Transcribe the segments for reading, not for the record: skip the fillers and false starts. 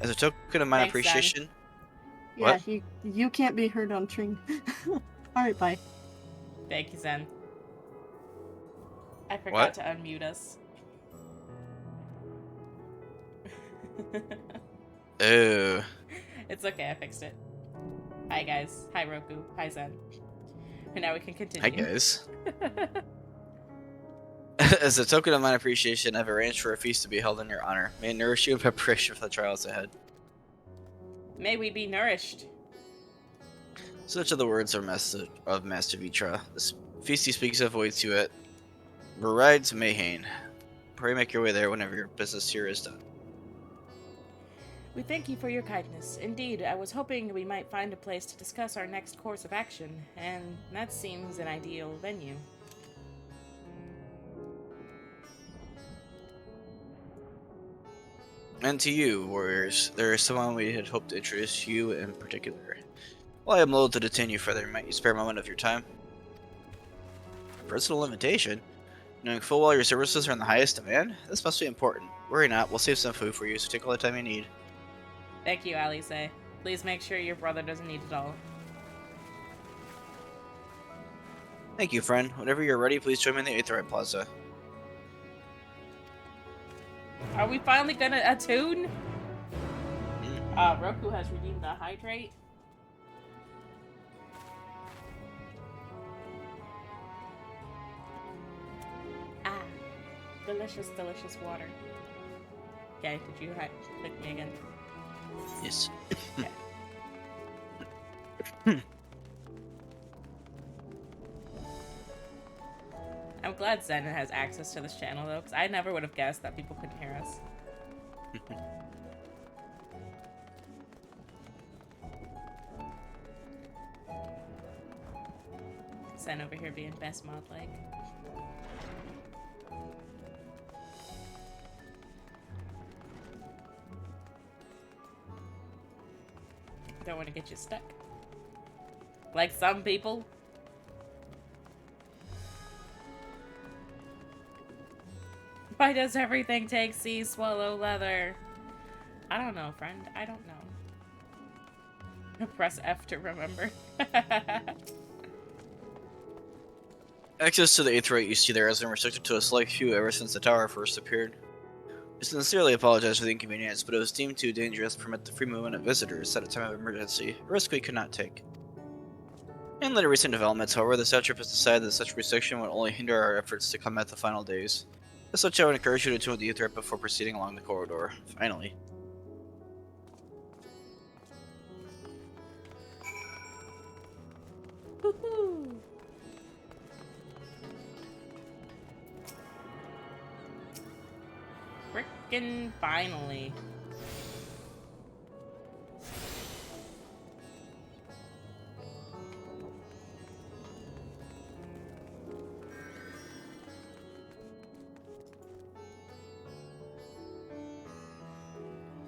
As a token of my Thanks, Zen. appreciation. Yeah, What? you can't be heard on string. Alright, bye. Thank you, Zen. I forgot What? to unmute us. Oh. It's okay, I fixed it. Hi, guys. Hi, Roku. Hi, Zen. And now we can continue. Hi, guys. As a token of my appreciation, I've arranged for a feast to be held in your honor. May it nourish you in preparation for the trials ahead. May we be nourished. Such are the words of Master Vitra. This feast he speaks of awaits you at Rides Mayhane. Pray make your way there whenever your business here is done. We thank you for your kindness. Indeed, I was hoping we might find a place to discuss our next course of action, and that seems an ideal venue. And to you, warriors, there is someone we had hoped to introduce you in particular. While I am loath to detain you further, might you spare a moment of your time? Personal invitation? Knowing full well your services are in the highest demand? This must be important. Worry not, we'll save some food for you, so take all the time you need. Thank you, Alice. Please make sure your brother doesn't eat it all. Thank you, friend. Whenever you're ready, please join me in the Aetheryte Plaza. Are we finally gonna attune? Roku has redeemed the hydrate. Ah, delicious, delicious water. Okay, did you click me again? Yes. Okay. I'm glad Zen has access to this channel, though, because I never would have guessed that people couldn't hear us. Zen over here being best mod-like. Don't want to get you stuck. Like some people. Why does everything take sea swallow leather? I don't know, friend. I don't know. Press F to remember. Access to the Aetheryte you see there has been restricted to a select few ever since the tower first appeared. We sincerely apologize for the inconvenience, but it was deemed too dangerous to permit the free movement of visitors at a time of emergency, a risk we could not take. In later recent developments, however, the satrap has decided that such restriction would only hinder our efforts to combat the final days. As such, I would encourage you to tune the Aetheryte before proceeding along the corridor. Finally. Woohoo! Frickin' finally.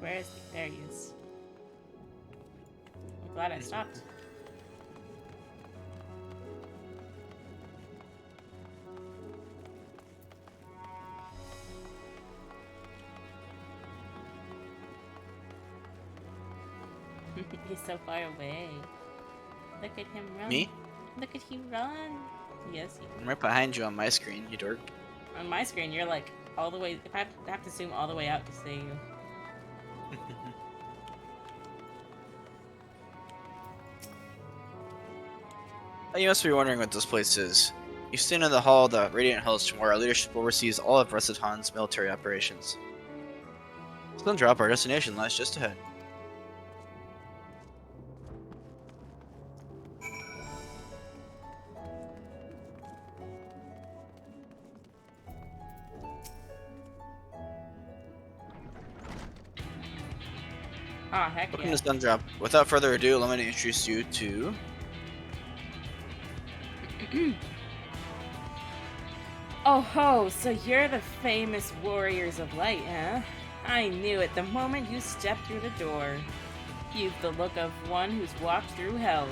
Where is he? There he is. I'm glad I stopped. He's so far away. Look at him run. Me? Look at him run. Yes, he... I'm right behind you on my screen, you dork. On my screen, you're like all the way. If I have to zoom all the way out to see you. You must be wondering what this place is. You stand in the hall of the Radiant Host, where our leadership oversees all of Resitan's military operations. Spindrop, our destination, lies just ahead. Ah, heck Welcome yeah. to Spindrop. Without further ado, let me introduce you to... Oh ho, so you're the famous Warriors of Light, huh? I knew it the moment you stepped through the door. You've the look of one who's walked through hell.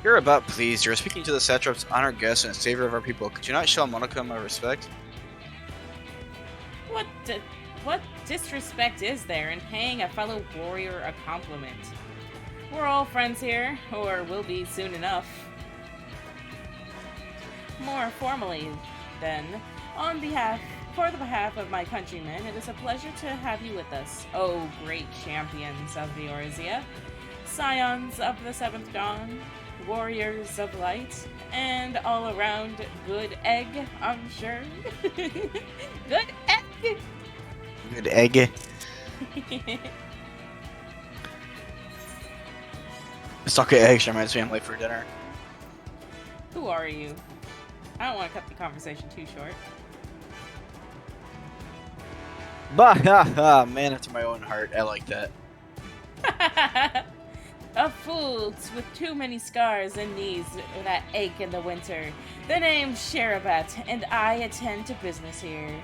You're about pleased. You're speaking to the satrap's honored guest and savior of our people. Could you not show a modicum of respect? What what disrespect is there in paying a fellow warrior a compliment? We're all friends here, or will be soon enough. More formally, then, for the behalf of my countrymen, it is a pleasure to have you with us, oh great champions of the Eorzea, scions of the Seventh Dawn, warriors of light, and all around good egg, I'm sure. Good egg! Good egg. Stuck at eggs reminds me I'm late for dinner. Who are you? I don't want to cut the conversation too short. Bah, ha, ha, man after my own heart. I like that. A fool with too many scars and knees that ache in the winter. The name's Sharabat, and I attend to business here.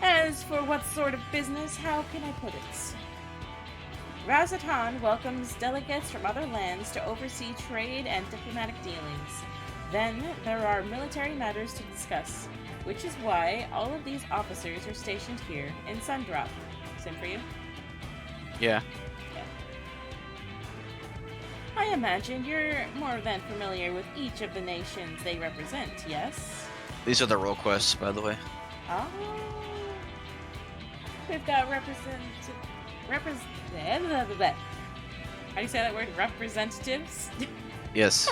As for what sort of business, how can I put it? Razatan welcomes delegates from other lands to oversee trade and diplomatic dealings. Then there are military matters to discuss, which is why all of these officers are stationed here in Sundrop. Same for you? Yeah. I imagine you're more than familiar with each of the nations they represent, yes? These are the role quests, by the way. Oh. We've got how do you say that word? Representatives? Yes.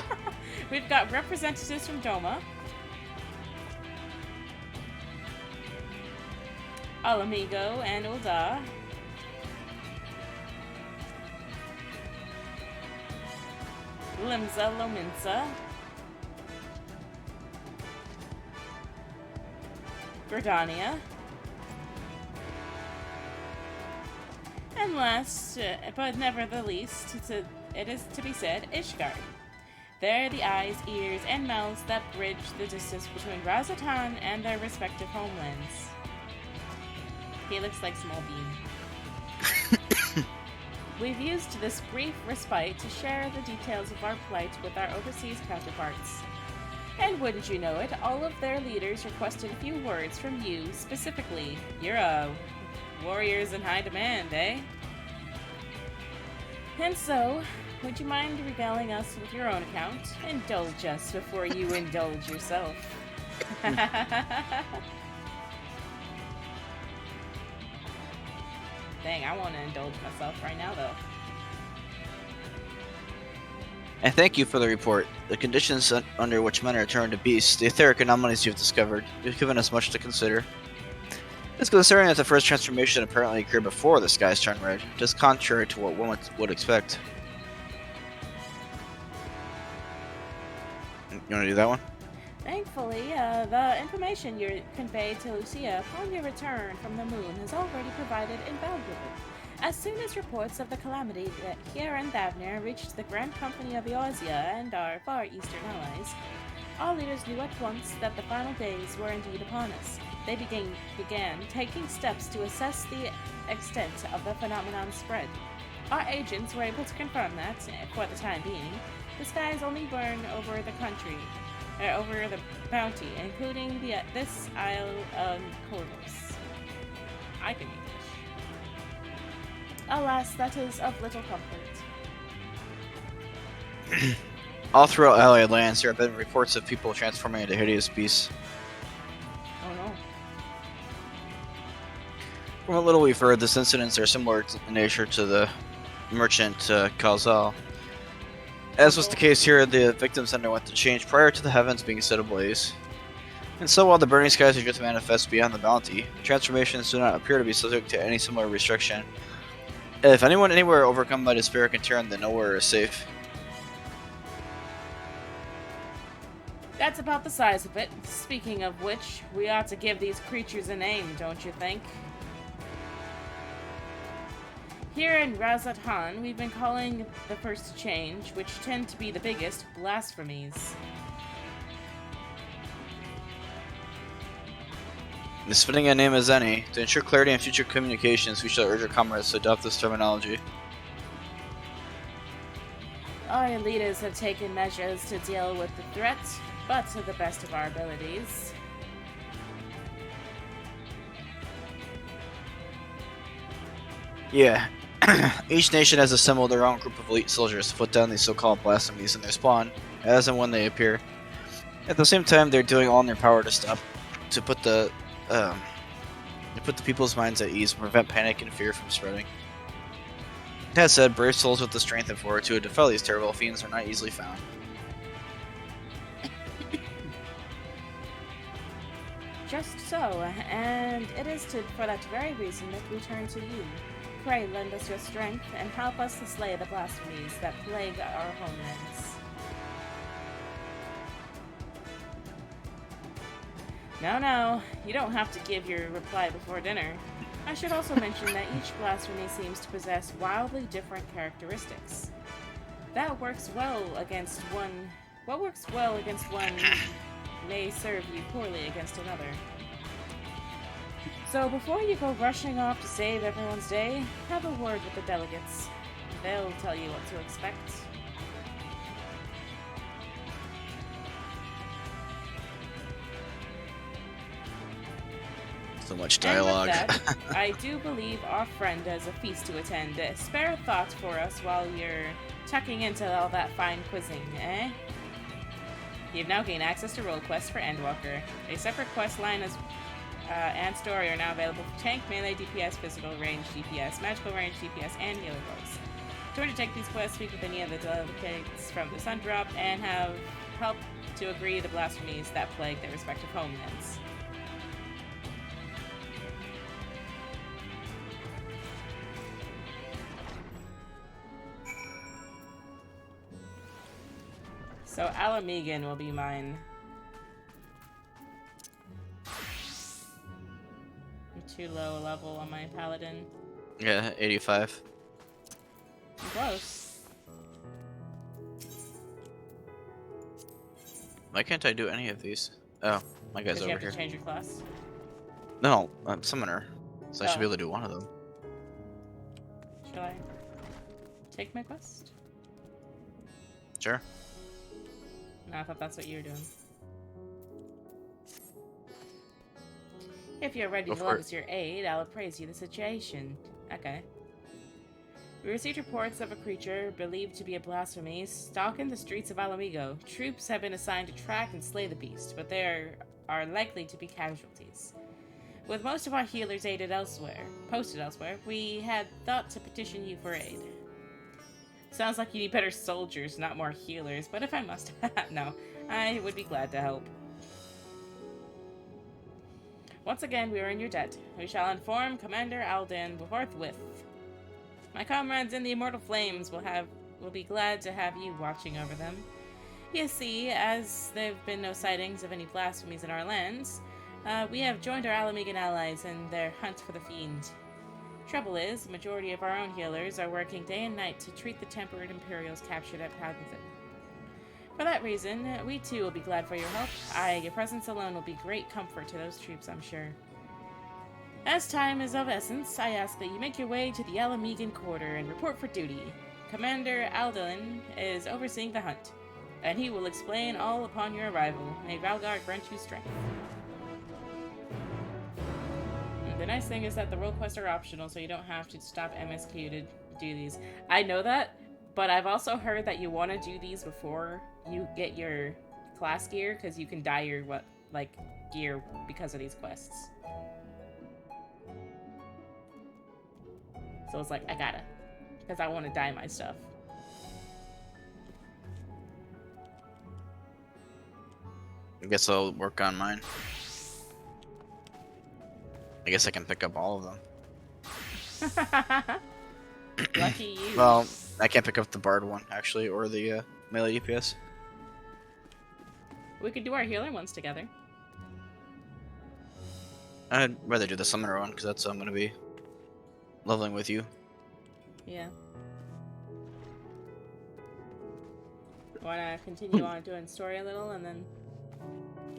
We've got representatives from Doma, Alamigo and Ulda, Limsa Lominsa, Gordania, and last, but never the least, it is to be said, Ishgard. They're the eyes, ears, and mouths that bridge the distance between Razatan and their respective homelands. He looks like Small Bean. We've used this brief respite to share the details of our plight with our overseas counterparts. And wouldn't you know it, all of their leaders requested a few words from you specifically. You're warriors in high demand, eh? And so, would you mind regaling us with your own account? Indulge us before you indulge yourself. Dang, I want to indulge myself right now, though. And thank you for the report. The conditions under which men are turned to beasts, the etheric anomalies you've discovered, you've given us much to consider. It's considering that the first transformation apparently occurred before the skies turned red, just contrary to what one would expect. You want to do that one? Thankfully, the information you conveyed to Lucia upon your return from the moon has already provided invaluable. As soon as reports of the calamity that here in Thavnir reached the Grand Company of Eorzea and our far eastern allies, our leaders knew at once that the final days were indeed upon us. They began taking steps to assess the extent of the phenomenon's spread. Our agents were able to confirm that, for the time being, the skies only burn over the country, over the bounty, including this Isle of Corvus. I can English. Alas, that is of little comfort. All throughout allied lands, there have been reports of people transforming into hideous beasts. Oh no. From what little we've heard, these incidents are similar in nature to the merchant Khazal. As was the case here, the victims underwent the change prior to the heavens being set ablaze. And so while the burning skies are just manifest beyond the bounty, transformations do not appear to be subject to any similar restriction. If anyone anywhere overcome by despair can turn, then nowhere is safe. That's about the size of it. Speaking of which, we ought to give these creatures a name, don't you think? Here in Razat-Han, we've been calling the first change, which tend to be the biggest, blasphemies. As fitting a name as any, to ensure clarity in future communications, we shall urge our comrades to adopt this terminology. Our leaders have taken measures to deal with the threat, but to the best of our abilities. Yeah. Each nation has assembled their own group of elite soldiers to put down these so-called blasphemies in their spawn, as and when they appear. At the same time, they're doing all in their power to put the people's minds at ease and prevent panic and fear from spreading. That said, brave souls with the strength and fortitude to fight these terrible fiends are not easily found. Just so, and it is for that very reason that we turn to you. Pray lend us your strength and help us to slay the blasphemies that plague our homelands. No, you don't have to give your reply before dinner. I should also mention that each blasphemy seems to possess wildly different characteristics. What works well against one may serve you poorly against another. So before you go rushing off to save everyone's day, have a word with the delegates. They'll tell you what to expect. So much dialogue. And with that, I do believe our friend has a feast to attend. Spare a thought for us while you're tucking into all that fine quizzing, eh? You've now gained access to role quests for Endwalker. A separate quest line and story are now available for tank, melee, DPS, physical range, DPS, magical range, DPS, and healer roles. To undertake these quests, speak with any of the delegates from the Sun Drop and have help to agree the blasphemies that plague their respective homelands. So Alamegan will be mine. I'm too low level on my paladin. Yeah, 85. I'm close. Why can't I do any of these? Oh, my guy's Because you over have here. to change your class. No, I'm summoner. So I should be Oh. able to do one of them. Shall I take my quest? Sure. No, I thought that's what you were doing. If you're ready Go to for lend it. us your aid, I'll appraise you the situation. Okay. We received reports of a creature believed to be a blasphemy stalking the streets of Alamigo. Troops have been assigned to track and slay the beast, but there are likely to be casualties. With most of our healers posted elsewhere, we had thought to petition you for aid. Sounds like you need better soldiers, not more healers, but if I must, no, I would be glad to help. Once again, we are in your debt. We shall inform Commander Alden forthwith. My comrades in the Immortal Flames will be glad to have you watching over them. You see, as there have been no sightings of any blasphemies in our lands, we have joined our Alamegan allies in their hunt for the fiend. Trouble is, the majority of our own healers are working day and night to treat the tempered Imperials captured at Paddington. For that reason, we too will be glad for your help. Your presence alone will be great comfort to those troops, I'm sure. As time is of essence, I ask that you make your way to the Alamegan quarter and report for duty. Commander Alden is overseeing the hunt, and he will explain all upon your arrival. May Valgar grant you strength. The nice thing is that the role quests are optional, so you don't have to stop MSQ to do these. I know that, but I've also heard that you want to do these before you get your class gear, because you can dye your gear because of these quests. So it's like, I gotta, because I want to dye my stuff. I guess I'll work on mine. I guess I can pick up all of them. Lucky you. Well, I can't pick up the Bard one, actually, or the melee DPS. We could do our healer ones together. I'd rather do the Summoner one, because that's what I'm going to be leveling with you. Yeah. Wanna continue on doing story a little and then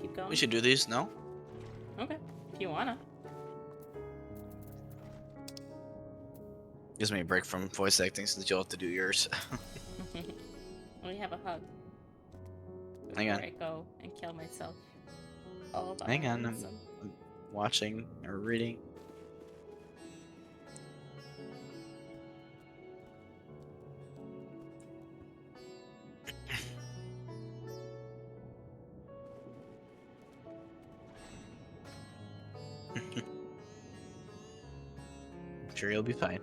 keep going? We should do these, no? Okay, if you wanna. Gives me a break from voice acting since you'll have to do yours. We have a hug. Hang on. Before I go and kill myself. All about Hang on, I'm watching or reading. I'm sure you'll be fine.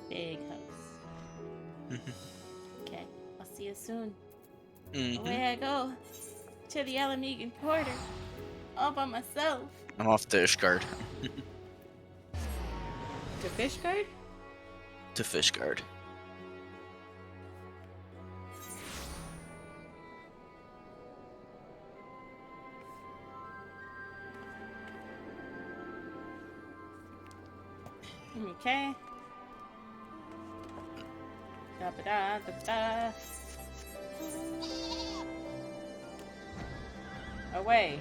Big hugs. Okay, I'll see you soon. Mhm. Away I go to the Alamegan quarter, all by myself. I'm off to Ishgard. To Fishguard? To Fishguard. Okay. Da ba da da da. Away.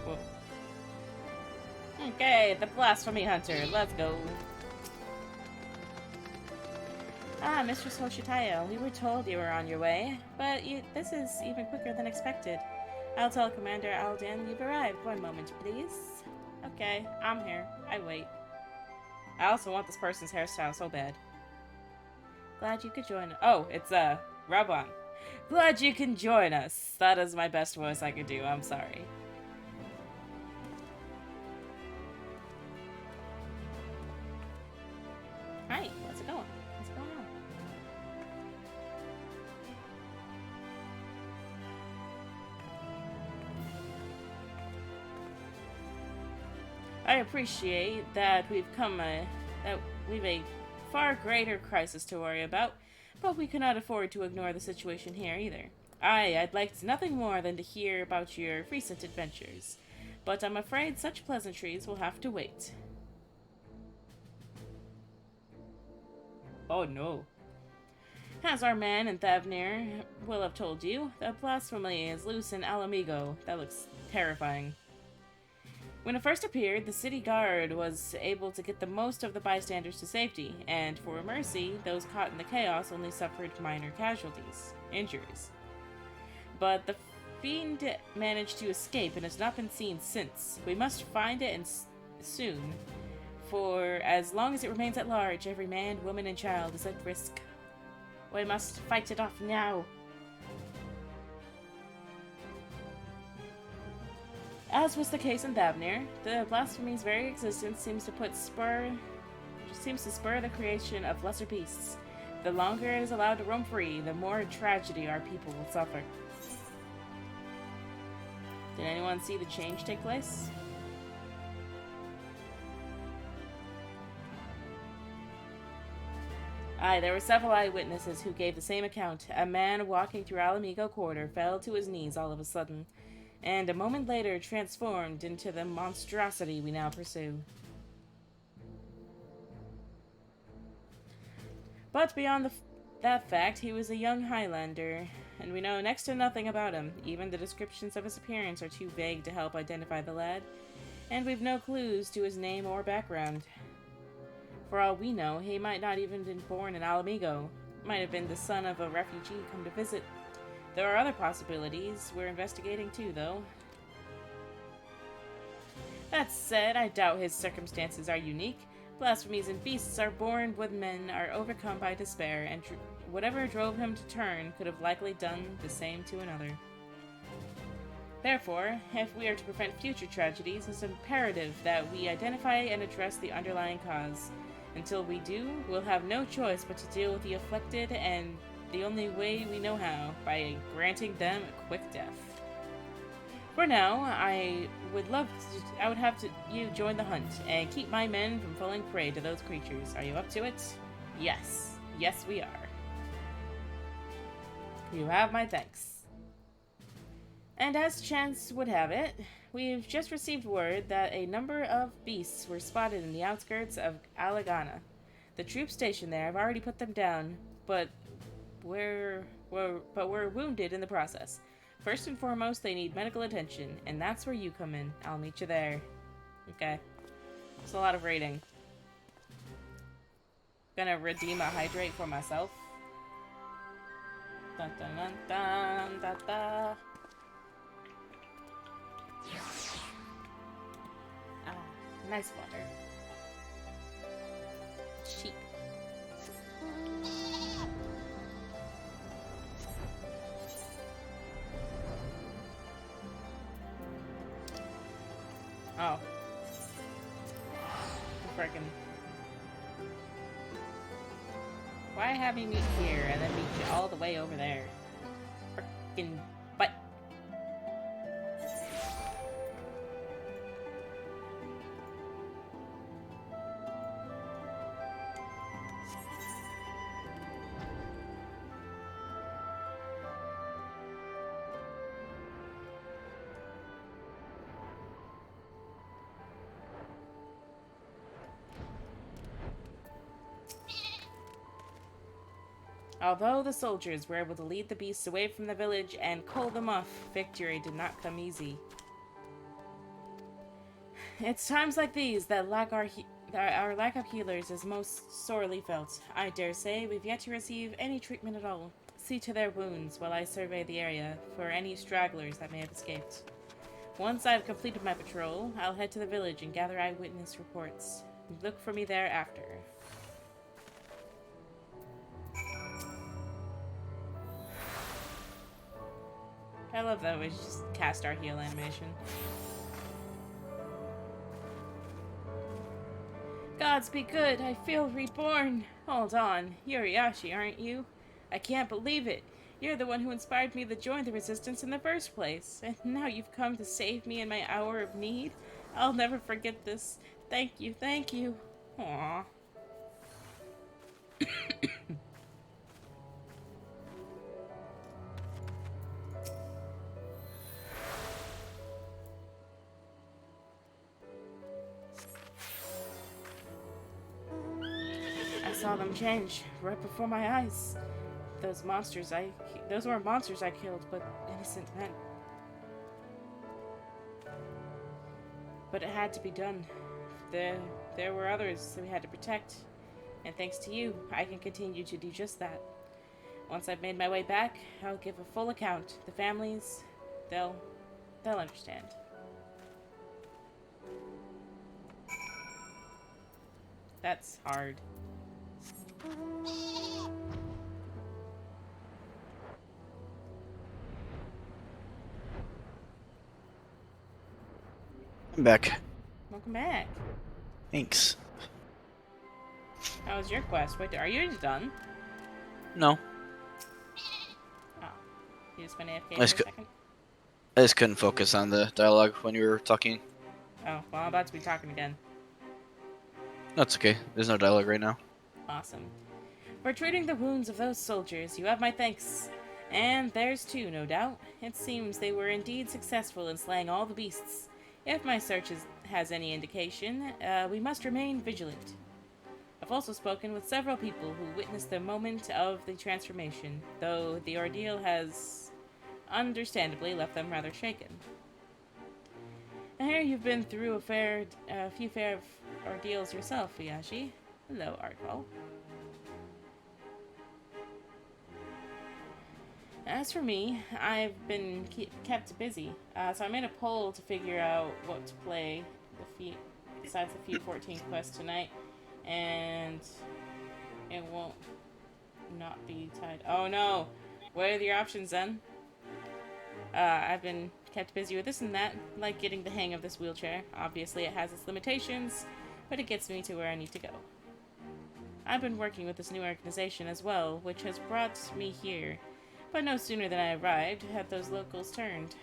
Whoa. Okay, the blasphemy hunter. Let's go. Ah, Mistress Hoshitayo, we were told you were on your way, but this is even quicker than expected. I'll tell Commander Aldan you've arrived. One moment, please. Okay, I'm here. I wait. I also want this person's hairstyle so bad. Glad you could join. Oh, it's Rabon. Glad you can join us. That is my best voice I could do. I'm sorry. Hi, what's it going? What's going on? I appreciate that we've a far greater crisis to worry about, but we cannot afford to ignore the situation here either. I'd like nothing more than to hear about your recent adventures, but I'm afraid such pleasantries will have to wait. Oh no. As our man in Thavnir will have told you, the blasphemy is loose in Alamigo. That looks terrifying. When it first appeared, the city guard was able to get the most of the bystanders to safety, and for mercy, those caught in the chaos only suffered minor injuries. But the fiend managed to escape and has not been seen since. We must find it and soon, for as long as it remains at large, every man, woman, and child is at risk. We must fight it off now. As was the case in Thavnir, the blasphemy's very existence seems to spur the creation of lesser beasts. The longer it is allowed to roam free, the more tragedy our people will suffer. Did anyone see the change take place? Aye, there were several eyewitnesses who gave the same account. A man walking through Alamigo Quarter fell to his knees all of a sudden, and a moment later transformed into the monstrosity we now pursue. But beyond that fact, he was a young Highlander, and we know next to nothing about him. Even the descriptions of his appearance are too vague to help identify the lad, and we've no clues to his name or background. For all we know, he might not even have been born in Alamigo. Might have been the son of a refugee come to visit. There are other possibilities we're investigating too, though. That said, I doubt his circumstances are unique. Blasphemies and beasts are born when men are overcome by despair, and whatever drove him to turn could have likely done the same to another. Therefore, if we are to prevent future tragedies, it's imperative that we identify and address the underlying cause. Until we do, we'll have no choice but to deal with the afflicted, and the only way we know how, by granting them a quick death. For now, I would have you join the hunt, and keep my men from falling prey to those creatures. Are you up to it? Yes. Yes, we are. You have my thanks. And as chance would have it, we've just received word that a number of beasts were spotted in the outskirts of Alagana. The troops stationed there have already put them down, but we're wounded in the process. First and foremost, they need medical attention, and that's where you come in. I'll meet you there. Okay. It's a lot of raiding. Gonna redeem a hydrate for myself. Dun dun dun dun dun dun. Ah, nice water. Cheap. Oh. Frickin'. Why have me meet here and then meet you all the way over there? Frickin' butt. Although the soldiers were able to lead the beasts away from the village and cull them off, victory did not come easy. It's times like these that our lack of healers is most sorely felt. I dare say we've yet to receive any treatment at all. See to their wounds while I survey the area for any stragglers that may have escaped. Once I've completed my patrol, I'll head to the village and gather eyewitness reports. Look for me there after. I love that we just cast our heal animation. Gods be good, I feel reborn. Hold on, you're Yashi, aren't you? I can't believe it. You're the one who inspired me to join the resistance in the first place. And now you've come to save me in my hour of need? I'll never forget this. Thank you, thank you. Aww. I saw them change right before my eyes. Those weren't monsters I killed, but innocent men. But it had to be done. There were others that we had to protect. And thanks to you, I can continue to do just that. Once I've made my way back, I'll give a full account. The families, they'll understand. That's hard. I'm back. Welcome back. Thanks. How was your quest? Wait, are you done? No. Oh. You just went AFK I for a just second? I just couldn't focus on the dialogue when you were talking. Oh, well, I'm about to be talking again. That's okay. There's no dialogue right now. Awesome. For treating the wounds of those soldiers, you have my thanks. And theirs too, no doubt. It seems they were indeed successful in slaying all the beasts. If my search has any indication, we must remain vigilant. I've also spoken with several people who witnessed the moment of the transformation, though the ordeal has understandably left them rather shaken. I hear you've been through a few fair ordeals yourself, Fuyashi. Hello, Artful. As for me, I've been kept busy, so I made a poll to figure out what to play besides the Feat 14 quest tonight, and it won't not be tied. Oh no! What are your options then? I've been kept busy with this and that, like getting the hang of this wheelchair. Obviously it has its limitations, but it gets me to where I need to go. I've been working with this new organization as well, which has brought me here. But no sooner than I arrived had those locals turned.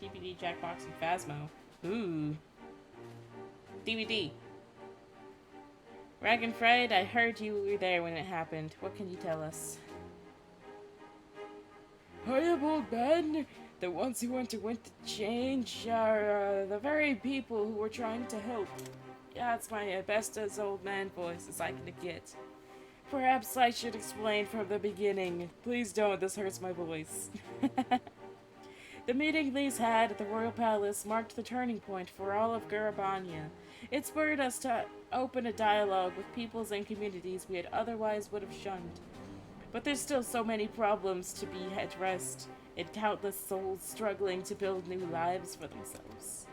DVD, Jackbox, and Phasmo. Ooh. DVD. Ragenfried, I heard you were there when it happened. What can you tell us? Hiya, old man. The ones who want to change are the very people who were trying to help. Yeah, it's my best as old man voice as I can get. Perhaps I should explain from the beginning. Please don't, this hurts my voice. The meeting Lise had at the Royal Palace marked the turning point for all of Garabania. It spurred us to open a dialogue with peoples and communities we had otherwise would have shunned. But there's still so many problems to be addressed, and countless souls struggling to build new lives for themselves.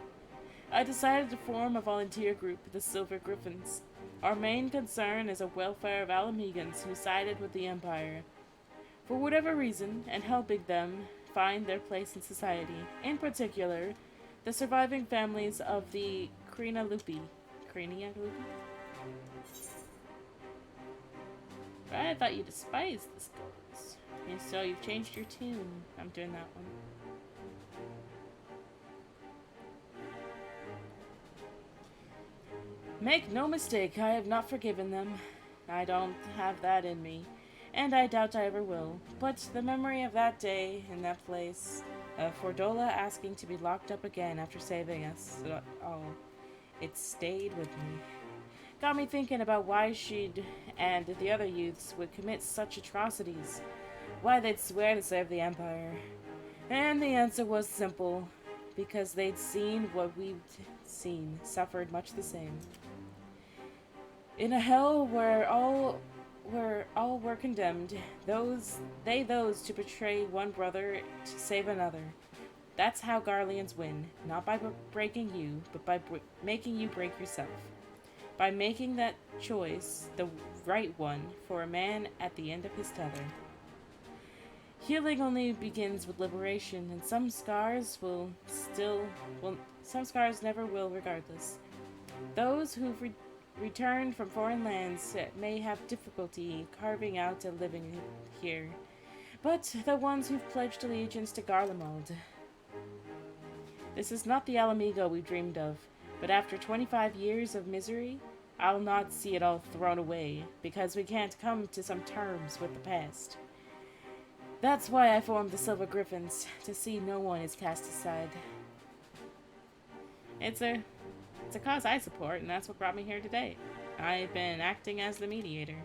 I decided to form a volunteer group, the Silver Griffins. Our main concern is the welfare of Alamegans who sided with the Empire. For whatever reason, and helping them find their place in society. In particular, The surviving families of the Crina Lupi. Crania Lupi? I thought you despised the skulls. And so you've changed your tune. I'm doing that one. Make no mistake, I have not forgiven them. I don't have that in me, and I doubt I ever will. But the memory of that day and that place, of Fordola asking to be locked up again after saving us, it stayed with me. Got me thinking about why she'd and the other youths would commit such atrocities. Why they'd swear to save the Empire. And the answer was simple. Because they'd seen what we'd seen, suffered much the same. In a hell where all were condemned, those to betray one brother to save another. That's how Garleans win, not by breaking you, but by making you break yourself. By making that choice the right one for a man at the end of his tether. Healing only begins with liberation, and some scars never will regardless. Those who've returned from foreign lands may have difficulty carving out a living here, but the ones who've pledged allegiance to Garlemald. This is not the Alamigo we dreamed of, but after 25 years of misery, I'll not see it all thrown away, because we can't come to some terms with the past. That's why I formed the Silver Griffins, to see no one is cast aside. It's a cause I support, and that's what brought me here today. I've been acting as the mediator.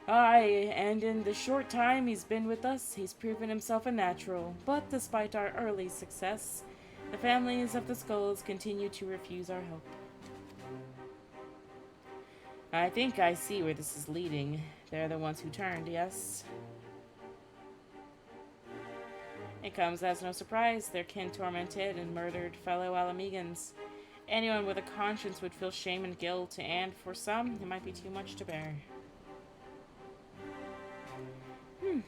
Aye, and in the short time he's been with us, he's proven himself a natural. But despite our early success, the families of the Skulls continue to refuse our help. I think I see where this is leading. They're the ones who turned, yes? It comes as no surprise their kin tormented and murdered fellow Alamegans. Anyone with a conscience would feel shame and guilt, and for some, it might be too much to bear.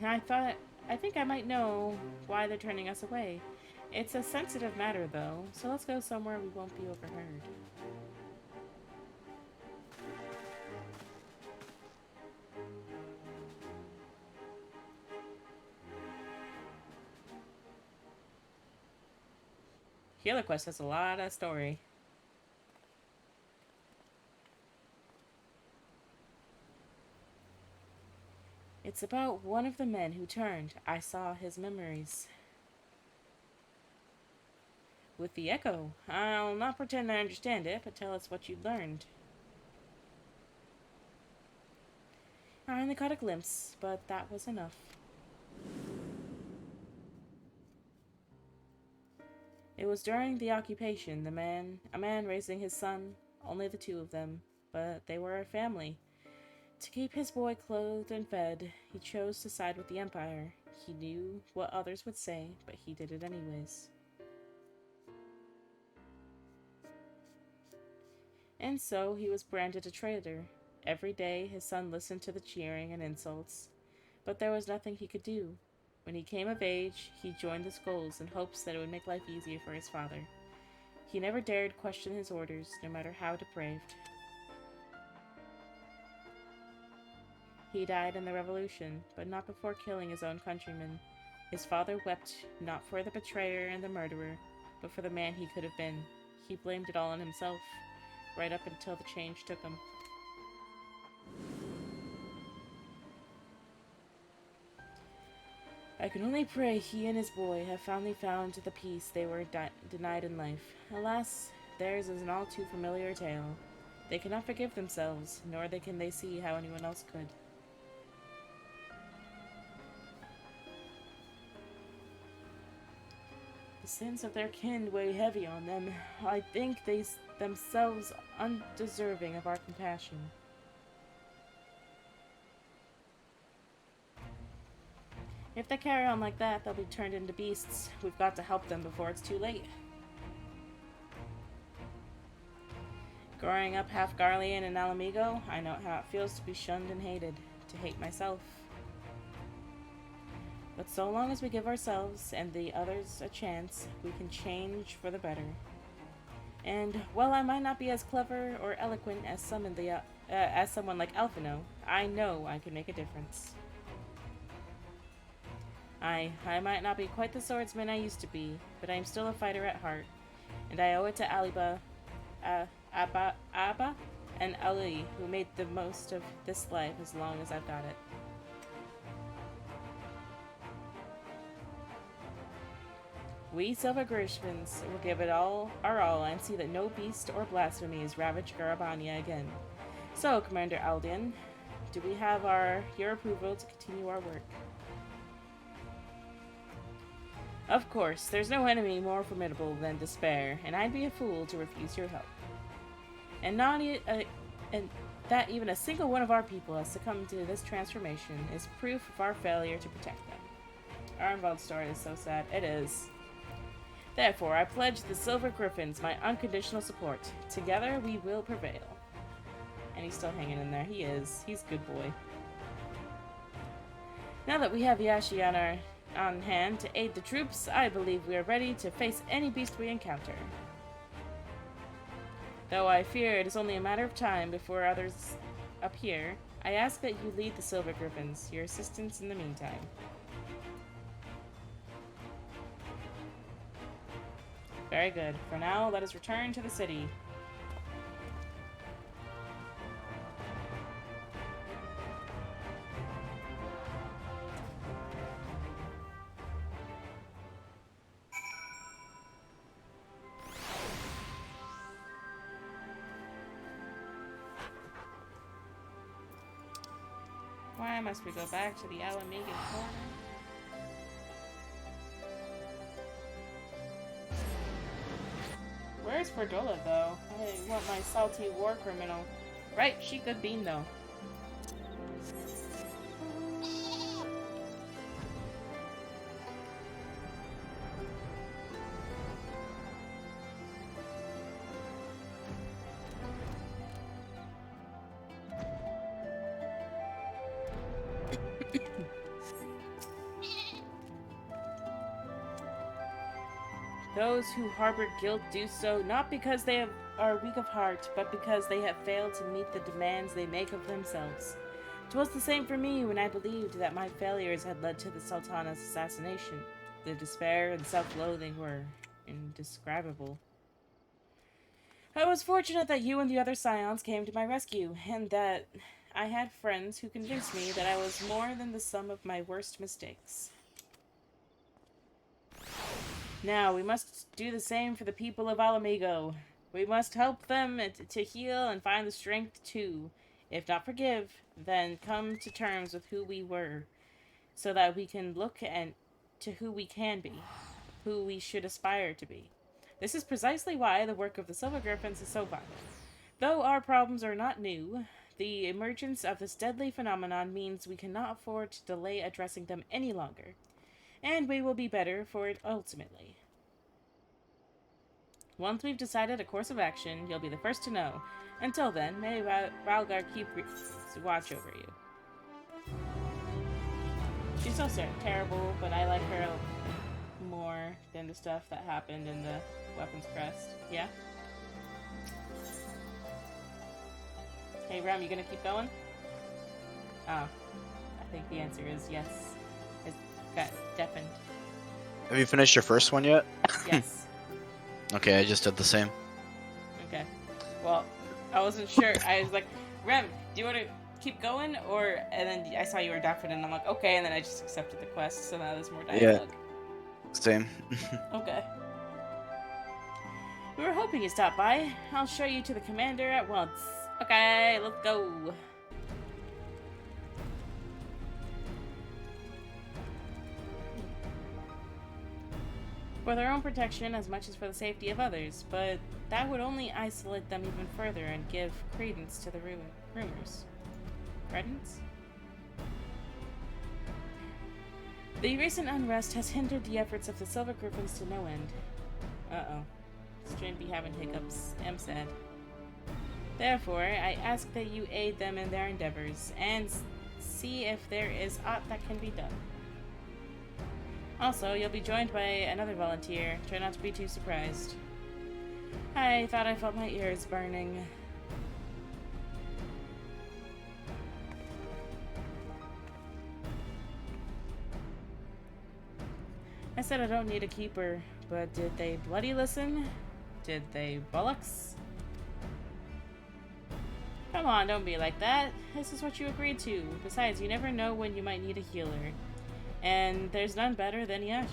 I think I might know why they're turning us away. It's a sensitive matter, though, so let's go somewhere we won't be overheard. Healer Quest has a lot of story. It's about one of the men who turned. I saw his memories. With the echo. I'll not pretend I understand it, but tell us what you learned. I only caught a glimpse, but that was enough. It was during the occupation, a man raising his son, only the two of them, but they were a family. To keep his boy clothed and fed, he chose to side with the Empire. He knew what others would say, but he did it anyways. And so he was branded a traitor. Every day his son listened to the cheering and insults, but there was nothing he could do. When he came of age, he joined the Skulls in hopes that it would make life easier for his father. He never dared question his orders, no matter how depraved. He died in the revolution, but not before killing his own countrymen. His father wept not for the betrayer and the murderer, but for the man he could have been. He blamed it all on himself, right up until the change took him. I can only pray he and his boy have finally found the peace they were denied in life. Alas, theirs is an all too familiar tale. They cannot forgive themselves, nor can they see how anyone else could. The sins of their kin weigh heavy on them. I think they themselves undeserving of our compassion. If they carry on like that, they'll be turned into beasts. We've got to help them before it's too late. Growing up half Garlean and Alamigo, I know how it feels to be shunned and hated. To hate myself. But so long as we give ourselves and the others a chance, we can change for the better. And while I might not be as clever or eloquent as someone like Alphino, I know I can make a difference. I might not be quite the swordsman I used to be, but I am still a fighter at heart, and I owe it to Abba, and Ali, who made the most of this life as long as I've got it. We Silver Griffins will give it our all and see that no beast or blasphemies ravage Garabania again. So, Commander Aldian, do we have your approval to continue our work? Of course, there's no enemy more formidable than despair, and I'd be a fool to refuse your help. And that even a single one of our people has succumbed to this transformation is proof of our failure to protect them. Arnvald's story is so sad. It is. Therefore, I pledge the Silver Griffins my unconditional support. Together, we will prevail. And he's still hanging in there. He is. He's a good boy. Now that we have Yashi on hand to aid the troops, I believe we are ready to face any beast we encounter. Though I fear it is only a matter of time before others appear, I ask that you lead the Silver Griffins, your assistance in the meantime. Very good. For now, let us return to the city. Why must we go back to the Alameda corner? Where's Ferdola, though? I want my salty war criminal. Right, she good bean, though. Those who harbor guilt do so not because they are weak of heart, but because they have failed to meet the demands they make of themselves. 'Twas the same for me when I believed that my failures had led to the Sultana's assassination. The despair and self-loathing were indescribable. I was fortunate that you and the other scions came to my rescue, and that I had friends who convinced me that I was more than the sum of my worst mistakes. Now, we must do the same for the people of Alamigo. We must help them to heal and find the strength to, if not forgive, then come to terms with who we were, so that we can look to who we can be, who we should aspire to be. This is precisely why the work of the Silver Griffins is so vital. Though our problems are not new, the emergence of this deadly phenomenon means we cannot afford to delay addressing them any longer. And we will be better for it ultimately. Once we've decided a course of action, you'll be the first to know. Until then, may Ralgar keep watch over you. She's so terrible, but I like her more than the stuff that happened in the Weapons Crest. Yeah? Hey, Rem, you gonna keep going? Oh. I think the answer is yes. Got deafened. Have you finished your first one yet? Yes. Okay, I just did the same. Okay. Well, I wasn't sure. I was like, Rem, do you want to keep going? And then I saw you were deafened, and I'm like, okay, and then I just accepted the quest, so now there's more dialogue. Yeah. Same. Okay. We were hoping you'd stop by. I'll show you to the commander at once. Okay, let's go. For their own protection as much as for the safety of others, but that would only isolate them even further and give credence to the rumors. Credence? The recent unrest has hindered the efforts of the Silver Griffins to no end. Uh-oh. Shouldn't be having hiccups. I'm sad. Therefore, I ask that you aid them in their endeavors, and see if there is aught that can be done. Also, you'll be joined by another volunteer. Try not to be too surprised. I thought I felt my ears burning. I said I don't need a keeper, but did they bloody listen? Did they bollocks? Come on, don't be like that. This is what you agreed to. Besides, you never know when you might need a healer. And there's none better than Yashi.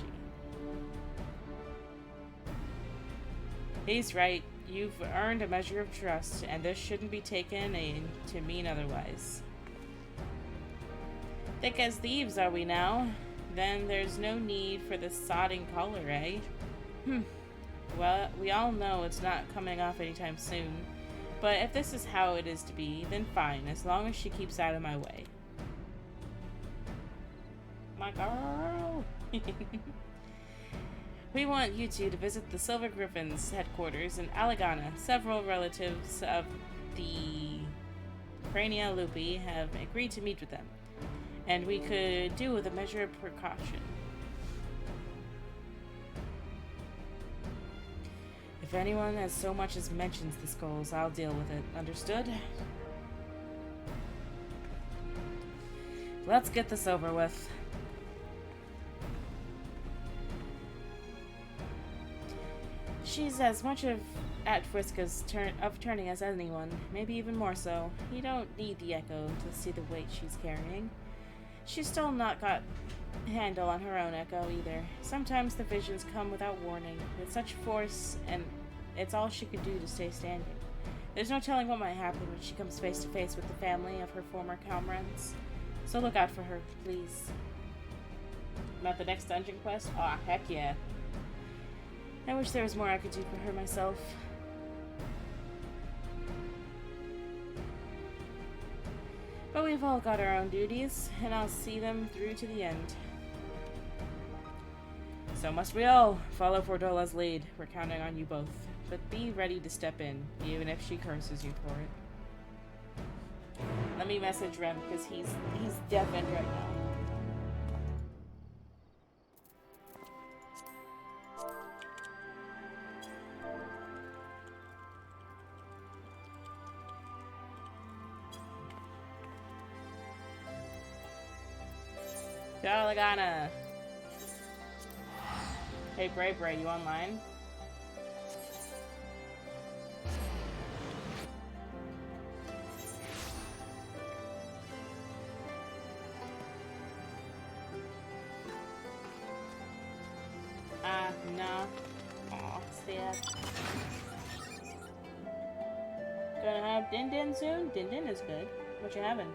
He's right. You've earned a measure of trust, and this shouldn't be taken to mean otherwise. Thick as thieves are we now? Then there's no need for this sodding collar, eh? Well, we all know it's not coming off anytime soon. But if this is how it is to be, then fine, as long as she keeps out of my way. My girl! We want you two to visit the Silver Griffin's headquarters in Alagana. Several relatives of the Crania Lupi have agreed to meet with them, and we could do with a measure of precaution. If anyone as so much as mentions the skulls, I'll deal with it. Understood? Let's get this over with. She's as much at risk of turning as anyone, maybe even more so. You don't need the echo to see the weight she's carrying. She's still not got a handle on her own echo either. Sometimes the visions come without warning, with such force, and it's all she could do to stay standing. There's no telling what might happen when she comes face to face with the family of her former comrades. So look out for her, please. About the next dungeon quest? Aw, heck yeah. I wish there was more I could do for her myself. But we've all got our own duties, and I'll see them through to the end. So must we all. Follow Fordola's lead. We're counting on you both. But be ready to step in, even if she curses you for it. Let me message Rem, because he's deafened right now. Galagana. Hey, Bray Bray, you online? No. Aw, sad. Gonna have Din Din soon? Din Din is good. What you having?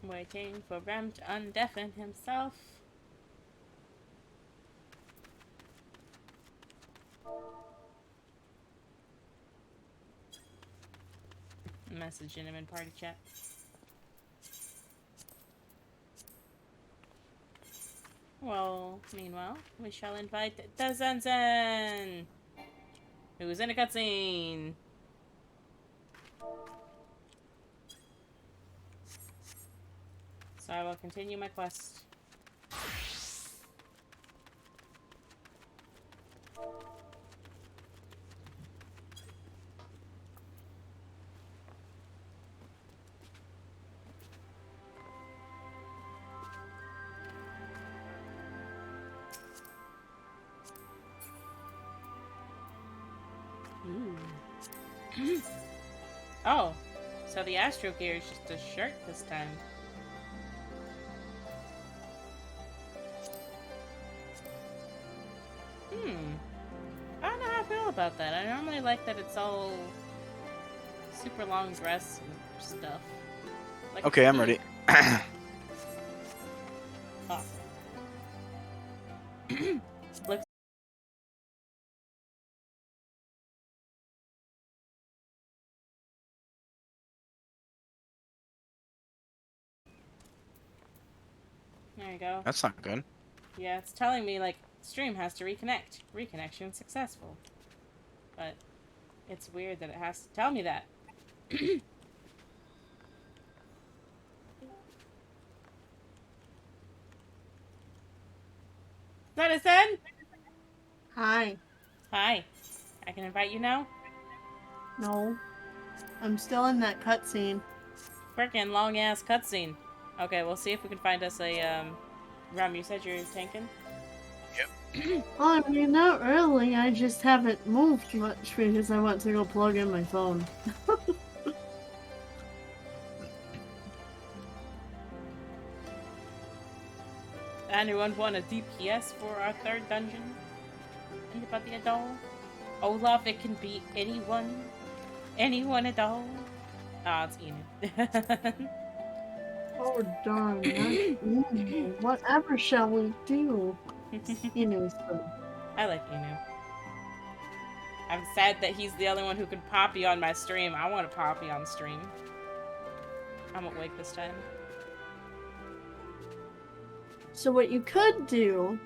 Waiting for Rem to undeafen himself. Messaging him in party chat. Well, meanwhile, we shall invite Dazanzen, who is in a cutscene. So I will continue my quest. Ooh. Oh, so the Astro Gear is just a shirt this time. I don't know how I feel about that. I normally like that it's all super long dress and stuff. Like Okay, I'm ready. Awesome. Looks There you go. That's not good. Yeah, it's telling me, like, stream has to reconnect. Reconnection successful. But it's weird that it has to tell me that. Is that a Zen? Hi. Hi. I can invite you now? No. I'm still in that cutscene. Frickin' long ass cutscene. Okay, we'll see if we can find us a, Rum, you said you're tanking? Well, I mean, not really. I just haven't moved much because I want to go plug in my phone. Anyone want a DPS for our third dungeon? Anybody at all? Olaf, it can be anyone. Anyone at all. Ah, it's Enid. Oh, darn. Whatever shall we do? Enu's fun. I like Enu. I'm sad that he's the only one who can poppy on my stream. I want to poppy on stream. I'm awake this time. So what you could do,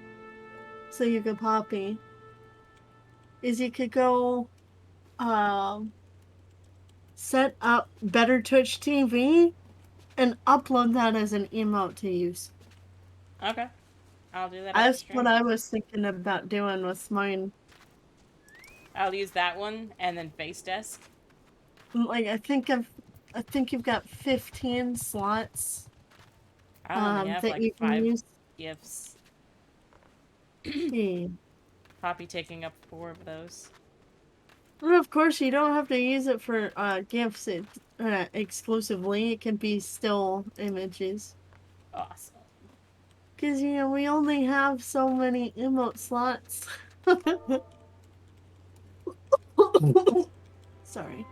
so you could poppy, is you could go, set up Better Twitch TV and upload that as an emote to use. Okay. I'll do that off That's stream. what I was thinking about doing with mine. I'll use that one and then face desk. Like, I think you've got 15 slots I only have that like you can 5 use. gifts. Hmm. Poppy taking up 4 of those. And of course, you don't have to use it for gifts exclusively. It can be still images. Awesome. Because, you know, we only have so many emote slots. Sorry.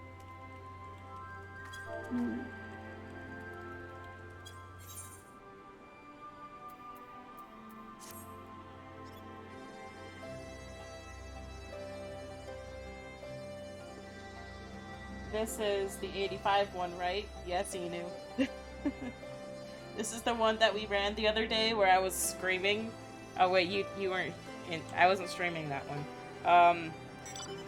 This is the 85 one, right? Yes, Enu. This is the one that we ran the other day where I was screaming. Oh wait, you weren't in. I wasn't streaming that one.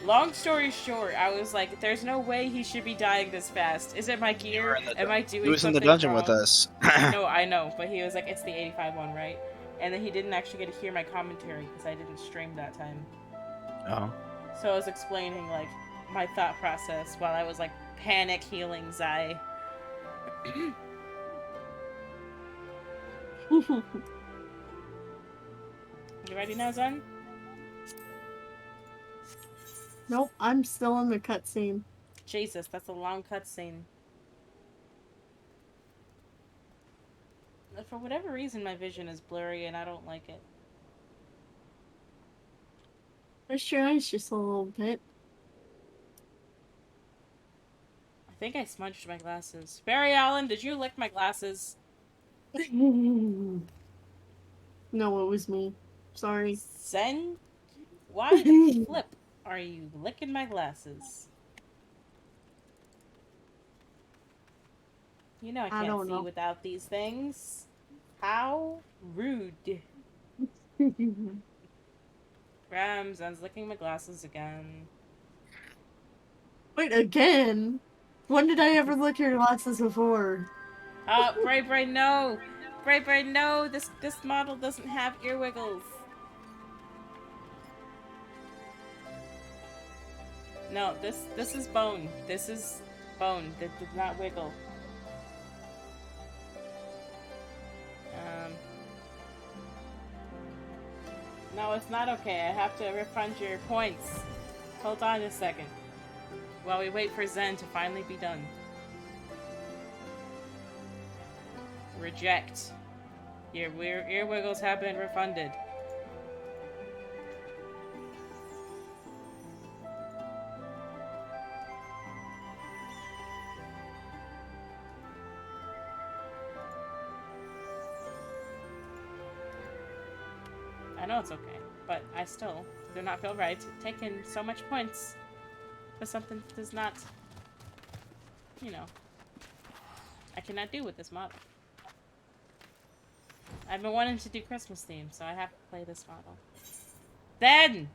Long story short, I was like, "There's no way he should be dying this fast. Is it my gear? Am I doing He was in the something dungeon wrong?" with us. No, I know, but he was like, "It's the 85 one, right?" And then he didn't actually get to hear my commentary because I didn't stream that time. Oh. So I was explaining like my thought process while I was like panic healing Zai. You ready now, Zen? Nope, I'm still in the cutscene. Jesus, that's a long cutscene. For whatever reason, my vision is blurry and I don't like it. Rest your eyes just a little bit. I think I smudged my glasses. Barry Allen, did you lick my glasses? No, it was me. Sorry. Zen? Why the flip are you licking my glasses? You know I I can't don't see know. without these things. How rude. Zen's licking my glasses again. Wait, again? When did I ever lick your glasses before? Bray Bray, no! Bray Bray, no! This model doesn't have ear wiggles. No, this is bone. This is bone that did not wiggle. No, it's not okay. I have to refund your points. Hold on a second. While we wait for Zen to finally be done. Reject. Your ear wiggles have been refunded. I know it's okay, but I still do not feel right taking so much points for something that does not, you know, I cannot do with this model. I've been wanting to do Christmas theme, so I have to play this model. Then!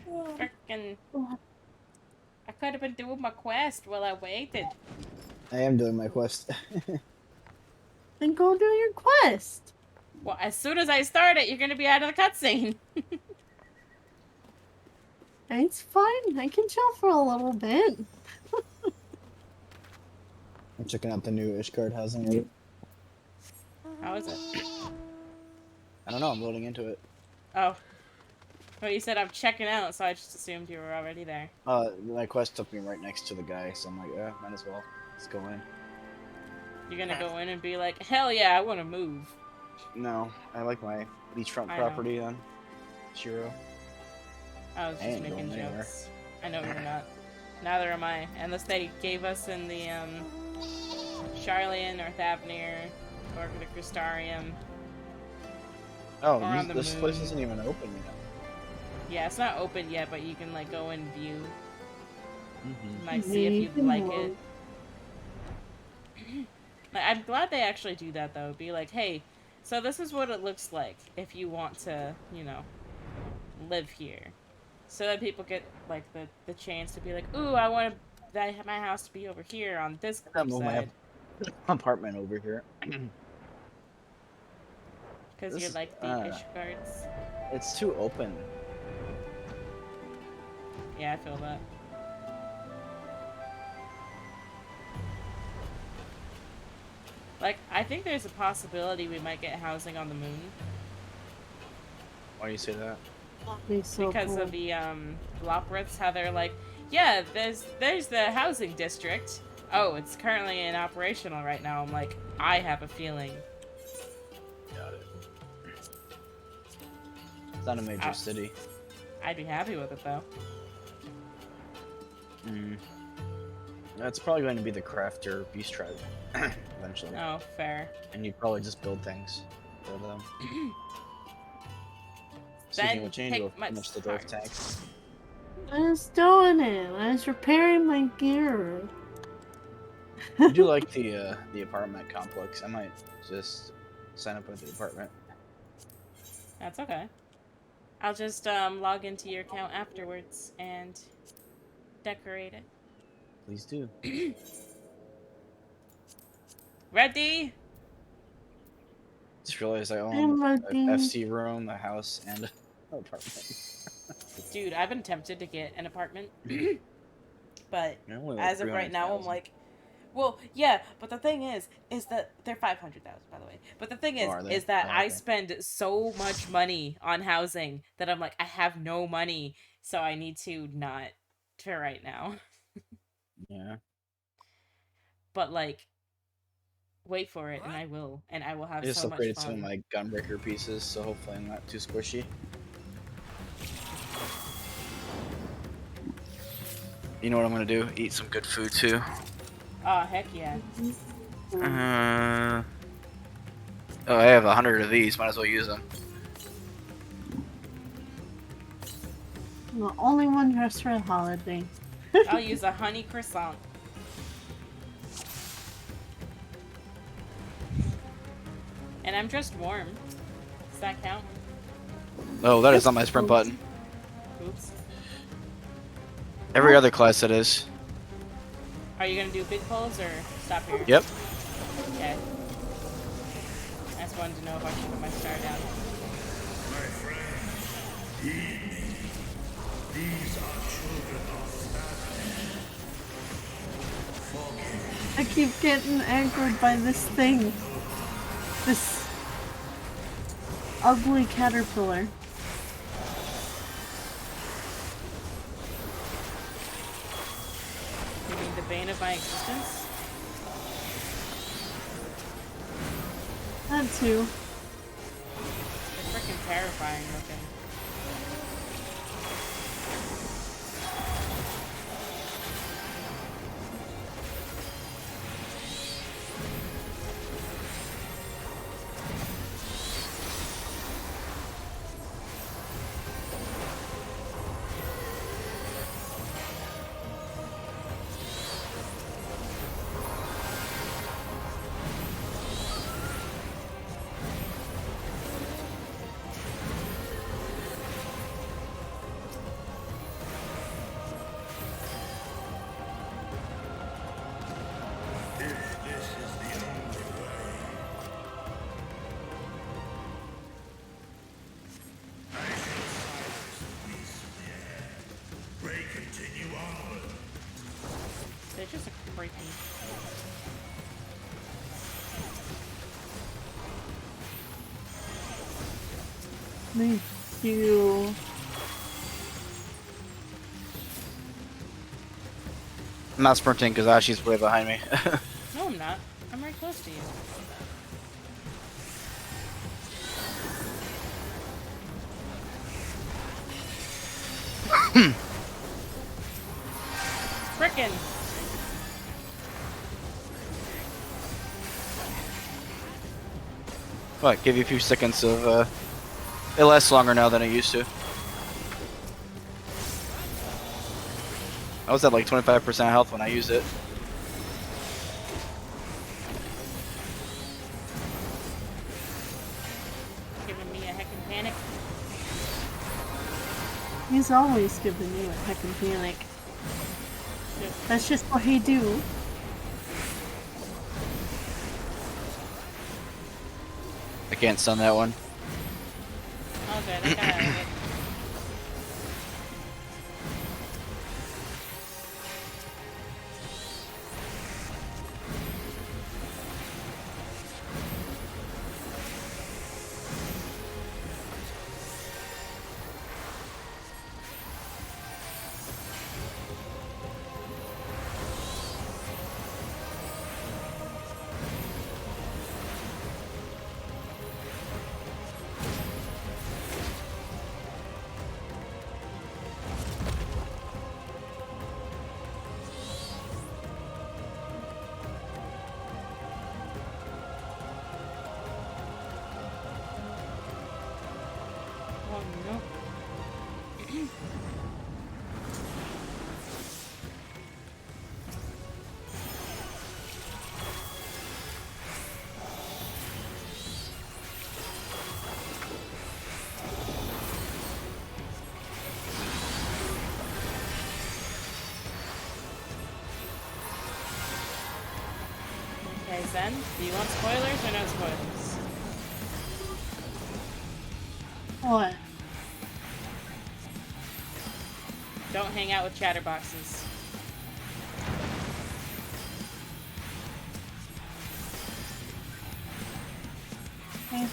Frickin'. I could have been doing my quest while I waited. I am doing my quest. Then go do your quest. Well, as soon as I start it, you're gonna be out of the cutscene. It's fine. I can chill for a little bit. I'm checking out the new Ishgard housing. How is it? I don't know, I'm loading into it. Oh. Well, you said I'm checking out, so I just assumed you were already there. My quest took me right next to the guy, so I'm like, yeah, might as well. Let's go in. You're gonna go in and be like, hell yeah, I wanna move. No, I like my beachfront I property on Shiro. I was I just ain't making going anywhere. jokes. I know you're not. Neither am I. Unless they gave us in the, Charlian or Thavnir or the Crystarium. Oh, Or on the this place moon. isn't even open yet. Yeah, it's not open yet, but you can, like, go and view. Mm-hmm. You might see if you'd like it. Like, I'm glad they actually do that, though. Be like, hey, so this is what it looks like if you want to, you know, live here. So that people get, like, the chance to be like, ooh, I want my house to be over here on this I'm moving my side. apartment over here. Because This you're is, like the Ishgards. It's too open. Yeah, I feel that. Like, I think there's a possibility we might get housing on the moon. Why do you say that? So Because cool. of the, Lopriths, how they're like, yeah, there's the housing district. Oh, it's currently in operational right now. I'm like, I have a feeling. Got it. It's not a major city. I'd be happy with it, though. That's probably going to be the crafter beast tribe eventually. Oh, fair. And you'd probably just build things for them. Then Speaking of which, I need to pick go my finish the dwarf heart. tanks. I was doing it. I was repairing my gear. I do like the apartment complex. I might just sign up with the apartment. That's okay. I'll just log into your account afterwards and decorate it. Please do. Ready? Just realized I I'm own a ready. FC room, a house, and an apartment. Dude, I've been tempted to get an apartment. But You're only like as of right now, I'm 300,000. like, well, yeah, but the thing is that they're 500,000, by the way. But the thing Oh, are they? is that Oh, I okay. spend so much money on housing that I'm like, I have no money, so I need to not for right now. Yeah. But like, wait for it, and I will have I just so much upgraded some of fun. my gunbreaker pieces, so hopefully I'm not too squishy. You know what I'm gonna do? Eat some good food too. Oh heck yeah! Oh, I have 100 of these. Might as well use them. The only one dressed for the holiday. I'll use a honey croissant. And I'm just warm. Does that count? Oh, that is not my sprint button. Oops. Every other class it is. Are you gonna do big pulls or stop here? Yep. Okay. I just wanted to know if I should put my star down. My friend, heed me. These are children of Forgive. I keep getting angered by this thing. This ugly caterpillar. You mean the bane of my existence? That too. They're freaking terrifying looking. Thank you. I'm not sprinting because Ashi's way behind me. No, I'm not. I'm right close to you. Frickin'! What? Give you a few seconds of. It lasts longer now than it used to. I was at like 25% health when I used it. Giving me a heckin' panic. He's always giving you a heckin' panic. That's just what he do. I can't stun that one. Oh good, I got out of it. Oh no. Okay, Zen, do you want spoilers or no spoilers? What? Don't hang out with chatterboxes. Okay.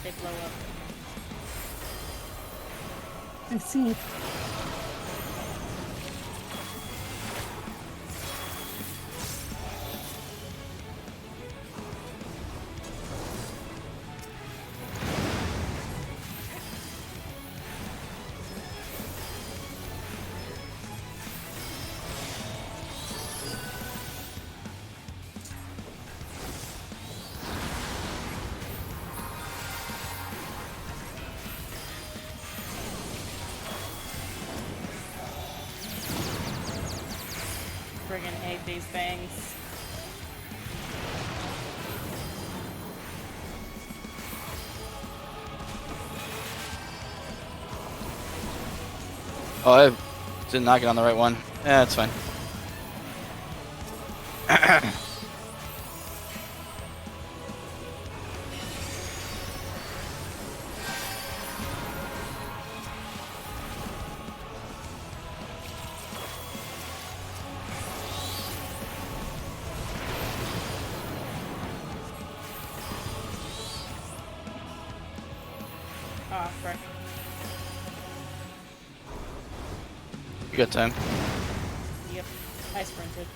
They blow up. I see. Friggin' hate these things. Oh, I did not get on the right one. Yeah, it's fine. Oh, frick. You got time. Yep, I sprinted.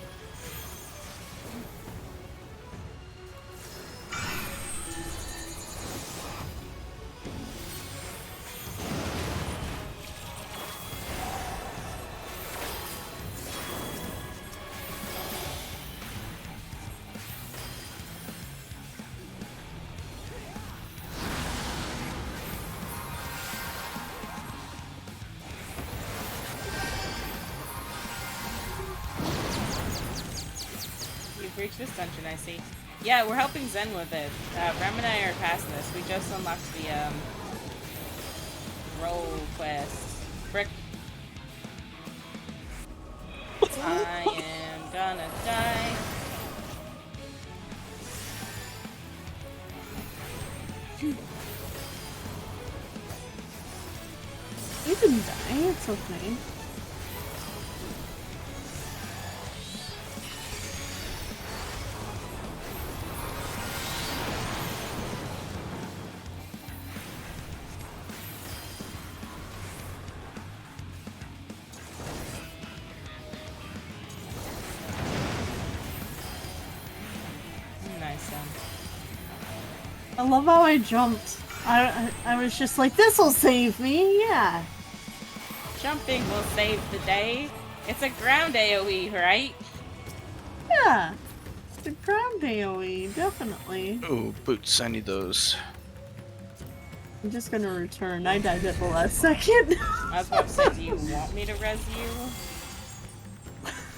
You've reached this dungeon, I see. Yeah, we're helping Zen with it. Rem and I are passing this. We just unlocked the, roll quest. Frick. I am gonna die. You didn't die. It's okay. I love how I jumped. I was just like, this'll save me, yeah. Jumping will save the day. It's a ground AoE, right? Yeah. The ground AoE, definitely. Oh, boots. I need those. I'm just gonna return. I died at the last second. I was about to say, do you want me to res you?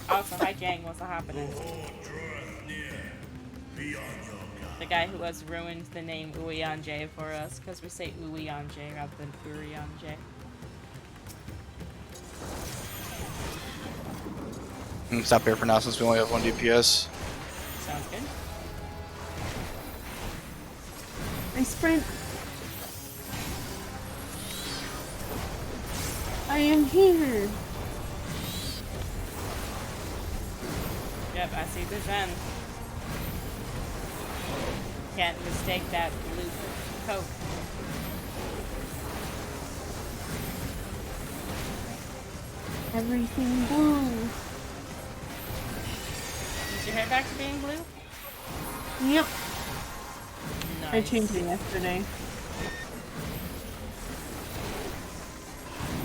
Also, hi Jang, what's happening? The guy who has ruined the name Uyanjay for us, because we say Uyanjay rather than Uriyanjay. Stop here for now since we only have 1 DPS. Sounds good. I sprint. I am here. Yep, I see the Zen. Can't mistake that blue coat. Everything blue. Is your hair back to being blue? Yep. Nice. I changed it yesterday.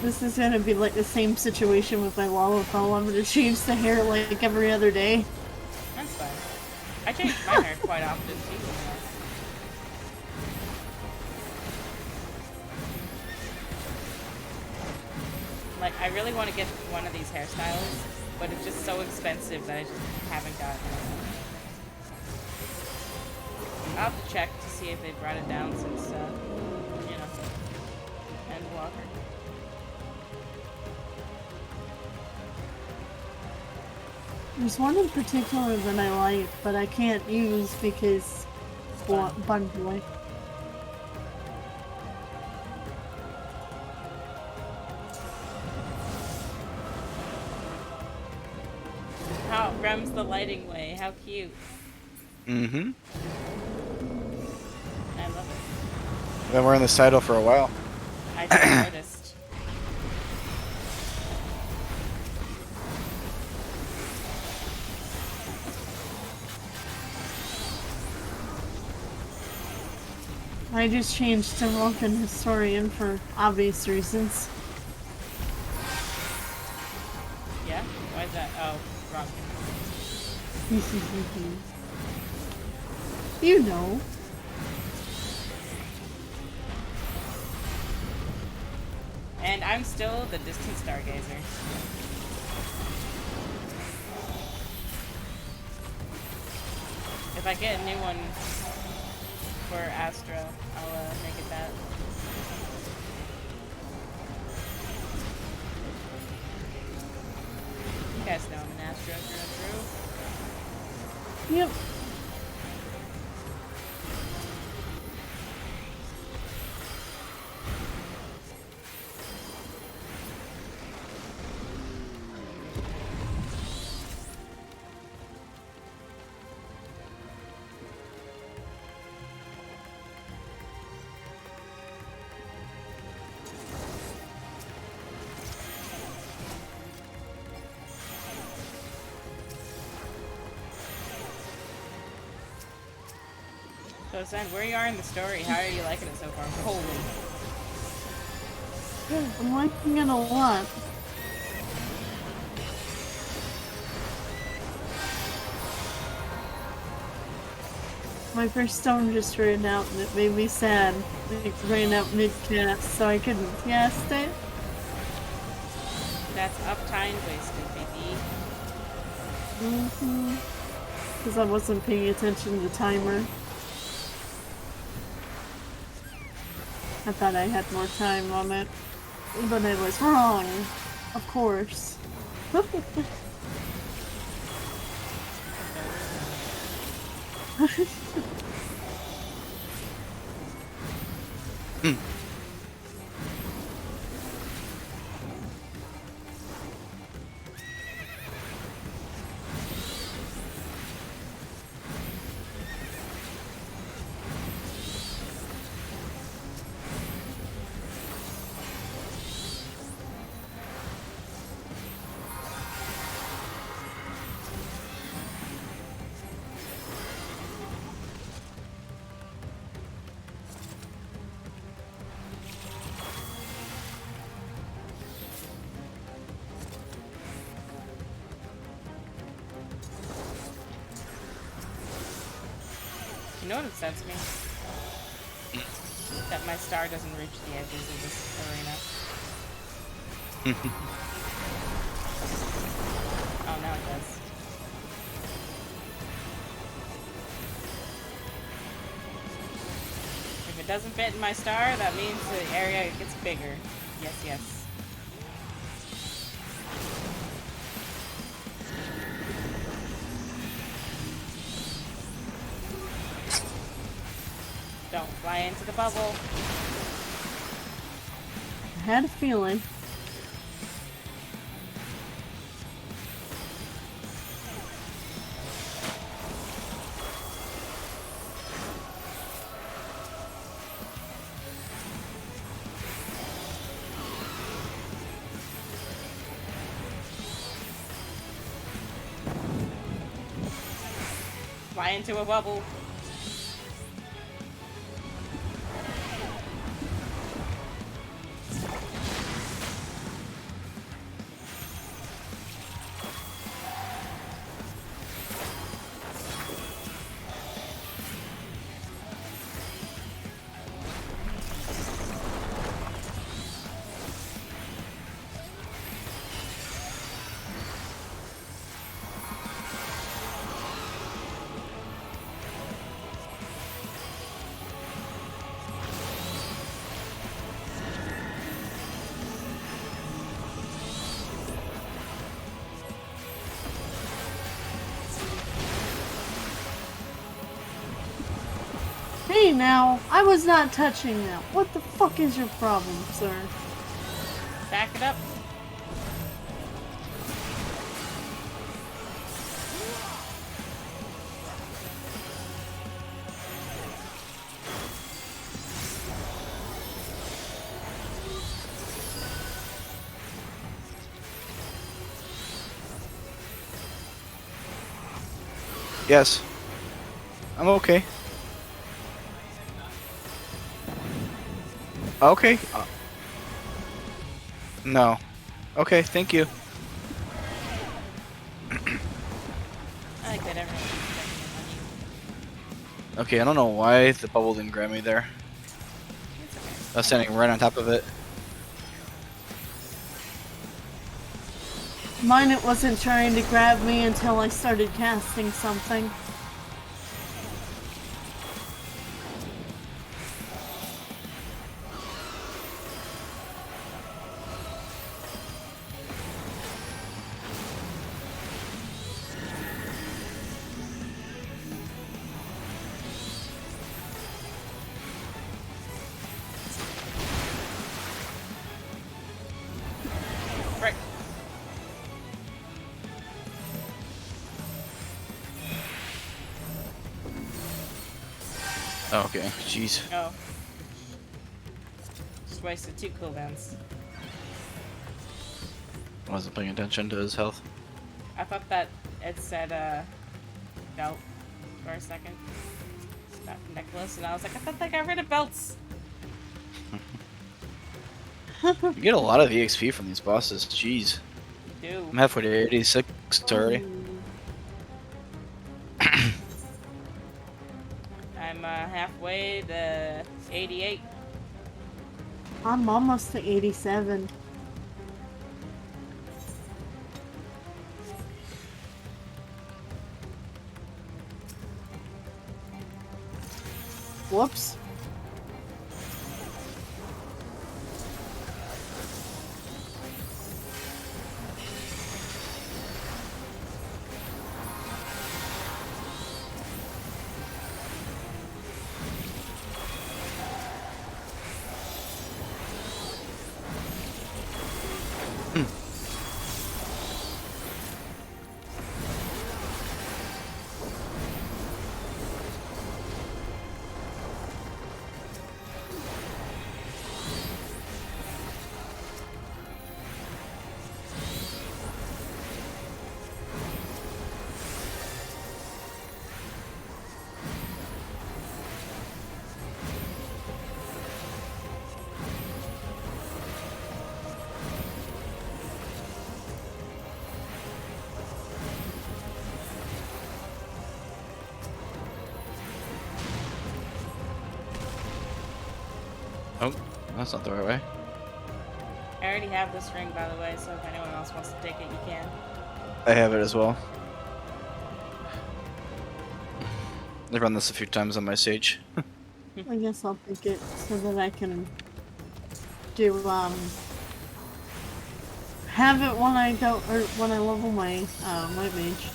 This is gonna be like the same situation with my Lollapalooza. I'm gonna change the hair like every other day. That's fine. I change my hair quite often too. Like, I really want to get one of these hairstyles, but it's just so expensive that I just haven't gotten it. I'll have to check to see if they brought it down since, you know, Endwalker. There's one in particular that I like, but I can't use because Bun Boy. How Rem's the lighting way. How cute. Mm-hmm. I love it. Been wearing this title for a while. I just noticed. I just changed to Vulcan Historian for obvious reasons. Yeah? Why is that? Oh, wrong. You know. And I'm still the distant stargazer. If I get a new one for Astro, I'll make it that. You guys know I'm an Astro through and through. Yep. So, Sen, where you are in the story, how are you liking it so far? Holy. I'm liking it a lot. My first stone just ran out and it made me sad. It ran out mid-cast, so I couldn't cast it. That's uptime wasted, baby. Because I wasn't paying attention to the timer. I thought I had more time on it. But I was wrong. Of course. You know what upsets me? That my star doesn't reach the edges of this arena. Oh, now it does. If it doesn't fit in my star, that means the area gets bigger. Yes, yes. Don't fly into the bubble. I had a feeling. Fly into a bubble. Hey now, I was not touching that. What the fuck is your problem, sir? Back it up. Yes. I'm okay. Okay. No. Okay, thank you. I like that everyone keeps checking their money. Okay, I don't know why the bubble didn't grab me there. It's okay. I was standing right on top of it. Mine, it wasn't trying to grab me until I started casting something. Right. Oh, okay. Jeez. Oh. Just wasted 2 cooldowns. I wasn't paying attention to his health. I thought that it said, belt for a second. That necklace, and I was like, I thought they got rid of belts. You get a lot of EXP from these bosses. Jeez. You do. I'm halfway to 86 already. I'm halfway to 88. I'm almost to 87. Whoops. That's not the right way. I already have this ring, by the way, so if anyone else wants to take it, you can. I have it as well. I've run this a few times on my Sage. I guess I'll take it so that I can do have it when I go or when I level my my mage.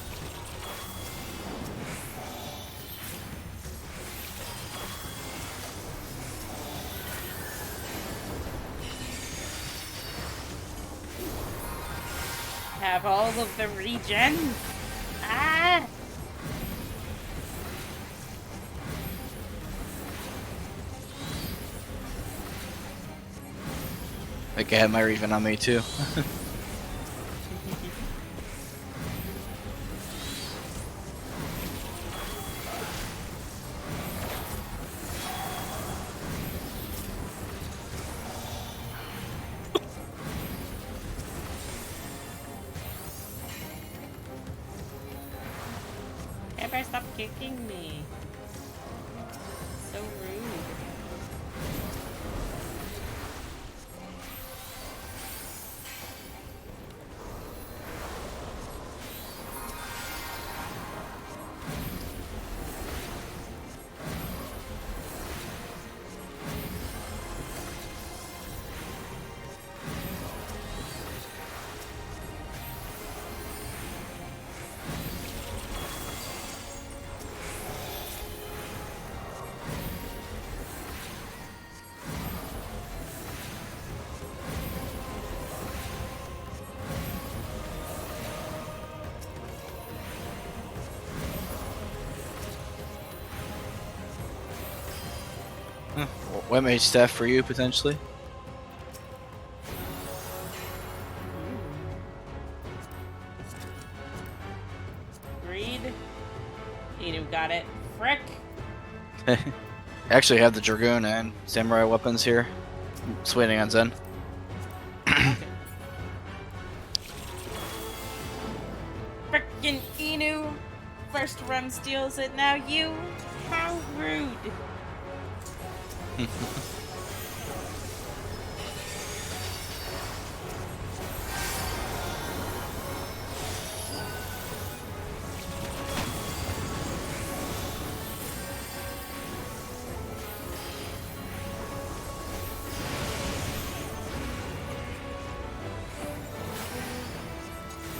Have all of the regen. Ah! Like I had my Reven on me too. Ever stop kicking me? So rude. Wet mage staff for you potentially. Greed. Inu got it. Frick. I actually have the Dragoon and Samurai weapons here. Just waiting on Zen. Frickin' Inu. First run steals it, now you. How rude.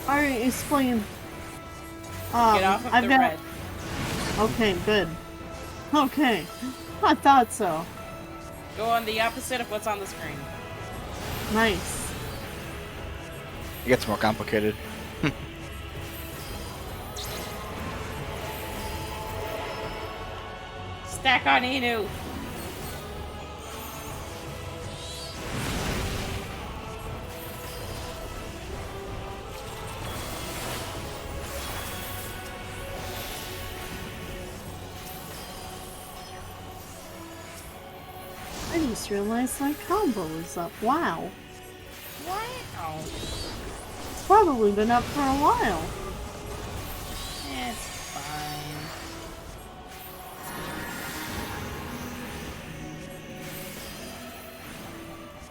Alright, explain. Get off of I've the got. red. Okay, good. Okay, I thought so. Go on the opposite of what's on the screen. Nice. It gets more complicated. Stack on Inu. I just realized my combo is up. Wow. Wow. It's probably been up for a while. It's fine.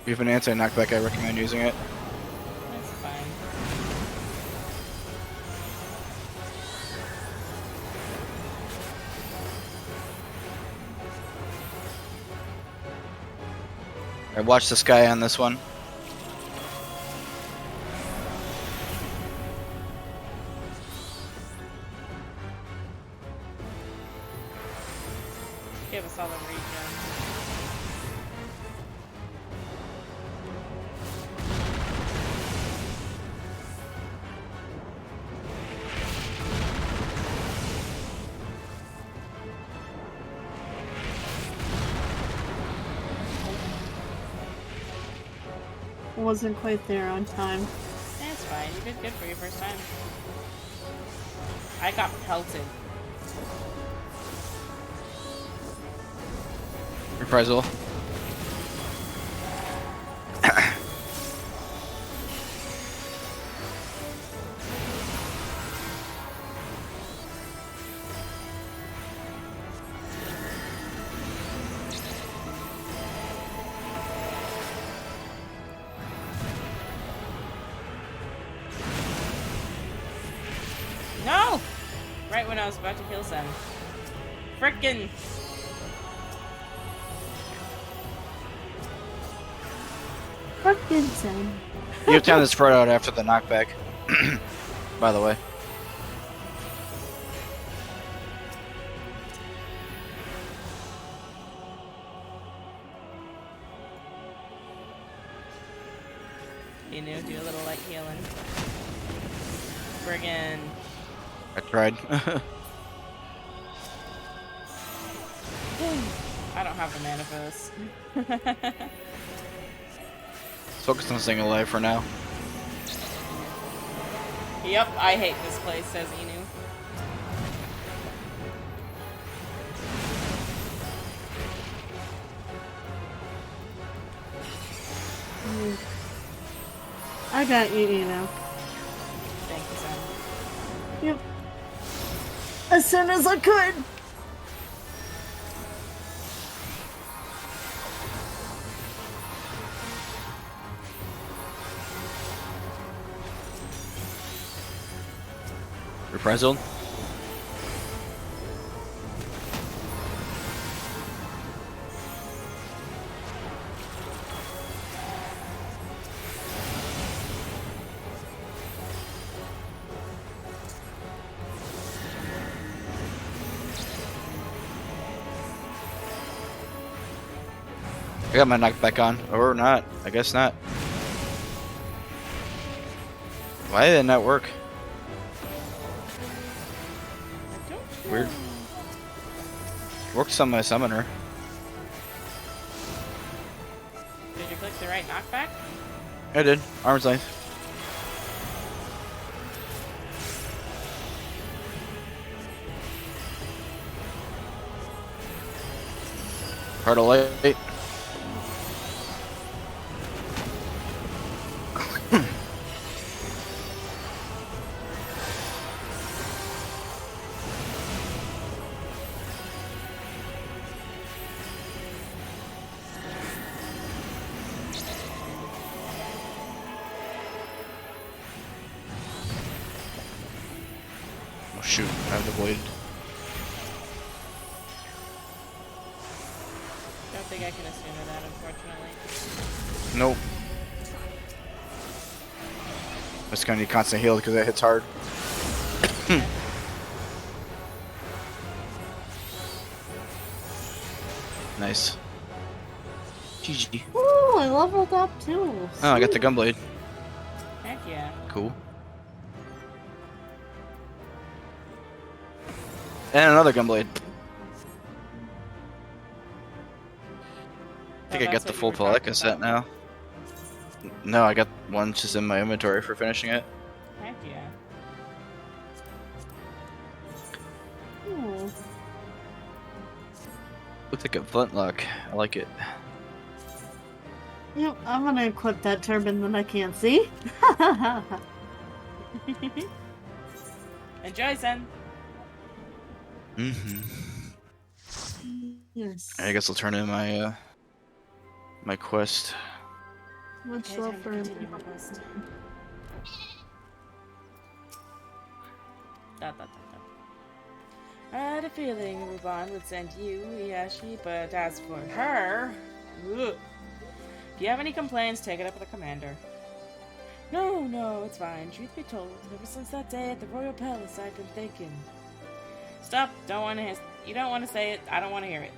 If you have an anti-knockback, I recommend using it. It's fine. I watch the sky on this one. Give us all the regen. Wasn't quite there on time. That's fine. You did good for your first time. I got pelted. Reprisal. Right when I was about to kill Sen. Frickin'! Fucking Zen. You have time to spread out after the knockback. By the way. You know, do a little light healing. Friggin'. I tried. I don't have the mana for this. Let's focus on staying alive for now. Yep, I hate this place, says Inu. I got you know. Thank you, Sen. Yep. As soon as I could. Reprisal. I got my knockback on. Or not. I guess not. Why did it not work? I don't know. Weird. Works on my summoner. Did you click the right knockback? I did. Arm's length. Heart of light. Oh shoot, I have the blade. Don't think I can assume that, unfortunately. Nope. I'm just gonna need constant heal because that hits hard. Nice. GG. Ooh, I leveled up too. Oh, I got the gunblade. Heck yeah. Cool. And another gunblade. I think I got the full Paleka set now. No, I got one just in my inventory for finishing it. Heck yeah. Ooh. Looks like a flintlock. I like it. Yep, I'm gonna equip that turban that I can't see. Enjoy, Sen. Yes. I guess I'll turn in my my quest. Much Okay, love time for to him. continue my quest. Dot, dot, dot, dot. I had a feeling Ruban would send you, Iyashi, but as for her... Ugh. If you have any complaints, take it up with the commander. No, it's fine. Truth be told, ever since that day at the Royal Palace, I've been thinking... Stop! You don't want to say it. I don't want to hear it.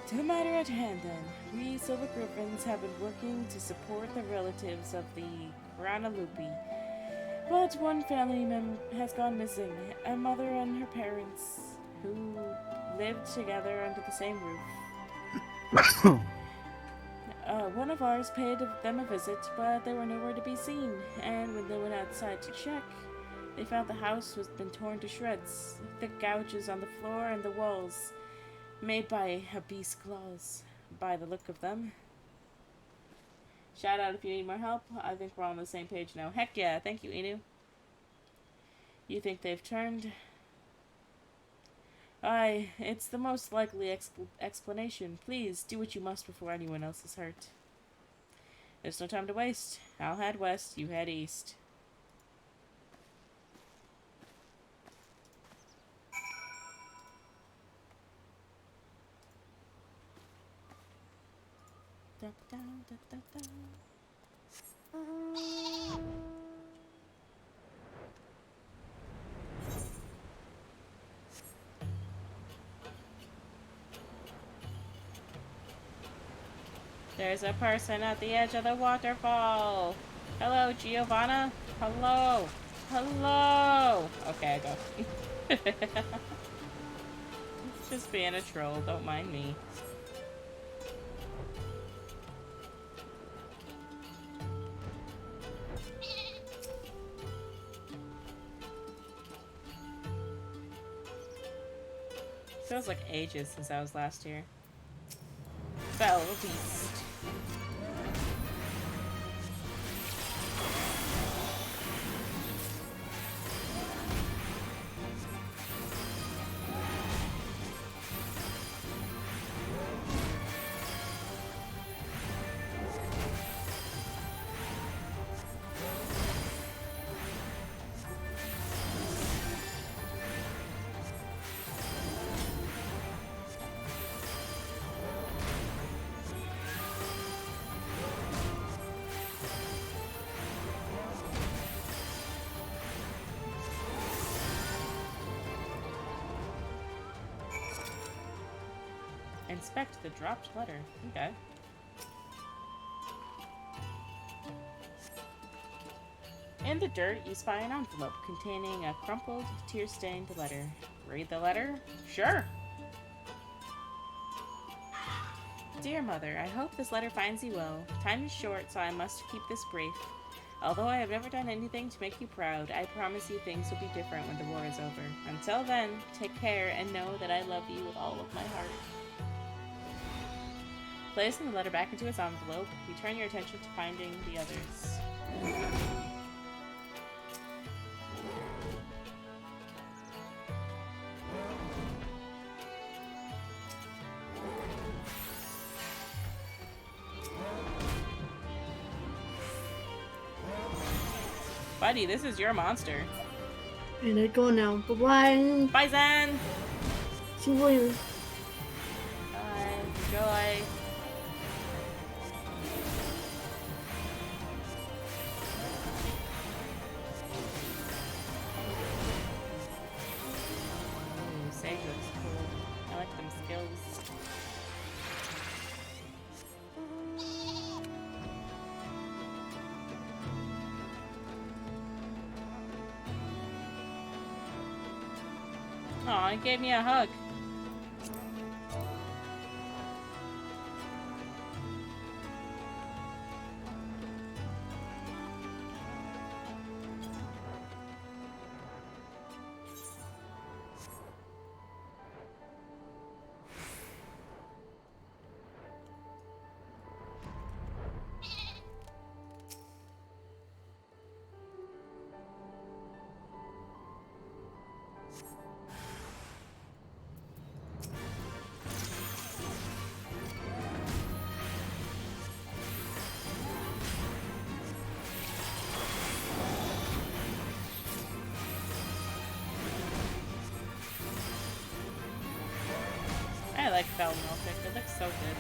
To the matter at hand, then. We Silver Griffins have been working to support the relatives of the Granalupi. But one family member has gone missing. A mother and her parents, who lived together under the same roof. One of ours paid them a visit, but they were nowhere to be seen. And when they went outside to check, they found the house was been torn to shreds. Thick gouges on the floor and the walls, made by a beast's claws, by the look of them. Shout out if you need more help. I think we're all on the same page now. Heck yeah, thank you, Inu. You think they've turned? Aye, it's the most likely explanation. Please, do what you must before anyone else is hurt. There's no time to waste. I'll head west, you head east. da, da, da, da, da. There's a person at the edge of the waterfall. Hello, Giovanna. Hello. Hello. Okay, I go. Just being a troll. Don't mind me. Feels like ages since I was last here. Fell beast. Inspect the dropped letter. Okay. In the dirt, you spy an envelope containing a crumpled, tear-stained letter. Read the letter? Sure. Dear Mother, I hope this letter finds you well. Time is short, so I must keep this brief. Although I have never done anything to make you proud, I promise you things will be different when the war is over. Until then, take care and know that I love you with all of my heart. Placing the letter back into its envelope, you turn your attention to finding the others. Buddy, this is your monster. And I go now. Bye-bye. Bye, Zen! See you later. Bye. Enjoy. Ooh, Sage looks cool. I like them skills. Aw, he gave me a hug. I like Bell Milfic. It looks so good.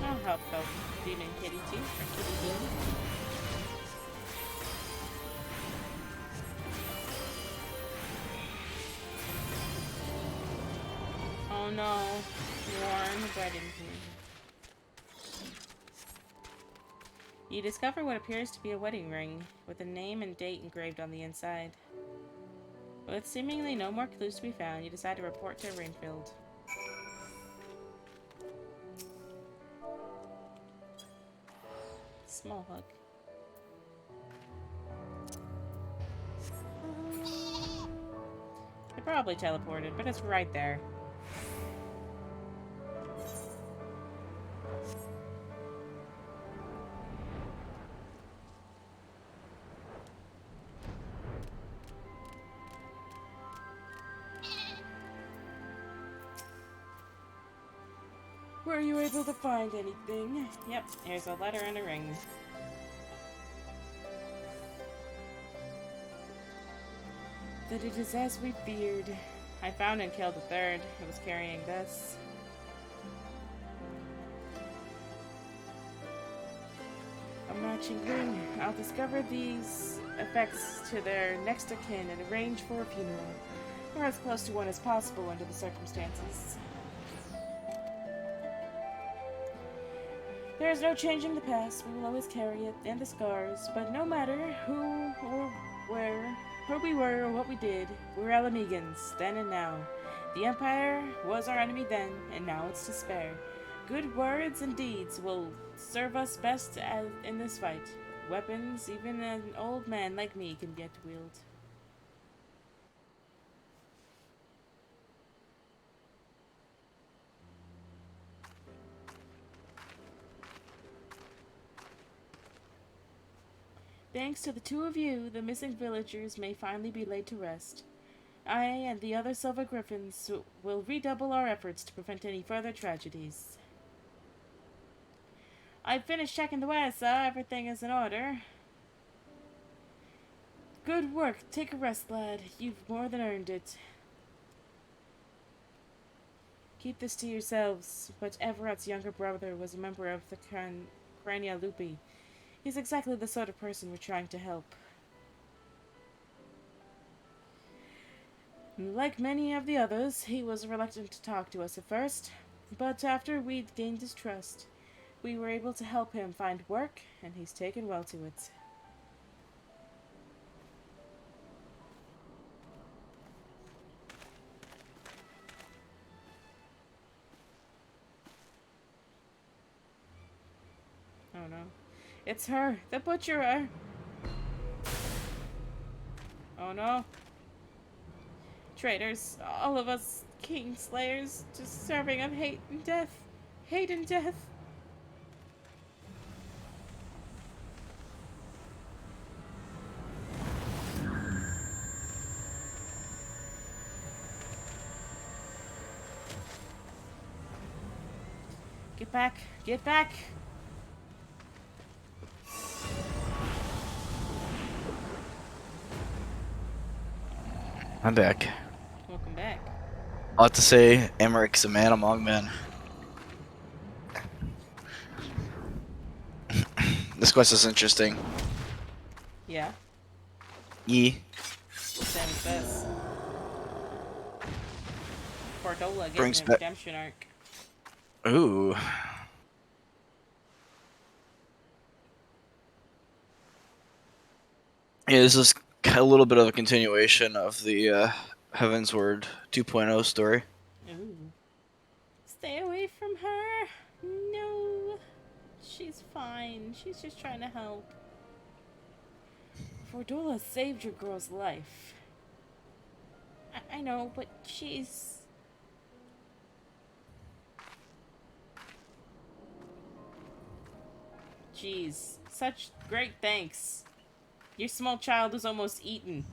I'll help out Demon Kitty too, or Kitty Demon. Oh no, worn bread in here. You discover what appears to be a wedding ring, with a name and date engraved on the inside. With seemingly no more clues to be found, you decide to report to Rainfield. Small hug. It probably teleported, but it's right there. Were you able to find anything? Yep, here's a letter and a ring. That it is as we feared. I found and killed the third. It was carrying this. A matching ring. I'll discover these effects to their next of kin and arrange for a funeral, or as close to one as possible under the circumstances. There is no changing the past. We will always carry it and the scars, but no matter who or where, who we were or what we did, we're Alamegans, then and now. The Empire was our enemy then, and now it's to spare. Good words and deeds will serve us best in this fight. Weapons, even an old man like me can get to wield. Thanks to the two of you, the missing villagers may finally be laid to rest. I and the other Silver Griffins will redouble our efforts to prevent any further tragedies. I've finished checking the wire, sir. Everything is in order. Good work. Take a rest, lad. You've more than earned it. Keep this to yourselves, but Everett's younger brother was a member of the Crania Lupi. He's exactly the sort of person we're trying to help. Like many of the others, he was reluctant to talk to us at first, but after we'd gained his trust, we were able to help him find work, and he's taken well to it. Oh no. It's her, the butcherer! Oh no. Traitors, all of us Kingslayers, deserving of hate and death. Hate and death. Get back! Get back! I'm back. Welcome back. I'll have to say, Amaric's a man among men. This quest is interesting. Yeah. Same as this. Cordola getting Brings a back- redemption arc. Ooh. Yeah, this is a little bit of a continuation of the Heaven's Word 2.0 story. Ooh. Stay away from her. No. She's fine. She's just trying to help. Fordola saved your girl's life. I know, but she's... Jeez. Such great thanks. Your small child was almost eaten.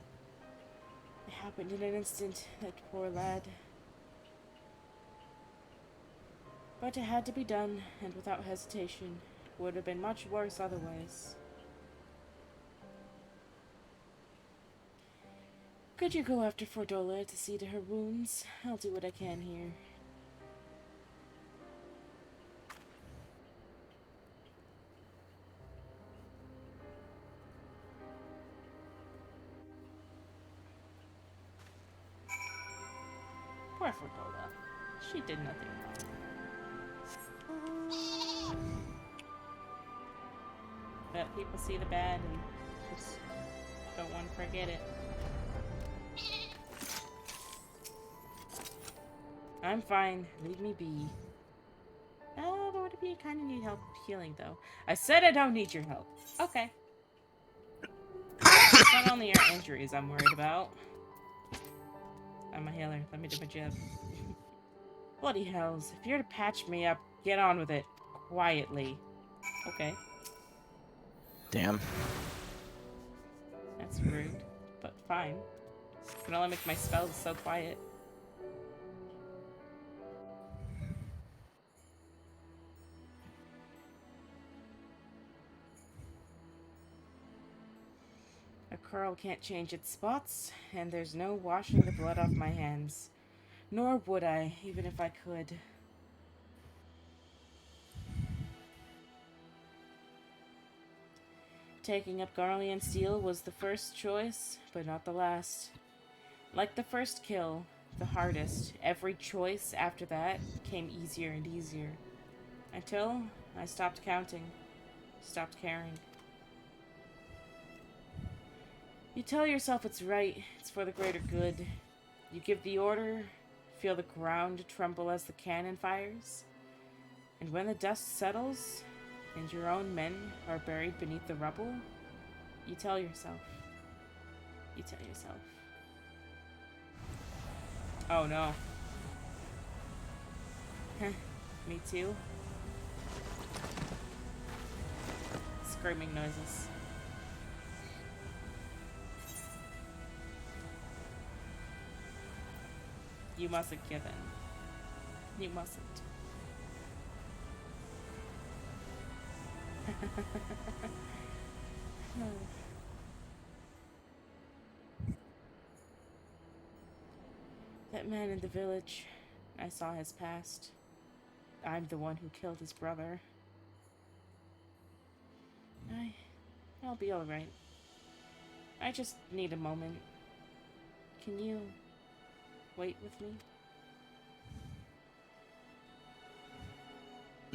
It happened in an instant, that poor lad. But it had to be done, and without hesitation. Would have been much worse otherwise. Could you go after Fordola to see to her wounds? I'll do what I can here. Poor Fordola. She did nothing wrong. But people see the bad and just don't want to forget it. I'm fine. Leave me be. Oh, Lord, if you kind of need help healing, though. I said I don't need your help. Okay. It's not only your injuries I'm worried about. I'm a healer. Let me do my job. Bloody hells. If you're to patch me up, get on with it. Quietly. Okay. Damn. That's rude. But fine. Can only make my spells so quiet. pearl can't change its spots, and there's no washing the blood off my hands. Nor would I, even if I could. Taking up Garlean Steel was the first choice, but not the last. Like the first kill, the hardest, every choice after that came easier and easier. Until I stopped counting, stopped caring. You tell yourself it's right, it's for the greater good. You give the order, feel the ground tremble as the cannon fires. And when the dust settles, and your own men are buried beneath the rubble, you tell yourself. You tell yourself. Oh no. Me too. Screaming noises. You mustn't give in. You mustn't. That man in the village, I saw his past. I'm the one who killed his brother. I'll be alright. I just need a moment. Can you wait with me?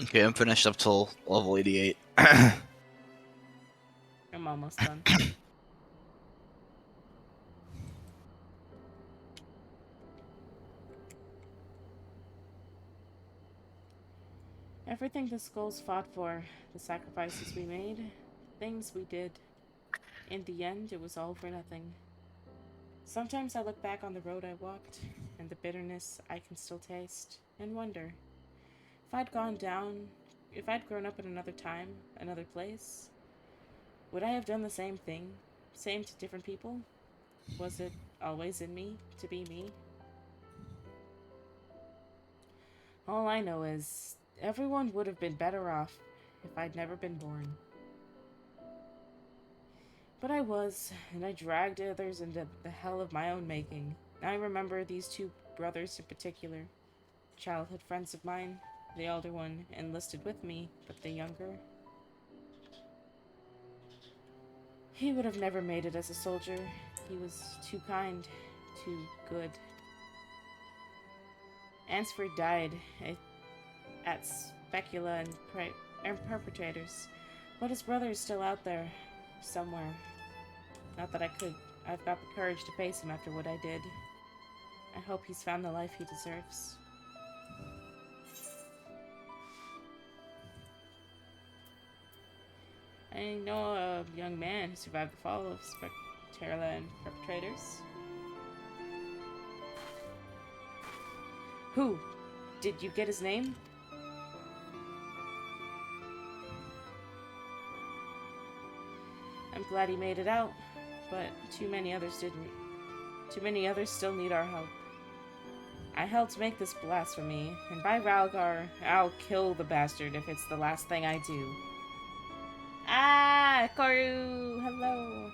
Okay, I'm finished up till level 88. I'm almost done. Everything the skulls fought for, the sacrifices we made, things we did. In the end, it was all for nothing. Sometimes I look back on the road I walked, and the bitterness I can still taste, and wonder, if I'd grown up in another time, another place, would I have done the same thing? Same to different people? Was it always in me to be me? All I know is, everyone would have been better off if I'd never been born. But I was, and I dragged others into the hell of my own making. I remember these two brothers in particular. Childhood friends of mine. The older one enlisted with me, but the younger... He would have never made it as a soldier. He was too kind, too good. Ansford died at Specula and perpetrators, but his brother is still out there, somewhere. Not that I've got the courage to face him after what I did. I hope he's found the life he deserves. I know a young man who survived the fall of Specula and perpetrators. Who? Did you get his name? I'm glad he made it out, but too many others didn't. Too many others still need our help. I helped make this blasphemy, and by Ralgar, I'll kill the bastard if it's the last thing I do. Ah, Koru! Hello!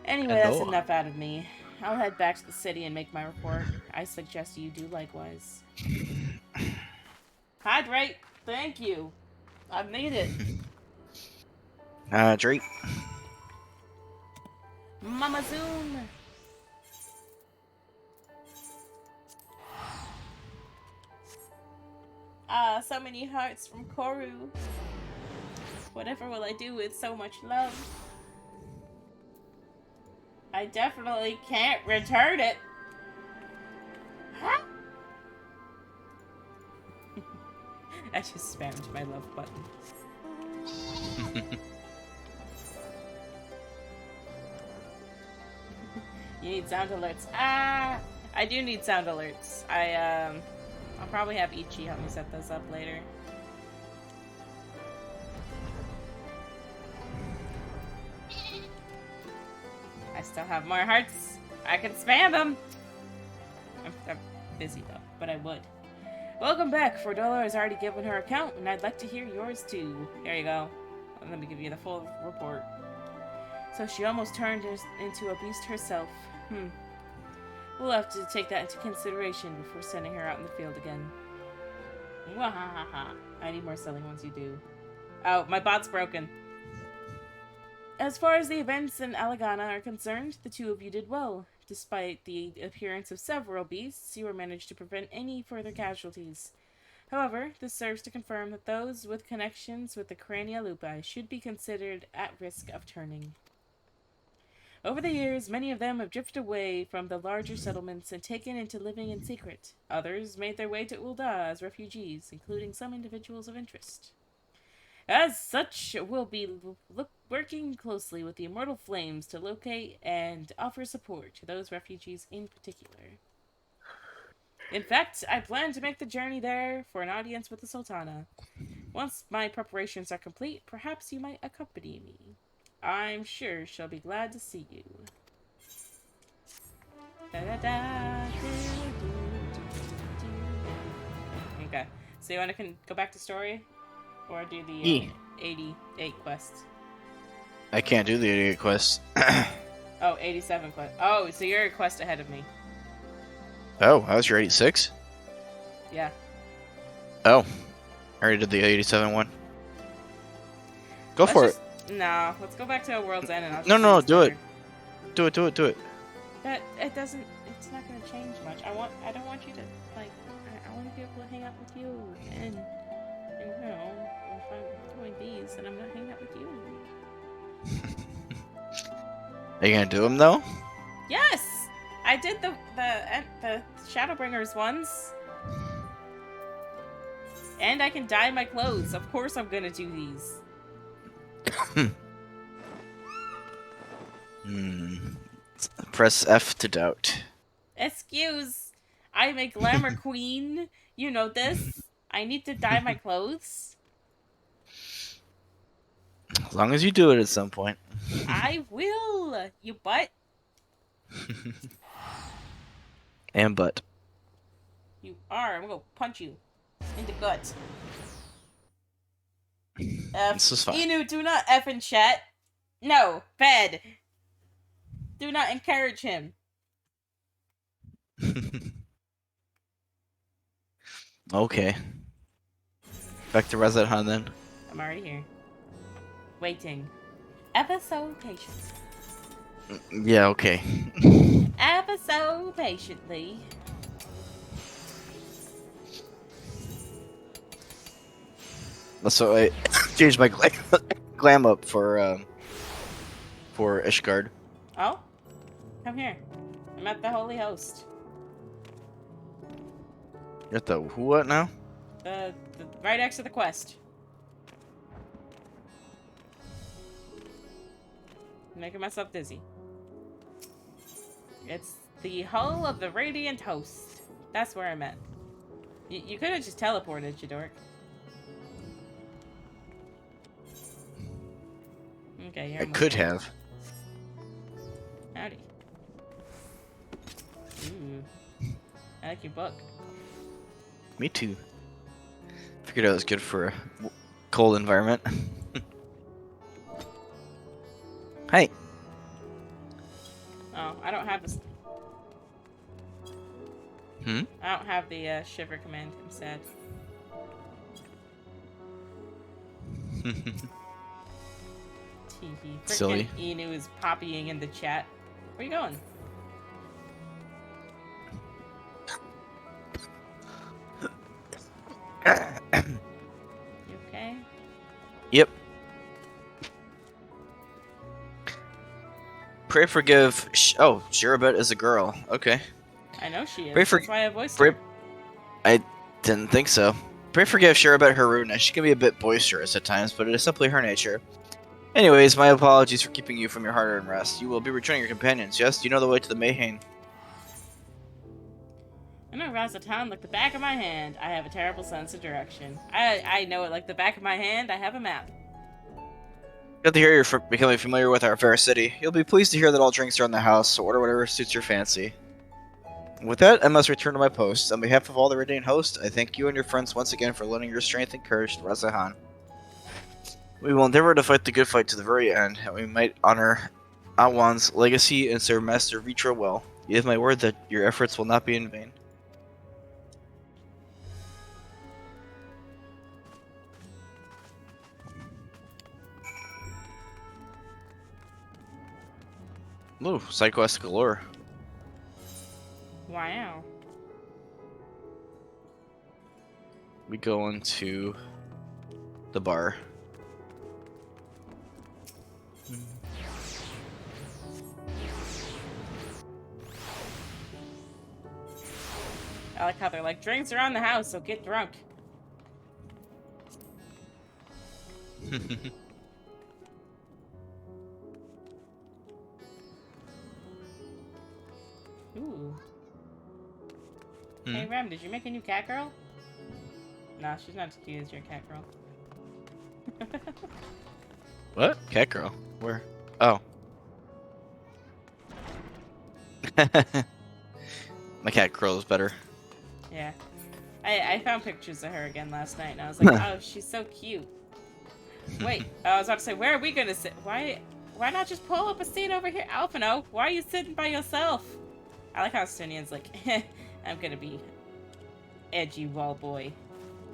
Anyway, Hello. that's enough out of me. I'll head back to the city and make my report. I suggest you do likewise. Hydrate! Thank you! I need it. Drake. Mama Zoom! Ah, so many hearts from Koru. Whatever will I do with so much love? I definitely can't return it. Huh? I just spammed my love button. You need sound alerts. Ah! I do need sound alerts. I'll probably have Ichi help me set those up later. I still have more hearts. I can spam them. I'm busy though, but I would. Welcome back. Fordolo has already given her account, and I'd like to hear yours too. There you go. Let me give you the full report. So she almost turned into a beast herself. We'll have to take that into consideration before sending her out in the field again. Wahahaha. I need more selling once you do. Oh, my bot's broken. As far as the events in Alagana are concerned, the two of you did well. Despite the appearance of several beasts, you were managed to prevent any further casualties. However, this serves to confirm that those with connections with the Crania lupi should be considered at risk of turning. Over the years, many of them have drifted away from the larger settlements and taken to living in secret. Others made their way to Ul'dah as refugees, including some individuals of interest. As such, we'll be working closely with the Immortal Flames to locate and offer support to those refugees in particular. In fact, I plan to make the journey there for an audience with the Sultana. Once my preparations are complete, perhaps you might accompany me. I'm sure she'll be glad to see you. Okay, so you want to go back to story? Or do the 88 quests? I can't do the 88 quests. Oh, 87 quest. Oh, so you're a quest ahead of me. Oh, I was your 86? Yeah. Oh. I already did the 87 one. Go for it. No, let's go back to a World's End and I'll No, do it. Do it. That it doesn't. It's not gonna change much. I don't want you to like. I want to be able to hang out with you, and you know, if I'm doing these, and I'm not hanging out with you. Are you gonna do them though? Yes, I did the Shadowbringers ones, and I can dye my clothes. Of course, I'm gonna do these. Press F to doubt. Excuse, I'm a glamour queen. You know this. I need to dye my clothes. As long as you do it at some point. I will, you butt. And butt. You are. I'm gonna punch you in the gut. This is fine. Inu, do not F in chat. No, Fed. Do not encourage him. Okay. Back to Reset Hunt then. I'm already here. Waiting. Episode patiently. Yeah, okay. Episode patiently. So I changed my glam up for Ishgard. Oh? Come here. I'm at the Holy Host. You're at the who what now? The right next to the quest. I'm making myself dizzy. It's the hull of the Radiant Host. That's where I'm at. You could have just teleported, you dork. Okay, you're I could have. Howdy. Ooh. I like your book. Me too. Figured it was good for a cold environment. Hey. Oh, I don't have this. I don't have the shiver command. I'm sad. Silly. Frickin' Inu is poppying in the chat. Where you going? You okay? Yep. Pray forgive. Oh, Shirabet is a girl. Okay. I know she is. Pray for- That's why I voiced Pray- her. I didn't think so. Pray forgive Shirabet her rudeness. She can be a bit boisterous at times, but it is simply her nature. Anyways, my apologies for keeping you from your hard-earned rest. You will be returning your companions, yes? You know the way to the Mayhain. I know Razatown like the back of my hand. I have a terrible sense of direction. I know it like the back of my hand. I have a map. Good to hear you're becoming familiar with our fair city. You'll be pleased to hear that all drinks are in the house, so order whatever suits your fancy. With that, I must return to my post. On behalf of all the Radiant host, I thank you and your friends once again for lending your strength and courage to Razahan. We will endeavor to fight the good fight to the very end, and we might honor Outwan's legacy and serve Master Vitra well. You have my word that your efforts will not be in vain. Ooh, side quest galore. Wow. We go into the bar. I like how they're like, drinks around the house, so get drunk. Ooh. Hey, Rem, did you make a new cat girl? Nah, she's not as cute as your cat girl. What? Cat girl? Where? Oh. My cat girl is better. Yeah. I found pictures of her again last night, and I was like, oh, she's so cute. Wait, I was about to say, where are we gonna sit? Why not just pull up a seat over here? Alphino, why are you sitting by yourself? I like how Stunian's like, I'm gonna be edgy wall boy.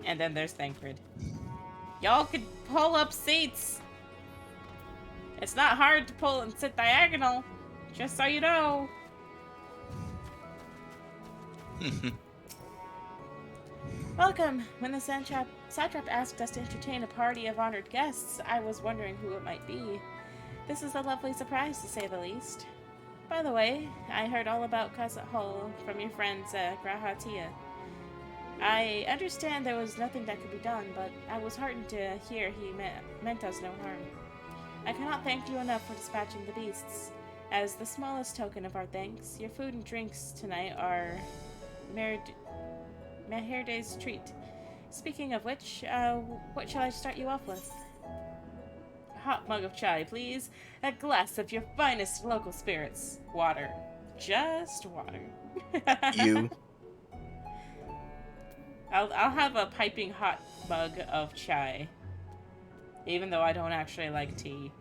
And then there's Thancred. Y'all could pull up seats. It's not hard to pull and sit diagonal. Just so you know. Welcome. When the satrap asked us to entertain a party of honored guests, I was wondering who it might be. This is a lovely surprise, to say the least. By the way, I heard all about Casa Hull from your friends, Grahatia. I understand there was nothing that could be done, but I was heartened to hear he meant us no harm. I cannot thank you enough for dispatching the beasts. As the smallest token of our thanks, your food and drinks tonight are Maherday's treat. Speaking of which, what shall I start you off with? Hot mug of chai, please. A glass of your finest local spirits. Water. Just water. You. I'll have a piping hot mug of chai. Even though I don't actually like tea.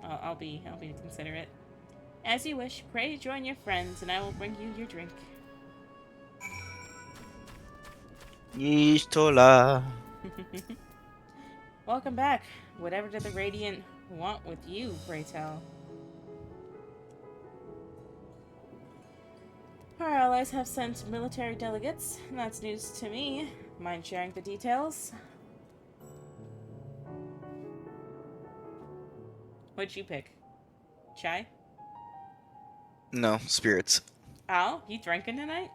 I'll be considerate. As you wish, pray join your friends, and I will bring you your drink. Yistola. Welcome back. Whatever did the Radiant want with you, pray tell? Our allies have sent military delegates, and that's news to me. Mind sharing the details? What'd you pick? Chai? No, spirits. Al, you drinking tonight?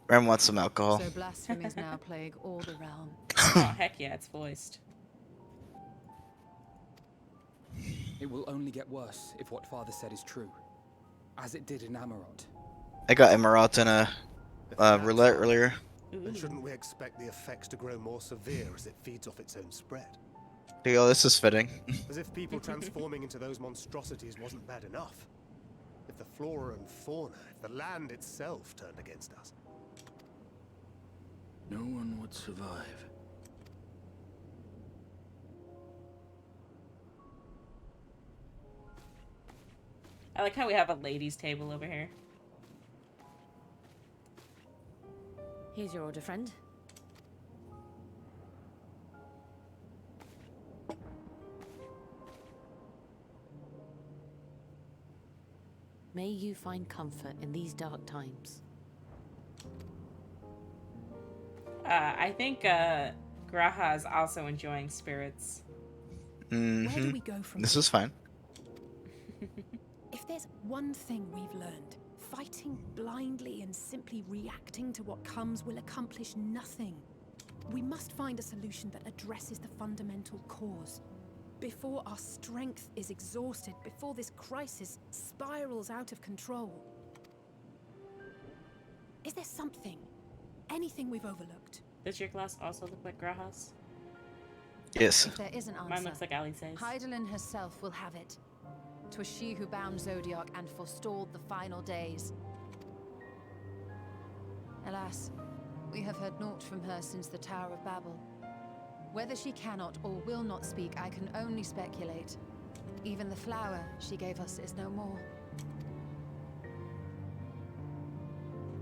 Rem wants some alcohol. So blasphemies now plague all the realm. Oh, heck yeah, it's voiced. It will only get worse if what Father said is true. As it did in Amarot. I got Emerald in a roulette earlier. Then shouldn't we expect the effects to grow more severe as it feeds off its own spread? Oh, this is fitting. As if people transforming into those monstrosities wasn't bad enough. If the flora and fauna, if the land itself turned against us. No one would survive. I like how we have a ladies' table over here. Here's your order, friend. May you find comfort in these dark times. I think Graha is also enjoying spirits. Where do we go from This here? is fine. If there's one thing we've learned, fighting blindly and simply reacting to what comes will accomplish nothing. We must find a solution that addresses the fundamental cause. Before our strength is exhausted, before this crisis spirals out of control. Is there something, anything we've overlooked? Does your glass also look like Graha's? Yes. If there is an answer, Mine looks like Ali says. Hydaelyn herself will have it. 'Twas she who bound Zodiac and forestalled the final days. Alas, we have heard naught from her since the Tower of Babel. Whether she cannot or will not speak, I can only speculate. Even the flower she gave us is no more.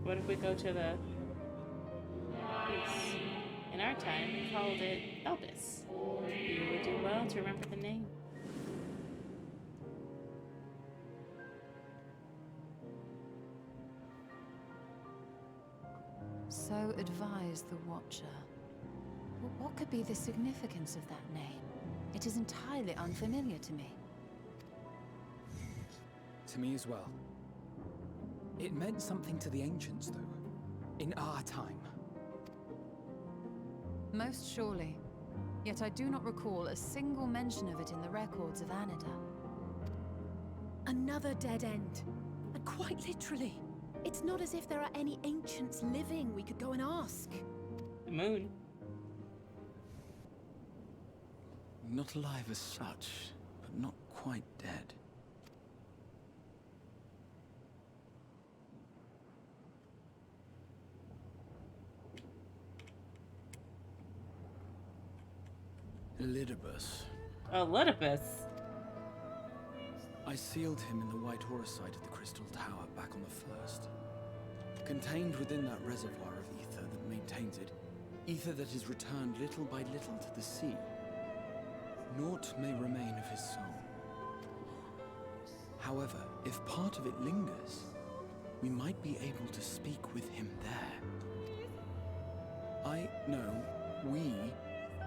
What if we go to the place in our time and called it Elvis? You would do well to remember the name. So advised the Watcher. What could be the significance of that name? It is entirely unfamiliar to me. To me as well. It meant something to the ancients, though. In our time. Most surely. Yet I do not recall a single mention of it in the records of Anida. Another dead end. And quite literally. It's not as if there are any ancients living we could go and ask. The moon. Not alive as such, but not quite dead. Elidibus. Elidibus. I sealed him in the White Horosite of the Crystal Tower back on the first. Contained within that reservoir of ether that maintains it, ether that is returned little by little to the sea. Naught may remain of his soul. However, if part of it lingers, we might be able to speak with him there. We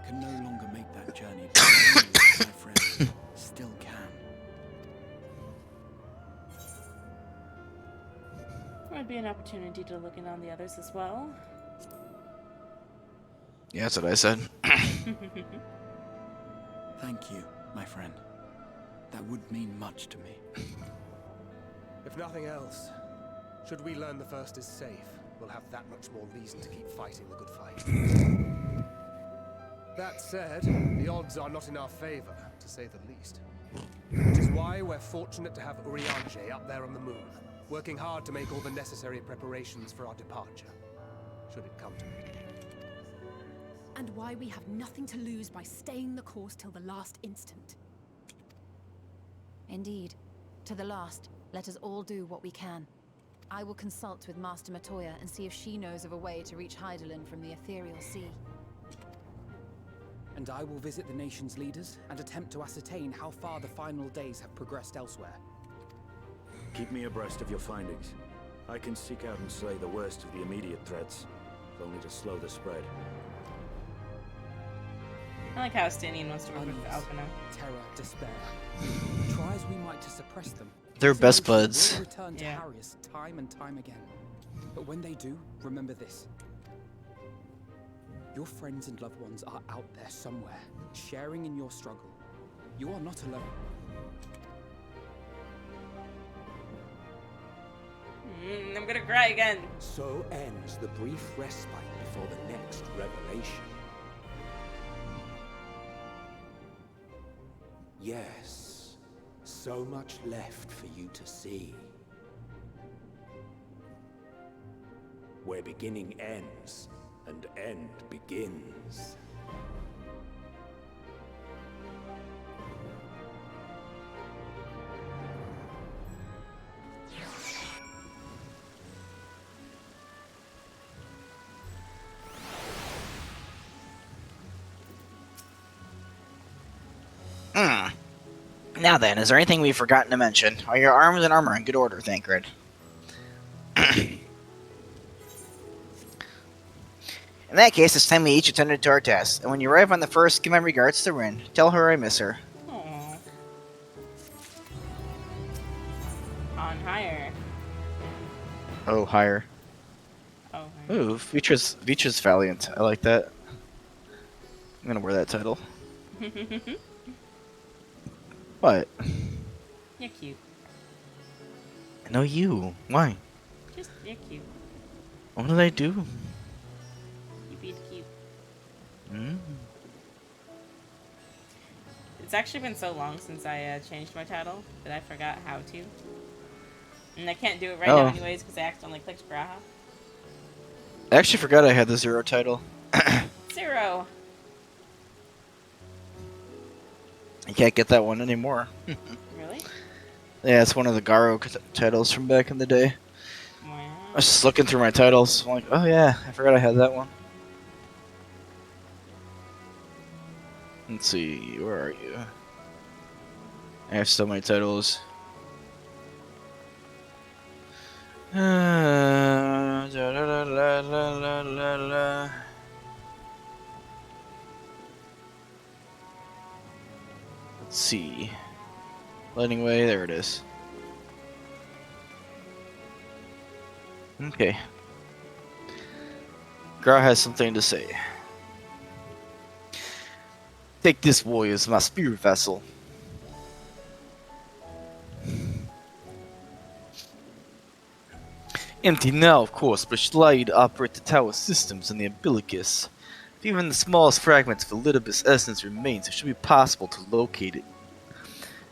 can no longer make that journey, but you, my friend, still can. Might be an opportunity to look in on the others as well. Yeah, that's what I said. Thank you, my friend. That would mean much to me. If nothing else, should we learn the first is safe, we'll have that much more reason to keep fighting the good fight. That said, the odds are not in our favor, to say the least. Which is why we're fortunate to have Urianger up there on the moon, working hard to make all the necessary preparations for our departure, should it come to it. And why we have nothing to lose by staying the course till the last instant. Indeed. To the last, let us all do what we can. I will consult with Master Matoya and see if she knows of a way to reach Hydaelyn from the ethereal sea. And I will visit the nation's leaders and attempt to ascertain how far the final days have progressed elsewhere. Keep me abreast of your findings. I can seek out and slay the worst of the immediate threats, if only to slow the spread. I like how Stanian wants to work with Unease, Alpino. terror, despair. Try as we might to suppress them. They're this best emotion buds. will return to Yeah. harry us time and time again. But when they do, remember this. Your friends and loved ones are out there somewhere, sharing in your struggle. You are not alone. I'm gonna cry again. So ends the brief respite before the next revelation. Yes, so much left for you to see. Where beginning ends, and end begins. Now then, is there anything we've forgotten to mention? Are your arms and armor in good order, Thancred? In that case, it's time we each attended to our tasks. And when you arrive on the first, give my regards to Rin. Tell her I miss her. Aww. On higher. Oh, higher. Oh. Ooh, Vitra's Valiant. I like that. I'm gonna wear that title. What? You're cute. No, you. Why? Just you're cute. What did I do? You be cute. Mm. It's actually been so long since I changed my title that I forgot how to. And I can't do it right now anyways because I accidentally clicked Graha. I actually forgot I had the 0 title. 0! You can't get that one anymore. Really? Yeah, it's one of the Garo titles from back in the day. Wow. I was just looking through my titles. I'm like, oh yeah, I forgot I had that one. Let's see, where are you? I have so many titles. Da, da, da, la, la, la, la. Let's see. Lighting way, there it is. Okay. Gra has something to say. Take this, warrior, as my spirit vessel. Empty now, of course, but should allow you to operate the tower systems in the umbilicus. If even the smallest fragments of Elidibus essence remains, it should be possible to locate it.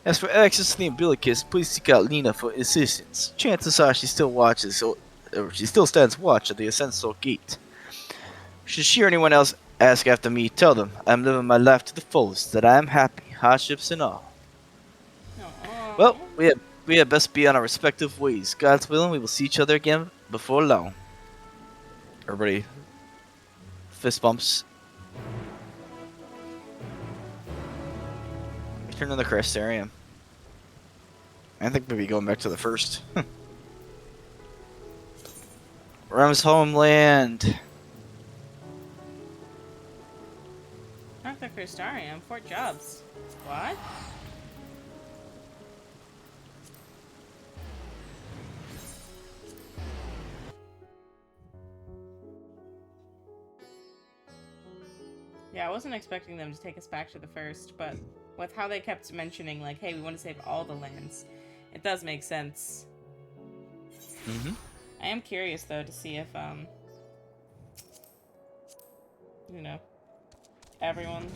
As for access to the umbilicus, please seek out Lena for assistance. Chances are she still she still stands watch at the Ascensor Gate. Should she or anyone else ask after me, tell them I'm living my life to the fullest, that I am happy, hardships and all. Aww. Well, we had best be on our respective ways. God's willing, we will see each other again before long. Everybody fist bumps. Return to the Crystarium. I think maybe going back to the first. Rem's homeland. Not the Crystarium. Fort Jobs. What? Yeah, I wasn't expecting them to take us back to the first, but with how they kept mentioning, like, hey, we want to save all the lands, it does make sense. Mm-hmm. I am curious, though, to see if, you know, everyone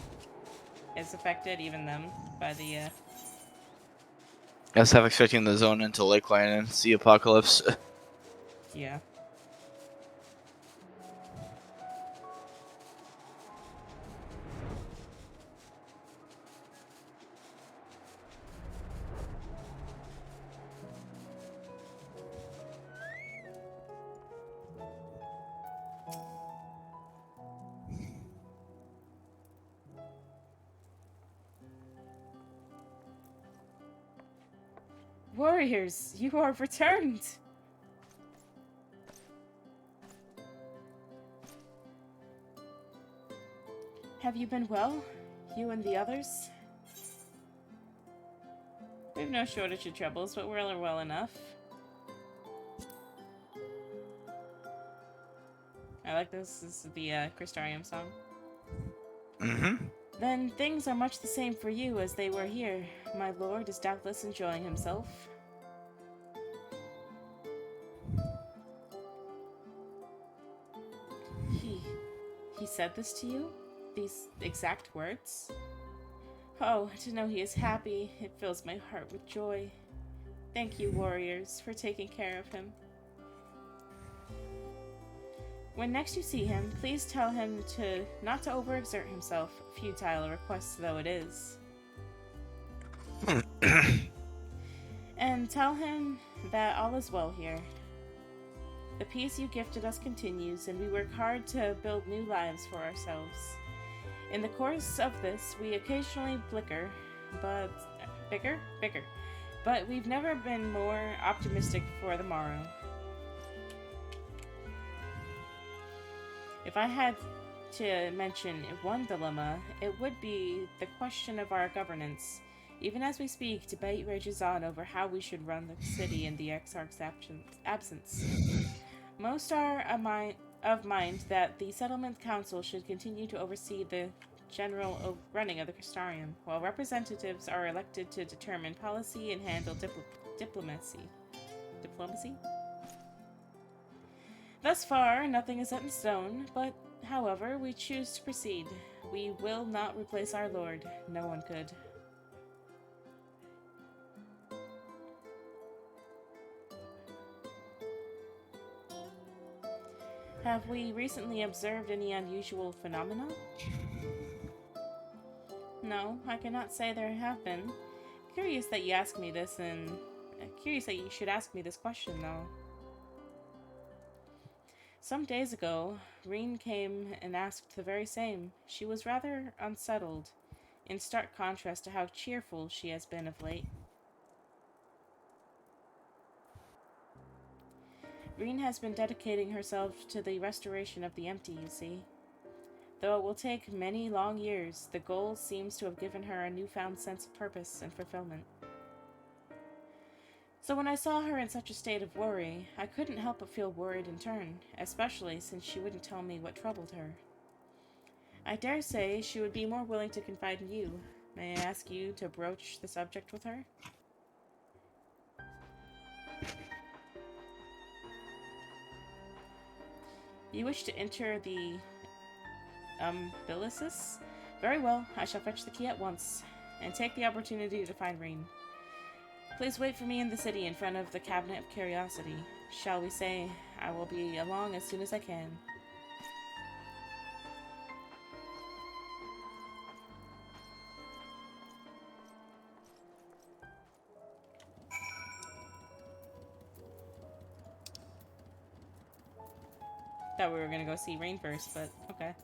is affected, even them, by the, I was half expecting the zone into Lakeline and Sea Apocalypse. yeah. Warriors, you are returned! Have you been well? You and the others? We've no shortage of troubles, but we're well enough. I like this. This is the Crystarium song. Mm-hmm. Then things are much the same for you as they were here. My lord is doubtless enjoying himself. He said this to you? These exact words? Oh, to know he is happy, it fills my heart with joy. Thank you, warriors, for taking care of him. When next you see him, please tell him not to overexert himself, futile a request though it is. And tell him that all is well here. The peace you gifted us continues, and we work hard to build new lives for ourselves. In the course of this, we occasionally bigger, but we've never been more optimistic for the morrow. If I had to mention one dilemma, it would be the question of our governance. Even as we speak, debate rages on over how we should run the city in the Exarch's absence. Most are of mind that the Settlement Council should continue to oversee the general running of the Crystarium, while representatives are elected to determine policy and handle diplomacy. Thus far, nothing is set in stone, but, however, we choose to proceed. We will not replace our lord. No one could. Have we recently observed any unusual phenomena? No, I cannot say there have been. Curious that you ask me this, and curious that you should ask me this question, though. Some days ago, Reen came and asked the very same. She was rather unsettled, in stark contrast to how cheerful she has been of late. Reen has been dedicating herself to the restoration of the empty, you see. Though it will take many long years, the goal seems to have given her a newfound sense of purpose and fulfillment. So when I saw her in such a state of worry, I couldn't help but feel worried in turn, especially since she wouldn't tell me what troubled her. I dare say she would be more willing to confide in you. May I ask you to broach the subject with her? You wish to enter the umbilicis? Very well, I shall fetch the key at once, and take the opportunity to find Reen. Please wait for me in the city in front of the Cabinet of Curiosity. Shall we say, I will be along as soon as I can. Thought we were gonna go see Reen first, but okay.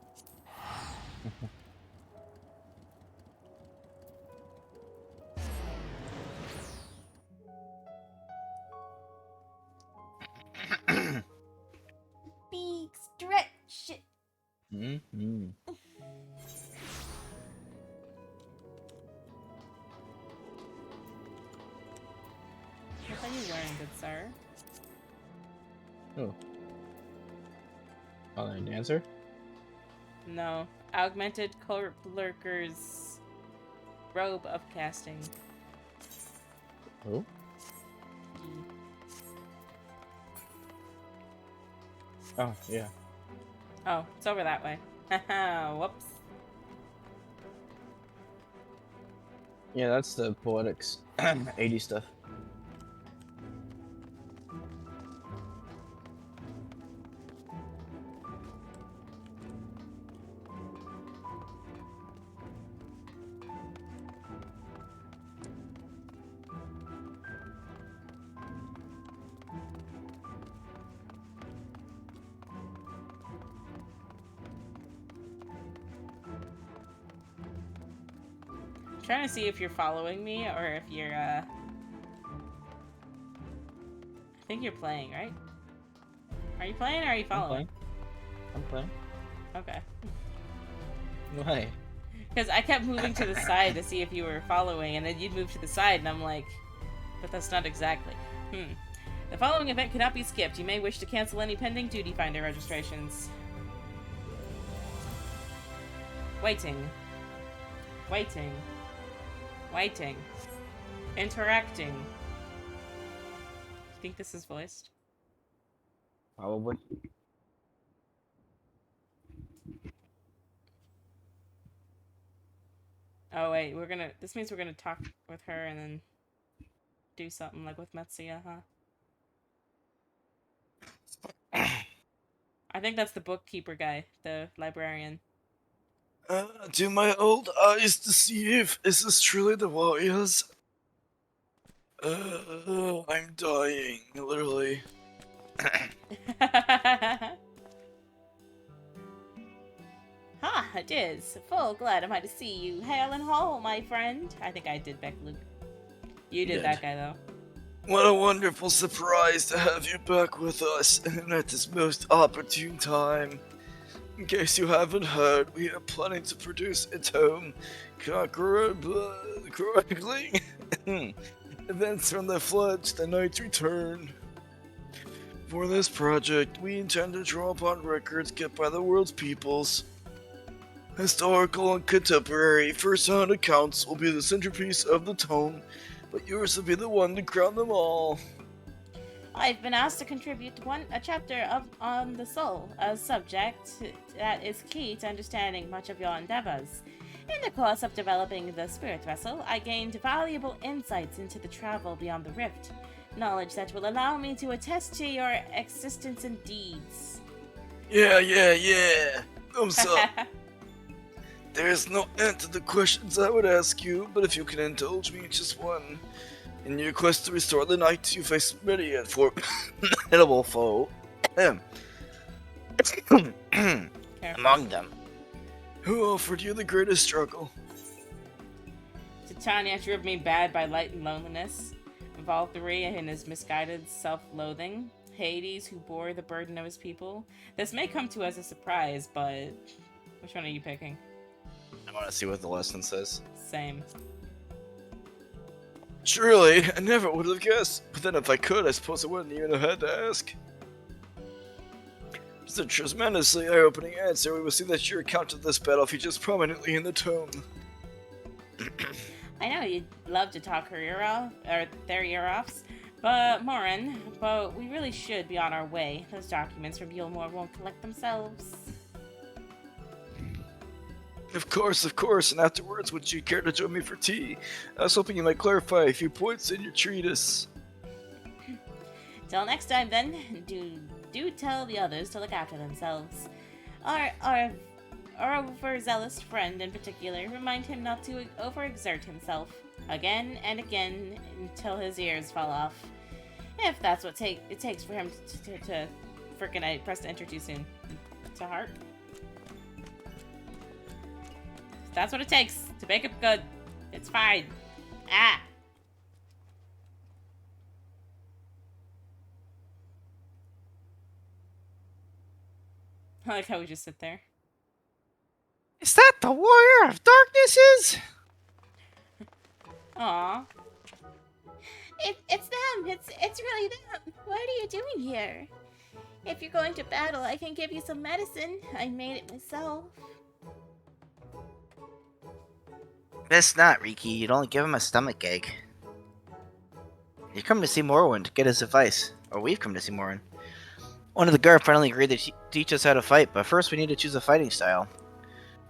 Big stretch. Mm-hmm. What are you wearing, good sir? Oh. Online dancer? No. Augmented Corp Lurker's robe of casting. Oh? Oh, yeah. Oh, it's over that way. Haha, whoops. Yeah, that's the poetics 80 stuff. I'm trying to see if you're following me or if you're, I think you're playing, right? Are you playing or are you following? I'm playing. Okay. Why? Because I kept moving to the side to see if you were following, and then you'd move to the side, and I'm like, but that's not exactly. The following event cannot be skipped. You may wish to cancel any pending Duty Finder registrations. Waiting. Waiting. Waiting. Interacting. You think this is voiced? Probably. Oh wait, this means we're gonna talk with her and then do something like with Metsuya, huh? I think that's the bookkeeper guy, the librarian. Do my old eyes deceive? Is this truly the warriors? I'm dying, literally. Ha, it is. Full glad am I to see you. Hail and whole, my friend. I think I did Beck Luke. You did that guy, though. What a wonderful surprise to have you back with us, and at this most opportune time. In case you haven't heard, we are planning to produce a tome chronicling events from the Flood to the Knight's Return. For this project, we intend to draw upon records kept by the world's peoples. Historical and contemporary first-hand accounts will be the centerpiece of the tome, but yours will be the one to crown them all. I've been asked to contribute a chapter on the soul, a subject that is key to understanding much of your endeavors. In the course of developing the spirit vessel, I gained valuable insights into the travel beyond the rift, knowledge that will allow me to attest to your existence and deeds. Yeah. Thumbs up. There's no end to the questions I would ask you, but if you can indulge me in just one. In your quest to restore the night, you face many and formidable foe. Among them, who offered you the greatest struggle? Titania drove me bad by light and loneliness. Valkyrie and his misguided self-loathing. Hades, who bore the burden of his people. This may come to as a surprise, but which one are you picking? I want to see what the lesson says. Same. Surely, I never would have guessed. But then if I could, I suppose I wouldn't even have had to ask. It's a tremendously eye-opening answer. We will see that your account of this battle features prominently in the tome. I know you'd love to talk their ear offs, but we really should be on our way. Those documents from Yulmore won't collect themselves. Of course, and afterwards, would you care to join me for tea? I was hoping you might clarify a few points in your treatise. Till next time, then, do tell the others to look after themselves. Our overzealous friend in particular, remind him not to overexert himself again and again until his ears fall off. If that's what it takes for him to frickin' I pressed enter too soon. To heart. That's what it takes to make it good. It's fine. Ah! I like how we just sit there. Is that the Warrior of Darknesses? Aw. It's them! It's really them! What are you doing here? If you're going to battle, I can give you some medicine. I made it myself. Best not, Riki. You'd only give him a stomach ache. You're coming to see Morwen to get his advice. Or we've come to see Morwen. One of the guard finally agreed to teach us how to fight, but first we need to choose a fighting style.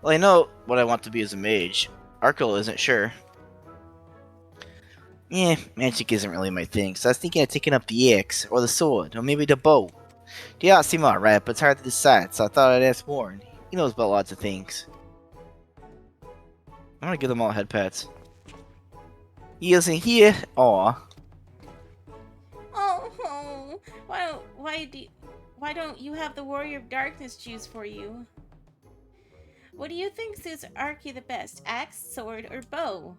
Well, I know what I want to be as a mage. Arkell isn't sure. Magic isn't really my thing, so I was thinking of taking up the axe, or the sword, or maybe the bow. They all seem alright, but it's hard to decide, so I thought I'd ask Warren. He knows about lots of things. I'm gonna give them all head pats. He isn't here. Aw. Oh, why don't you have the Warrior of Darkness choose for you? What do you think suits Arky the best? Axe, sword, or bow?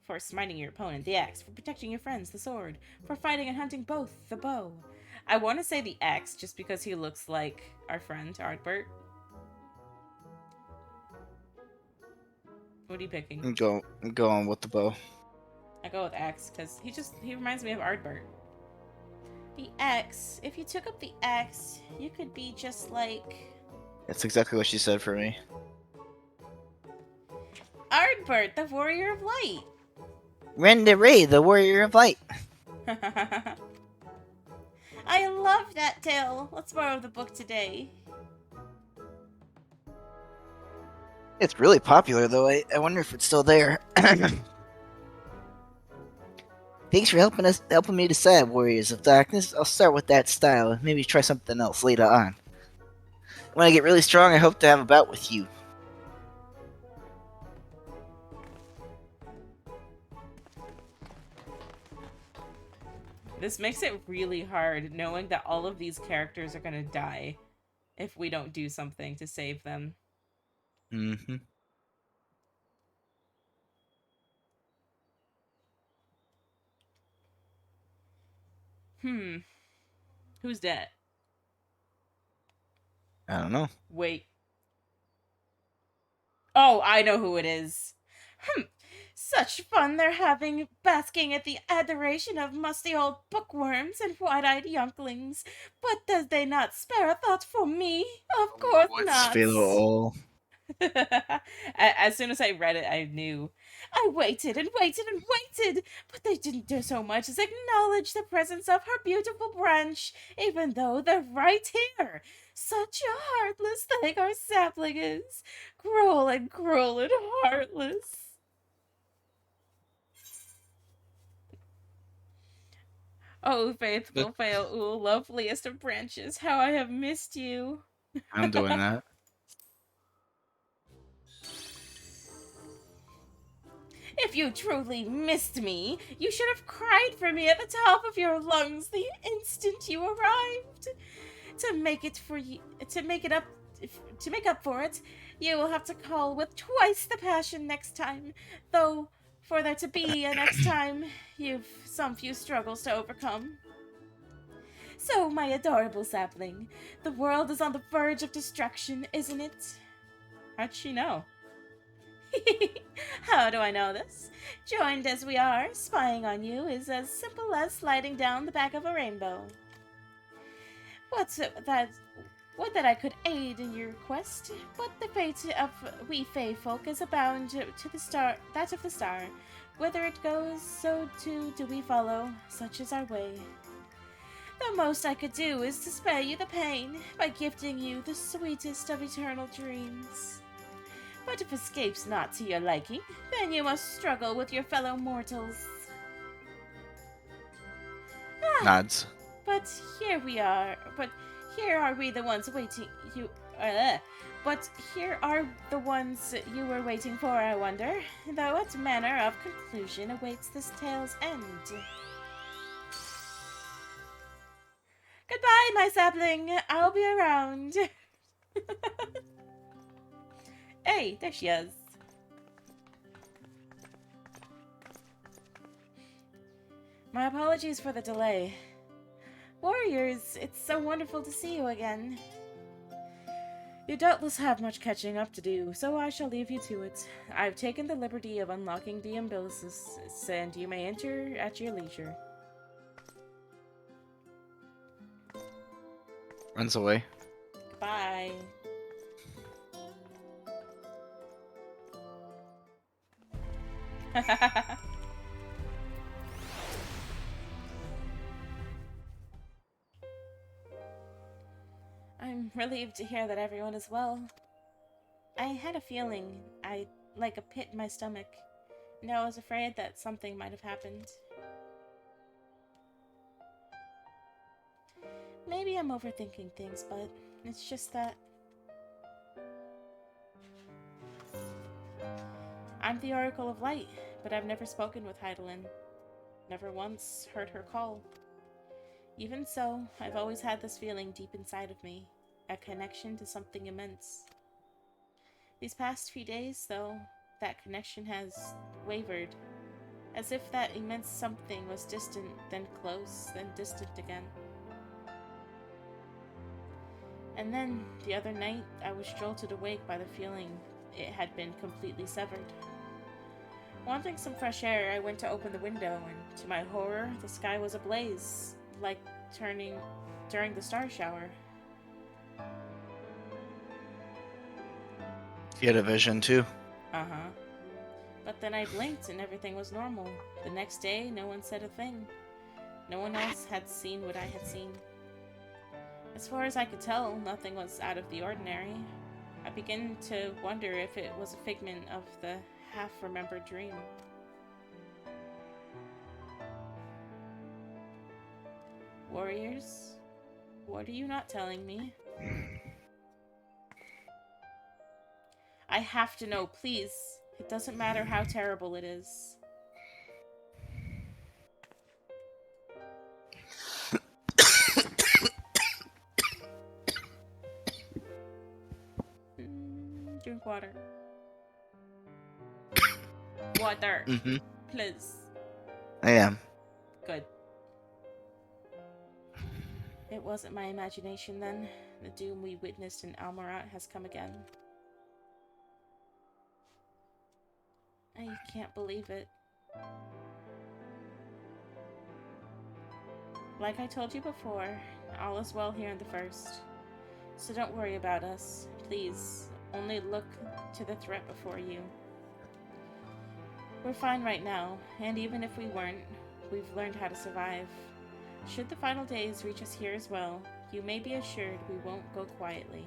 For smiting your opponent, the axe. For protecting your friends, the sword. For fighting and hunting, both, the bow. I want to say the axe just because he looks like our friend, Ardbert. What are you picking? I'm going with the bow. I go with axe because he reminds me of Ardbert. The axe. If you took up the axe, you could be just like... That's exactly what she said for me. Ardbert, the Warrior of Light. Ray, the Warrior of Light. I love that tale. Let's borrow the book today. It's really popular, though. I wonder if it's still there. Thanks for helping me decide, Warriors of Darkness. I'll start with that style and maybe try something else later on. When I get really strong, I hope to have a bout with you. This makes it really hard knowing that all of these characters are gonna die if we don't do something to save them. Mm-hmm. Who's that? I don't know. Wait. Oh, I know who it is. Such fun they're having, basking at the adoration of musty old bookworms and wide-eyed younglings. But does they not spare a thought for me? Of course not. As soon as I read it, I knew. I waited and waited and waited, but they didn't do so much as acknowledge the presence of her beautiful branch, even though they're right here. Such a heartless thing our sapling is. Cruel and heartless. Oh, faithful Fail, loveliest of branches, how I have missed you. I'm doing that. If you truly missed me, you should have cried for me at the top of your lungs the instant you arrived. To make it for you, to make it up, to make up for it, you will have to call with twice the passion next time. Though, for there to be a next time, you've some few struggles to overcome. So, my adorable sapling, the world is on the verge of destruction, isn't it? How'd she know? How do I know this? Joined as we are, spying on you is as simple as sliding down the back of a rainbow. Would that I could aid in your quest, but the fate of we Fey folk is bound to that of the star. Whither it goes, so too do we follow. Such is our way. The most I could do is to spare you the pain by gifting you the sweetest of eternal dreams. But if escape's not to your liking, then you must struggle with your fellow mortals. Nods. But here we are. But here are we the ones waiting. But here are the ones you were waiting for, I wonder. Though what manner of conclusion awaits this tale's end? Goodbye, my sapling. I'll be around. Hey, there she is. My apologies for the delay. Warriors, it's so wonderful to see you again. You doubtless have much catching up to do, so I shall leave you to it. I've taken the liberty of unlocking the umbilicus, and you may enter at your leisure. Runs away. Goodbye. I'm relieved to hear that everyone is well. I had a feeling, like a pit in my stomach, and I was afraid that something might have happened. Maybe I'm overthinking things, but it's just that I'm the Oracle of Light, but I've never spoken with Heidelin. Never once heard her call. Even so, I've always had this feeling deep inside of me, a connection to something immense. These past few days, though, that connection has wavered, as if that immense something was distant, then close, then distant again. And then, the other night, I was jolted awake by the feeling it had been completely severed. Wanting some fresh air, I went to open the window, and to my horror, the sky was ablaze, like during the star shower. You had a vision too. Uh-huh. But then I blinked and everything was normal. The next day, no one said a thing. No one else had seen what I had seen. As far as I could tell, nothing was out of the ordinary. I began to wonder if it was a figment of the half-remembered dream. Warriors, what are you not telling me? I have to know, please. It doesn't matter how terrible it is. Drink water. Water. Mm-hmm. Please. I am. Good. It wasn't my imagination then. The doom we witnessed in Almarat has come again. I can't believe it. Like I told you before, all is well here in the First. So don't worry about us. Please, only look to the threat before you. We're fine right now, and even if we weren't, we've learned how to survive. Should the final days reach us here as well, you may be assured we won't go quietly.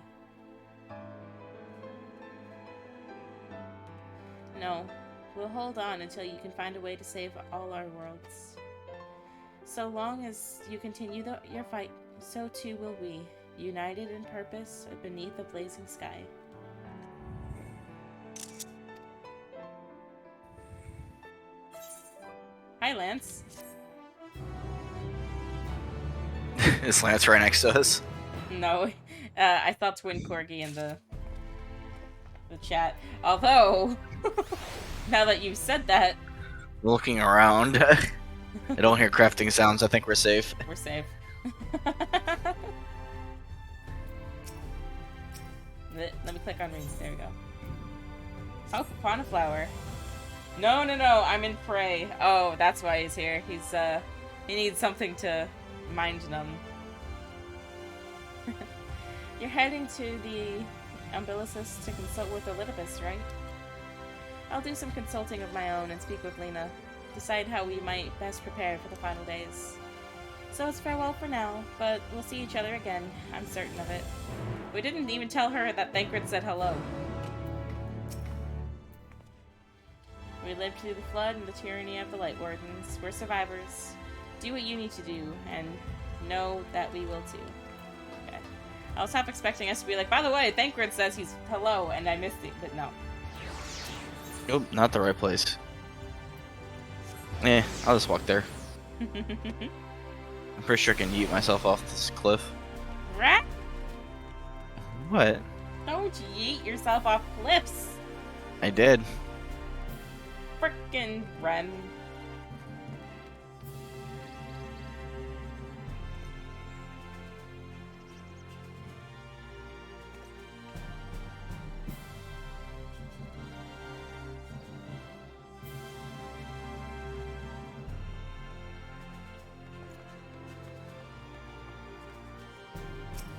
No, we'll hold on until you can find a way to save all our worlds. So long as you continue your fight, so too will we, united in purpose beneath a blazing sky. Lance. Is Lance right next to us? No, I thought Twin Corgi in the chat. Although, now that you've said that, Looking around. I don't hear crafting sounds. I think we're safe. we're safe. Let me click on rings. There we go. Oh, Papana Flower. No, I'm in Prey. Oh, that's why he's here. He needs something to mind numb. You're heading to the Umbilicus to consult with Elidibus, right? I'll do some consulting of my own and speak with Lena. Decide how we might best prepare for the final days. So it's farewell for now, but we'll see each other again. I'm certain of it. We didn't even tell her that Thancred said hello. We lived through the flood and the tyranny of the Light Wardens. We're survivors. Do what you need to do, and know that we will too. Okay. I was half expecting us to be like, by the way, Thancred says he's hello, and I missed it, but no. Nope, not the right place. I'll just walk there. I'm pretty sure I can yeet myself off this cliff. Rat? What? Don't yeet yourself off cliffs. I did. Frickin' run.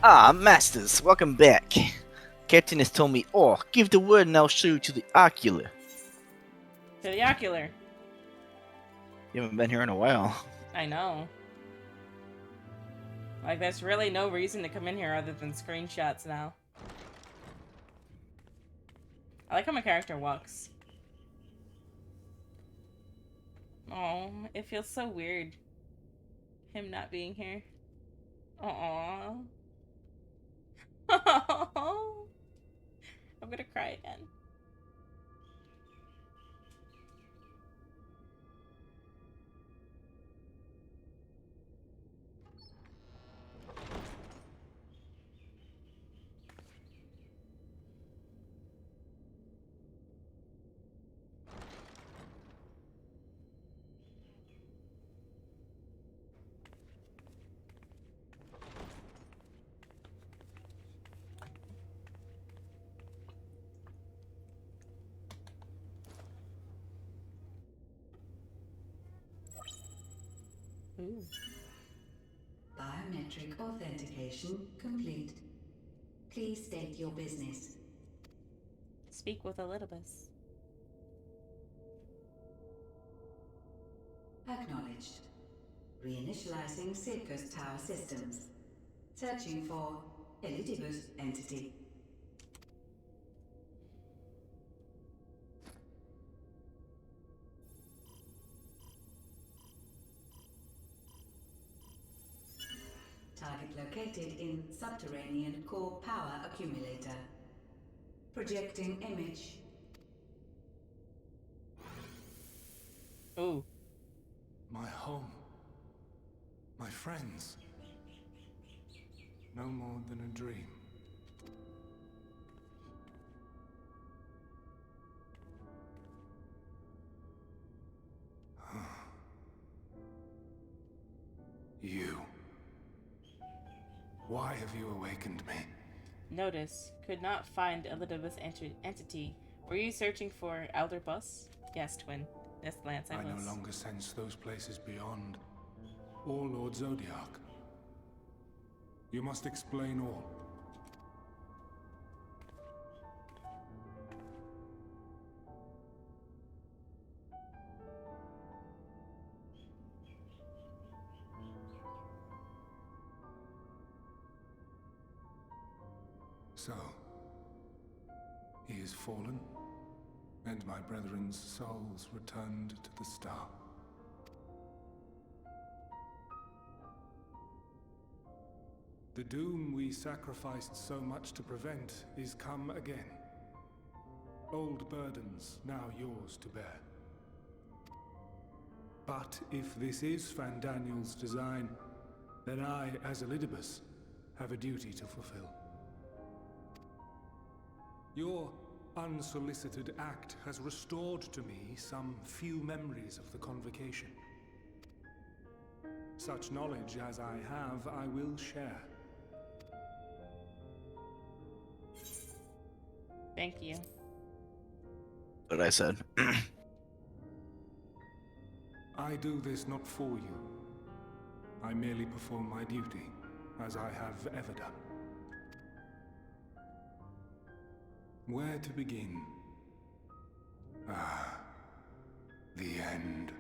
Ah, masters, welcome back. Captain has told me, give the word and I'll show you to the ocular. To the ocular. You haven't been here in a while. I know. Like, there's really no reason to come in here other than screenshots now. I like how my character walks. Oh, it feels so weird. Him not being here. Aww. I'm gonna cry again. Ooh. Biometric authentication complete. Please state your business. Speak with Elidibus. Acknowledged. Reinitializing Circus Tower systems. Searching for Elidibus entity. Target located in subterranean core power accumulator. Projecting image. Ooh. My home. My friends. No more than a dream. You. Why have you awakened me? Notice. Could not find Elidibus entity. Were you searching for Elder Bus? Yes, Twin. Yes, Lance, I was. no longer sense those places beyond. Or Lord Zodiac. You must explain all. So, he is fallen, and my brethren's souls returned to the star. The doom we sacrificed so much to prevent is come again. Old burdens now yours to bear. But if this is Fandaniel's design, then I, as Elidibus, have a duty to fulfill. Your unsolicited act has restored to me some few memories of the convocation. Such knowledge as I have, I will share. Thank you. What I said. I do this not for you. I merely perform my duty, as I have ever done. Where to begin? Ah, the end.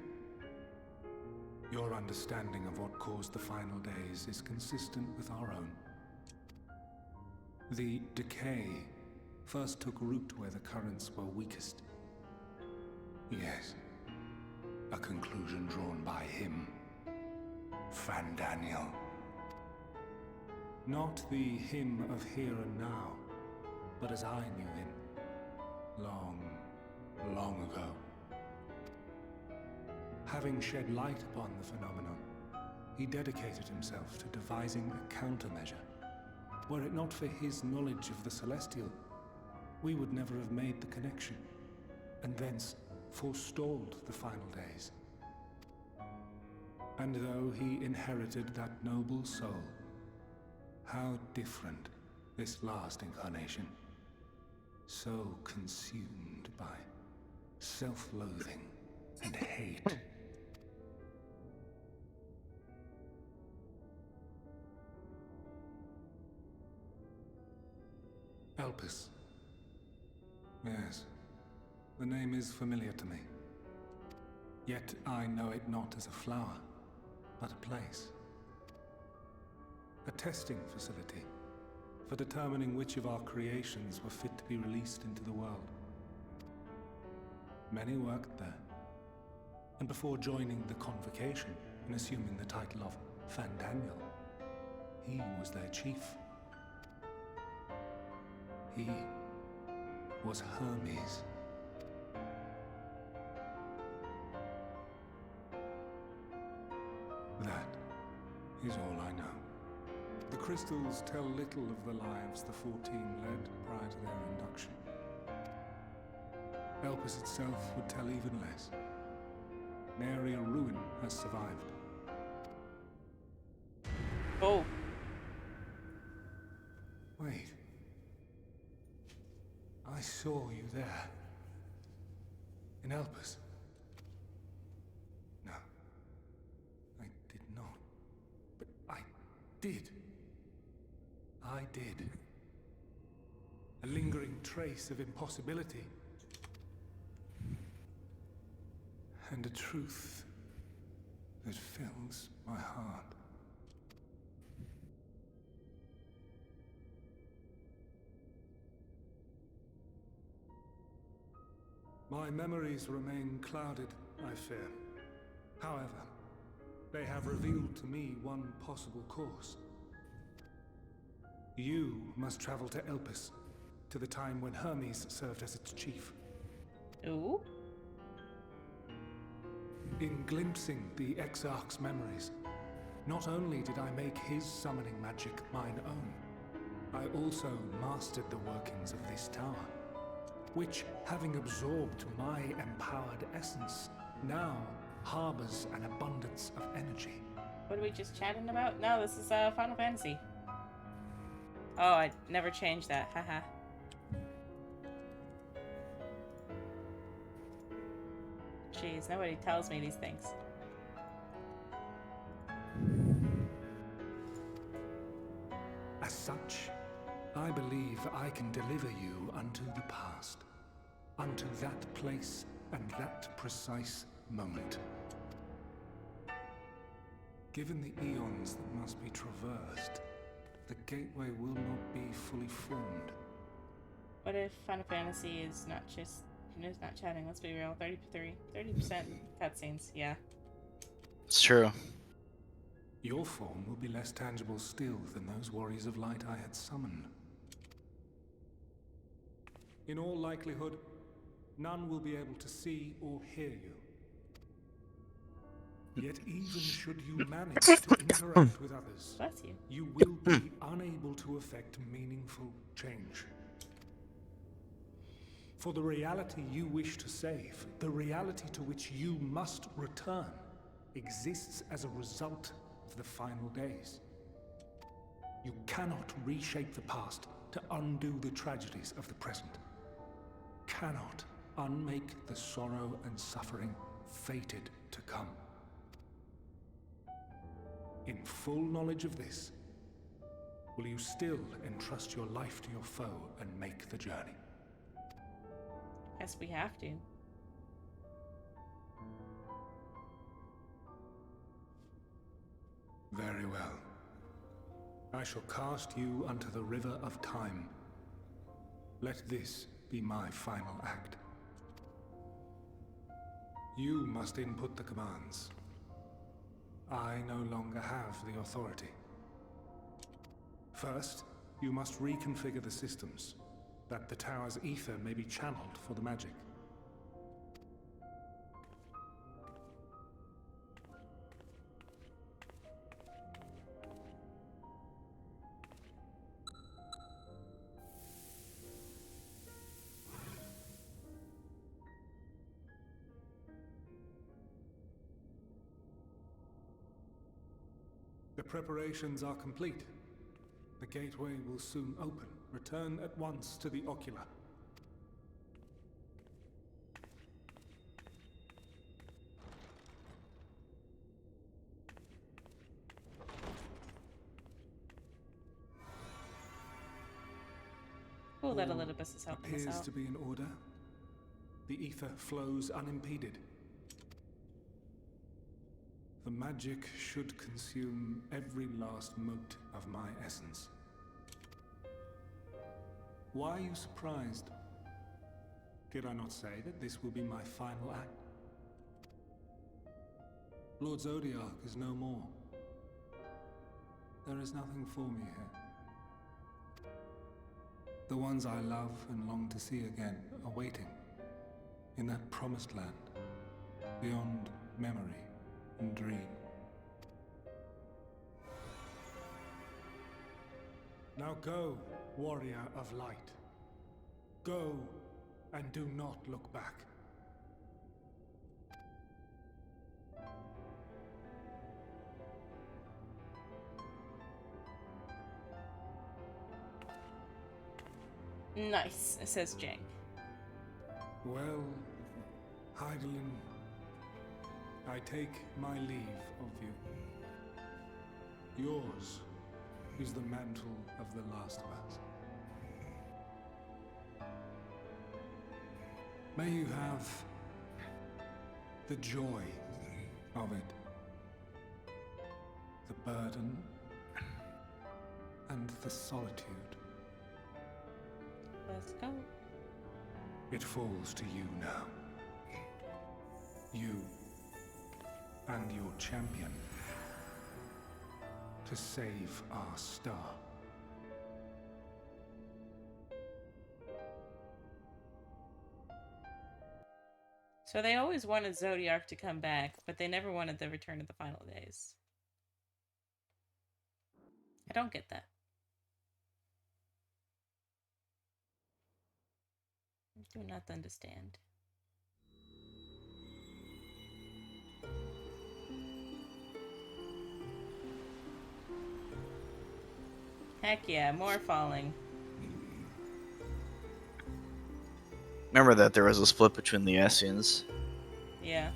Your understanding of what caused the final days is consistent with our own. The decay first took root where the currents were weakest. Yes, a conclusion drawn by him, Fandaniel. Not the him of here and now, but as I knew him, long ago. Having shed light upon the phenomenon, he dedicated himself to devising a countermeasure. Were it not for his knowledge of the Celestial, we would never have made the connection, and thence forestalled the final days. And though he inherited that noble soul, how different this last incarnation, so consumed by self-loathing and hate. Elpis. Yes, the name is familiar to me. Yet I know it not as a flower, but a place. A testing facility for determining which of our creations were fit to be released into the world. Many worked there, and before joining the convocation and assuming the title of Fandaniel, he was their chief. He was Hermes. That is all I know. The crystals tell little of the lives the 14 led prior to their induction. Elpis itself would tell even less. Nary a ruin has survived. Oh. Wait. I saw you there. In Elpis. No. I did not. But I did. I did. A lingering trace of impossibility. And a truth that fills my heart. My memories remain clouded, I fear. However, they have revealed to me one possible course. You must travel to Elpis, to the time when Hermes served as its chief. Ooh. In glimpsing the Exarch's memories, not only did I make his summoning magic mine own, I also mastered the workings of this tower, which, having absorbed my empowered essence, now harbors an abundance of energy. What are we just chatting about? No, this is Final Fantasy. Oh, I never changed that. Haha. Jeez, nobody tells me these things. As such, I believe I can deliver you unto the past, unto that place and that precise moment. Given the eons that must be traversed, the gateway will not be fully formed. What if Final Fantasy is not just... It's not chatting, let's be real. 30% cutscenes, yeah. It's true. Your form will be less tangible still than those warriors of light I had summoned. In all likelihood, none will be able to see or hear you. Yet even should you manage to interact with others, Bless you. you will be unable to effect meaningful change. For the reality you wish to save, the reality to which you must return, exists as a result of the final days. You cannot reshape the past to undo the tragedies of the present. Cannot unmake the sorrow and suffering fated to come. In full knowledge of this, will you still entrust your life to your foe and make the journey? Guess we have to. Very well. I shall cast you unto the river of time. Let this be my final act. You must input the commands. I no longer have the authority. First, you must reconfigure the systems, that the tower's ether may be channeled for the magic. The preparations are complete. The gateway will soon open. Return at once to the Ocular. Cool that Elidibus is helping us Appears out. to be in order. The ether flows unimpeded. The magic should consume every last mote of my essence. Why are you surprised? Did I not say that this will be my final act? Lord Zodiac is no more. There is nothing for me here. The ones I love and long to see again are waiting in that promised land, beyond memory and dream. Now go, warrior of light. Go, and do not look back. Nice, says Jang. Well, Hydaelyn, I take my leave of you. Yours is the mantle of the last of us. May you have the joy of it, the burden, and the solitude. Let's go. It falls to you now. You and your champion to save our star. So they always wanted Zodiac to come back, but they never wanted the return of the final days. I don't get that. I do not understand. Heck yeah, more falling. Remember that there was a split between the Ascians. Yeah.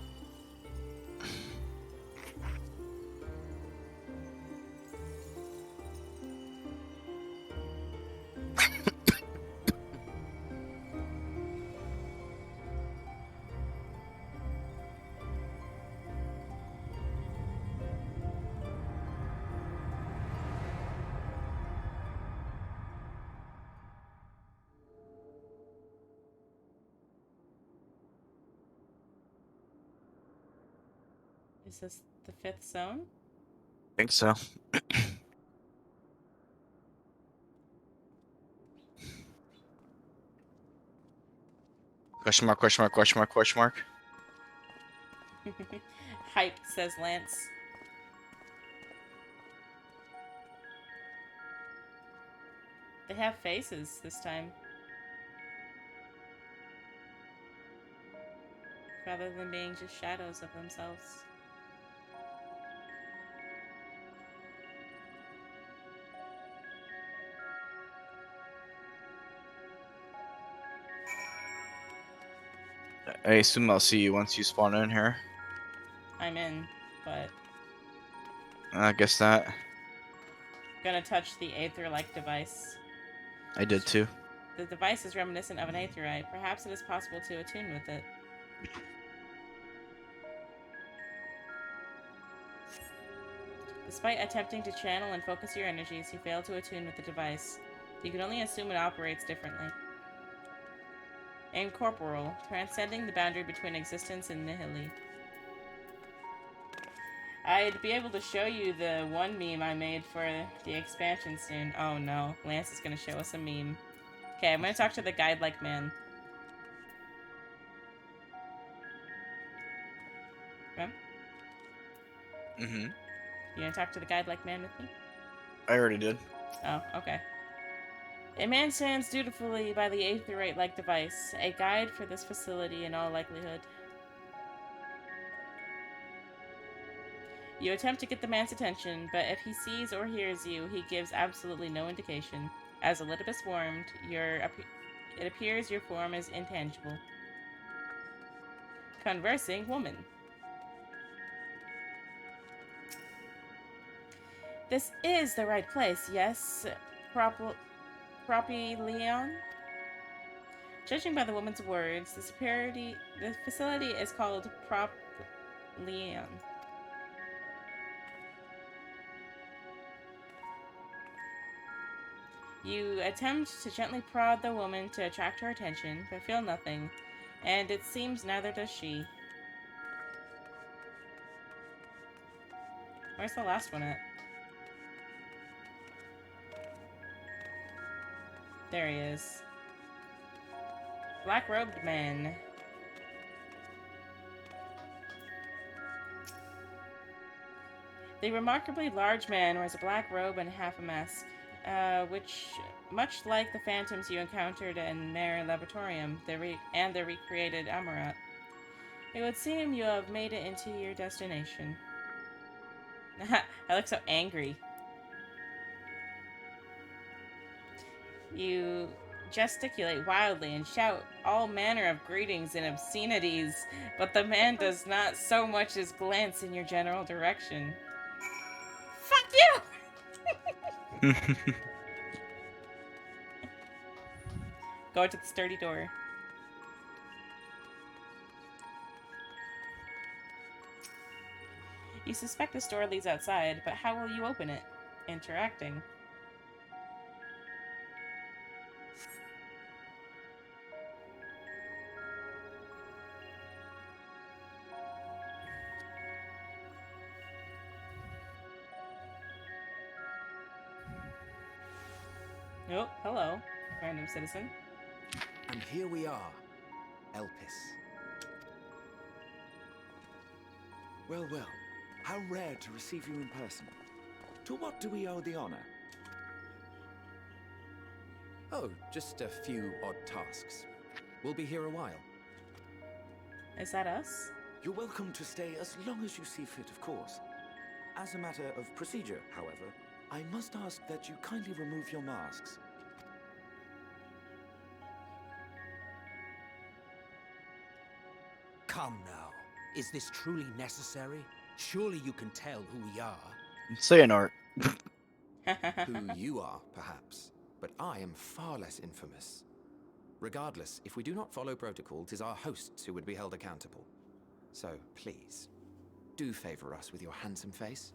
Is this the 5th zone? Think so. Question mark, question mark, question mark, question mark. Hype, says Lance. They have faces this time. Rather than being just shadows of themselves. I assume I'll see you once you spawn in here. I'm in, but I guess not. gonna touch the Aether-like device. I did too. The device is reminiscent of an Aetherite. Perhaps it is possible to attune with it. Despite attempting to channel and focus your energies, you fail to attune with the device. You can only assume it operates differently. Incorporeal, transcending the boundary between existence and nihili. I'd be able to show you the one meme I made for the expansion soon. Oh no, Lance is gonna show us a meme. Okay, I'm gonna talk to the guide-like man. Come. Mm-hmm. You gonna talk to the guide-like man with me? I already did. Oh, okay. A man stands dutifully by the Aetherite-like device, a guide for this facility in all likelihood. You attempt to get the man's attention, but if he sees or hears you, he gives absolutely no indication. As Elidibus warned, it appears your form is intangible. Conversing woman. This is the right place, yes, Propyleon? Judging by the woman's words, the facility is called Propyleon. You attempt to gently prod the woman to attract her attention, but feel nothing, and it seems neither does she. Where's the last one at? There he is. Black-robed man. The remarkably large man wears a black robe and half a mask, which, much like the phantoms you encountered in Mare Laboratorium and the recreated Amarat, it would seem you have made it into your destination. I look so angry. You gesticulate wildly and shout all manner of greetings and obscenities, but the man does not so much as glance in your general direction. Fuck you! Go to the sturdy door. You suspect this door leads outside, but how will you open it? Interacting. Oh, hello, random citizen. And here we are, Elpis. Well, well, how rare to receive you in person. To what do we owe the honor? Oh, just a few odd tasks. We'll be here a while. Is that us? You're welcome to stay as long as you see fit, of course. As a matter of procedure, however, I must ask that you kindly remove your masks. Come now. Is this truly necessary? Surely you can tell who we are. Say an art. Who you are, perhaps. But I am far less infamous. Regardless, if we do not follow protocol, 'tis our hosts who would be held accountable. So, please, do favor us with your handsome face.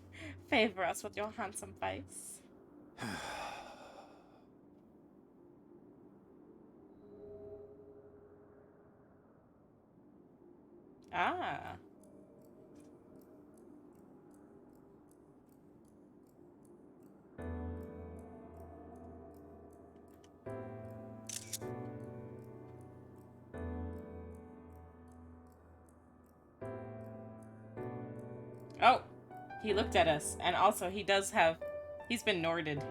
Favor us with your handsome face. Ah. He looked at us, and also he does have... He's been Norded.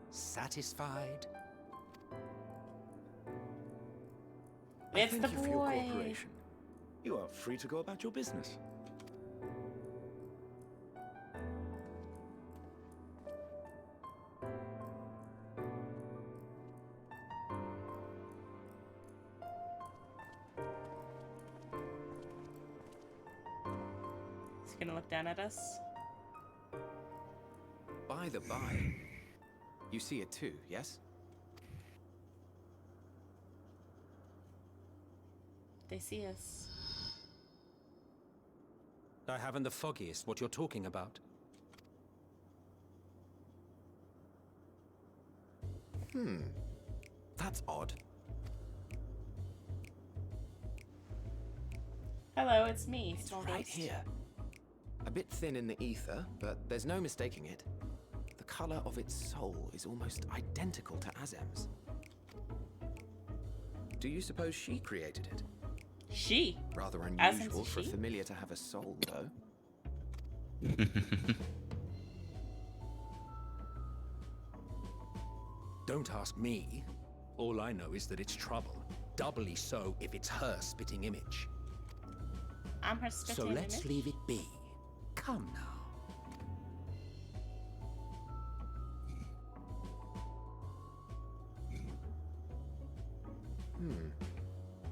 Satisfied? It's Thank the you for your boy. cooperation. You are free to go about your business. He's gonna look down at us. By the by, you see it too, yes? They see us. I haven't the foggiest what you're talking about. That's odd. Hello, it's me, It's small right ghost. here. A bit thin in the ether, but there's no mistaking it. The color of its soul is almost identical to Azem's. Do you suppose she created it? She? Rather Azem's unusual a for a she? familiar to have a soul, though. Don't ask me. All I know is that it's trouble. Doubly so if it's her spitting image. I'm her spitting So let's image. leave it be. Come now.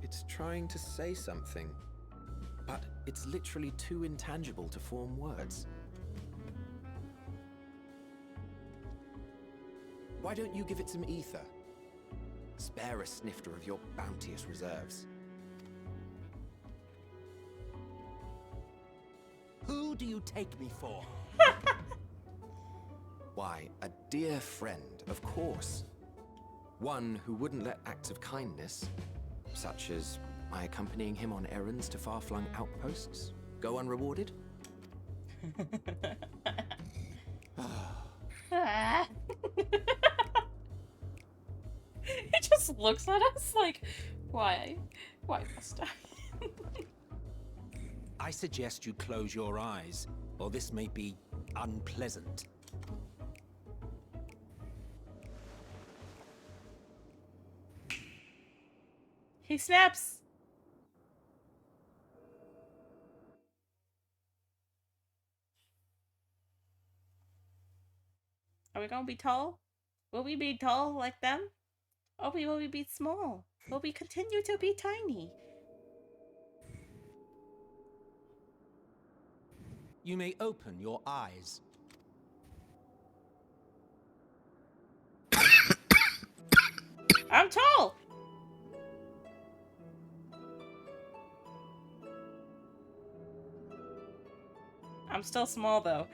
It's trying to say something, but it's literally too intangible to form words. Why don't you give it some ether? Spare a snifter of your bounteous reserves. Who do you take me for? Why, a dear friend, of course. One who wouldn't let acts of kindness, such as my accompanying him on errands to far-flung outposts, go unrewarded. He just looks at us like, why? Why must I? I suggest you close your eyes, or this may be unpleasant. He snaps. Are we gonna be tall? Will we be tall like them? Or will we be small? Will we continue to be tiny? You may open your eyes. I'm tall! I'm still small though.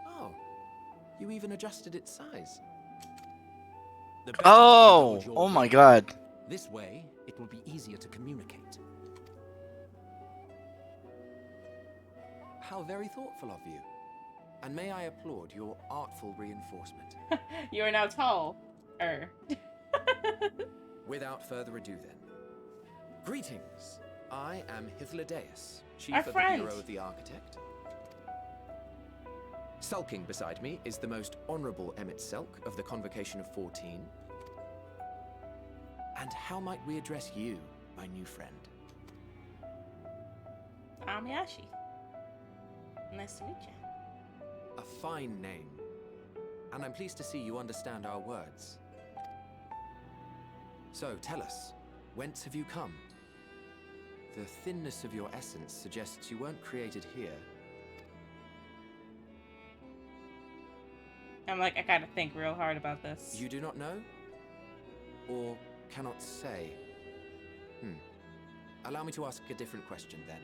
Oh, you even adjusted its size. The better to indulge your Oh my will. god. This way, it will be easier to communicate. How very thoughtful of you. And may I applaud your artful reinforcement. You are now tall. Without further ado then. Greetings. I am Hythlodaeus, chief Our of the friend. Bureau of the Architect. Sulking beside me is the most honorable Emmett Selk of the Convocation of 14. And how might we address you, my new friend? I'm Yashi. Nice to meet you. A fine name. And I'm pleased to see you understand our words. So, tell us, whence have you come? The thinness of your essence suggests you weren't created here. I'm like, I gotta think real hard about this. You do not know? Or cannot say? Allow me to ask a different question then.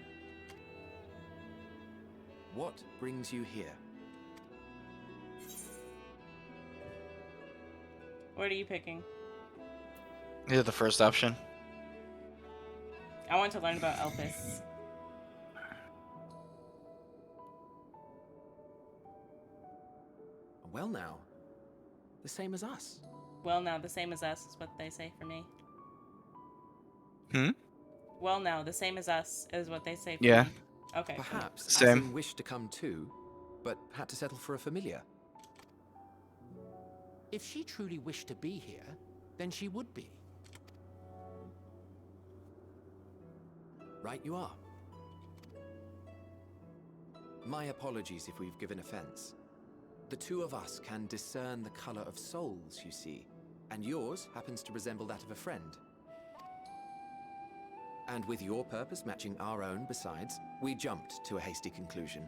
What brings you here? What are you picking? Either the first option. I want to learn about Elpis. Well now, the same as us. Well, now the same as us is what they say for me. Hmm? Well, no, the same as us is what they say. Yeah. From... Okay. Perhaps Same. Asim wished to come too, but had to settle for a familiar. If she truly wished to be here, then she would be. Right you are. My apologies if we've given offense. The two of us can discern the color of souls, you see, and yours happens to resemble that of a friend. And with your purpose matching our own besides, we jumped to a hasty conclusion.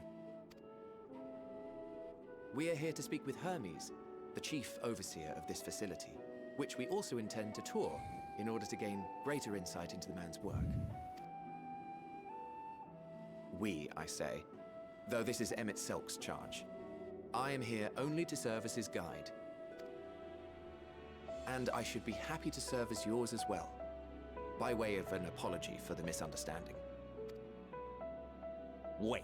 We are here to speak with Hermes, the chief overseer of this facility, which we also intend to tour in order to gain greater insight into the man's work. We, I say, though this is Emmett Selk's charge. I am here only to serve as his guide. And I should be happy to serve as yours as well, by way of an apology for the misunderstanding. Wait,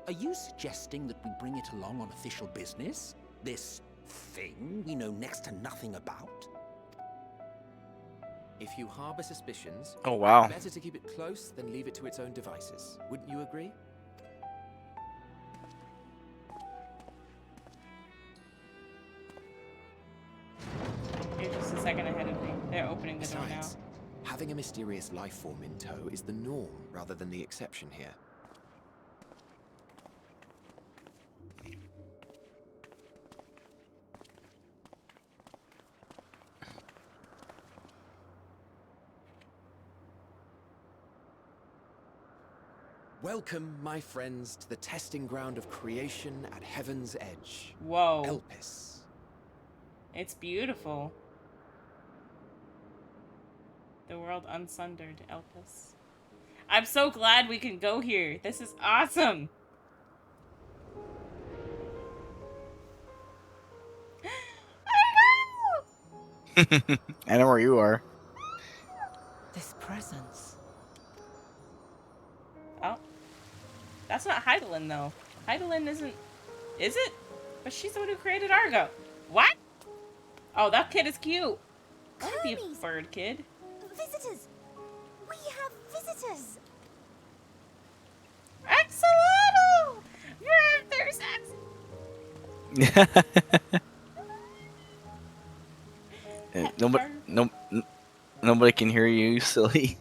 are you suggesting that we bring it along on official business? This thing we know next to nothing about? If you harbor suspicions, Oh, wow. better to keep it close than leave it to its own devices. Wouldn't you agree? You're just a second ahead of me. They're opening the door now. Besides, having a mysterious life form in tow is the norm rather than the exception here. Welcome, my friends, to the testing ground of creation at Heaven's Edge. Whoa. Elpis. It's beautiful. The world unsundered, Elpis. I'm so glad we can go here. This is awesome. I know where you are. This presence. Oh. That's not Heidelin, though. Heidelin isn't... Is it? But she's the one who created Argo. What? Oh, that kid is cute. I want to be a bird kid. Visitors! We have visitors! Axolotl! There's Nobody can hear you, silly.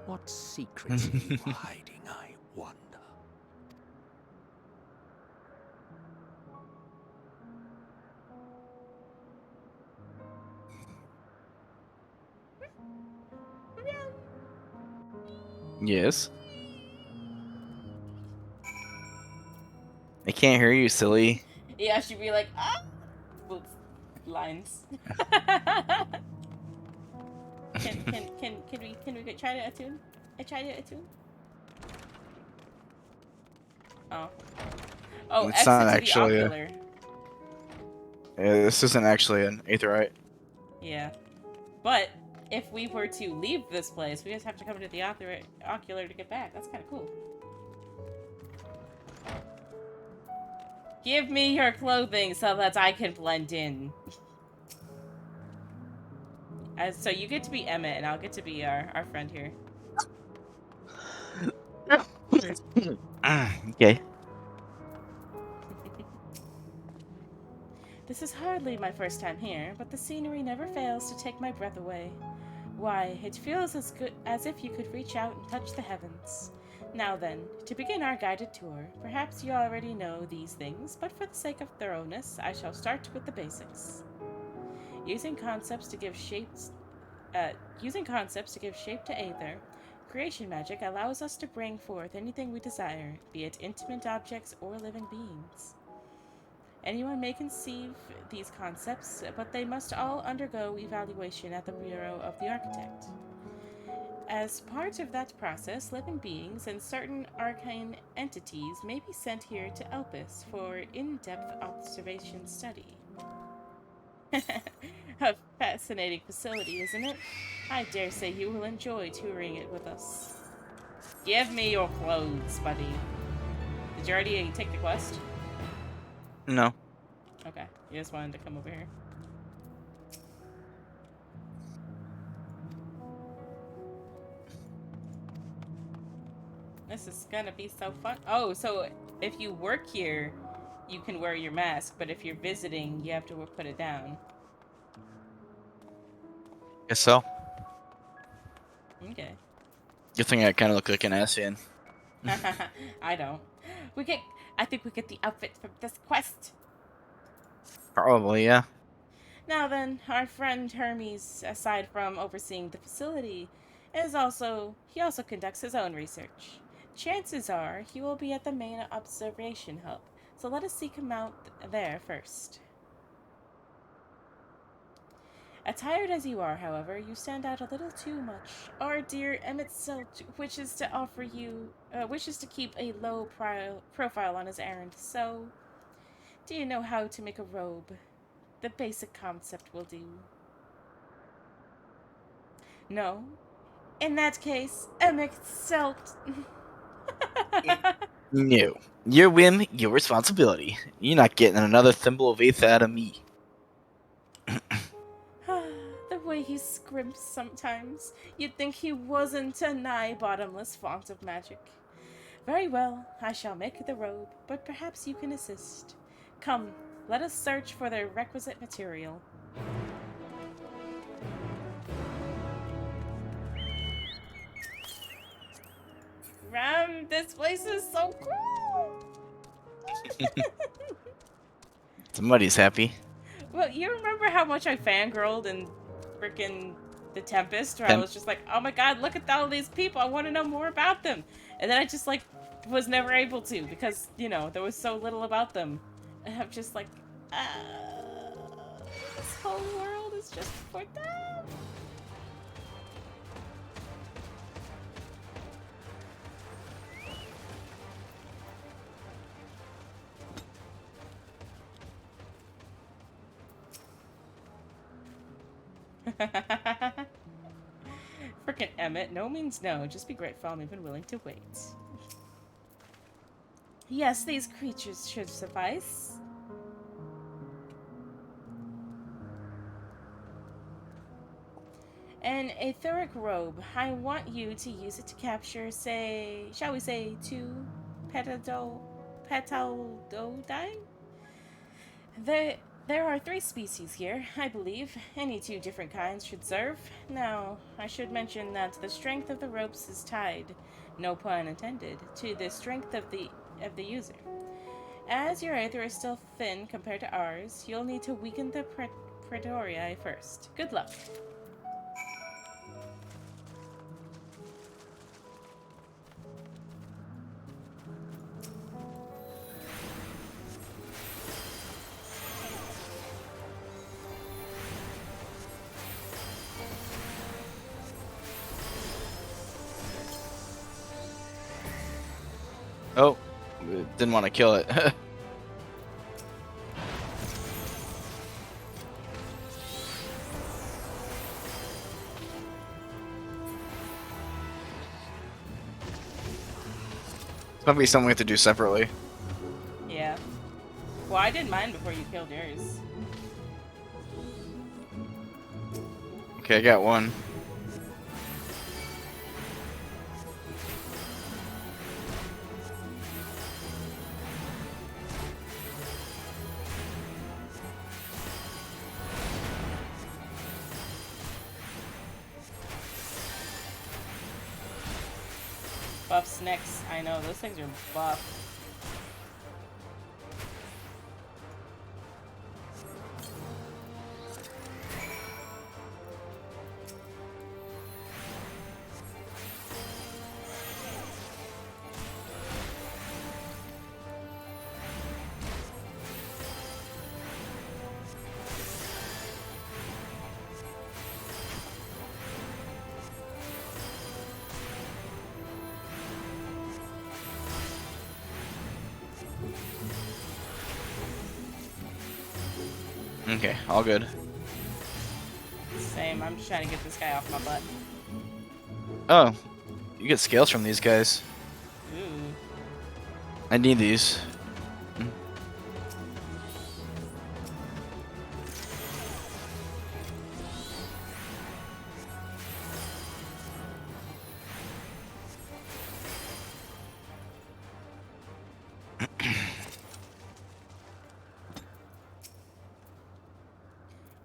What secrets are you hiding, I wonder? Yes. I can't hear you, silly. Yeah, she'd be like, ah! With lines. Can we try to attune? Try to attune? Oh. Oh, It's exit not to the actually ocular. Yeah, this isn't actually an aetherite. Yeah. But if we were to leave this place, we just have to come to the ocular to get back. That's kind of cool. Give me your clothing so that I can blend in. So you get to be Emmett, and I'll get to be our friend here. Okay. This is hardly my first time here, but the scenery never fails to take my breath away. Why, it feels as good as if you could reach out and touch the heavens. Now then, to begin our guided tour, perhaps you already know these things, but for the sake of thoroughness, I shall start with the basics. Using concepts to give shape to Aether, creation magic allows us to bring forth anything we desire, be it intimate objects or living beings. Anyone may conceive these concepts, but they must all undergo evaluation at the Bureau of the Architect. As part of that process, living beings and certain arcane entities may be sent here to Elpis for in-depth observation study. A fascinating facility, isn't it? I dare say you will enjoy touring it with us. Give me your clothes, buddy. Did you already take the quest? No. Okay, you just wanted to come over here. This is gonna be so fun. Oh, so if you work here, you can wear your mask, but if you're visiting, you have to put it down. Guess so. Okay. Good thing I kind of look like an Asian. I don't. We get. I think we get the outfit from this quest. Probably, yeah. Now then, our friend Hermes, aside from overseeing the facility, he also conducts his own research. Chances are he will be at the main observation hub, so let us seek him out there first. Attired as you are, however, you stand out a little too much. Our dear Emmett Silt wishes to keep a low profile on his errand, so do you know how to make a robe? The basic concept will do. No? In that case, Emmett Silt. No. Your whim, your responsibility. You're not getting another thimble of eighth out of me. The way he scrimps sometimes, you'd think he wasn't a nigh bottomless font of magic. Very well, I shall make the robe, but perhaps you can assist. Come, let us search for the requisite material. Ram, this place is so cool! Somebody's happy. Well, you remember how much I fangirled in frickin' The Tempest, where I was just like, oh my god, look at all these people, I want to know more about them. And then I just, like, was never able to, because, you know, there was so little about them. And I'm just like, this whole world is just for them. Frickin' Emmett, no means no. Just be grateful I'm even willing to wait. Yes, these creatures should suffice. An etheric robe. I want you to use it to capture, say, shall we say, 2 petaldodai? There are 3 species here, I believe. Any 2 different kinds should serve. Now, I should mention that the strength of the ropes is tied, no pun intended, to the strength of the user. As your aether is still thin compared to ours, you'll need to weaken the Praetoriae first. Good luck. Oh, didn't want to kill it. It's gonna be something we have to do separately. Yeah. Well, I did mine before you killed yours. Okay, I got one. Buff snakes. I know, those things are buff. Okay, all good. Same, I'm just trying to get this guy off my butt. Oh, you get scales from these guys. Ooh. I need these.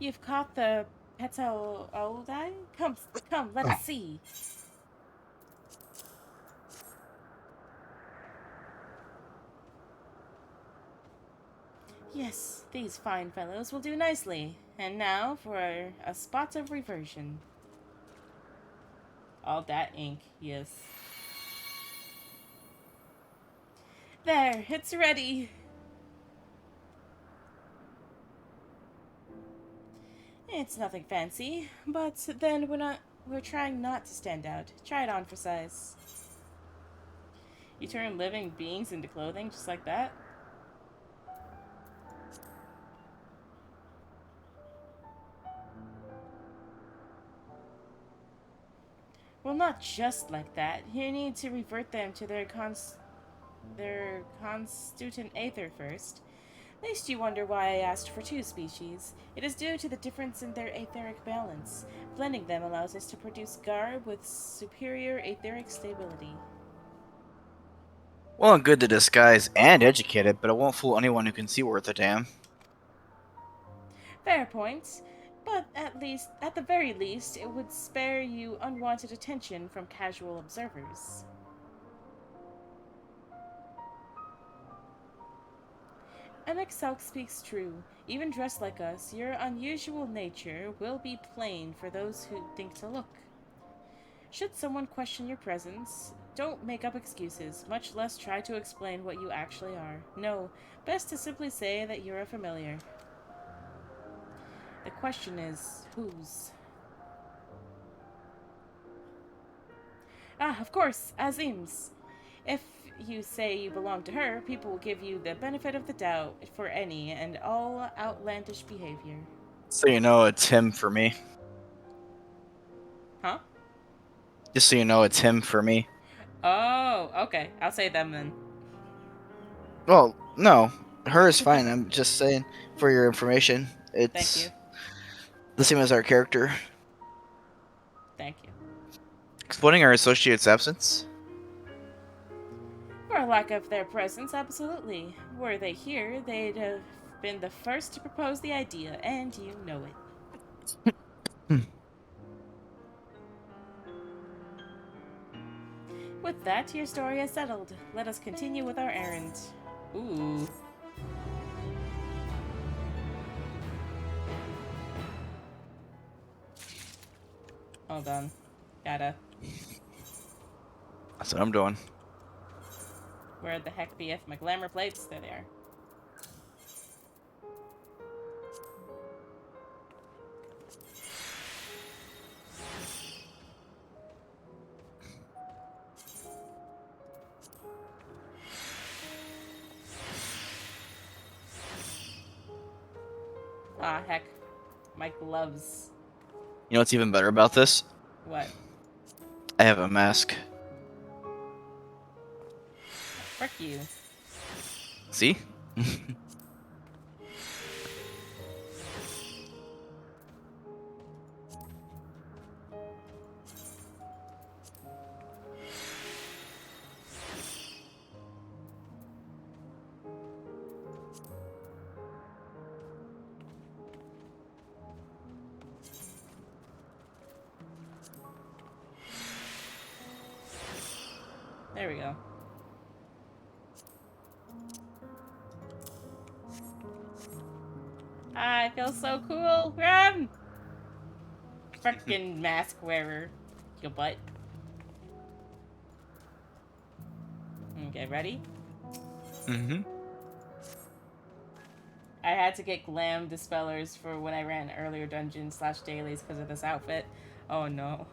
You've caught the Petoldi? Come, let us see. Yes, these fine fellows will do nicely. And now for a spot of reversion. All that ink, yes. There, it's ready. It's nothing fancy, but then we're trying not to stand out. Try it on for size. You turn living beings into clothing just like that? Well, not just like that. You need to revert them to their constituent aether first. Lest you wonder why I asked for 2 species. It is due to the difference in their etheric balance. Blending them allows us to produce garb with superior etheric stability. Well and good to disguise and educate it, but it won't fool anyone who can see worth a damn. Fair point. But at the very least, it would spare you unwanted attention from casual observers. MXelk speaks true. Even dressed like us, your unusual nature will be plain for those who think to look. Should someone question your presence, don't make up excuses, much less try to explain what you actually are. No, best to simply say that you're a familiar. The question is, whose? Ah, of course, Azim's. If you say you belong to her, people will give you the benefit of the doubt for any and all outlandish behavior. So you know it's him for me. Huh? Just so you know it's him for me. Oh, okay. I'll say them then. Well, no. Her is fine. I'm just saying, for your information, Thank it's you. the same as our character. Thank you. Explaining our associate's absence? For lack of their presence, absolutely. Were they here, they'd have been the first to propose the idea, and you know it. With that, your story is settled. Let us continue with our errand. Ooh. Hold on. Gotta. That's what I'm doing. Where the heck be my glamour plates? There they are. Ah, heck. My gloves. You know what's even better about this? What? I have a mask. Frick you. See? There we go. I feel so cool. Run! Frickin' mask wearer. Your butt. Okay, ready? Mm-hmm. I had to get glam dispellers for when I ran earlier dungeons / dailies because of this outfit. Oh no.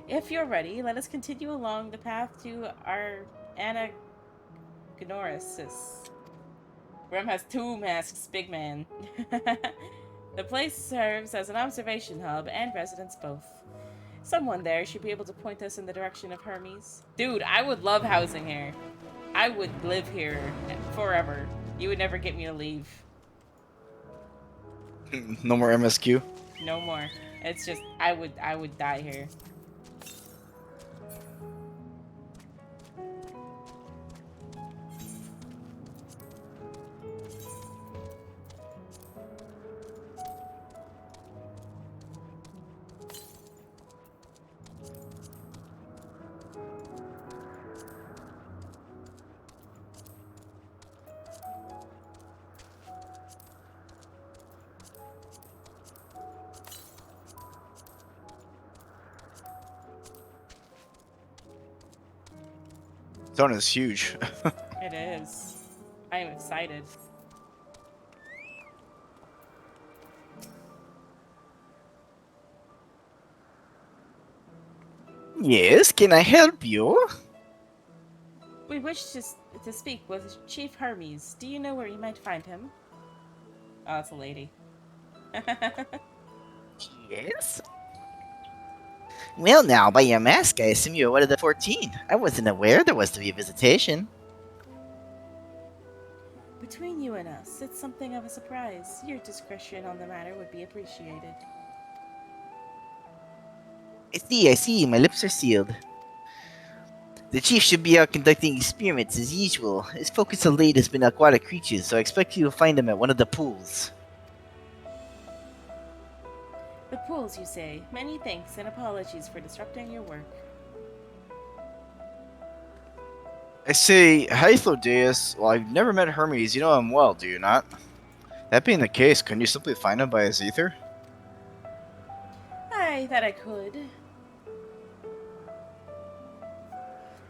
If you're ready, let us continue along the path to our Anagnoresis. Rem has 2 masks, big man. The place serves as an observation hub and residence both. Someone there should be able to point us in the direction of Hermes. Dude, I would love housing here. I would live here forever. You would never get me to leave. No more MSQ? No more. It's just, I would die here. throne is huge. It is. I am excited. Yes, can I help you? We wish to speak with Chief Hermes. Do you know where you might find him? Oh, it's a lady. Yes? Well now, by your mask, I assume you're one of the 14. I wasn't aware there was to be a visitation. Between you and us, it's something of a surprise. Your discretion on the matter would be appreciated. I see, my lips are sealed. The chief should be out conducting experiments as usual. His focus of late has been aquatic creatures, so I expect you will find him at one of the pools. The pools, you say. Many thanks and apologies for disrupting your work. I say, Hythlodeus, well, I've never met Hermes, you know him well, do you not? That being the case, couldn't you simply find him by his ether? I thought I could.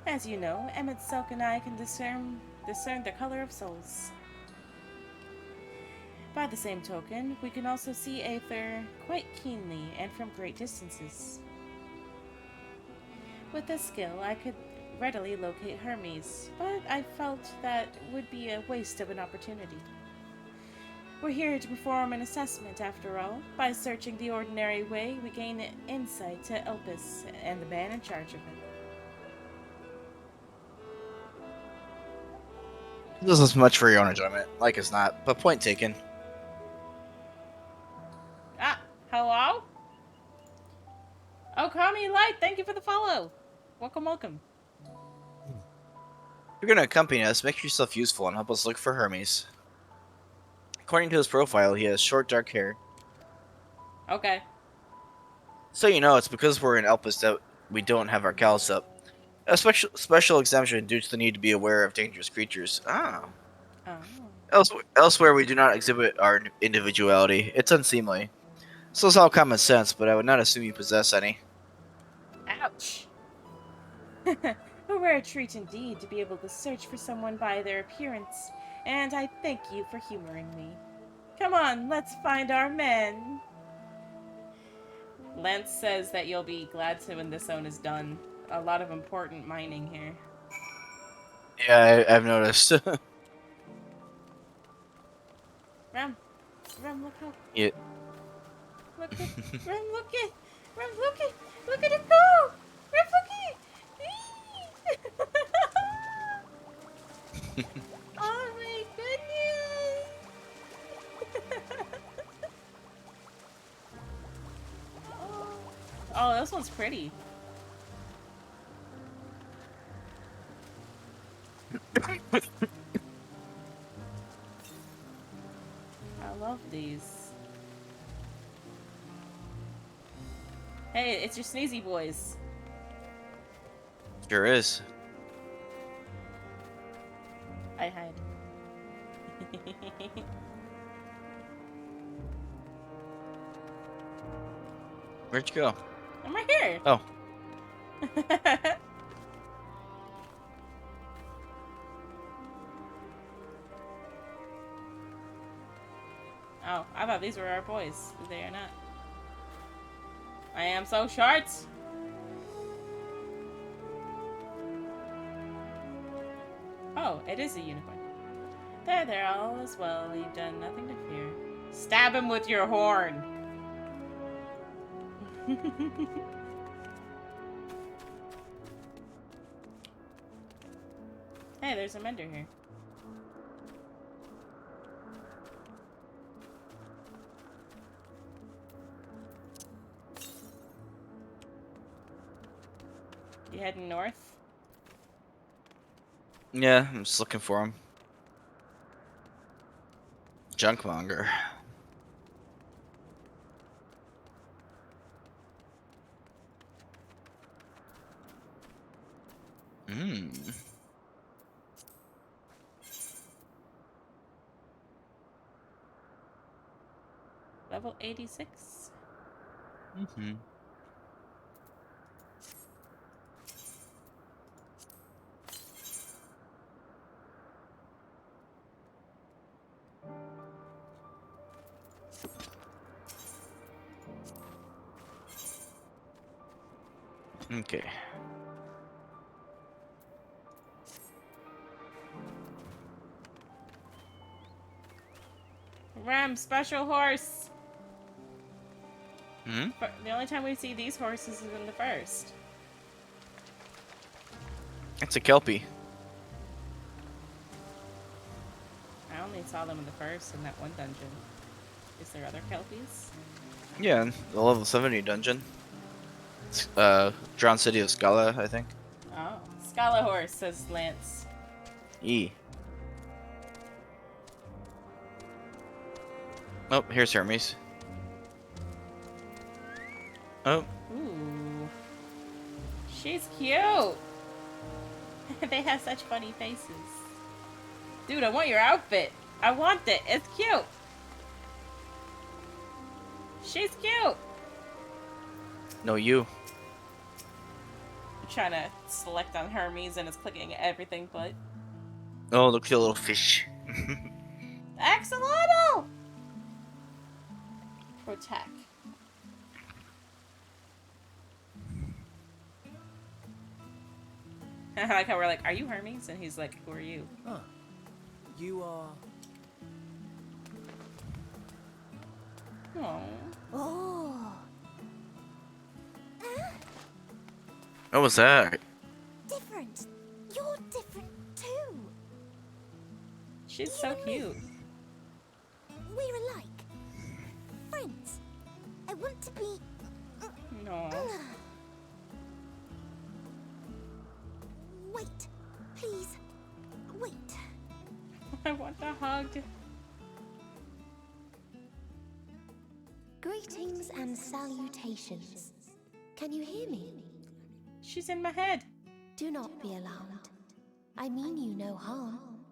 As you know, Emmett Silk and I can discern the color of souls. By the same token, we can also see Aether quite keenly and from great distances. With this skill, I could readily locate Hermes, but I felt that would be a waste of an opportunity. We're here to perform an assessment, after all. By searching the ordinary way, we gain insight to Elpis and the man in charge of him. This is much for your own enjoyment, like as not, but point taken. Ah, hello? Oh, Kami Light, thank you for the follow. Welcome, welcome. If you're gonna accompany us, make yourself useful and help us look for Hermes. According to his profile, he has short dark hair. Okay. So you know, it's because we're in Elpis that we don't have our cows up. A special exemption due to the need to be aware of dangerous creatures. Ah. Oh. Elsewhere, we do not exhibit our individuality. It's unseemly. So it's all common sense, but I would not assume you possess any. Ouch. A rare treat indeed to be able to search for someone by their appearance, and I thank you for humoring me. Come on, let's find our men. Lance says that you'll be glad to when this zone is done. A lot of important mining here. Yeah, I've noticed. Rem, look how. Yeah. Look at, Rem, look at, look at it go! Rem, look at! Oh my goodness! Oh, this one's pretty. I love these. Hey, it's your sneezy boys. Sure is. I hide. Where'd you go? I'm right here. Oh. Oh, I thought these were our boys. They are not. I am so short. Oh, it is a unicorn. There, all is well. You've done nothing to fear. Stab him with your horn. Hey, there's a mender here. You heading north? Yeah, I'm just looking for him. Junkmonger. Level 86. Mm-hmm. Okay. Ram, special horse. Hmm? The only time we see these horses is in the first. It's a Kelpie. I only saw them in the first in that one dungeon. Is there other Kelpies? Yeah, the level 70 dungeon. It's, Drowned City of Scala, I think. Oh. Scala horse, says Lance. E. Oh, here's Hermes. Oh. Ooh. She's cute. They have such funny faces. Dude, I want your outfit. I want it. It's cute. She's cute. No, you. I'm trying to select on Hermes and it's clicking everything but. Oh, look at the little fish. Axolotl! Protect. I like how we're like, are you Hermes? And he's like, who are you? Huh. You are... Oh. Oh. What was that? Different. You're different too. She's so cute. We're alike. Friends. I want to be... No. Wait. Please. Wait. I want the hug. Greetings and salutations. Can you hear me? She's in my head. Do not be alarmed. I mean you no harm.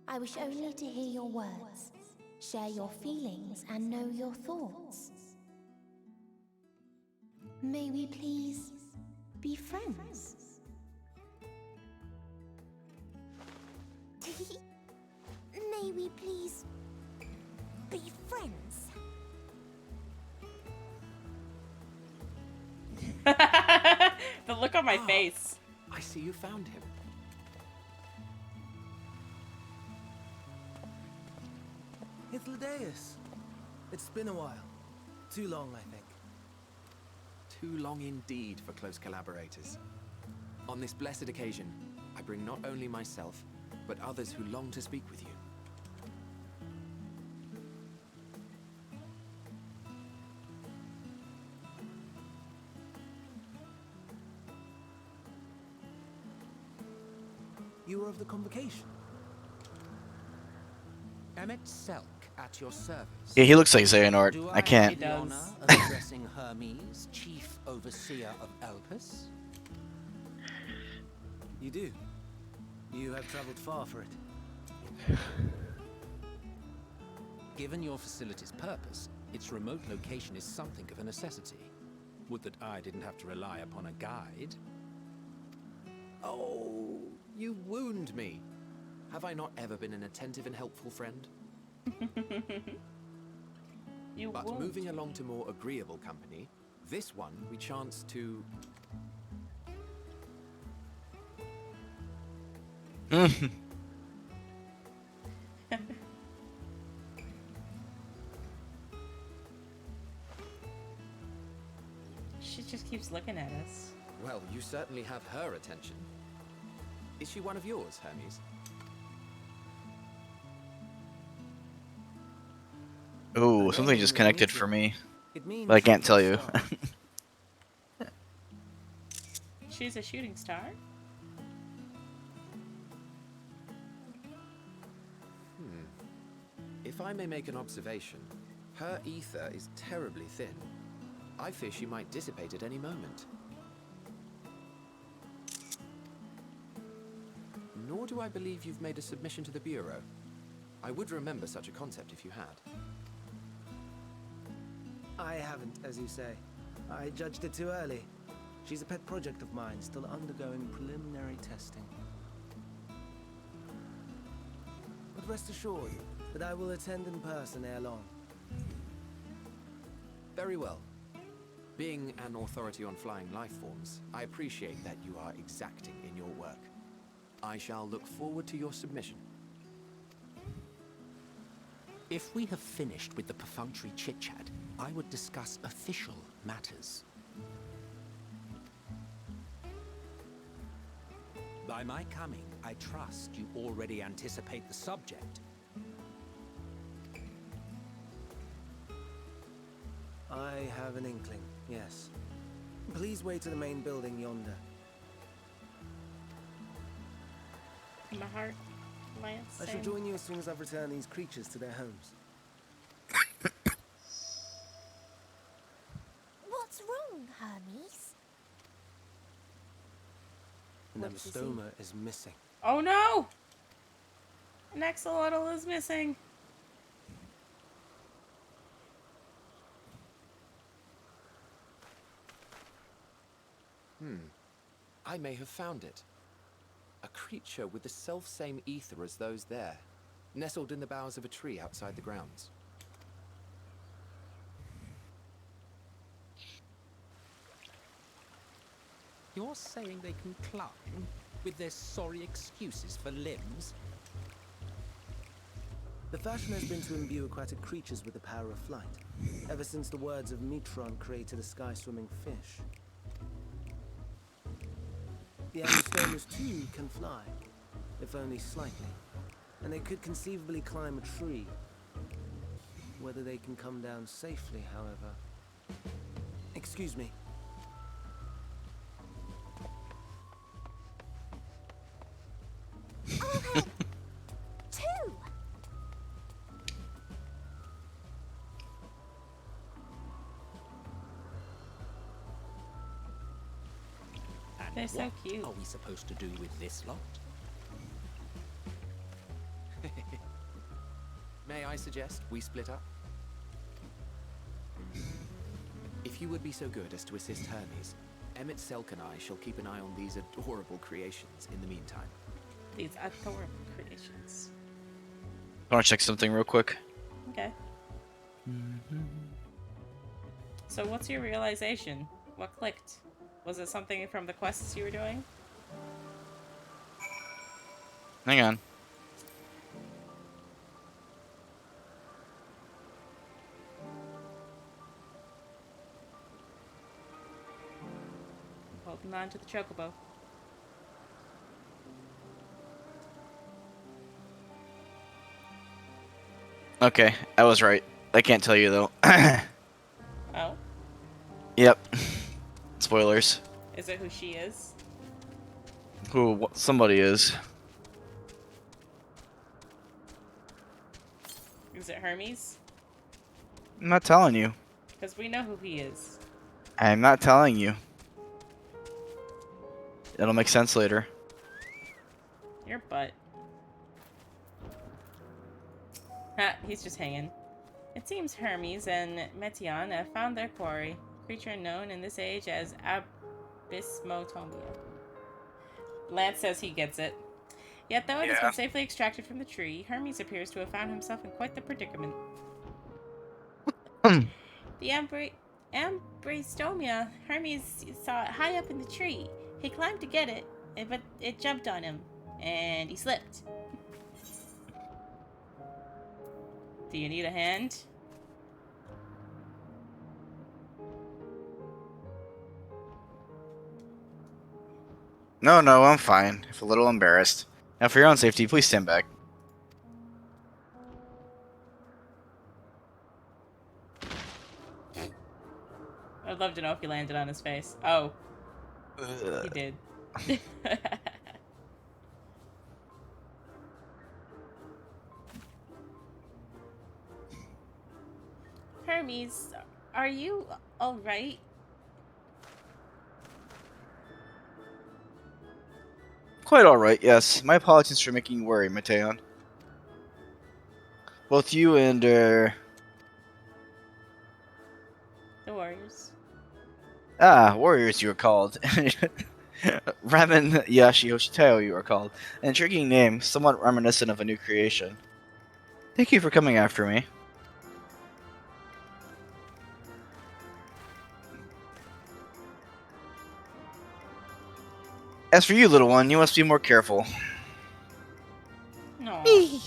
I wish only to hear your words, share your feelings, and know your thoughts. May we please be friends? May we please be friends? The look on my face. I see you found him. It's Ladeus. It's been a while. Too long, I think. Too long indeed for close collaborators. On this blessed occasion, I bring not only myself, but others who long to speak with you. You were of the convocation. Emmet Selk at your service. Yeah, he looks like Xehanort. Do I can't. have the honor of addressing Hermes, Chief Overseer of Elpis? You do. You have traveled far for it. Given your facility's purpose, its remote location is something of a necessity. Would that I didn't have to rely upon a guide. Oh, you wound me. Have I not ever been an attentive and helpful friend? But won't. moving along to more agreeable company, this one we chance to... She just keeps looking at us. Well, you certainly have her attention. Is she one of yours, Hermes? Oh, something just connected for me. It means But I can't tell you. She's a shooting star. If I may make an observation, her ether is terribly thin. I fear she might dissipate at any moment. Nor do I believe you've made a submission to the Bureau. I would remember such a concept if you had. I haven't, as you say. I judged it too early. She's a pet project of mine, still undergoing preliminary testing. But rest assured that I will attend in person ere long. Very well. Being an authority on flying life forms, I appreciate that you are exacting in your work. I shall look forward to your submission. If we have finished with the perfunctory chit-chat, I would discuss official matters. By my coming, I trust you already anticipate the subject. I have an inkling, yes. Please wait to the main building yonder. My heart, Lance. I shall join you as soon as I've returned these creatures to their homes. What's wrong, Hermes? The Nemastoma is missing. Oh no! An axolotl is missing. I may have found it. A creature with the self-same ether as those there, nestled in the boughs of a tree outside the grounds. You're saying they can climb with their sorry excuses for limbs? The fashion has been to imbue aquatic creatures with the power of flight, ever since the words of Metron created a sky-swimming fish. The Aerostomas too can fly, if only slightly, and they could conceivably climb a tree. Whether they can come down safely, however... Excuse me. I'll help. Two. And They're so what cute. are we supposed to do with this lot? May I suggest we split up? If you would be so good as to assist Hermes, Emmett Selk and I shall keep an eye on these adorable creations in the meantime. These adorable creations. I want to check something real quick. Okay. So what's your realization? What clicked? Was it something from the quests you were doing? Hang on. Holding on to the chocobo. Okay, I was right. I can't tell you though. Oh? Yep. Spoilers. Is it who she is? Who somebody is. Is it Hermes? I'm not telling you. Because we know who he is. I'm not telling you. It'll make sense later. Your butt. Ha, he's just hanging. It seems Hermes and Metion have found their quarry, creature known in this age as Abysmotomia. Lance says he gets it. Yet though it has been safely extracted from the tree, Hermes appears to have found himself in quite the predicament. The Ambrystomia, Hermes saw it high up in the tree. He climbed to get it, but it jumped on him, and he slipped. Do you need a hand? No, I'm fine. If a little embarrassed. Now for your own safety, please stand back. I'd love to know if he landed on his face. Oh. He did. Hermes, are you alright? Quite alright, yes. My apologies for making you worry, Mateon. Both you and, The Warriors. Warriors you were called. Ramen Yashi Hoshitayo you were called. An intriguing name, somewhat reminiscent of a new creation. Thank you for coming after me. As for you, little one, you must be more careful. No. You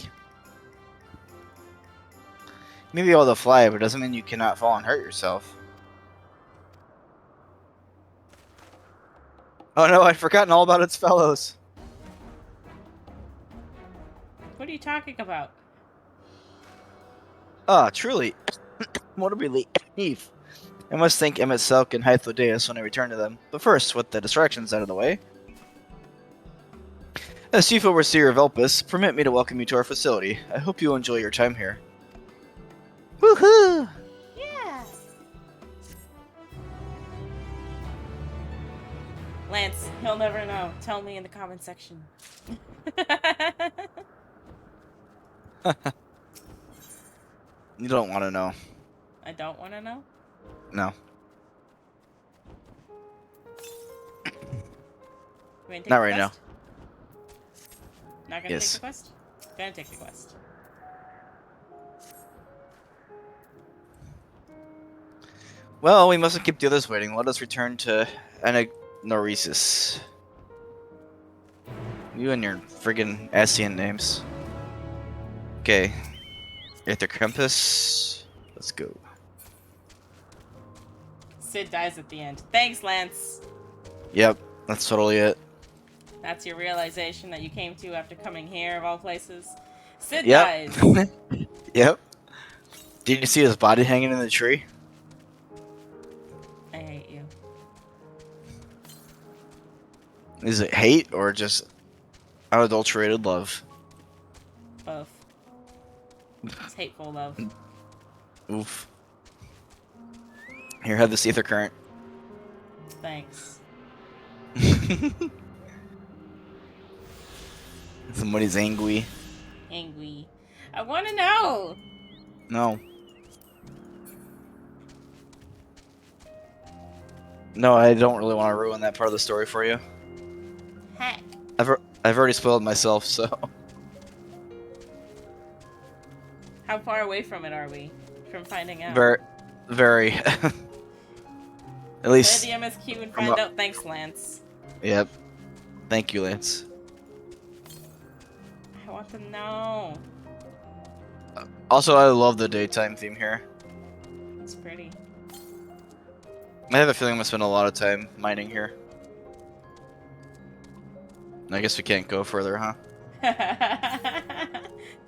may be able to fly, but it doesn't mean you cannot fall and hurt yourself. Oh no, I'd forgotten all about its fellows. What are you talking about? Ah, truly. What a relief. I must thank Emmett Selk and Hythodeus when I return to them. But first, with the distractions out of the way, as Chief Overseer of Elpis, permit me to welcome you to our facility. I hope you enjoy your time here. Woohoo! Yeah. Lance, he'll never know. Tell me in the comment section. You don't want to know. I don't want to know. No. Not right now. Not gonna Yes. take the quest? Gonna take the quest. Well, we mustn't keep the others waiting. Let us return to Anagnoresis. You and your friggin' Asian names. Okay. Aether Compass. Let's go. Sid dies at the end. Thanks, Lance. Yep, that's totally it. That's your realization that you came to after coming here, of all places. Sid Yep. dies. Yep. Did you see his body hanging in the tree? I hate you. Is it hate or just unadulterated love? Both. It's hateful love. Oof. Here, have this ether current. Thanks. Somebody's angry. Angry. I want to know. No. No, I don't really want to ruin that part of the story for you. Heck. I've already spoiled myself, so. How far away from it are we? From finding out? Very. At least. Play the MSQ and find out. Thanks, Lance. Yep. Thank you, Lance. I want to know. Also, I love the daytime theme here. It's pretty. I have a feeling I'm gonna spend a lot of time mining here. I guess we can't go further, huh?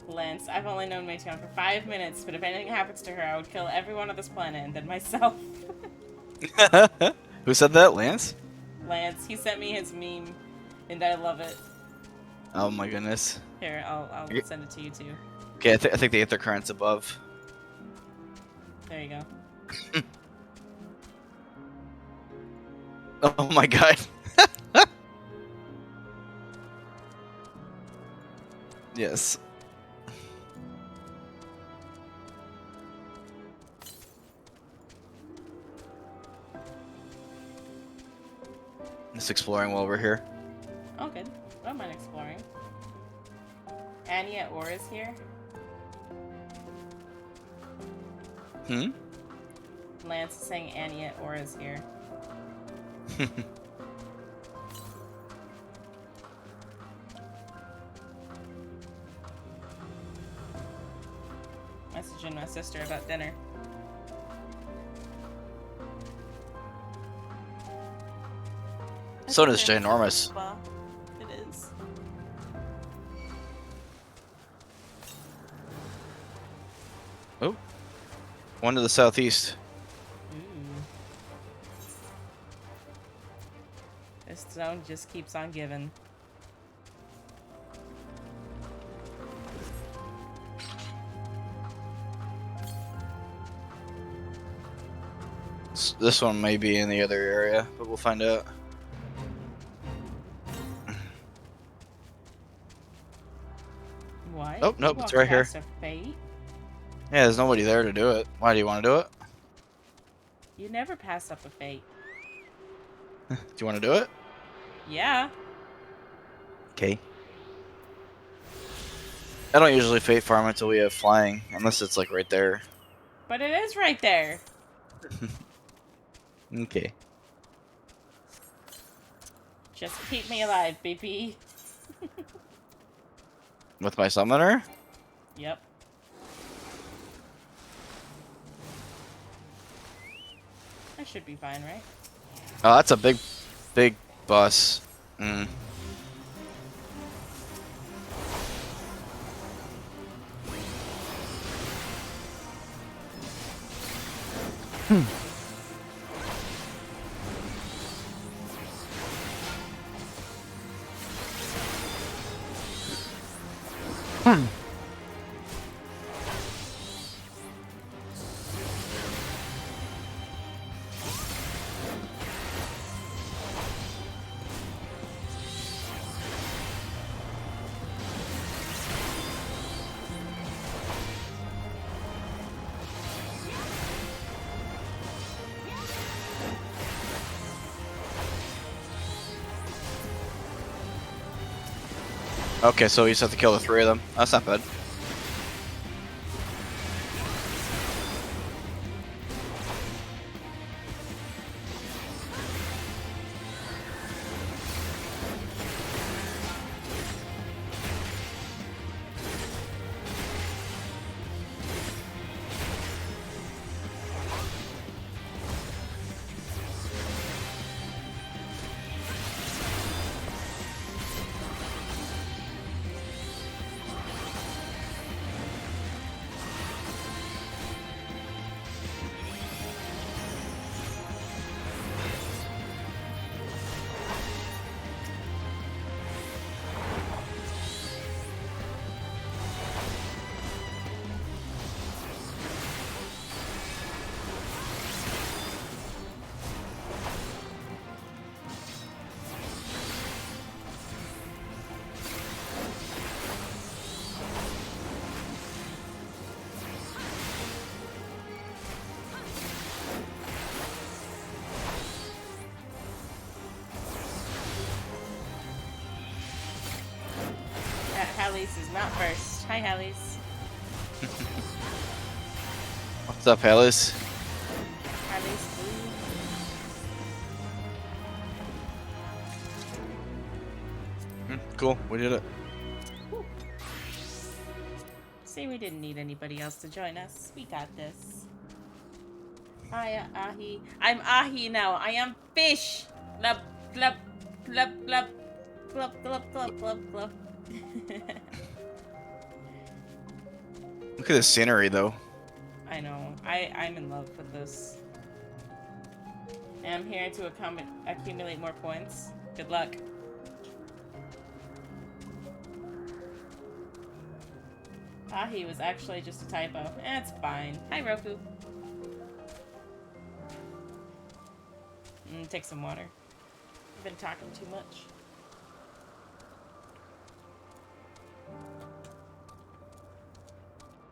Lance, I've only known Maytown for 5 minutes, but if anything happens to her, I would kill everyone on this planet and then myself. Who said that, Lance? Lance, he sent me his meme, and I love it. Oh my goodness. Here, I'll send it to you too. Okay, I think the ether current's above. There you go. Oh my god. Yes. Just exploring while we're here. Oh, good. I don't mind exploring. Annie at War is here. Hmm? Lance is saying Annie at War is here. Messaging my sister about dinner. Soda's ginormous. Well, it is. Oh. One to the southeast. This zone just keeps on giving. This one may be in the other area, but we'll find out. What? Oh, nope, it's right here. Fate? Yeah, there's nobody there to do it. Why do you want to do it? You never pass up a fate. Do you want to do it? Yeah. Okay. I don't usually fate farm until we have flying, unless it's like right there. But it is right there. Okay. Just keep me alive, BP. With my summoner? Yep. I should be fine, right? Oh, that's a big bus. Hmm. Okay, so you just have to kill the 3 of them. That's not bad. Hallis is not first. Hi, Hallis. What's up, Alice? Hallis. Cool, we did it. See, we didn't need anybody else to join us. We got this. Hi, Ahi. I'm Ahi now. I am fish. Glub, glub, glub, glub. Glub, glub, glub, glub, glub. Look at the scenery, though. I know. I'm in love with this. And I'm here to accumulate more points. Good luck. Ahi was actually just a typo. It's fine. Hi, Roku. Take some water. I've been talking too much.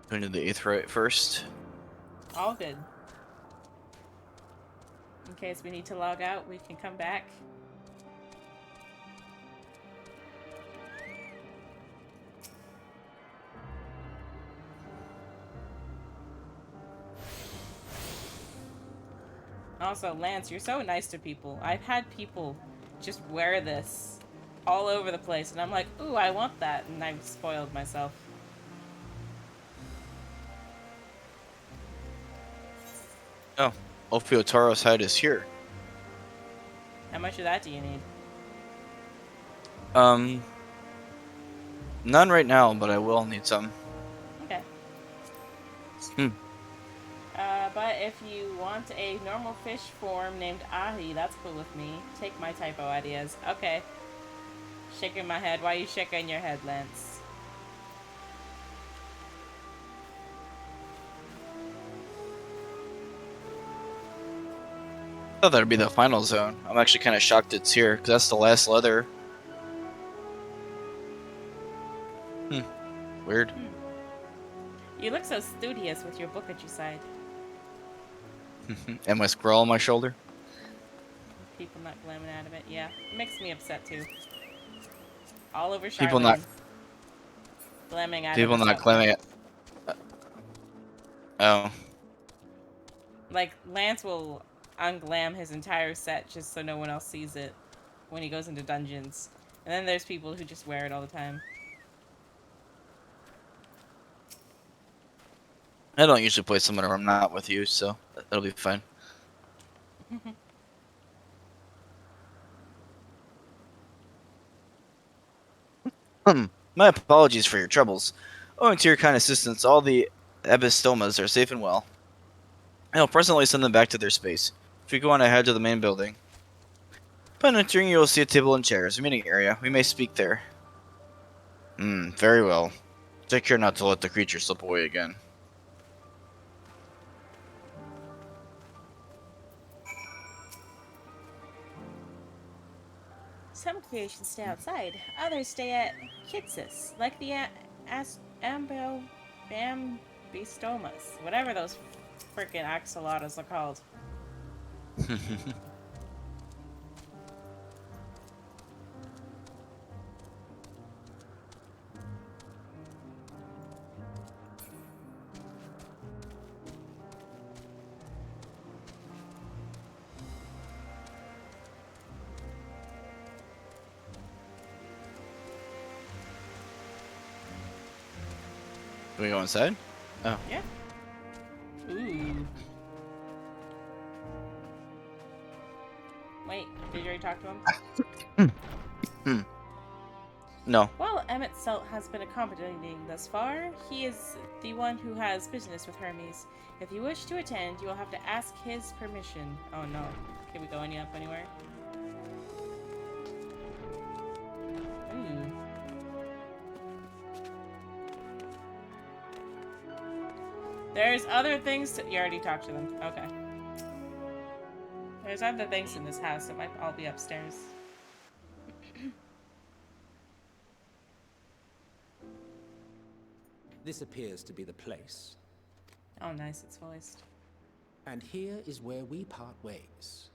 Going to the 8th right first. All good. In case we need to log out, we can come back. Also, Lance, you're so nice to people. I've had people just wear this all over the place, and I'm like, ooh, I want that, and I've spoiled myself. Oh, Ophiotaro's head is here. How much of that do you need? None right now, but I will need some. Okay. But if you want a normal fish form named Ahi, that's cool with me. Take my typo ideas. Okay. Shaking my head. Why are you shaking your head, Lance? I thought that'd be the final zone. I'm actually kind of shocked it's here, because that's the last leather. Weird. You look so studious with your book at your side. And my scroll on my shoulder. People not glamming out of it. Yeah, it makes me upset too. All over Charlene. People not glamming out People of not herself. glamming it. Oh. Like, Lance will unglam his entire set just so no one else sees it. when he goes into dungeons. And then there's people who just wear it all the time. I don't usually play someone if I'm not with you, so it'll be fine. My apologies for your troubles. Owing to your kind assistance, all the Abystomas are safe and well. I'll presently send them back to their space. If you go on ahead to the main building. Upon entering, you will see a table and chairs, a meeting area. We may speak there. Very well. Take care not to let the creature slip away again. Some creations stay outside. Others stay at Kitsis, like the Ambistomas. Whatever those freaking axolotls are called. Can we go inside? Oh. Yeah. Ooh. Wait, did you already talk to him? No. While Emmett Selt has been accommodating thus far, he is the one who has business with Hermes. If you wish to attend, you will have to ask his permission. Oh no. Can we go up anywhere? Ooh. There's other things to... You already talked to them. Okay. There's other things in this house that might all be upstairs. This appears to be the place. Oh, nice. It's voiced. And here is where we part ways.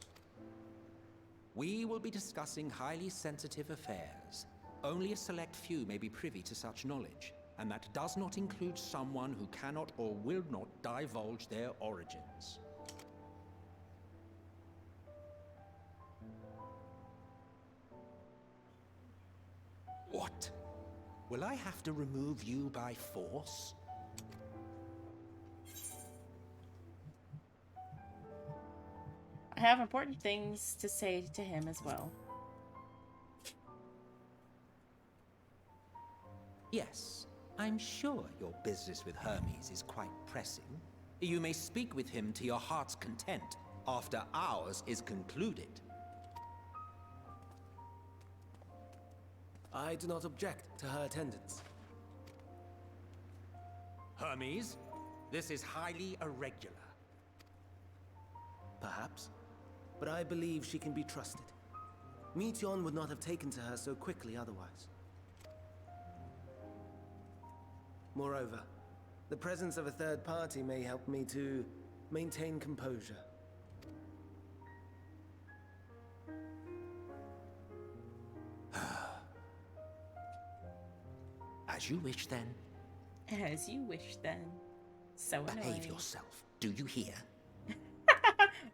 We will be discussing highly sensitive affairs. Only a select few may be privy to such knowledge, and that does not include someone who cannot or will not divulge their origins. What? Will I have to remove you by force? I have important things to say to him as well. Yes, I'm sure your business with Hermes is quite pressing. You may speak with him to your heart's content after ours is concluded. I do not object to her attendance. Hermes, this is highly irregular. Perhaps, but I believe she can be trusted. Meteion would not have taken to her so quickly otherwise. Moreover, the presence of a third party may help me to maintain composure. As you wish, then. As you wish, then. So annoying. Behave yourself. Do you hear?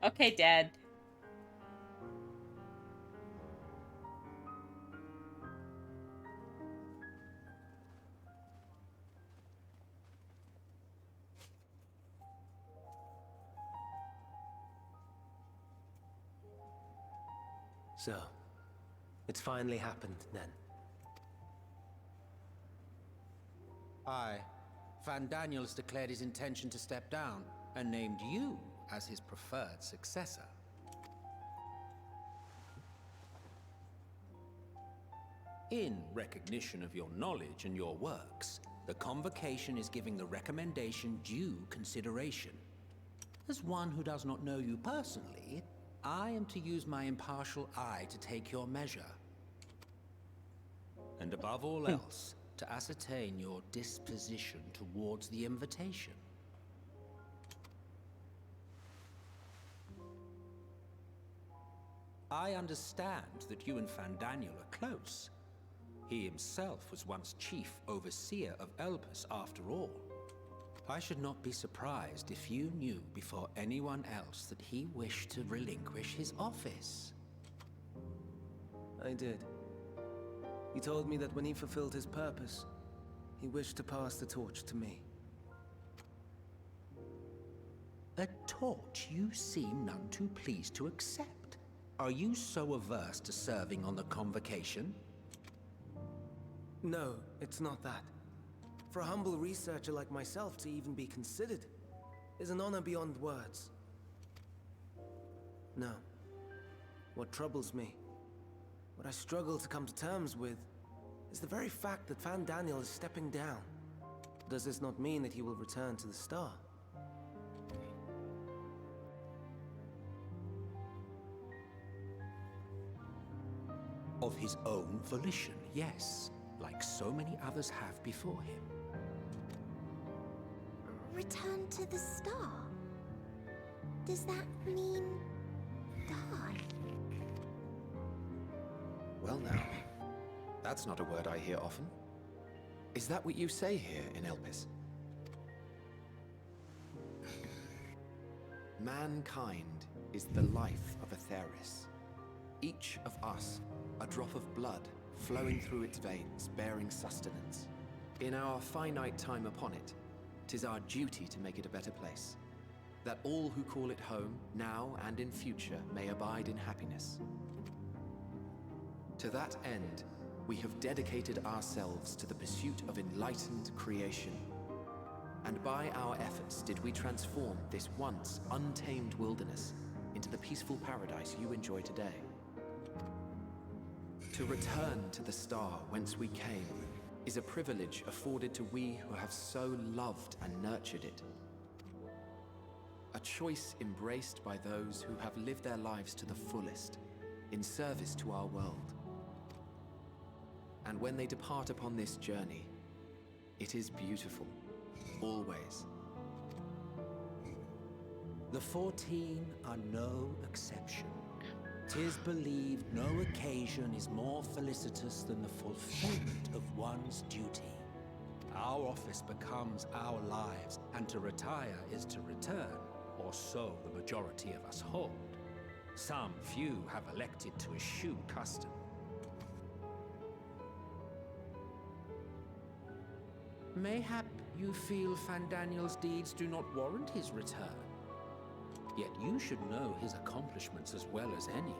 Okay, Dad. So, it's finally happened then. Aye. Van Daniels declared his intention to step down and named you as his preferred successor. In recognition of your knowledge and your works, the convocation is giving the recommendation due consideration. As one who does not know you personally, I am to use my impartial eye to take your measure. And above all else, to ascertain your disposition towards the invitation. I understand that you and Fandaniel are close. He himself was once chief overseer of Elpis after all. I should not be surprised if you knew before anyone else that he wished to relinquish his office. I did. He told me that when he fulfilled his purpose, he wished to pass the torch to me. A torch you seem none too pleased to accept. Are you so averse to serving on the convocation? No, it's not that. For a humble researcher like myself to even be considered is an honor beyond words. No. What troubles me, what I struggle to come to terms with, is the very fact that Van Daniel is stepping down. Does this not mean that he will return to the Star? Of his own volition, yes. Like so many others have before him. Return to the Star? Does that mean die? Well now, that's not a word I hear often. Is that what you say here in Elpis? Mankind is the life of Atheris. Each of us, a drop of blood flowing through its veins, bearing sustenance. In our finite time upon it, 'tis our duty to make it a better place, that all who call it home, now and in future, may abide in happiness. To that end, we have dedicated ourselves to the pursuit of enlightened creation. And by our efforts did we transform this once untamed wilderness into the peaceful paradise you enjoy today. To return to the Star whence we came is a privilege afforded to we who have so loved and nurtured it. A choice embraced by those who have lived their lives to the fullest, in service to our world. And when they depart upon this journey, it is beautiful, always. The 14 are no exception. 'Tis believed no occasion is more felicitous than the fulfillment of one's duty. Our office becomes our lives, and to retire is to return, or so the majority of us hold. Some few have elected to eschew custom. Mayhap you feel Fandaniel's deeds do not warrant his return. Yet you should know his accomplishments as well as any.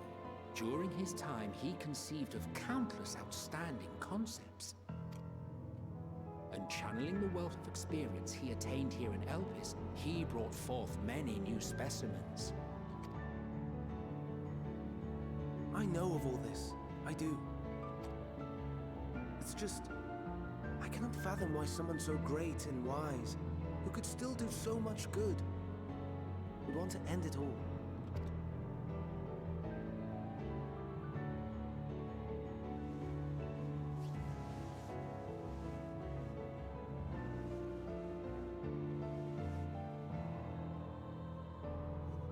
During his time, he conceived of countless outstanding concepts. And channeling the wealth of experience he attained here in Elpis, he brought forth many new specimens. I know of all this. I do. It's just, I cannot fathom why someone so great and wise, who could still do so much good, would want to end it all.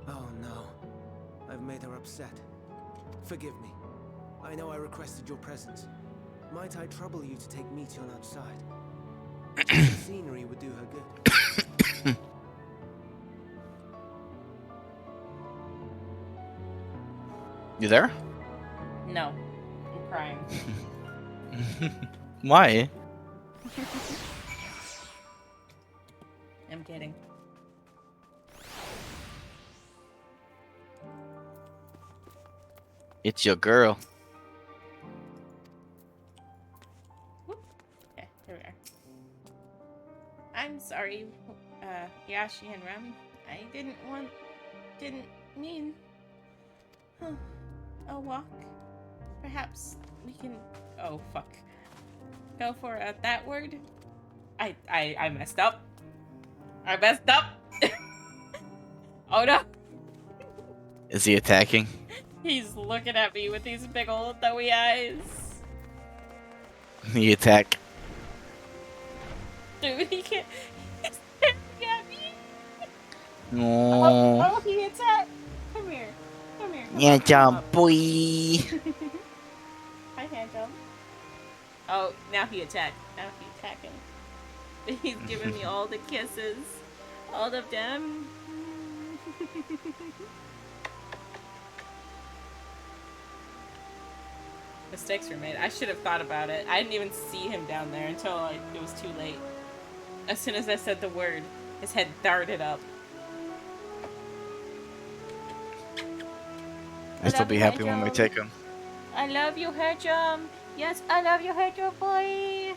Oh no. I've made her upset. Forgive me. I know I requested your presence. Might I trouble you to take Meteon outside? The scenery would do her good. You there? No. I'm crying. Why? I'm kidding. It's your girl. Okay, there we are. I'm sorry, Yashi and Rem. I didn't mean. A walk? Perhaps we can. Oh fuck. Go for that word. I messed up. I messed up. Oh no. Is he attacking? He's looking at me with these big old doughy eyes. He attack. Dude, he can't. He's staring at me. Oh. Oh, he attacked. Come here. Come here. Come Yeah, on, jump, boy. I can't jump. Oh, now he attacked. Now he's attacking. He's giving me all the kisses. All of them. Mistakes were made. I should have thought about it. I didn't even see him down there until like, it was too late. As soon as I said the word, his head darted up. I'll still be happy when we take him. I love you, Hedgehog. Yes, I love you, Hedgehog boy.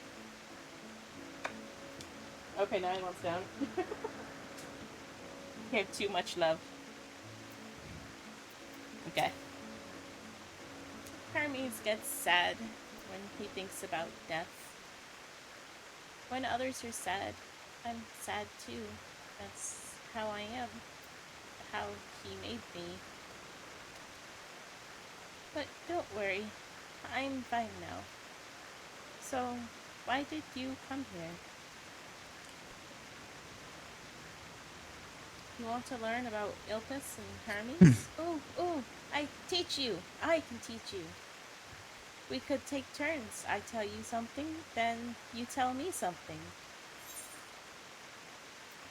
Okay, now he wants down. You have too much love. Okay. Hermes gets sad when he thinks about death. When others are sad, I'm sad too. That's how I am. How he made me. But don't worry, I'm fine now. So, why did you come here? You want to learn about Ilpis and Hermes? Ooh, I teach you. I can teach you. We could take turns. I tell you something, then you tell me something.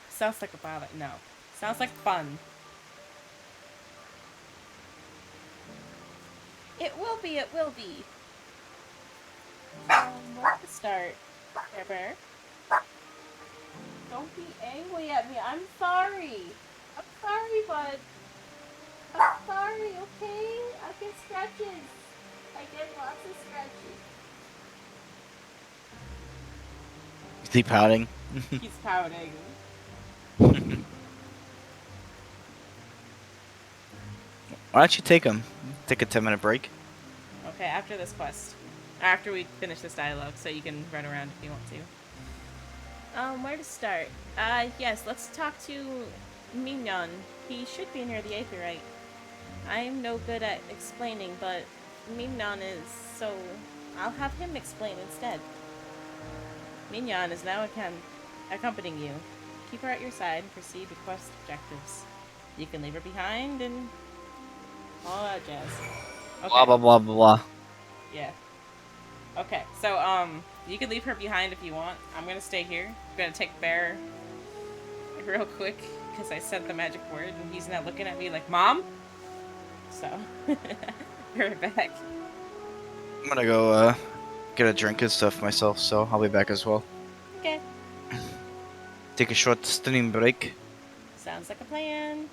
Sounds like a bother. No. Sounds like fun. It will be, it will be. Where to start? Bear Bear? Don't be angry at me. I'm sorry. I'm sorry, bud. I'm sorry, okay? I get scratches. I get lots of scratches. Is he pouting? He's pouting. Why don't you take him? Take a 10-minute break. Okay, after this quest. After we finish this dialogue, so you can run around if you want to. Where to start? Yes, let's talk to Mignon. He should be near the Aetheryte. I'm no good at explaining, but Mignon is, so I'll have him explain instead. Mignon is now accompanying you. Keep her at your side and proceed with quest objectives. You can leave her behind and all that jazz. Okay. Blah blah blah blah. Yeah. Okay, so you can leave her behind if you want. I'm gonna stay here. I'm gonna take Bear real quick because I said the magic word and he's now looking at me like, Mom? So, be right back. I'm gonna go get a drink and stuff myself, so I'll be back as well. Okay. Take a short stream break. Sounds like a plan.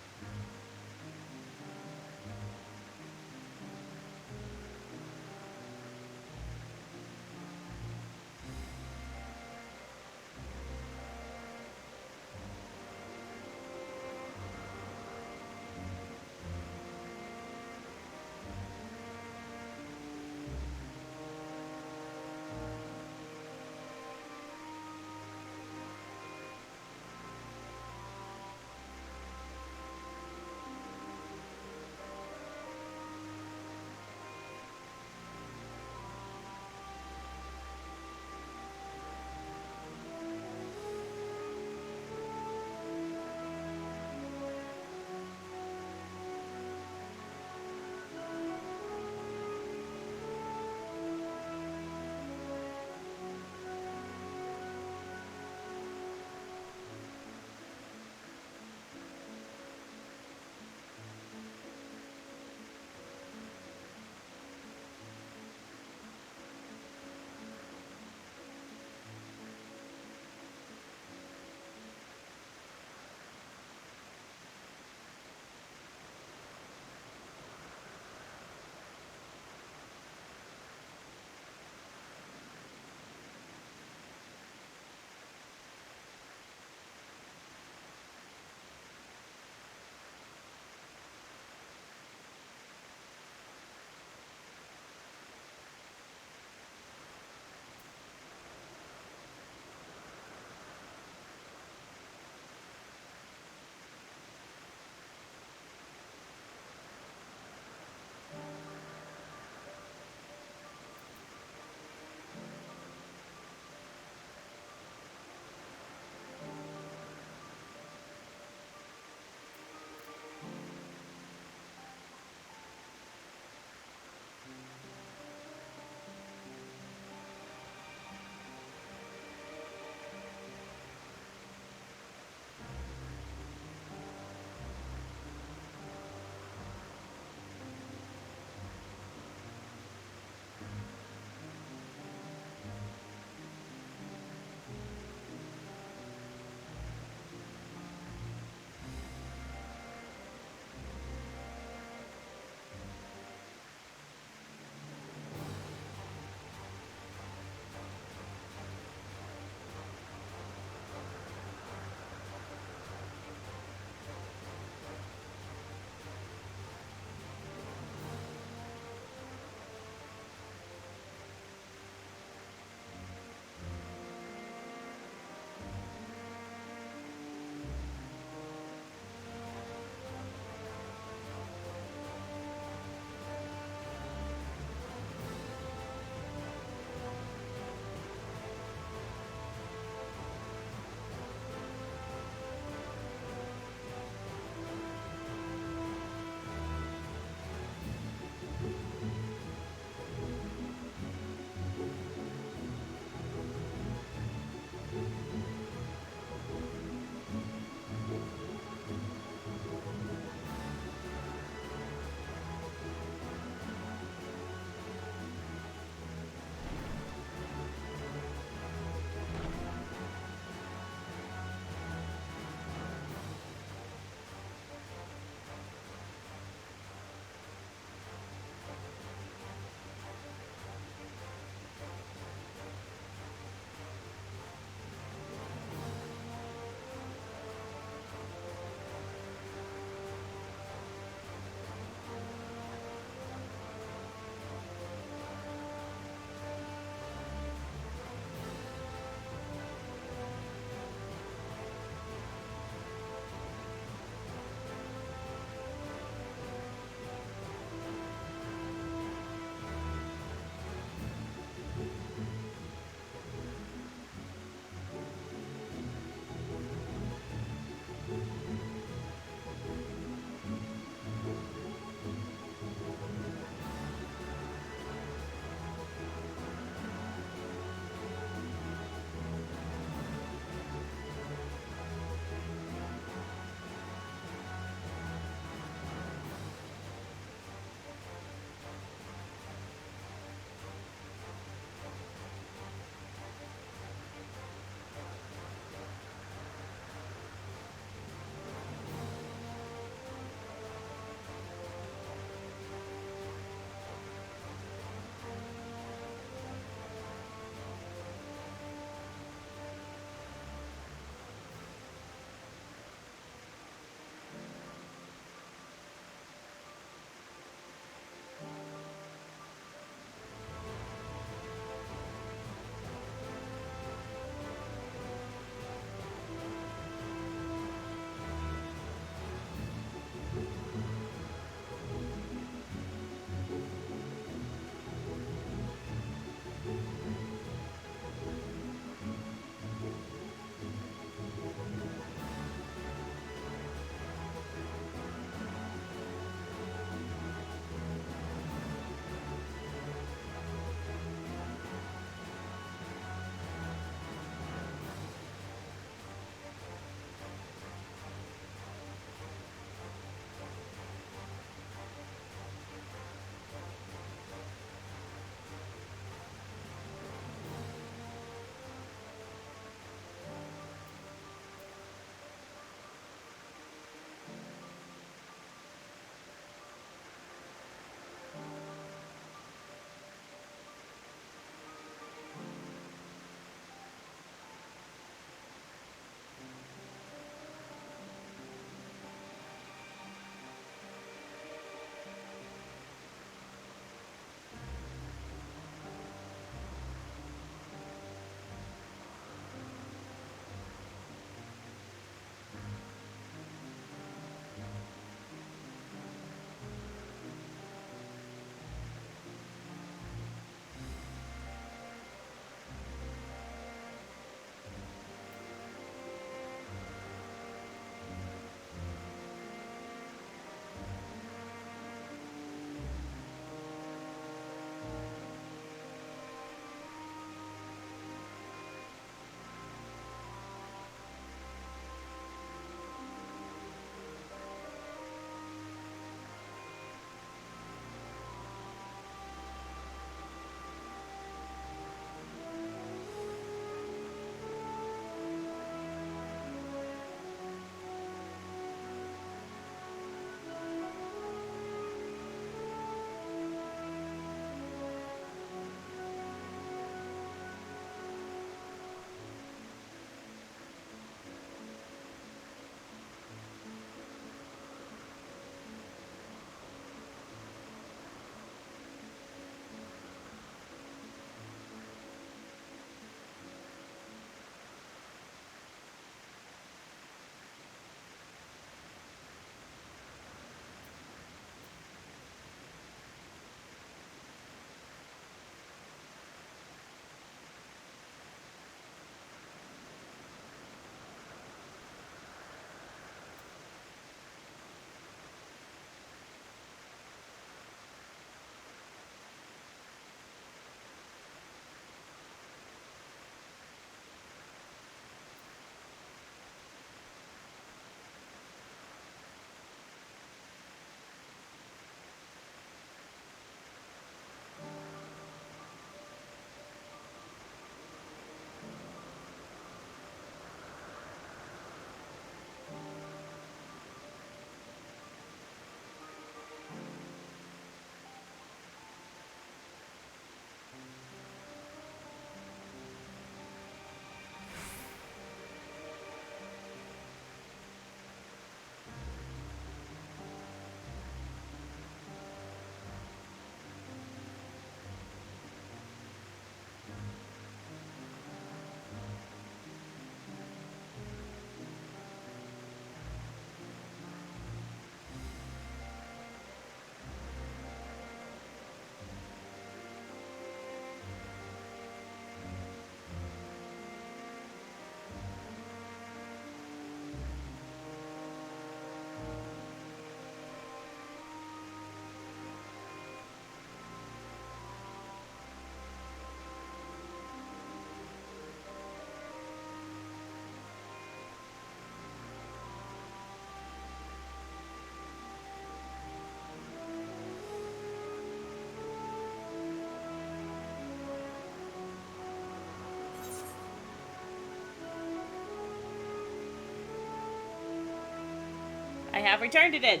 I have returned to it.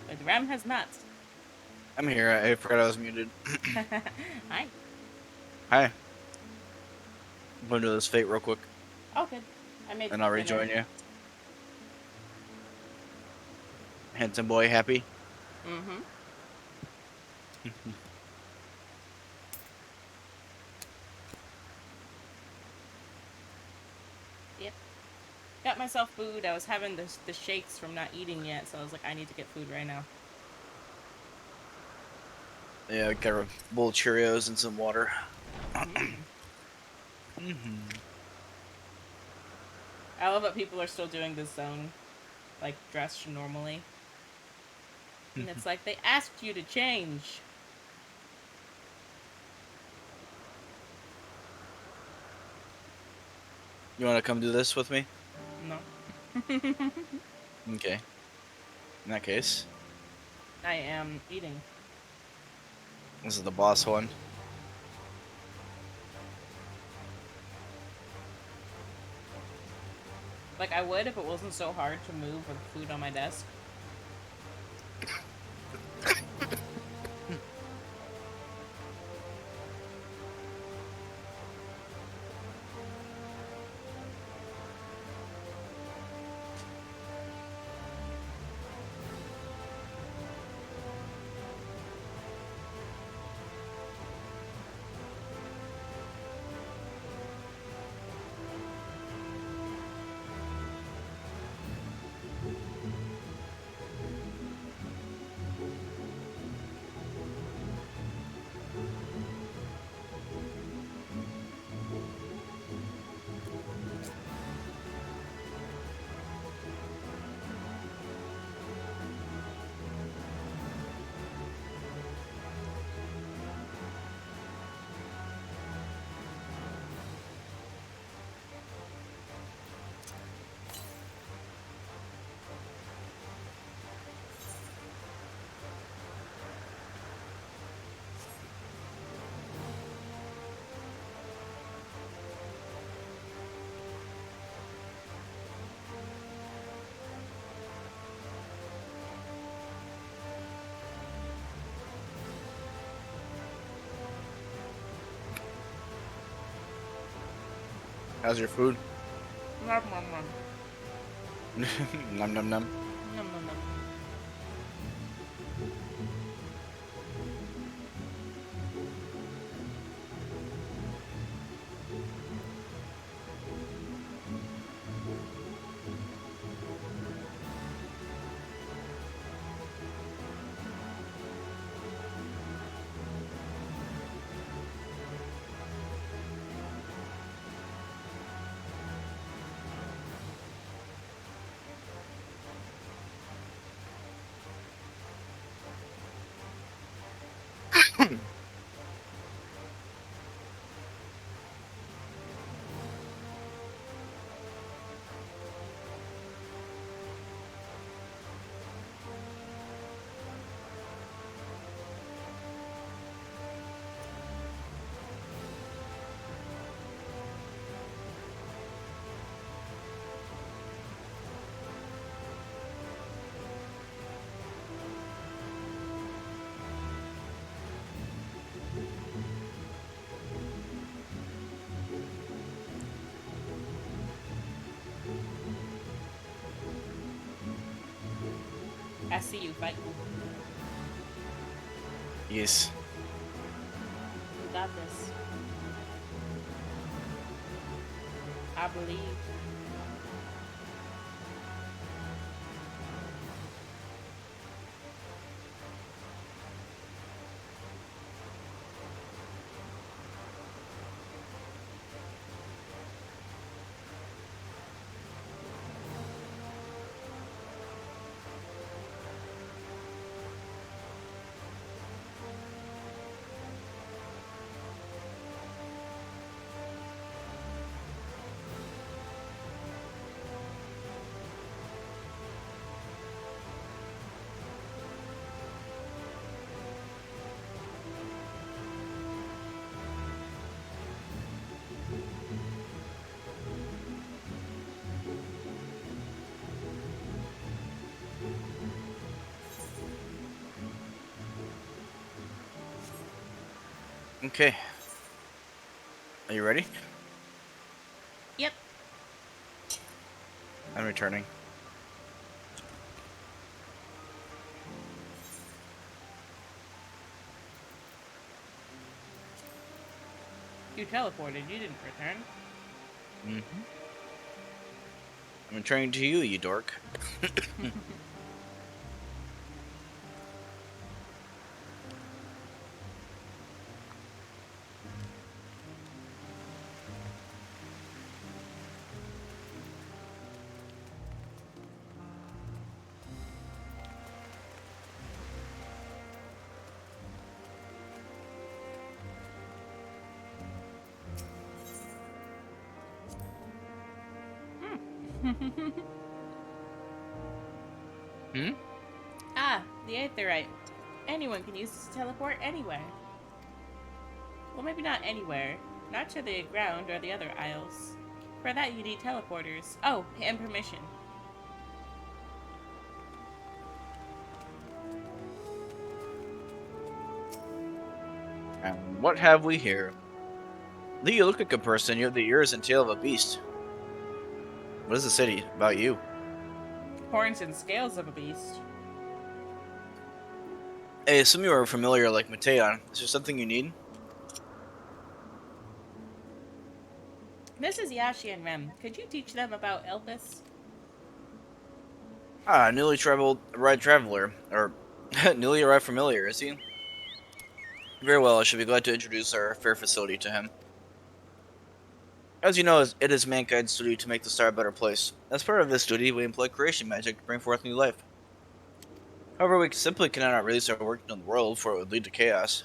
But Rem has not. I'm here. I forgot I was muted. Hi. Hi. I'm going to do this fate real quick. Oh, good. I made And I'll dinner. rejoin you. Handsome boy, happy? Mm-hmm. Yep. Got myself food. I was having the shakes from not eating yet, so I was like, I need to get food right now. Yeah, I got a bowl of Cheerios and some water. I love that people are still doing this zone, like, dressed normally. And it's like, they asked you to change. You want to come do this with me? No. Okay. In that case, I am eating. this is the boss one. Like, I would if it wasn't so hard to move with food on my desk. How's your food? Nom nom nom. Num num num. Nom nom nom. I see you fighting. Yes. You got this. I believe. Okay. Are you ready? Yep. I'm returning. You teleported. You didn't return. Mm-hmm. I'm returning to you, you dork. Hmm? Ah, the aetherite. Anyone can use this to teleport anywhere. Well, maybe not anywhere. Not to the ground or the other isles. For that, you need teleporters. Oh, and permission. And what have we here? Lee, you look like a person. You have the ears and tail of a beast. What is the city about you? Horns and scales of a beast. I assume you are familiar like Mateon. Is there something you need? This is Yashi and Rem. Could you teach them about Elpis? Ah, newly arrived traveler. Or, newly arrived familiar, is he? Very well, I should be glad to introduce our fair facility to him. As you know, it is mankind's duty to make the star a better place. As part of this duty, we employ creation magic to bring forth new life. However, we simply cannot release our work into the world, for it would lead to chaos.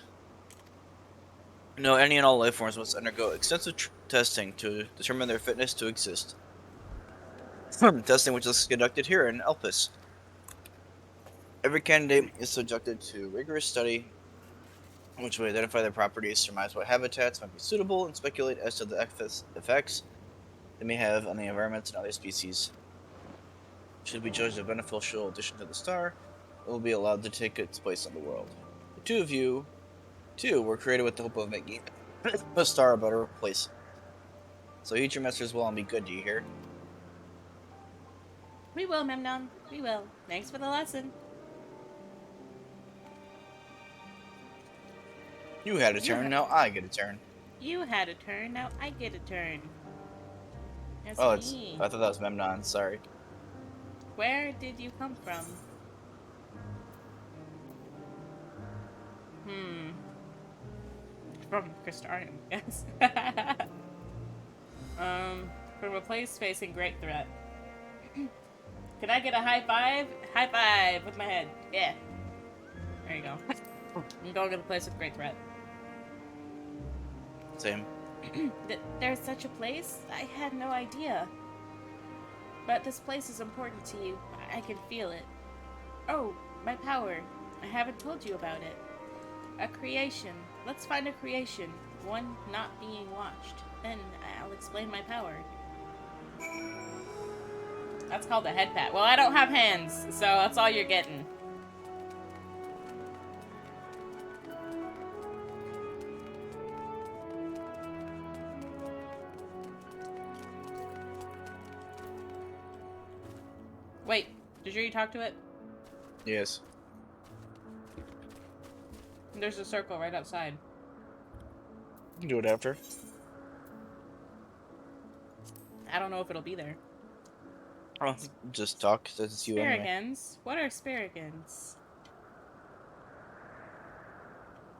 No, any and all life forms must undergo extensive testing to determine their fitness to exist. Testing which is conducted here in Elpis. Every candidate is subjected to rigorous study, in which we identify their properties, surmise what habitats might be suitable, and speculate as to the effects they may have on the environment and other species. Should we judge a beneficial addition to the star, it will be allowed to take its place on the world. The two of you, too, were created with the hope of making the star a better place. So eat your masters well and be good, do you hear? We will, Memnon. We will. Thanks for the lesson. You had a turn, now I get a turn. You had a turn, now I get a turn. That's Oh, me. I thought that was Memnon, sorry. Where did you come from? From Crystarium, yes. From a place facing great threat. Can I get a high five? High five with my head. Yeah. There you go. I'm going to the place with great threat. Same. There's such a place? I had no idea. But this place is important to you. I can feel it. Oh, my power. I haven't told you about it. A creation. Let's find a creation. One not being watched. Then I'll explain my power. That's called a head pat. Well, I don't have hands, so that's all you're getting. Wait, did you already talk to it? Yes. There's a circle right outside. You can do it after. I don't know if it'll be there. Oh, just talk, since it's you anyway. Spirigans? What are spirigans?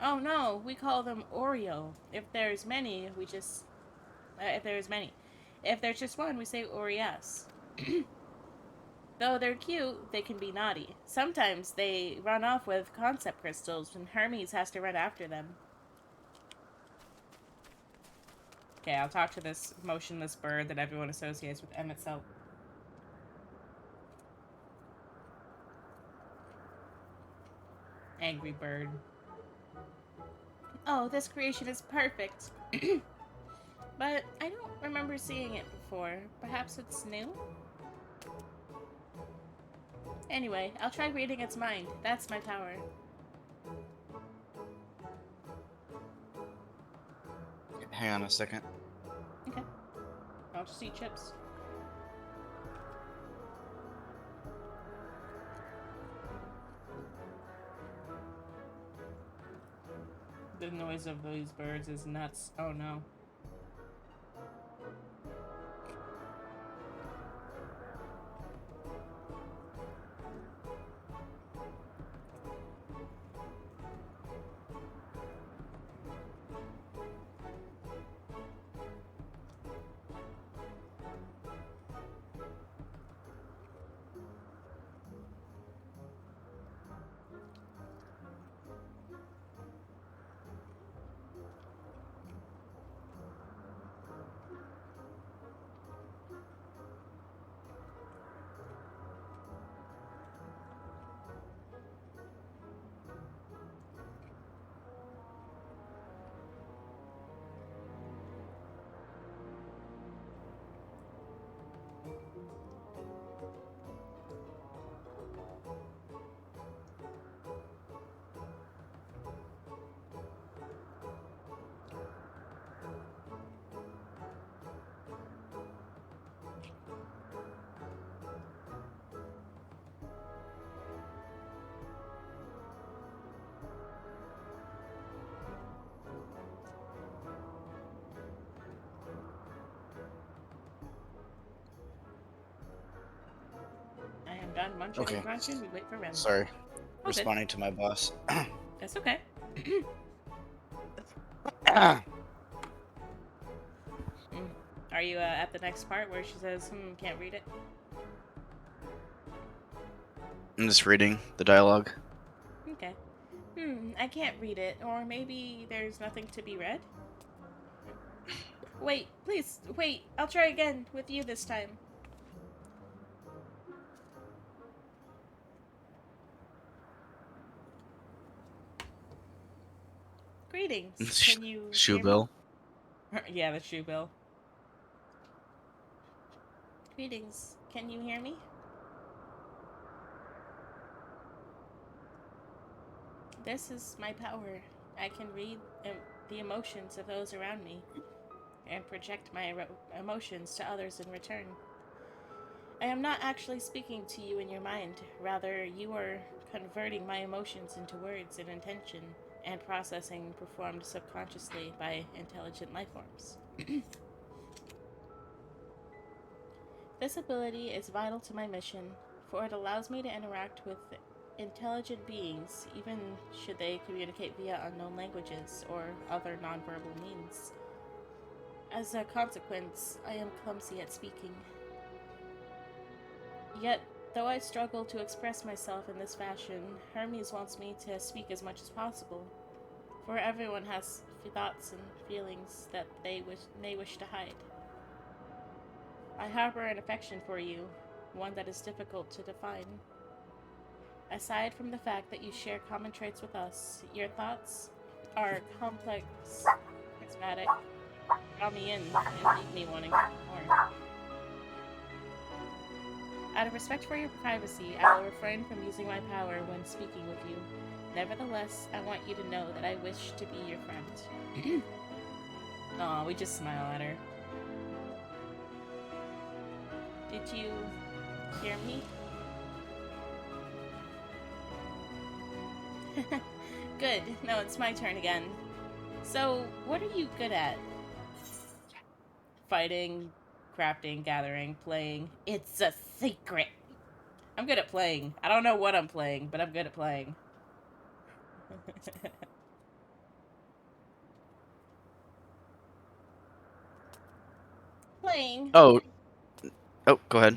Oh no, we call them Oreo. If there's many, we just... if there's many. If there's just one, we say Orias. Though they're cute, they can be naughty. Sometimes they run off with concept crystals and Hermes has to run after them. Okay, I'll talk to this motionless bird that everyone associates with M itself. Angry bird. Oh, this creation is perfect. But I don't remember seeing it before. Perhaps it's new? Anyway, I'll try reading its mind. That's my power. Hang on a second. Okay. I'll just eat chips. The noise of these birds is nuts. Oh no. I am done munching Okay. and crunching. We wait for Ren. Sorry. Okay. Responding to my boss. That's okay. Are you at the next part where she says, can't read it? I'm just reading the dialogue. Okay. I can't read it. Or maybe there's nothing to be read? Wait, please, wait. I'll try again with you this time. Greetings. Can you Shoe hear bill. me? Yeah, the shoe bill. Greetings. Can you hear me? This is my power. I can read the emotions of those around me and project my emotions to others in return. I am not actually speaking to you in your mind. Rather, you are converting my emotions into words and intention and processing performed subconsciously by intelligent life forms. This ability is vital to my mission, for it allows me to interact with intelligent beings, even should they communicate via unknown languages or other nonverbal means. As a consequence, I am clumsy at speaking. Yet, though I struggle to express myself in this fashion, Hermes wants me to speak as much as possible, for everyone has thoughts and feelings that they wish to hide. I harbor an affection for you, one that is difficult to define. Aside from the fact that you share common traits with us, your thoughts are complex, charismatic, draw me in, and leave me wanting more. Out of respect for your privacy, I will refrain from using my power when speaking with you. Nevertheless, I want you to know that I wish to be your friend. Aw, we just smile at her. Did you hear me? Good. No, it's my turn again. So, what are you good at? Fighting, crafting, gathering, playing. It's a secret. I'm good at playing. I don't know what I'm playing, but I'm good at playing. Playing. Oh, go ahead.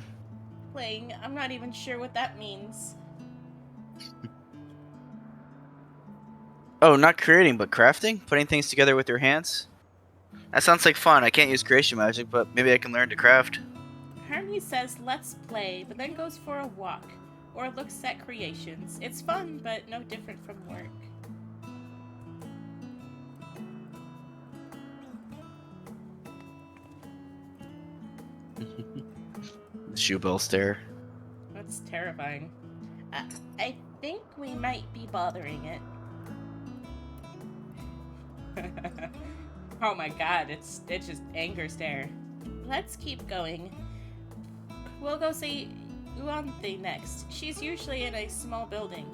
Playing. I'm not even sure what that means. Oh, not creating, but crafting? Putting things together with your hands? That sounds like fun. I can't use creation magic, but maybe I can learn to craft. Hermes says let's play, but then goes for a walk, or looks at creations. It's fun, but no different from work. Shoe bill stare. That's terrifying. I think we might be bothering it. Oh my god, it's just anger stare. Let's keep going. We'll go see Uante next. She's usually in a small building.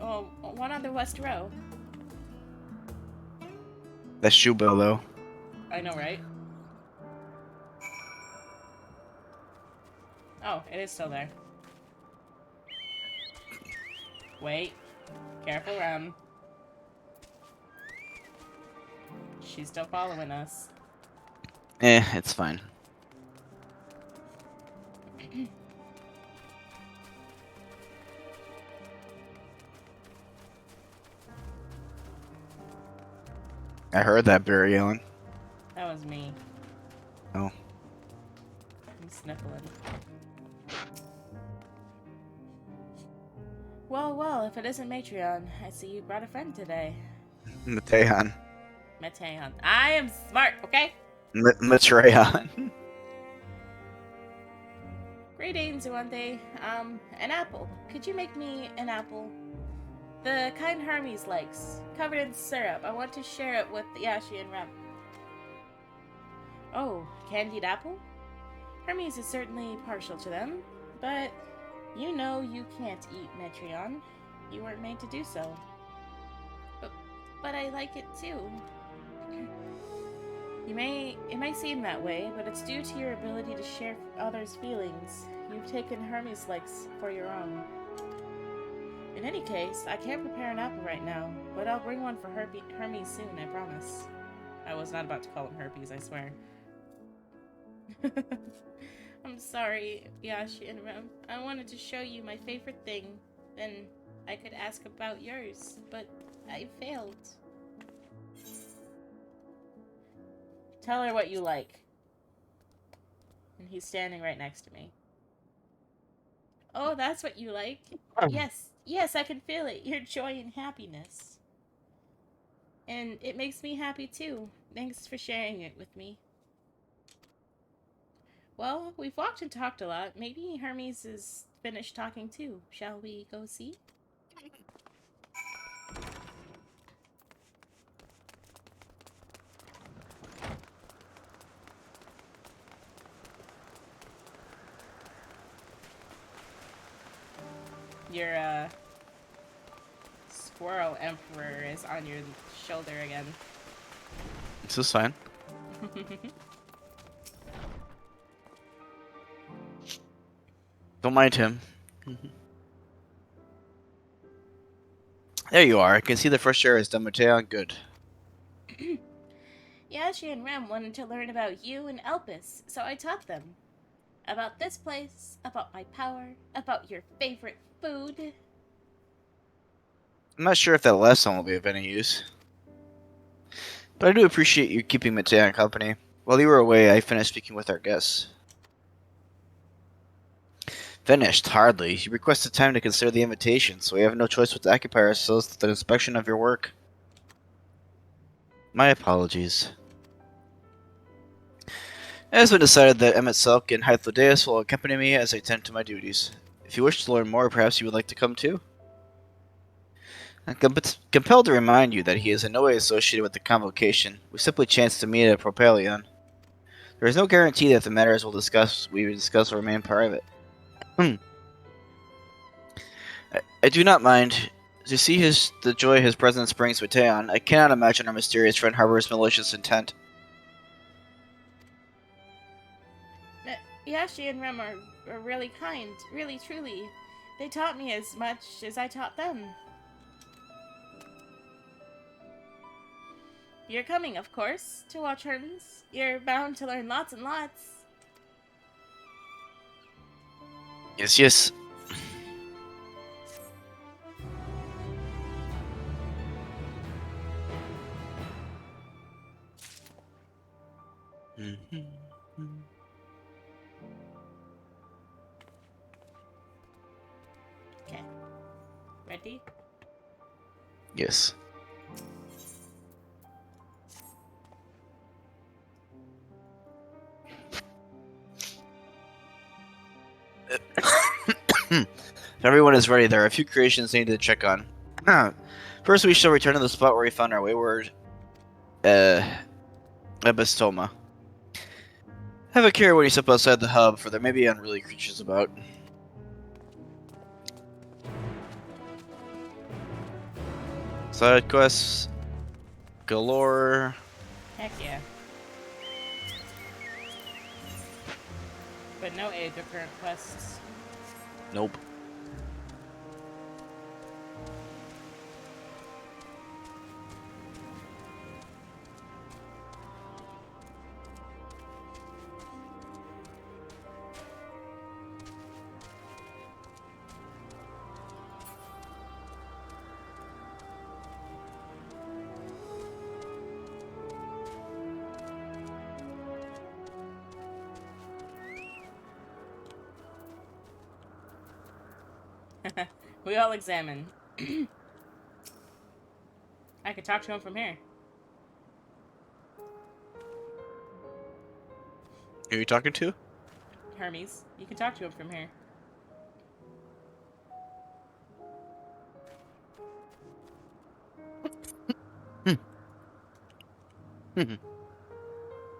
Oh, one on the west row. That's Shubo, though. I know, right? Oh, it is still there. Wait. Careful, Rem. She's still following us. It's fine. I heard that bear yelling. That was me. Oh. I'm sniffling. Well, if it isn't Matreon, I see you brought a friend today. Matehan. Matehan. I am smart, okay? Matreon. Greetings, Uante. An apple. Could you make me an apple? The kind Hermes likes, covered in syrup. I want to share it with Yashi and Rem. Oh, candied apple? Hermes is certainly partial to them, but you know you can't eat Metreon. You weren't made to do so. But I like it too. It may seem that way, but it's due to your ability to share others' feelings. You've taken Hermes' likes for your own. In any case, I can't prepare an apple right now, but I'll bring one for Hermes soon, I promise. I was not about to call him Herpes, I swear. I'm sorry, Yashi and Rem. I wanted to show you my favorite thing, then I could ask about yours, but I failed. Tell her what you like. And he's standing right next to me. Oh, that's what you like? Yes, I can feel it. Your joy and happiness. And it makes me happy too. Thanks for sharing it with me. Well, we've walked and talked a lot. Maybe Hermes is finished talking too. Shall we go see? Your, Squirrel Emperor is on your shoulder again. This is fine. Don't mind him. There you are. I can see the fresh air has done Mateon good. Yashi and Rem wanted to learn about you and Elpis, so I taught them. About this place, about my power, about your favorite food. I'm not sure if that last one will be of any use. But I do appreciate you keeping Mateon company. While you were away, I finished speaking with our guests. Finished? Hardly. You requested time to consider the invitation, so we have no choice but to occupy ourselves with the inspection of your work. My apologies. It has been decided that Emmett Selk and Hythlodeus will accompany me as I tend to my duties. If you wish to learn more, perhaps you would like to come too? I'm compelled to remind you that he is in no way associated with the convocation. We simply chanced to meet at Propalion. There is no guarantee that the matters we discuss will remain private. I do not mind. To see the joy his presence brings to Teon, I cannot imagine our mysterious friend harbors malicious intent. Yashi and Rem are really kind, really truly. They taught me as much as I taught them. You're coming, of course, to watch Hermes. You're bound to learn lots and lots. Yes, yes. Okay. Ready? Yes. If everyone is ready, there are a few creations needed to check on. First, we shall return to the spot where we found our wayward Ebistoma. Have a care when you step outside the hub, for there may be unruly creatures about. Side quests galore. Heck yeah. But no aid to current quests. Nope. We all examine. I could talk to him from here. Who are you talking to? Hermes. You can talk to him from here.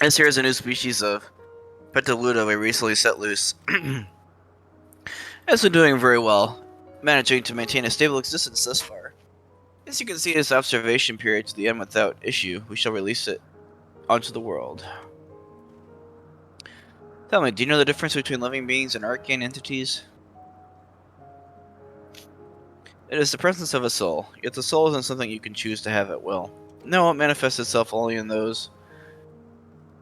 This here is a new species of Petaludo we recently set loose. It's been doing very well, managing to maintain a stable existence thus far. As you can see, this observation period to the end without issue, we shall release it onto the world. Tell me, do you know the difference between living beings and arcane entities? It is the presence of a soul, yet the soul isn't something you can choose to have at will. No, it manifests itself only in those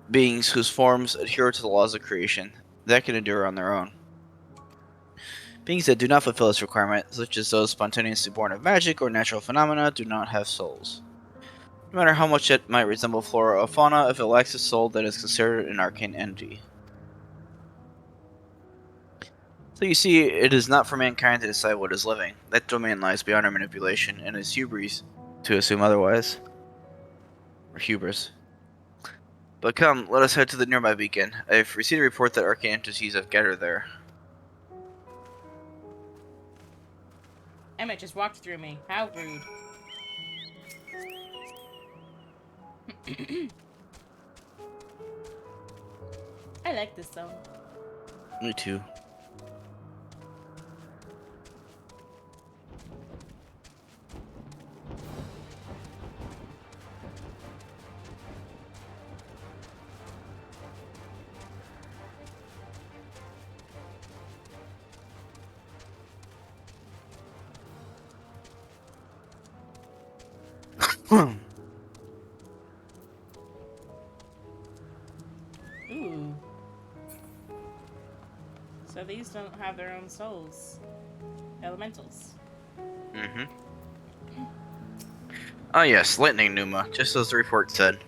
beings whose forms adhere to the laws of creation, that can endure on their own. Beings that do not fulfill this requirement, such as those spontaneously born of magic or natural phenomena, do not have souls. No matter how much it might resemble flora or fauna, if it lacks a soul, that is considered an arcane entity. So you see, it is not for mankind to decide what is living. That domain lies beyond our manipulation, and it is hubris to assume otherwise. Or hubris. But come, let us head to the nearby beacon. I have received a report that arcane entities have gathered there. Emmett just walked through me. How rude. I like this zone. Me too. Ooh. So these don't have their own souls. Elementals. Mm-hmm. Ah yes, lightning Numa, just as the report said.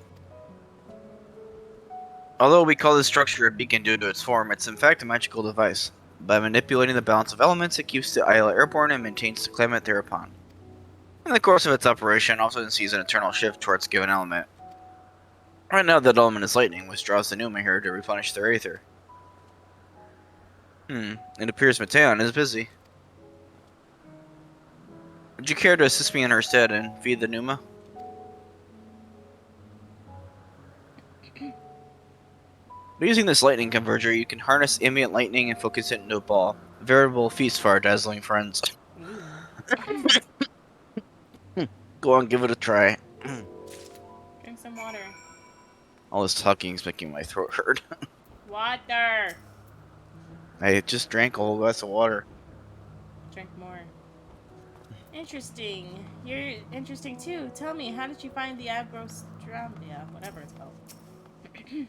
Although we call this structure a beacon due to its form, it's in fact a magical device. By manipulating the balance of elements, it keeps the islet airborne and maintains the climate thereupon. In the course of its operation, it often sees an eternal shift towards a given element. Right now, that element is lightning, which draws the Numa here to replenish their aether. It appears Mateon is busy. Would you care to assist me in her stead and feed the Numa? By using this lightning converger, you can harness ambient lightning and focus it into a ball. A veritable feast for our dazzling friends. Go on, give it a try. Drink some water. All this talking is making my throat hurt. Water! I just drank a whole glass of water. Drink more. Interesting. You're interesting too. Tell me, how did you find the Agrostramdia, whatever it's called?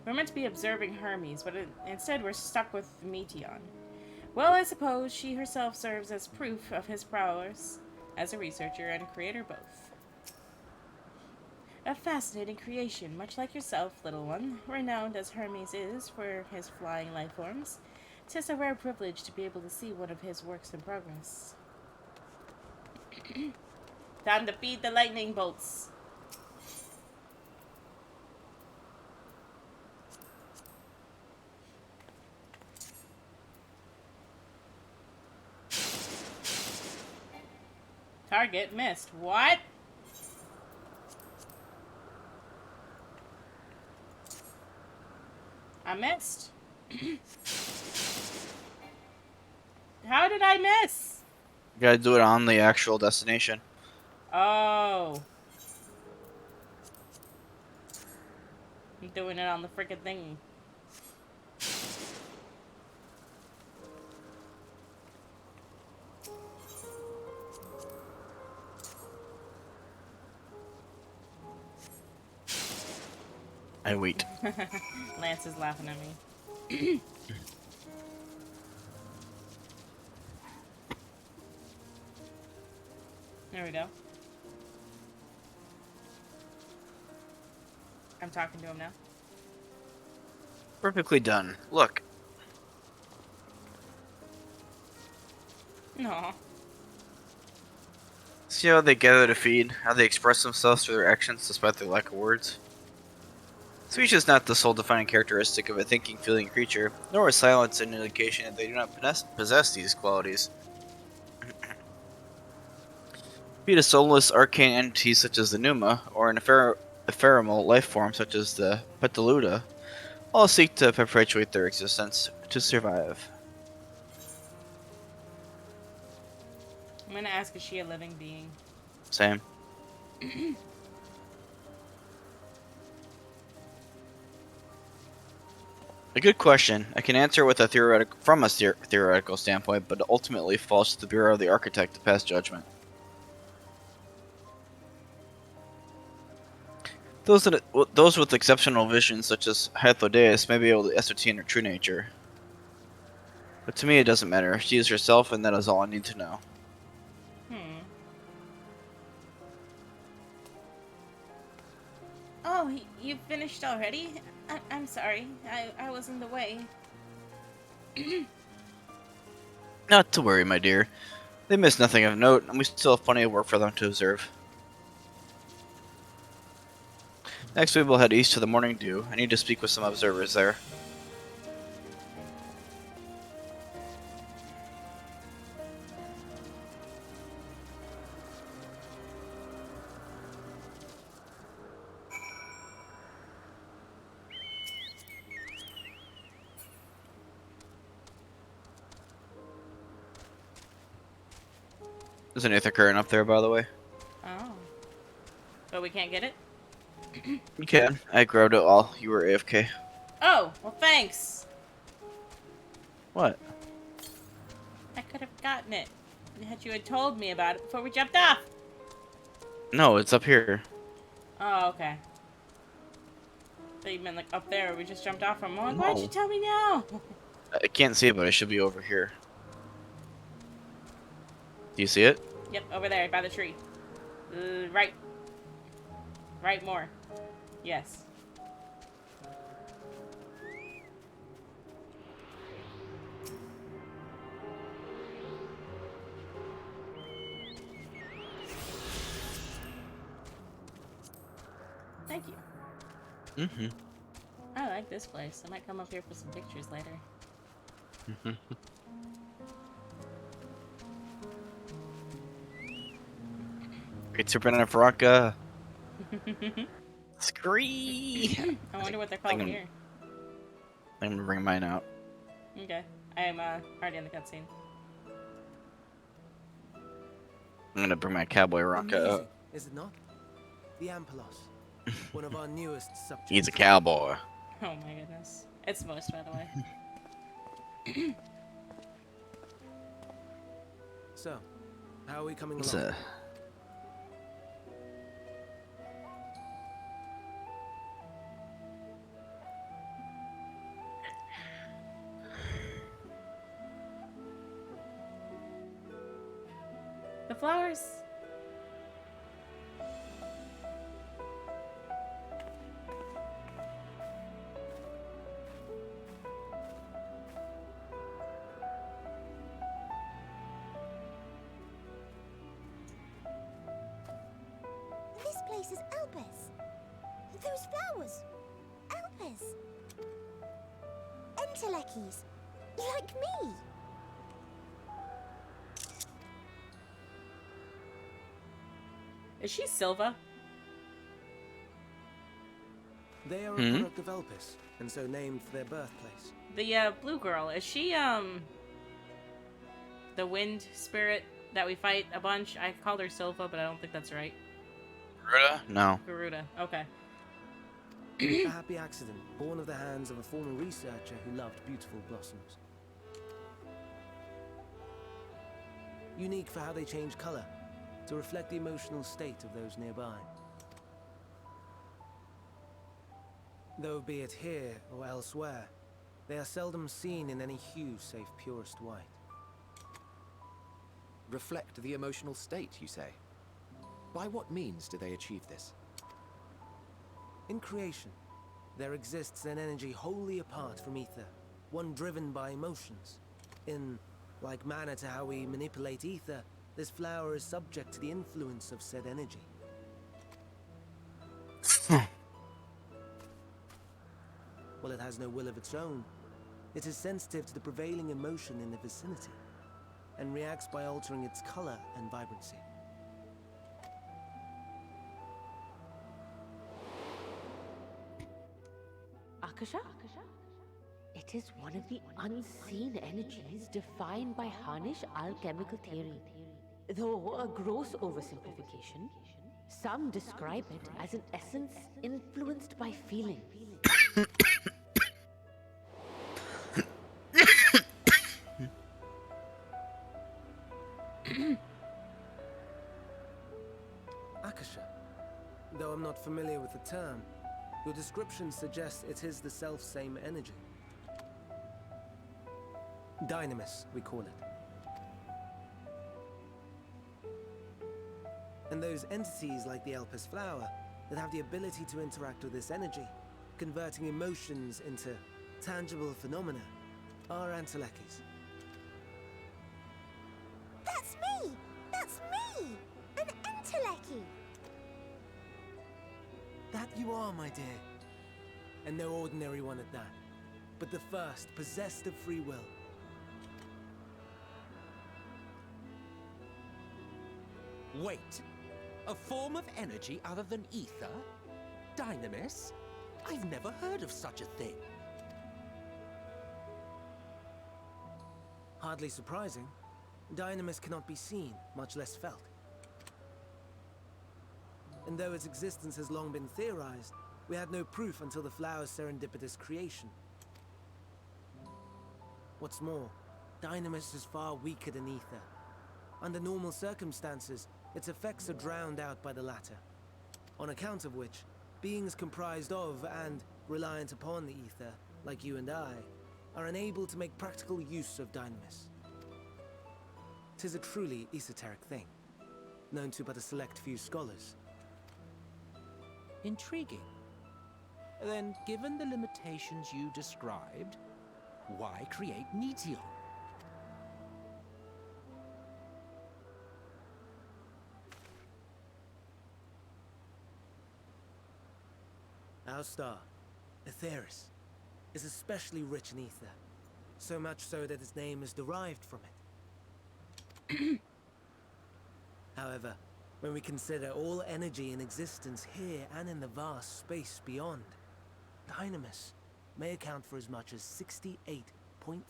We're meant to be observing Hermes, but instead we're stuck with Meteon. Well, I suppose she herself serves as proof of his prowess as a researcher and creator both. A fascinating creation, much like yourself, little one. Renowned as Hermes is for his flying life forms, 'tis a rare privilege to be able to see one of his works in progress. Time to feed the lightning bolts. Target missed. What? I missed. How did I miss? You gotta do it on the actual destination. Oh. I'm doing it on the freaking thingy. I wait. Lance is laughing at me. There we go. I'm talking to him now. Perfectly done. Look. No. See how they gather to feed? How they express themselves through their actions despite their lack of words? Speech is not the sole defining characteristic of a thinking, feeling creature, nor is silence an indication that they do not possess these qualities. Be it a soulless arcane entity such as the Numa, or an ephemeral life form such as the Petaluda, all seek to perpetuate their existence, to survive. I'm gonna ask, is she a living being? Same. A good question. I can answer with a theoretical standpoint, but ultimately falls to the Bureau of the Architect to pass judgment. Those with exceptional vision, such as Hythlodeus, may be able to ascertain her true nature. But to me, it doesn't matter. She is herself, and that is all I need to know. Oh, you finished already? I'm sorry. I was in the way. Not to worry, my dear. They miss nothing of note, and we still have plenty of work for them to observe. Next, we will head east to the Morning Dew. I need to speak with some observers there. There's an Aether current up there, by the way. Oh. But we can't get it? You can. I grabbed it while you were AFK. Oh, well thanks. What? I could have gotten it. Had you had told me about it before we jumped off. No, it's up here. Oh, okay. So you meant like up there where we just jumped off from. Like, No. why'd you tell me now? I can't see it, but it should be over here. Do you see it? Yep, over there by the tree. Right. Right more. Yes. Thank you. Mm-hmm. I like this place. I might come up here for some pictures later. Great Super Faraka. Scree! I wonder what they're called here. I'm gonna bring mine out. Okay. I am already in the cutscene. I'm gonna bring my cowboy Raka out. Is it not? The Ampelos. One of our newest subjects. He's a cowboy. Oh my goodness. It's most, by the way. So, how are we coming It's along? The flowers. This place is Elpis. Those flowers. Elpis. Entelekis. Like me. Is she Silva? They are a product of Elpis, and so named for their birthplace. The blue girl, is she the wind spirit that we fight a bunch? I called her Silva, but I don't think that's right. Garuda? No. Garuda. Okay. A happy accident, born of the hands of a former researcher who loved beautiful blossoms. Unique for how they change color, to reflect the emotional state of those nearby. Though be it here or elsewhere, they are seldom seen in any hue save purest white. Reflect the emotional state, you say? By what means do they achieve this? In creation, there exists an energy wholly apart from ether, one driven by emotions. In like manner to how we manipulate ether, this flower is subject to the influence of said energy. While it has no will of its own, it is sensitive to the prevailing emotion in the vicinity, and reacts by altering its color and vibrancy. Akasha? It is one of the unseen energies defined by Harnish alchemical theory. Though a gross oversimplification, some describe it as an essence influenced by feeling. Akasha. Though I'm not familiar with the term, your description suggests it is the self-same energy. Dynamis, we call it. And those entities like the Elpis flower that have the ability to interact with this energy, converting emotions into tangible phenomena, are Antelekis. That's me! That's me! An Enteleki! That you are, my dear. And no ordinary one at that, but the first possessed of free will. Wait. A form of energy other than ether? Dynamis? I've never heard of such a thing. Hardly surprising. Dynamis cannot be seen, much less felt. And though its existence has long been theorized, we had no proof until the flower's serendipitous creation. What's more, Dynamis is far weaker than ether. Under normal circumstances, its effects are drowned out by the latter, on account of which, beings comprised of and reliant upon the ether, like you and I, are unable to make practical use of Dynamis. 'Tis a truly esoteric thing, known to but a select few scholars. Intriguing. Then, given the limitations you described, why create Neteon? Our star, Aetheris, is especially rich in ether, so much so that its name is derived from it. However, when we consider all energy in existence here and in the vast space beyond, Dynamis may account for as much as 68.3%,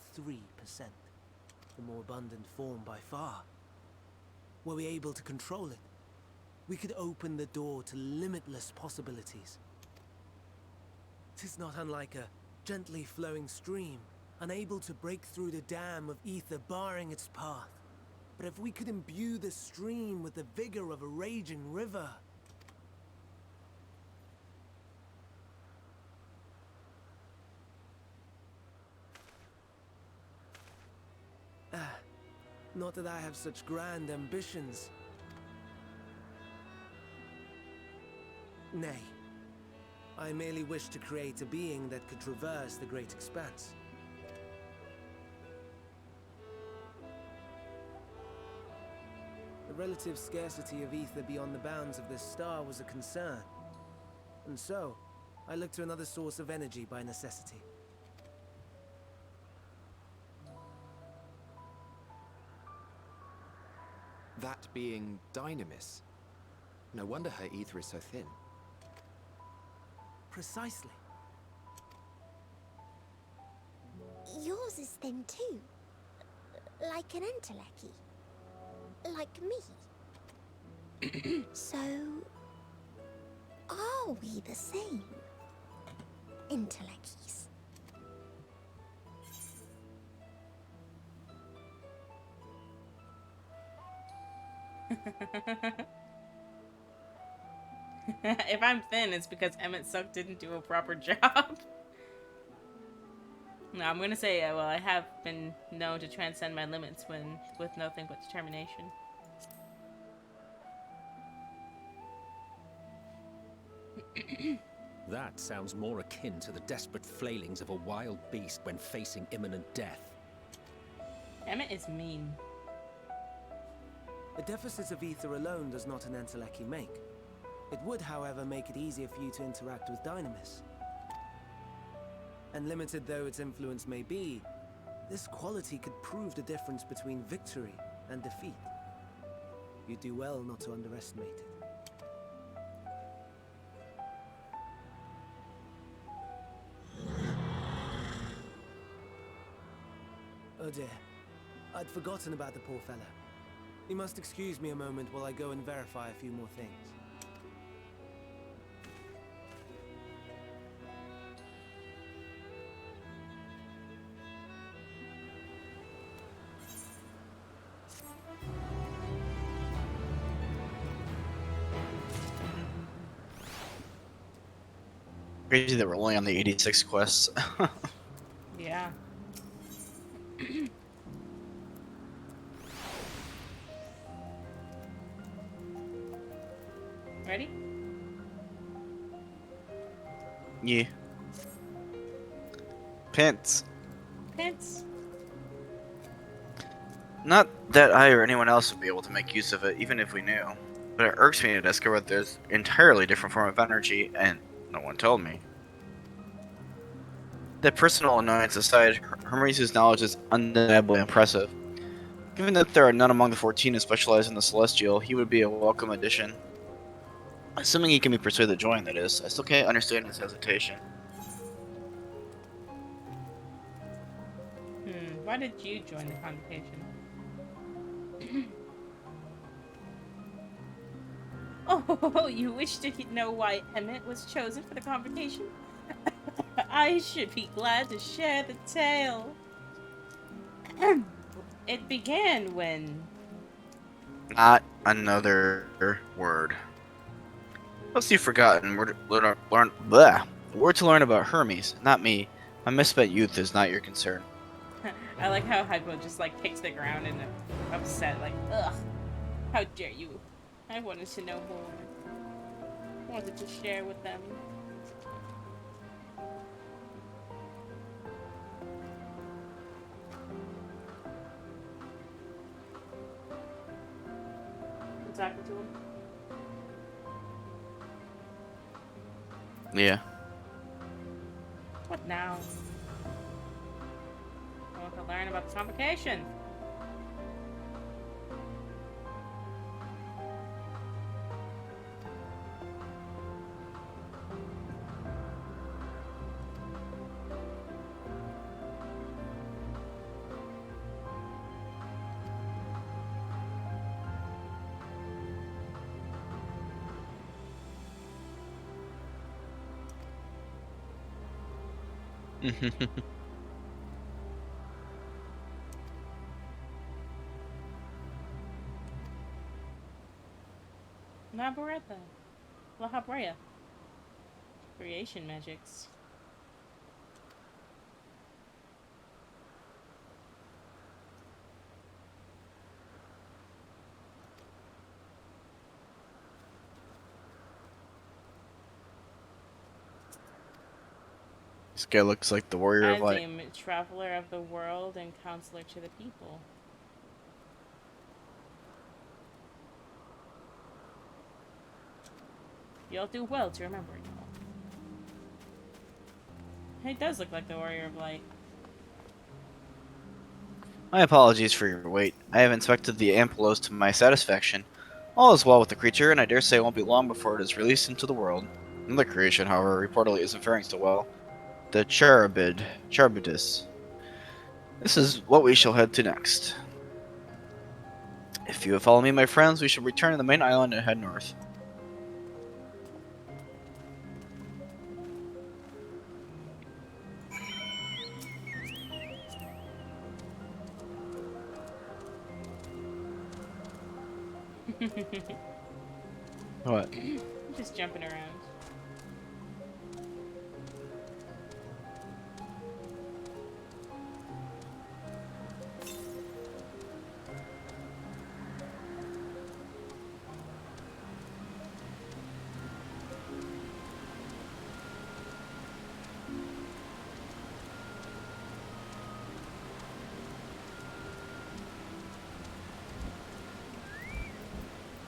the more abundant form by far. Were we able to control it, we could open the door to limitless possibilities. 'Tis not unlike a gently flowing stream, unable to break through the dam of ether barring its path. But if we could imbue the stream with the vigor of a raging river... Not that I have such grand ambitions. Nay. I merely wish to create a being that could traverse the great expanse. The relative scarcity of ether beyond the bounds of this star was a concern. And so, I looked to another source of energy by necessity. That being Dynamis. No wonder her ether is so thin. Precisely. Yours is thin too. Like an entelechy. Like me. So, are we the same? Intelecchies. If I'm thin, it's because Emmett Suck didn't do a proper job. No, I'm gonna say, well, I have been known to transcend my limits with nothing but determination. That sounds more akin to the desperate flailings of a wild beast when facing imminent death. Emmett is mean. A deficit of ether alone does not an entelechy make. It would, however, make it easier for you to interact with Dynamis. And limited though its influence may be, this quality could prove the difference between victory and defeat. You do well not to underestimate it. Oh dear, I'd forgotten about the poor fella. You must excuse me a moment while I go and verify a few more things. Crazy that we're only on the 86 quests. Yeah. Ready? Yeah. Pence. Pence. Not that I or anyone else would be able to make use of it, even if we knew. But it irks me to discover that there's an entirely different form of energy, and no one told me. That personal annoyance aside, Hermes' knowledge is undeniably impressive. Given that there are none among the 14 who specialize in the Celestial, he would be a welcome addition. Assuming he can be persuaded to join, that is. I still can't understand his hesitation. Why did you join the convocation? Oh, you wish to know why Emmett was chosen for the convocation? I should be glad to share the tale. It began when... Not another word. Must you've forgotten, we're to learn about Hermes, not me. My misspent youth is not your concern. I like how Hypo just like kicks the ground and upset, like, ugh, how dare you? I wanted to know more. I wanted to share with them. You talking to him? Yeah. What now? I want to learn about the convocation. Nabareta. La Habrea. Creation magics. This guy looks like the warrior of light. I'm traveler of the world and counselor to the people. You'll do well to remember it all. He does look like the warrior of light. My apologies for your wait. I have inspected the Ampulos to my satisfaction. All is well with the creature, and I dare say it won't be long before it is released into the world. Another creation, however, reportedly isn't faring so well. The Charybdis. This is what we shall head to next. If you will follow me, my friends, we shall return to the main island and head north. What? Just jumping around.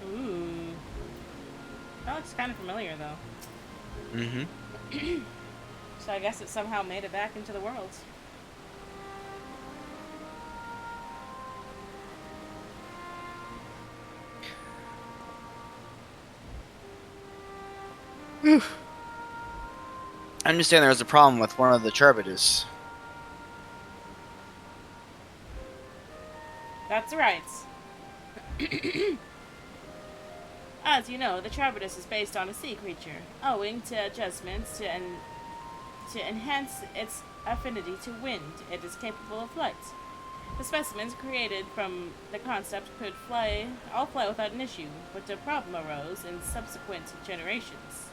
Ooh. That looks kind of familiar, though. Mm-hmm. So I guess it somehow made it back into the world. I understand there was a problem with one of the Charybdis. That's right. As you know, the Charybdis is based on a sea creature, owing to adjustments to enhance its affinity to wind. It is capable of flight. The specimens created from the concept could all fly without an issue, but a problem arose in subsequent generations.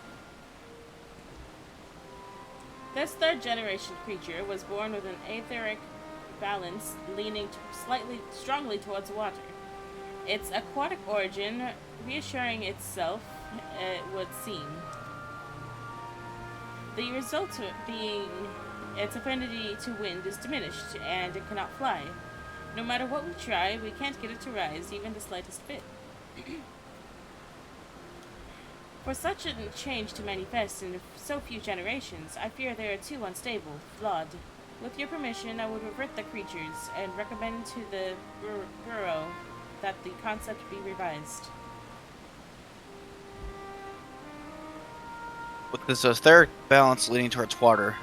This third generation creature was born with an etheric balance leaning strongly towards water. Its aquatic origin reassuring itself, it would seem. The result being its affinity to wind is diminished and it cannot fly. No matter what we try, we can't get it to rise even the slightest bit. For such a change to manifest in so few generations, I fear they are too unstable, flawed. With your permission, I would revert the creatures and recommend to the Bureau that the concept be revised. With this etheric balance leaning towards water,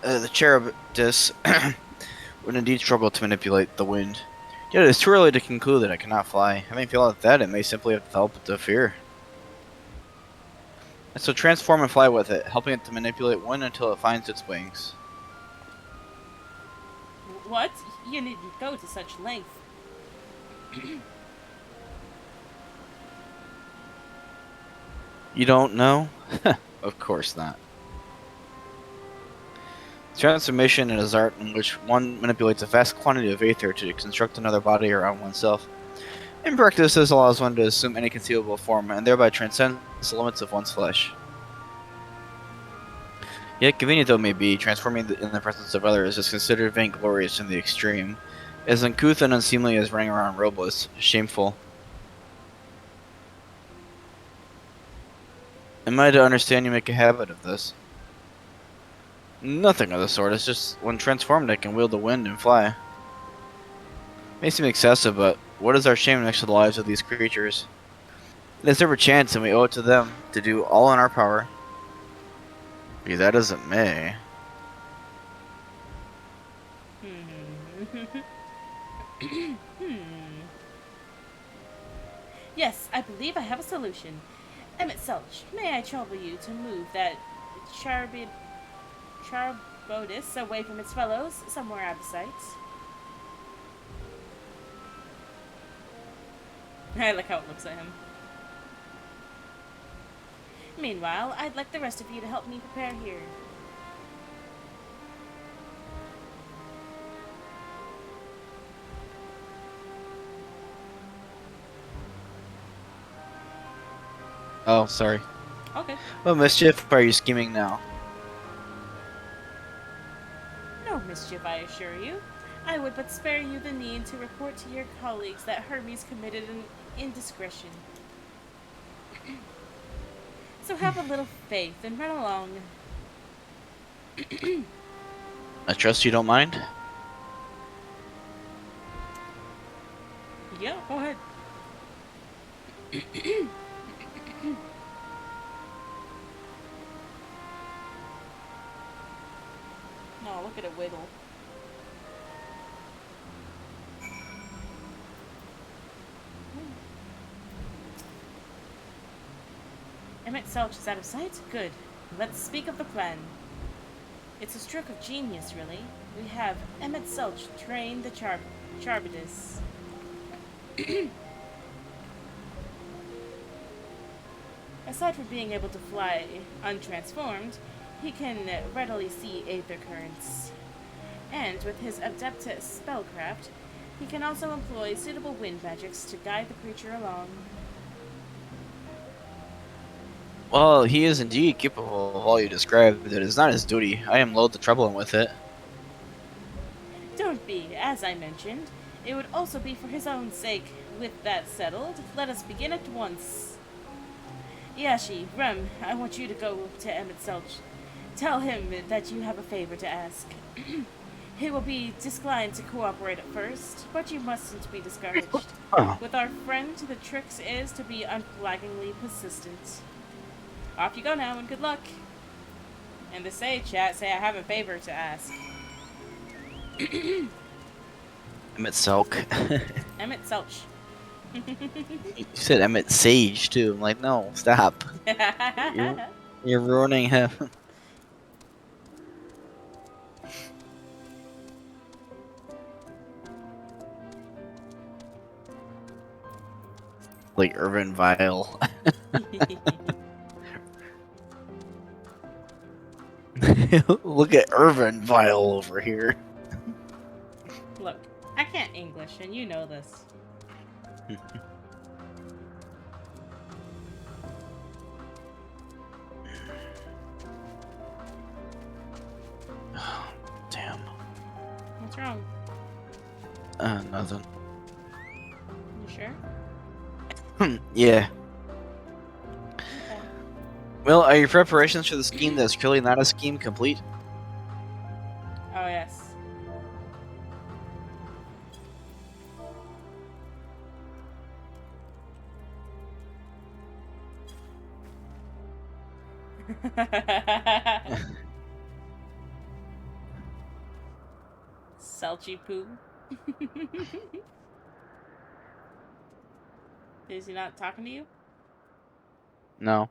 the Charybdis would indeed struggle to manipulate the wind. Yet it is too early to conclude that it cannot fly. Having failed at that, it may simply have developed the fear. And so transform and fly with it, helping it to manipulate wind until it finds its wings. What? You needn't go to such length. You don't know? Of course not. Transformation is art in which one manipulates a vast quantity of aether to construct another body around oneself. In practice, this allows one to assume any conceivable form and thereby transcends the limits of one's flesh. Yet convenient though it may be, transforming in the presence of others is considered vainglorious in the extreme. As uncouth and unseemly as running around robless, shameful. Am I to understand you make a habit of this? Nothing of the sort, it's just when transformed it can wield the wind and fly. May seem excessive, but what is our shame next to the lives of these creatures? It is their chance and we owe it to them to do all in our power. Be that as it may. Yes, I believe I have a solution. Emmett Selch, may I trouble you to move that Charybdis away from its fellows, somewhere out of sight? I like how it looks at him. Meanwhile, I'd like the rest of you to help me prepare here. Oh, sorry. Okay. What mischief are you scheming now? No mischief, I assure you. I would but spare you the need to report to your colleagues that Hermes committed an indiscretion. So have a little faith and run along. I trust you don't mind? Yeah, go ahead. Oh, look at it wiggle. Emmett Selch is out of sight? Good. Let's speak of the plan. It's a stroke of genius, really. We have Emmett Selch train the Charbidus. Aside from being able to fly untransformed, he can readily see aether currents. And with his adept spellcraft, he can also employ suitable wind magics to guide the creature along. Well, he is indeed capable of all you described. It is not his duty. I am loath to trouble him with it. Don't be, as I mentioned. It would also be for his own sake. With that settled, let us begin at once. Yashi, Rem, I want you to go to Emmett Selch. Tell him that you have a favor to ask. He will be disinclined to cooperate at first, but you mustn't be discouraged. With our friend, the trick is to be unflaggingly persistent. Off you go now, and good luck. And to say, chat, say I have a favor to ask. Emmett Selk. Emmett Selch. You said Emmett Sage too. I'm like, no, stop. You're ruining him. Like Irvin Vile. Look at Irvin Vile over here. Look, I can't English, and you know this. Damn. What's wrong? Nothing. You sure? Yeah. Okay. Well, are your preparations for the scheme that's clearly not a scheme complete? Oh, yes. Selchy poo. Is he not talking to you? No.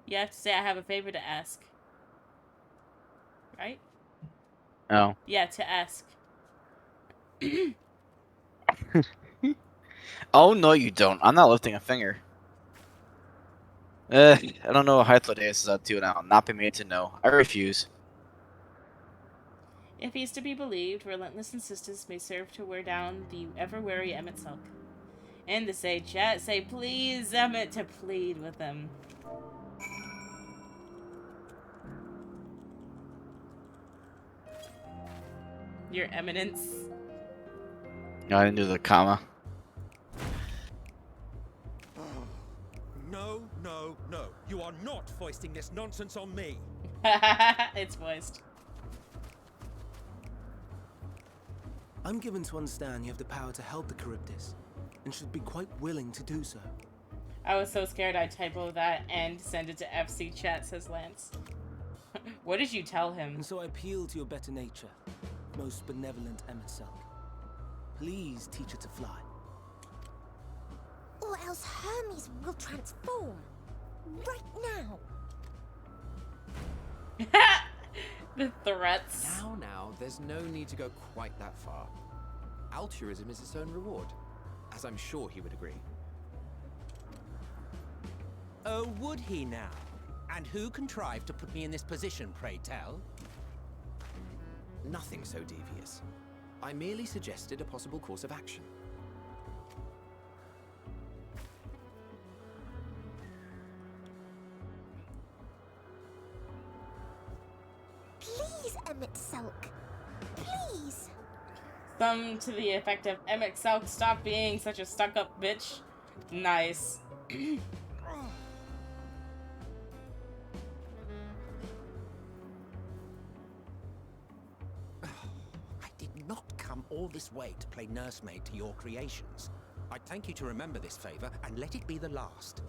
You have to say I have a favor to ask. Right? No. Yeah, to ask. Oh, no, you don't. I'm not lifting a finger. I don't know what Hythlodaeus is up to, and I'll not be made to know. I refuse. If he's to be believed, relentless insistence may serve to wear down the ever-wary Emmett Sulk. And to say, chat, say please, Emmett, to plead with him. Your Eminence. No, I didn't do the comma. No, no, no. You are not foisting this nonsense on me. It's voiced. I'm given to understand you have the power to help the Charybdis, and should be quite willing to do so. I was so scared I'd typo that and send it to FC chat, says Lance. What did you tell him? And so I appeal to your better nature, most benevolent Emmett Selk. Please teach her to fly. Or else Hermes will transform. Right now. The threats. Now, there's no need to go quite that far. Altruism is its own reward, as I'm sure he would agree. Oh, would he now? And who contrived to put me in this position, pray tell? Nothing so devious. I merely suggested a possible course of action. Please, Emmett Selk. Please. Some to the effect of Emmett Selk, stop being such a stuck-up bitch. Nice. I did not come all this way to play nursemaid to your creations. I'd thank you to remember this favor and let it be the last.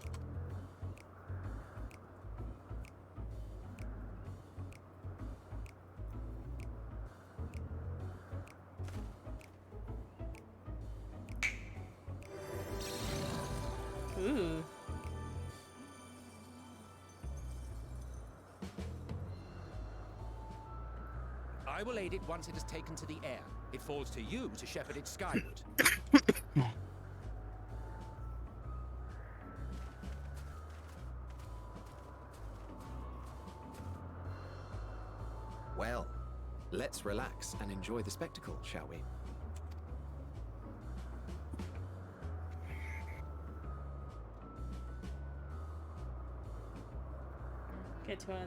I will aid it once it is taken to the air. It falls to you to shepherd it skyward. Well, let's relax and enjoy the spectacle, shall we? Get to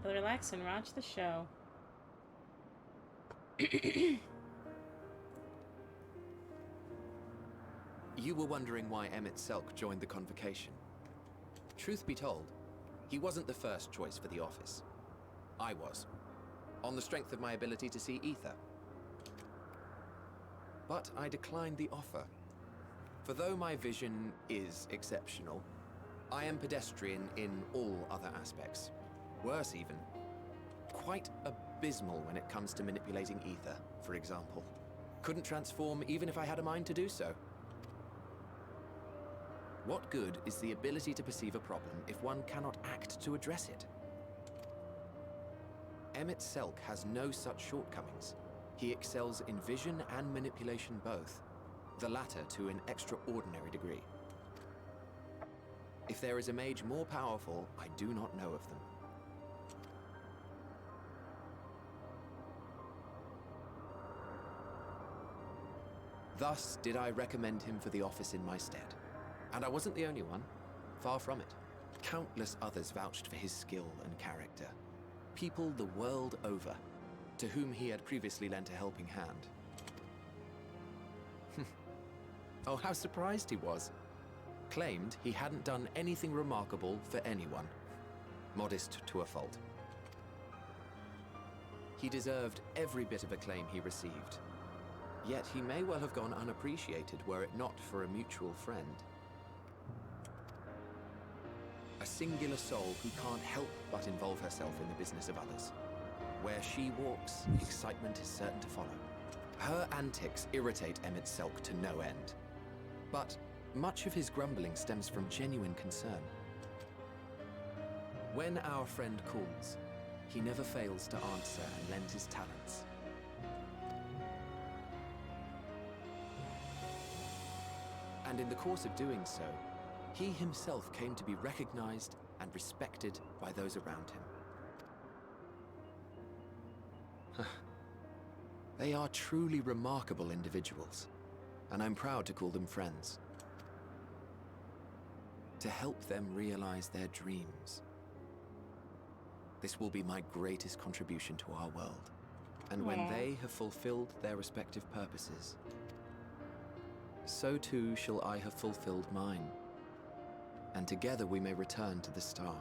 relax and watch the show. You were wondering why Emmett Selk joined the convocation. Truth be told, he wasn't the first choice for the office. I was, on the strength of my ability to see ether. But I declined the offer. For though my vision is exceptional, I am pedestrian in all other aspects. Worse even, quite abysmal when it comes to manipulating ether, for example. Couldn't transform even if I had a mind to do so. What good is the ability to perceive a problem if one cannot act to address it? Emmett Selk has no such shortcomings. He excels in vision and manipulation both, the latter to an extraordinary degree. If there is a mage more powerful, I do not know of them. Thus did I recommend him for the office in my stead. And I wasn't the only one. Far from it. Countless others vouched for his skill and character. People the world over, to whom he had previously lent a helping hand. Oh, how surprised he was. Claimed he hadn't done anything remarkable for anyone. Modest to a fault. He deserved every bit of acclaim he received. Yet he may well have gone unappreciated were it not for a mutual friend. A singular soul who can't help but involve herself in the business of others. Where she walks, excitement is certain to follow. Her antics irritate Emmett Selk to no end. But much of his grumbling stems from genuine concern. When our friend calls, he never fails to answer and lend his talents. And in the course of doing so, he himself came to be recognized and respected by those around him. They are truly remarkable individuals, and I'm proud to call them friends. To help them realize their dreams. This will be my greatest contribution to our world. And when they have fulfilled their respective purposes, so too shall I have fulfilled mine. And together we may return to the star.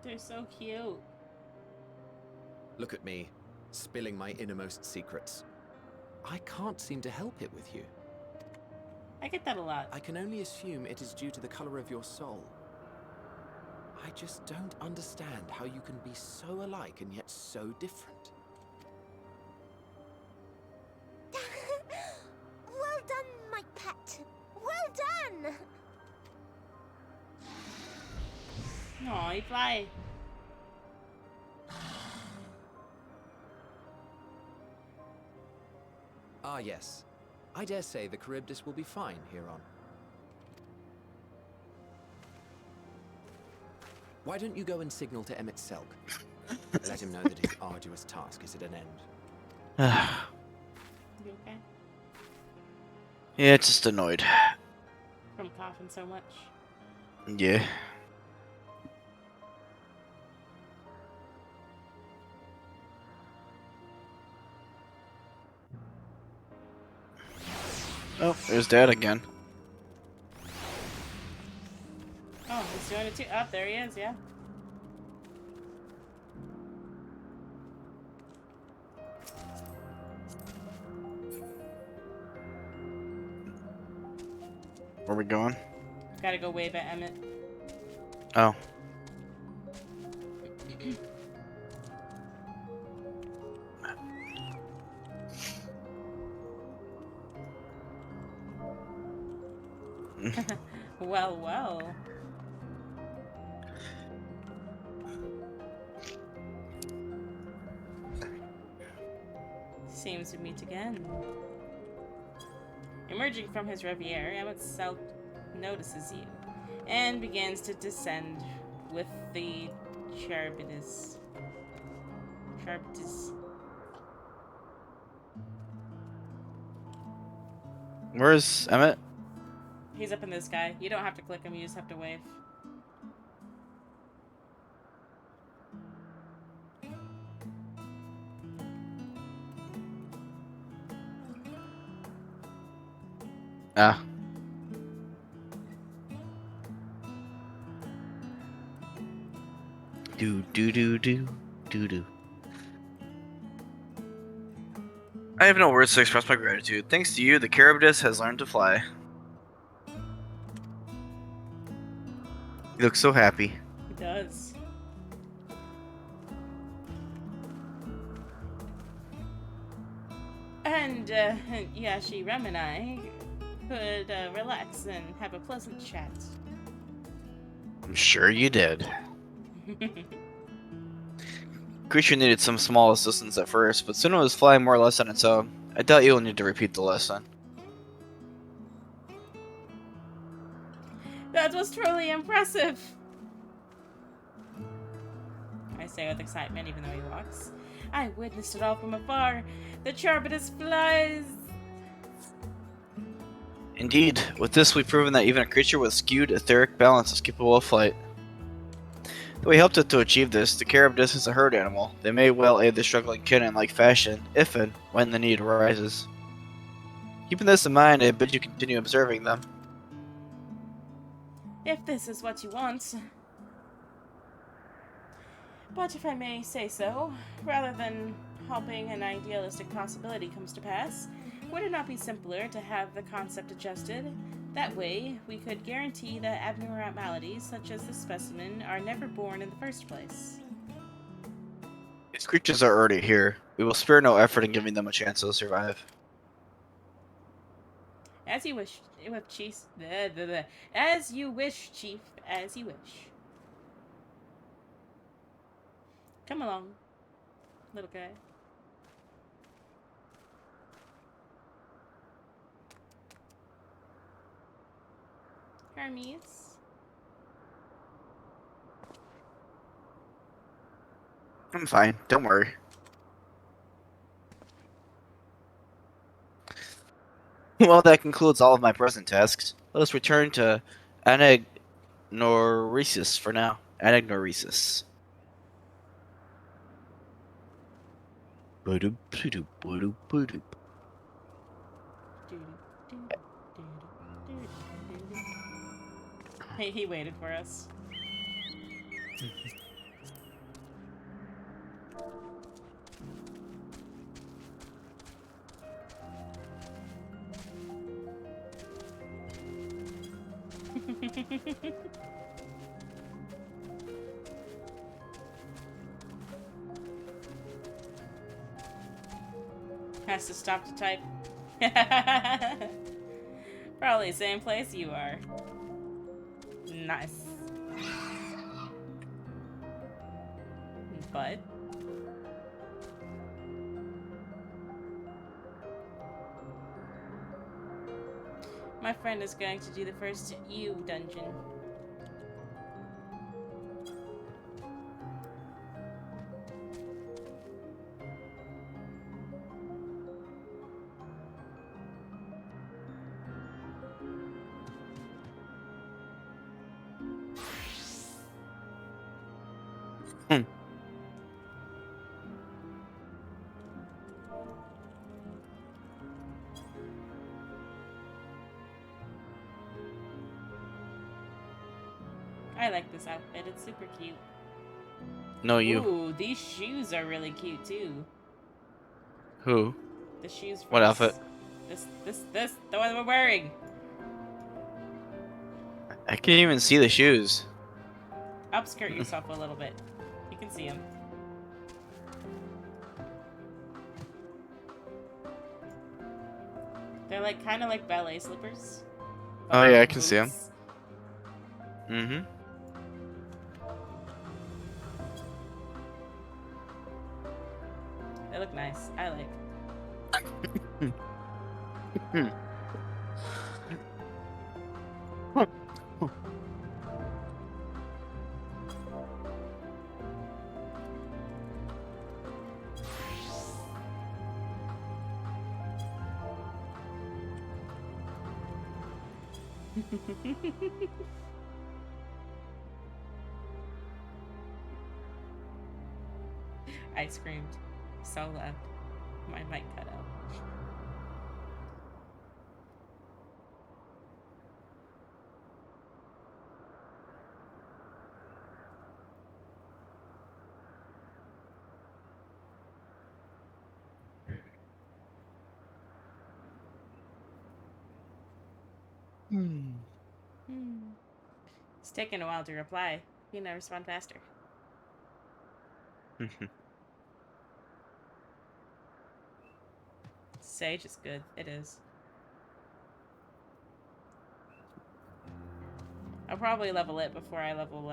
They're so cute. Look at me, spilling my innermost secrets. I can't seem to help it with you. I get that a lot. I can only assume it is due to the color of your soul. I just don't understand how you can be so alike and yet so different. Well done, my pet. Well done. Aw, he fly. Ah, yes. I dare say the Charybdis will be fine here on. Why don't you go and signal to Emmett Selk? Let him know that his arduous task is at an end. You okay? Yeah, just annoyed. From coughing so much. Yeah. Oh, there's Dad again. Oh, he's doing it too. Oh, there he is, yeah. Where we going? Gotta go wave at Emmett. Oh. Well, well. Seems to meet again. Emerging from his reverie, Emmett Self notices you and begins to descend with the Charybdis. Where's Emmett? He's up in the sky. You don't have to click him, you just have to wave. Ah. Do do do do do do. I have no words to express my gratitude. Thanks to you, the Charybdis has learned to fly. He looks so happy. He does. And, Yashi, Rem, and I could relax and have a pleasant chat. I'm sure you did. Creature needed some small assistance at first, but soon it was flying more or less on its own. I doubt you'll need to repeat the lesson. That was truly impressive! I say with excitement, even though he walks. I witnessed it all from afar. The Charybdis flies! Indeed, with this we've proven that even a creature with skewed etheric balance is capable of flight. Though we helped it to achieve this, the Charybdis is a herd animal. They may well aid the struggling kin in like fashion, if and when the need arises. Keeping this in mind, I bid you continue observing them. If this is what you want. But if I may say so, rather than hoping an idealistic possibility comes to pass, would it not be simpler to have the concept adjusted? That way, we could guarantee that abnormalities such as this specimen are never born in the first place. These creatures are already here. We will spare no effort in giving them a chance to survive. As you wish, Chief. As you wish, Chief. As you wish. Come along, little guy. Hermes. I'm fine, don't worry. Well, that concludes all of my present tasks. Let us return to Anagnoresis for now. Anagnoresis. He waited for us. Has to stop to type. Probably the same place you are. Nice. But my friend is going to do the first U dungeon. I like this outfit. It's super cute. No, you. Ooh, these shoes are really cute too. Who? The shoes. What outfit? This. The one we're wearing. I can't even see the shoes. Upskirt yourself a little bit. You can see them. They're like kind of like ballet slippers. Oh yeah, I can see them. Mm-hmm. They look nice. I like. I screamed so loud. My mic cut out. It's taking a while to reply. You know, respond faster. Sage is good. It is. I'll probably level it before I level,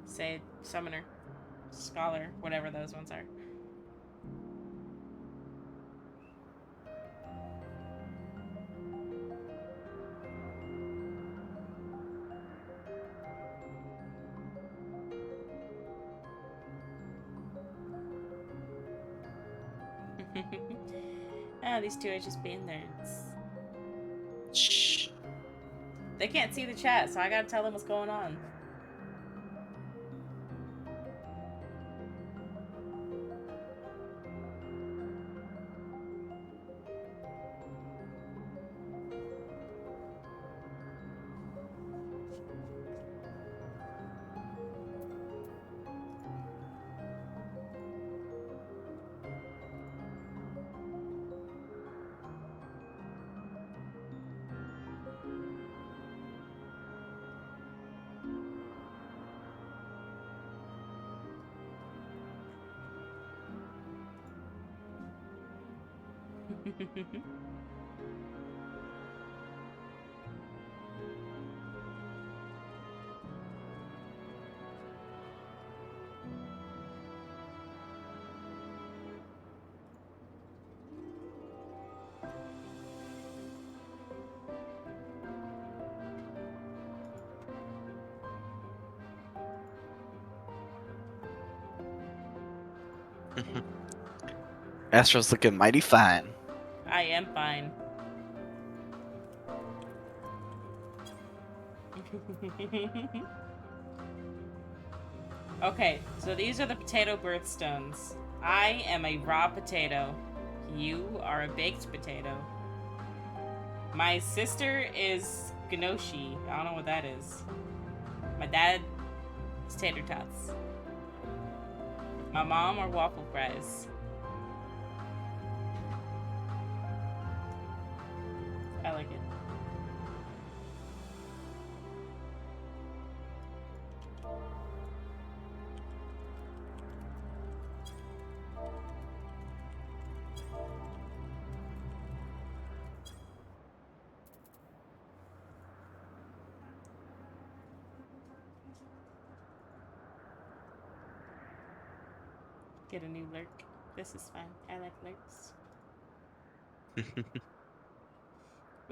say, Summoner, Scholar, whatever those ones are. Ah, these two are just being nerds. Shh. They can't see the chat, so I gotta tell them what's going on. Astro's looking mighty fine. I am fine. Okay, so these are the potato birthstones. I am a raw potato. You are a baked potato. My sister is ganoshi. I don't know what that is. My dad is tater tots. My mom are waffle fries. I like it. Get a new lurk. This is fun. I like lurks.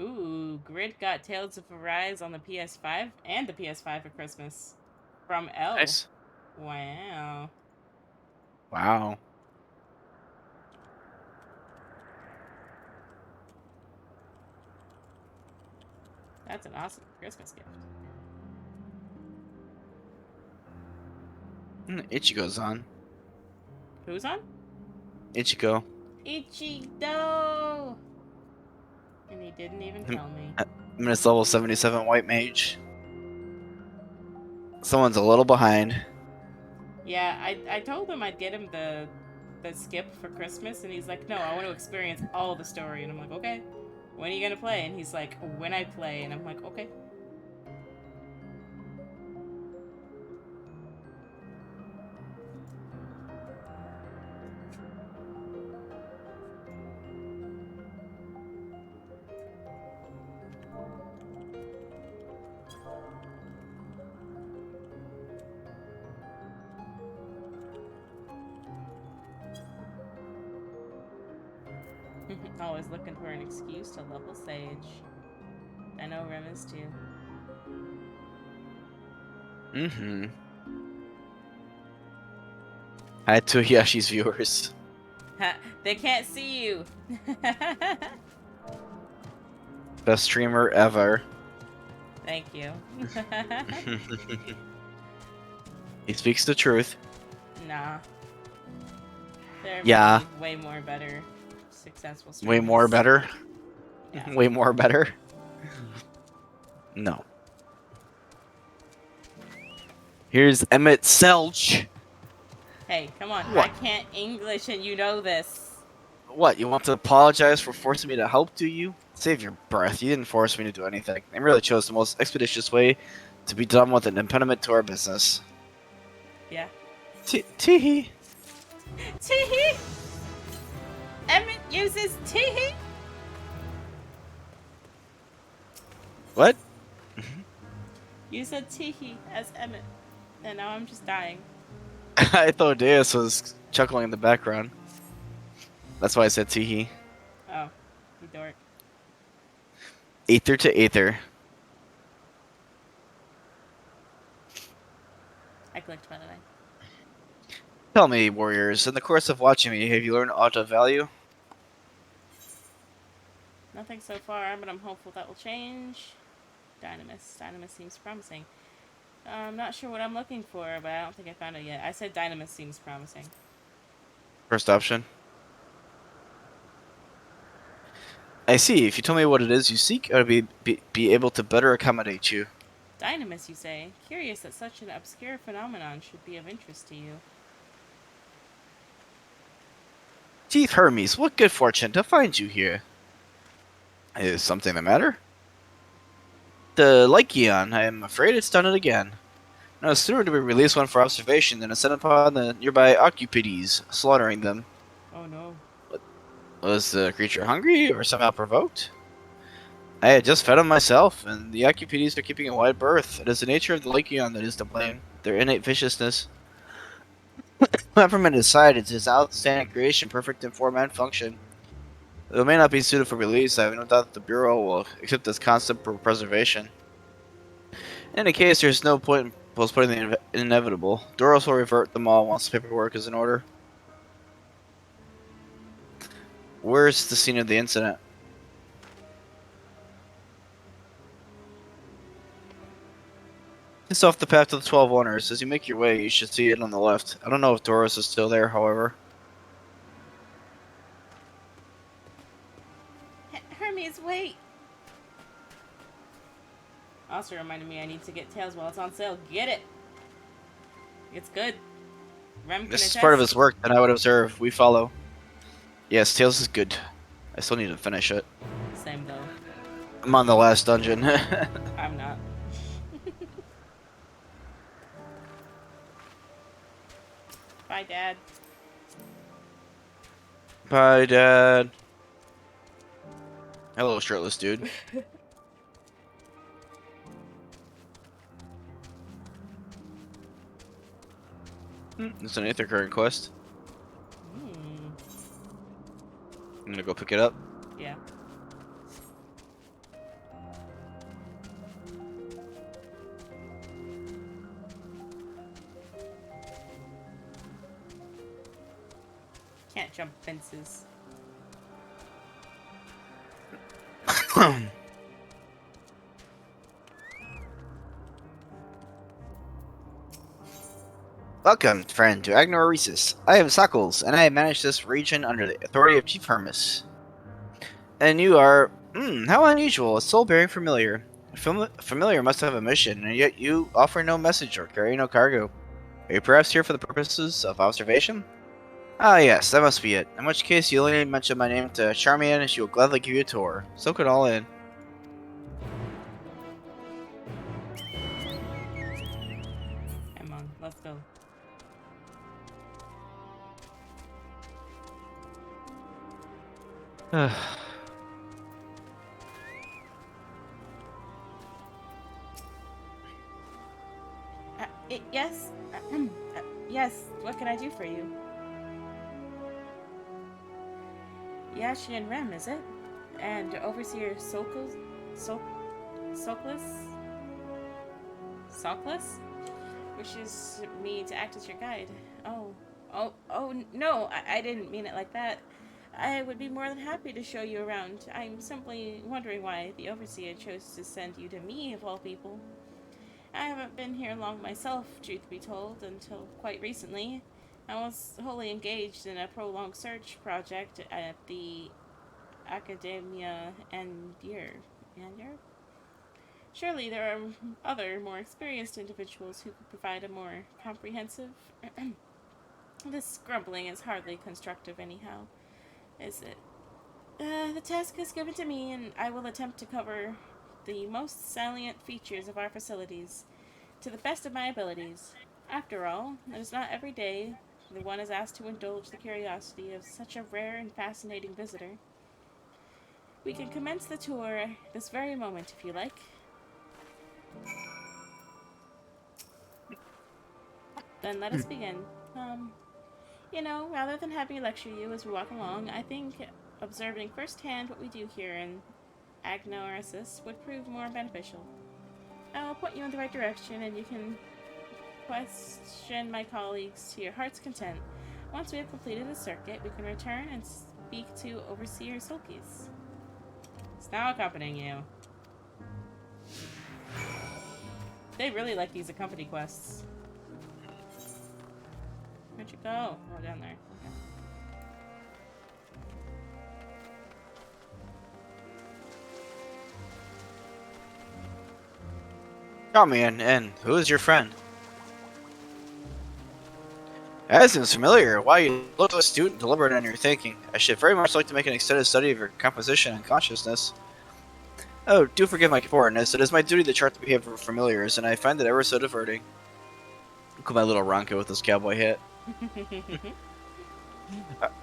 Ooh, Grid got Tales of Arise on the PS5 and the PS5 for Christmas. From L. Nice. Wow. Wow. That's an awesome Christmas gift. Ichigo's on. Who's on? Ichigo. Ichigo! And he didn't even tell me. I'm in his level 77 white mage. Someone's a little behind. Yeah, I told him I'd get him the skip for Christmas, and he's like, no, I want to experience all the story. And I'm like, okay. When are you gonna play? And he's like, when I play. And I'm like, okay. Always looking for an excuse to level Sage. I know Rem is too. Mm-hmm. Hi to Yashi's viewers. They can't see you. Best streamer ever. Thank you. He speaks the truth. Nah. There are Yeah. way more better successful streamers. Way more better. Yeah. Way more better. No. Here's Emmett Selch. Hey, come on. What? I can't English and you know this. What, you want to apologize for forcing me to help, do you? Save your breath. You didn't force me to do anything. I merely chose the most expeditious way to be done with an impediment to our business. Yeah. Teehee. Teehee! Emmett uses teehee? What? You said teehee as Emmett. And now I'm just dying. I thought Deus was chuckling in the background. That's why I said teehee. Oh, you dork. Aether to Aether. I clicked, by the way. Tell me, warriors, in the course of watching me, have you learned aught of value? Nothing so far, but I'm hopeful that will change. Dynamis. Dynamis seems promising. I'm not sure what I'm looking for, but I don't think I found it yet. I said Dynamis seems promising. First option. I see. If you tell me what it is you seek, I would be able to better accommodate you. Dynamis, you say? Curious that such an obscure phenomenon should be of interest to you. Chief Hermes, what good fortune to find you here. Is something the matter? The Lycion, I am afraid it's done it again. No sooner do we release one for observation than to send upon the nearby Occupides, slaughtering them. Oh no. Was the creature hungry or somehow provoked? I had just fed him myself, and the Occupides are keeping a wide berth. It is the nature of the Lycion that is to blame, their innate viciousness. From aside, it's his outstanding creation, perfect in form and function. Though it may not be suited for release, I have no doubt that the Bureau will accept this constant for preservation. In any case, there's no point in postponing the inevitable. Doros will revert them all once the paperwork is in order. Where's the scene of the incident? It's off the path to the 12 Wonders. As you make your way, you should see it on the left. I don't know if Doros is still there, however. Hermes, wait! Also reminded me I need to get Tails while it's on sale. Get it! It's good. Rem can This is attest. part of his work, and I would observe. We follow. Yes, Tails is good. I still need to finish it. Same though. I'm on the last dungeon. I'm not. Bye, Dad. Bye, Dad. Hello, shirtless dude. It's an Aether current quest. I'm gonna go pick it up. Yeah. Can't jump fences. Welcome, friend, to Agnoresis. I am Suckles, and I have managed this region under the authority of Chief Hermes. And you are, how unusual, a soul-bearing familiar. Familiar must have a mission, and yet you offer no message or carry no cargo. Are you perhaps here for the purposes of observation? Ah yes, that must be it. In which case, you only need to mention my name to Charmian, and she will gladly give you a tour. Soak it all in. Come on, let's go. Yes? Yes, what can I do for you? Yashi and Rem, is it? And Overseer Sockless wishes me to act as your guide. No, I didn't mean it like that. I would be more than happy to show you around. I'm simply wondering why the Overseer chose to send you to me, of all people. I haven't been here long myself, truth be told, until quite recently. I was wholly engaged in a prolonged search project at the Academia Andir. Andir? Surely there are other, more experienced individuals who could provide a more comprehensive. This grumbling is hardly constructive, anyhow, is it? The task is given to me, and I will attempt to cover the most salient features of our facilities to the best of my abilities. After all, it is not every day that one is asked to indulge the curiosity of such a rare and fascinating visitor. We can commence the tour this very moment, if you like. Then let us begin. Rather than have me lecture you as we walk along, I think observing firsthand what we do here in Agnorasis would prove more beneficial. I will point you in the right direction, and you can question my colleagues to your heart's content. Once we have completed the circuit, we can return and speak to Overseer Sulkys. It's now accompanying you. They really like these accompany quests. Where'd you go? Oh, down there. Okay. Come in, and who is your friend? That seems familiar. Why you look so astute and deliberate in your thinking. I should very much like to make an extended study of your composition and consciousness. Oh, do forgive my foreignness. It is my duty to chart the behavior of familiars, and I find it ever so diverting. Look at my little Ronco with his cowboy hat.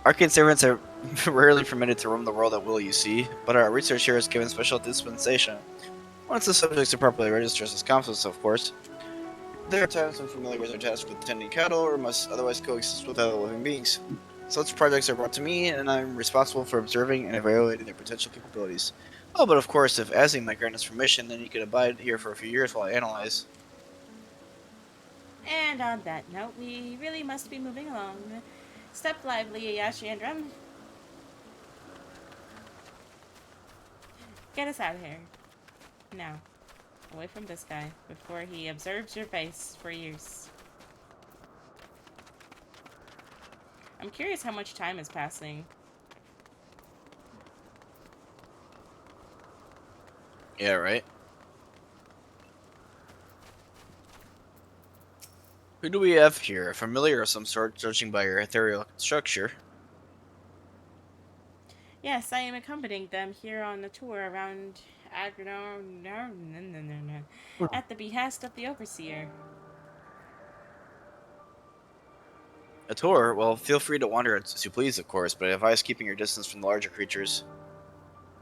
Arcane servants are rarely permitted to roam the world at will, you see, but our research here is given special dispensation. Once the subjects are properly registered as confidants, of course. There are times when familiars are tasked with tending cattle or must otherwise coexist with other living beings. Such projects are brought to me, and I'm responsible for observing and evaluating their potential capabilities. Oh, but of course, if Azzy might grant us permission, then you could abide here for a few years while I analyze. And on that note, we really must be moving along. Step lively, Ayashi and Rem. Get us out of here. Now. Away from this guy, before he observes your face for years. I'm curious how much time is passing. Yeah, right? Who do we have here? A familiar of some sort, judging by your ethereal structure. Yes, I am accompanying them here on the tour around at the behest of the Overseer. A tour? Well, feel free to wander as you please, of course, but I advise keeping your distance from the larger creatures.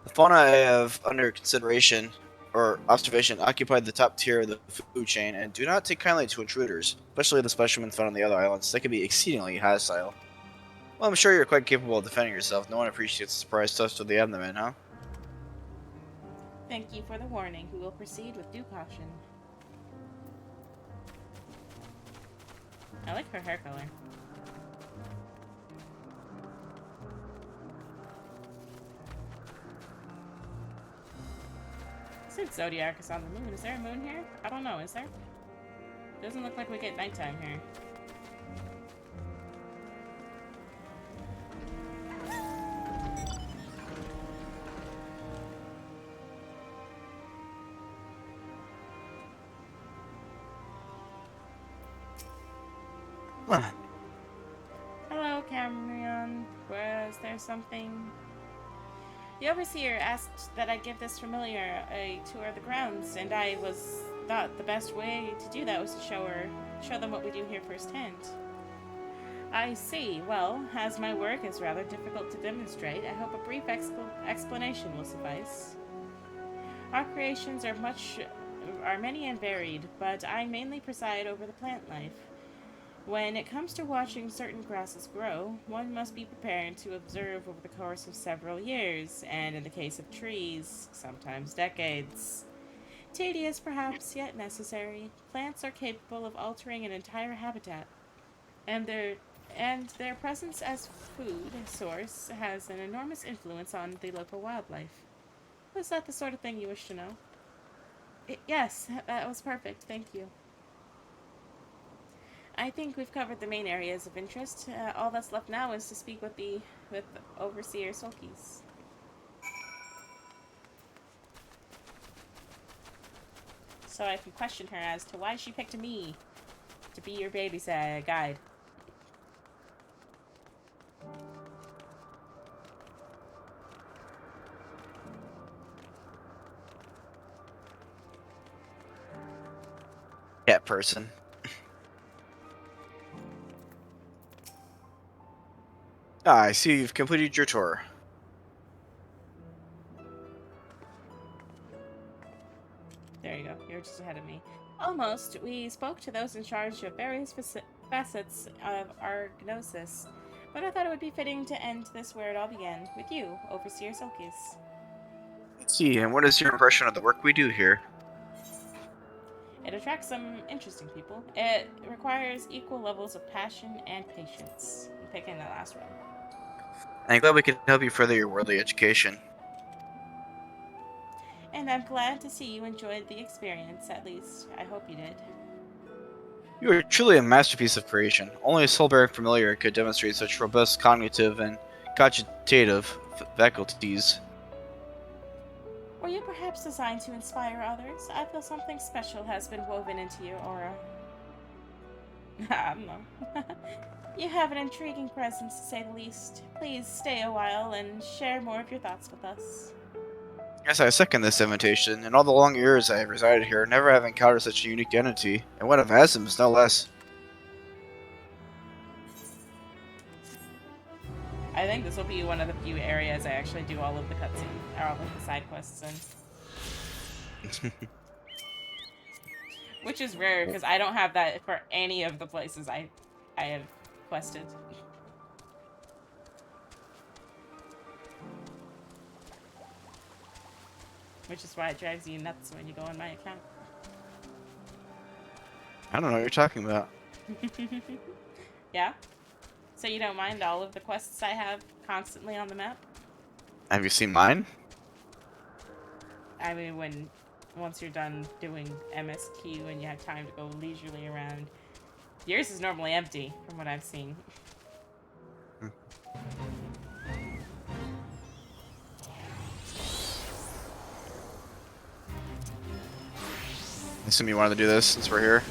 The fauna I have under consideration or observation occupy the top tier of the food chain and do not take kindly to intruders, especially the specimens found on the other islands. They can be exceedingly hostile. Well, I'm sure you're quite capable of defending yourself. No one appreciates a surprise thrust to the abdomen, huh? Thank you for the warning. We will proceed with due caution. I like her hair color. Since Zodiac is on the moon, is there a moon here? I don't know, is there? Doesn't look like we get nighttime here. Hello, Cameron. Was there something? The Overseer asked that I give this familiar a tour of the grounds, and I thought the best way to do that was to show them what we do here firsthand. I see. Well, as my work is rather difficult to demonstrate, I hope a brief explanation will suffice. Our creations are many and varied, but I mainly preside over the plant life. When it comes to watching certain grasses grow, one must be prepared to observe over the course of several years, and in the case of trees, sometimes decades. Tedious, perhaps, yet necessary. Plants are capable of altering an entire habitat, and their presence as food source has an enormous influence on the local wildlife. Was that the sort of thing you wish to know? Yes, that was perfect. Thank you. I think we've covered the main areas of interest. All that's left now is to speak with Overseer Sulkys. So I can question her as to why she picked me to be your babysit guide. Cat person. I see you've completed your tour. There you go. You're just ahead of me. Almost. We spoke to those in charge of various facets of our gnosis, but I thought it would be fitting to end this where it all began, with you, Overseer Sulkys. Let's see, and what is your impression of the work we do here? It attracts some interesting people. It requires equal levels of passion and patience. I'm picking the last one. I'm glad we can help you further your worldly education. And I'm glad to see you enjoyed the experience, at least. I hope you did. You are truly a masterpiece of creation. Only a soul-bearing familiar could demonstrate such robust cognitive and cogitative faculties. Were you perhaps designed to inspire others? I feel something special has been woven into your aura. I don't know. You have an intriguing presence, to say the least. Please stay a while and share more of your thoughts with us. Yes, I second this invitation. In all the long years I have resided here, never have encountered such a unique entity, and one of Asm's, no less. I think this will be one of the few areas I actually do all of the cutscene, or all of the side quests in. Which is rare, because I don't have that for any of the places I have quested. Which is why it drives you nuts when you go on my account. I don't know what you're talking about. Yeah? So you don't mind all of the quests I have constantly on the map? Have you seen mine? I mean, once you're done doing MSQ and you have time to go leisurely around. Yours is normally empty, from what I've seen. I assume you wanted to do this since we're here.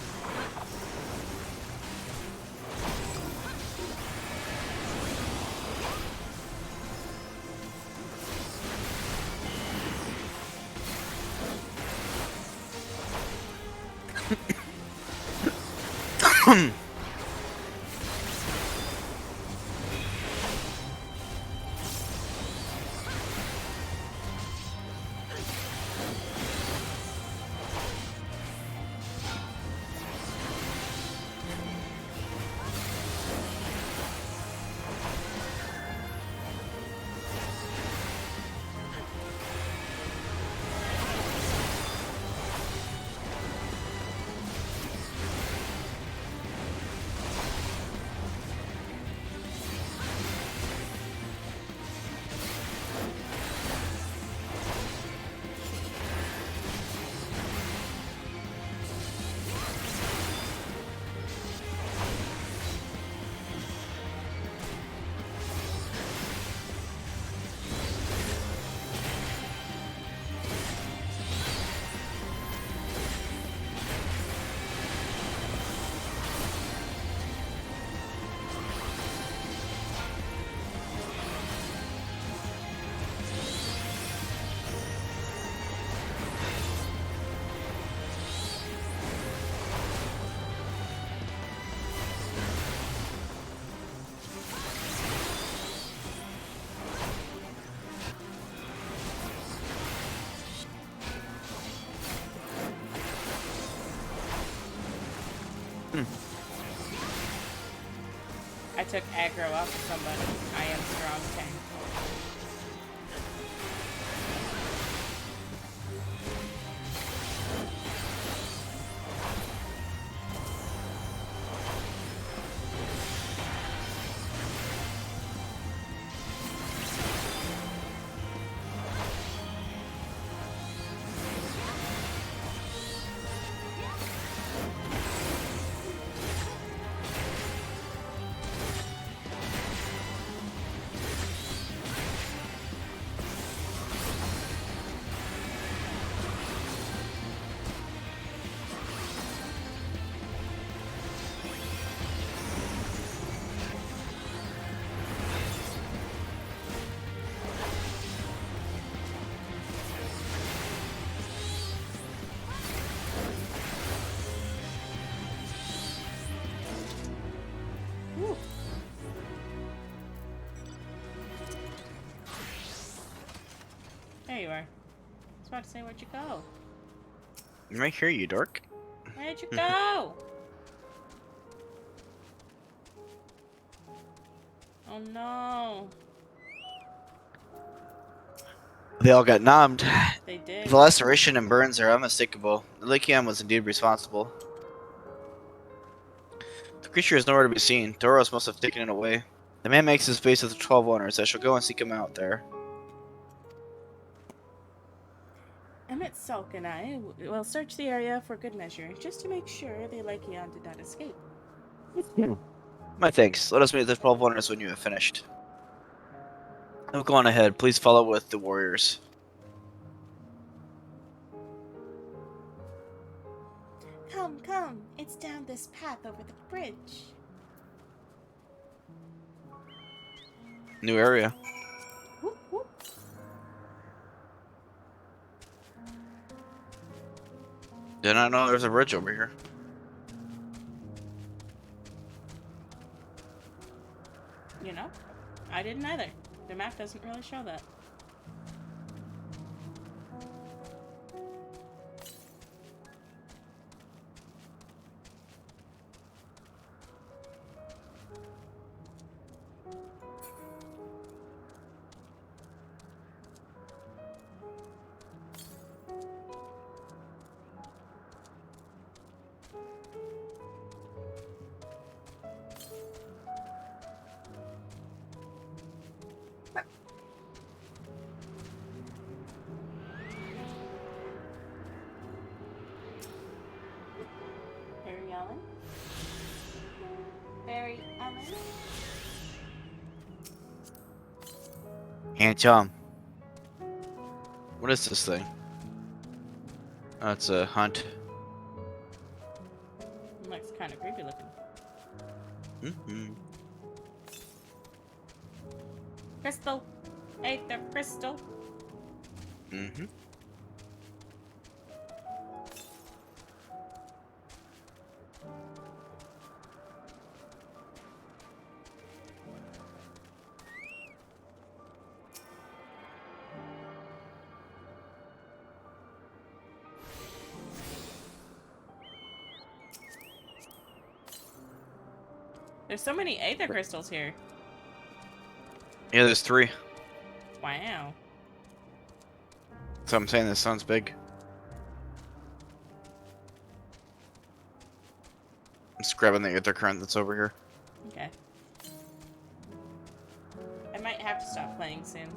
I took aggro off of somebody. I am strong tank. Whew. There you are. I was about to say, where'd you go? I'm right here, you dork. Where'd you go? Oh no. They all got nommed. They did. The laceration and burns are unmistakable. The Lycium was indeed responsible. The creature is nowhere to be seen. Doros must have taken it away. The man makes his base with the 12 owners. I shall go and seek him out there. Emmett, Sulk, and I will search the area for good measure, just to make sure the Lycion did not escape. My thanks. Let us meet the 12 owners when you have finished. Now go on ahead. Please follow with the warriors. Come, come. It's down this path over the bridge. New area. Whoop, whoop. Did not know there's a bridge over here. You know? I didn't either. The map doesn't really show that. Barry Allen? Barry Allen? Hey, Tom. What is this thing? Oh, it's a hunt. Looks kind of creepy looking. Mm-hmm. Crystal! Hey there, Crystal! Mm-hmm. There's so many aether crystals here. Yeah, there's 3. Wow. So I'm saying this sounds big. I'm just grabbing the ether current that's over here. Okay. I might have to stop playing soon.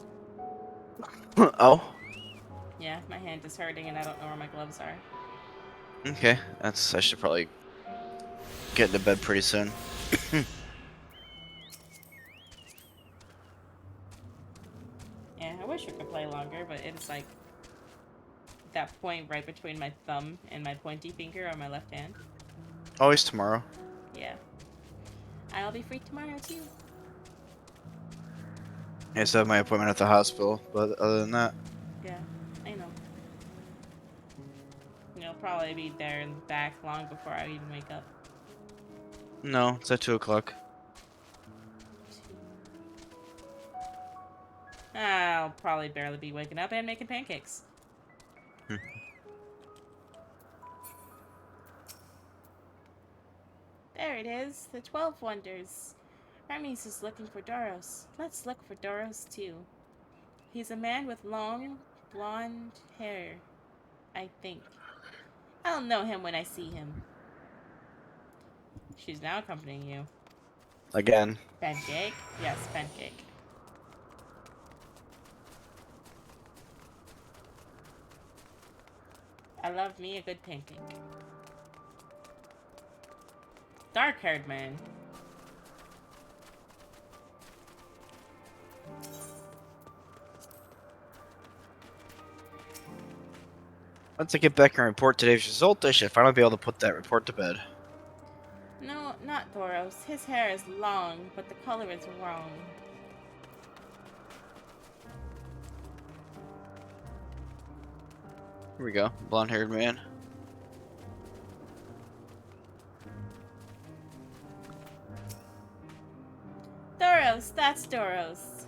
Oh. Yeah, my hand is hurting and I don't know where my gloves are. Okay, I should probably get into bed pretty soon. Yeah, I wish we could play longer, but it's like that point right between my thumb and my pointy finger on my left hand. Always tomorrow. Yeah. I'll be free tomorrow too. I just have my appointment at the hospital, but other than that. Yeah, I know. You'll probably be there and back long before I even wake up. No, it's at 2 o'clock. I'll probably barely be waking up and making pancakes. There it is, the 12 Wonders. Hermes is looking for Doros. Let's look for Doros too. He's a man with long, blonde hair, I think. I'll know him when I see him. She's now accompanying you. Again. Pancake? Yes, pancake. I love me a good pancake. Dark-haired man. Once I get back and report today's result, I should finally be able to put that report to bed. No, not Doros. His hair is long, but the color is wrong. Here we go. Blonde-haired man. Doros, that's Doros.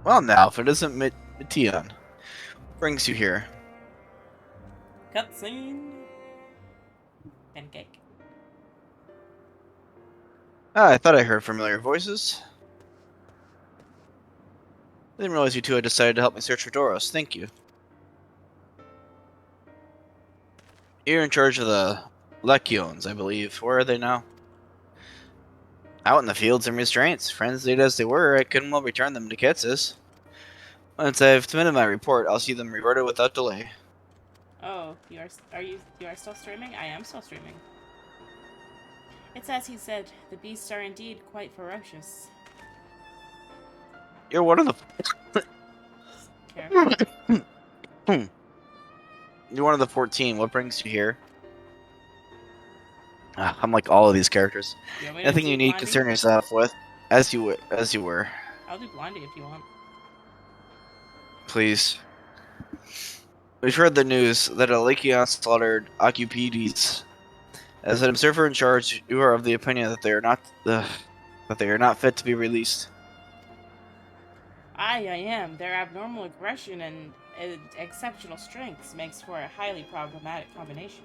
Well now, if it isn't Mitian. What brings you here? Cutscene. Pancake. Ah, I thought I heard familiar voices. I didn't realize you two had decided to help me search for Doros. Thank you. You're in charge of the Lechions, I believe. Where are they now? Out in the fields and restraints. Frenzied as they were, I couldn't well return them to Ketsis. Once I've submitted my report, I'll see them reverted without delay. Oh, you are still streaming? I am still streaming. It's as he said, the beasts are indeed quite ferocious. You're one of the... You're one of the 14. What brings you here? I'm like all of these characters. Nothing you need concern yourself with, as you were. I'll do Blondie if you want. Please. We've heard the news that a Lechion slaughtered Occupides. As an observer in charge, you are of the opinion that they are not fit to be released. I am. Their abnormal aggression and exceptional strengths makes for a highly problematic combination.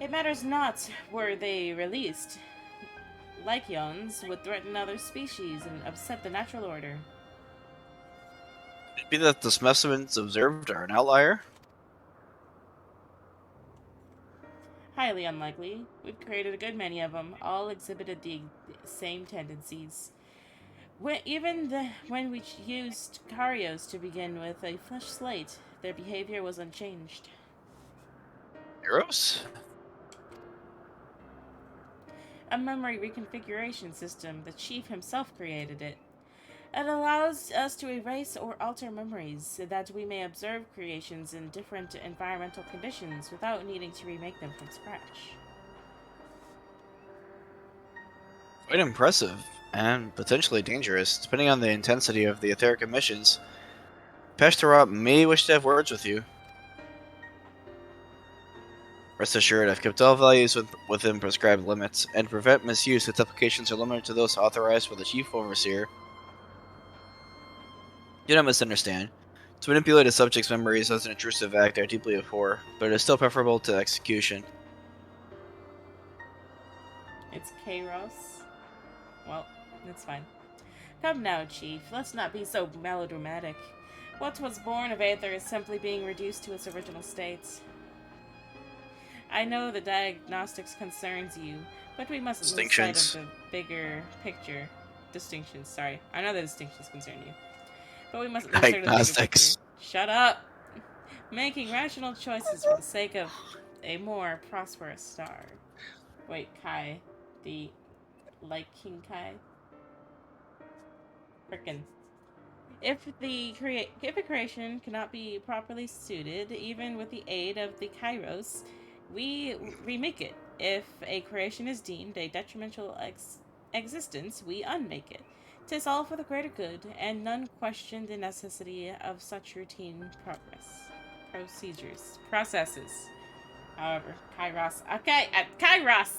It matters not were they released. Lechions would threaten other species and upset the natural order. Could it be that the specimens observed are an outlier? Highly unlikely. We've created a good many of them. All exhibited the same tendencies. When we used Carios to begin with a fresh slate, their behavior was unchanged. Eros? A memory reconfiguration system. The chief himself created it. It allows us to erase or alter memories so that we may observe creations in different environmental conditions without needing to remake them from scratch. Quite impressive, and potentially dangerous, depending on the intensity of the etheric emissions. Peshtarot may wish to have words with you. Rest assured, I've kept all values within prescribed limits, and to prevent misuse, its applications are limited to those authorized by the Chief Overseer. Do not misunderstand. To manipulate a subject's memories as an intrusive act I deeply abhor, but it is still preferable to execution. It's Kairos. Well, that's fine. Come now, Chief. Let's not be so melodramatic. What was born of Aether is simply being reduced to its original state. I know the diagnostics concerns you, but we mustn't lose sight of the bigger picture. Distinctions, sorry. I know the distinctions concern you. But we mustn't lose sight of the bigger picture. Shut up! Making rational choices for the sake of a more prosperous star. Wait, Kai. The... like King Kai? Frickin'. If a creation cannot be properly suited, even with the aid of the Kairos, we remake it. If a creation is deemed a detrimental existence, we unmake it. 'Tis all for the greater good, and none question the necessity of such routine processes. However, Kairos. Okay, Kairos!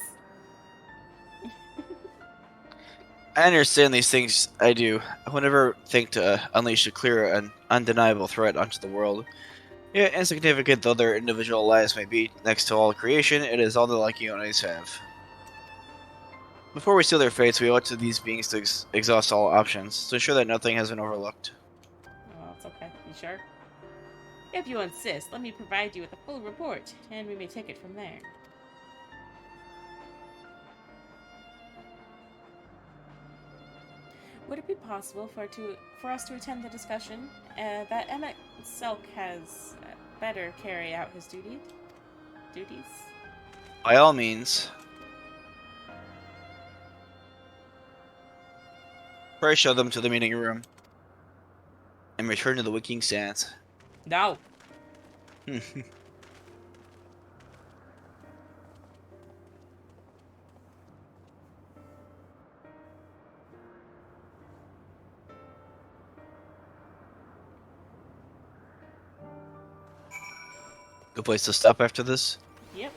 I understand these things, I do. I would never think to unleash a clear and undeniable threat onto the world. Yet, insignificant though their individual lives may be, next to all creation, it is all the Lechions have. Before we seal their fates, we owe it to these beings to exhaust all options, to ensure that nothing has been overlooked. Oh, it's okay. You sure? If you insist, let me provide you with a full report, and we may take it from there. Would it be possible for us to attend the discussion? That Emmett Selk has better carry out his duties? By all means. Pray show them to the meeting room. And return to the Wicking Sands. No. Good place to stop after this? Yep.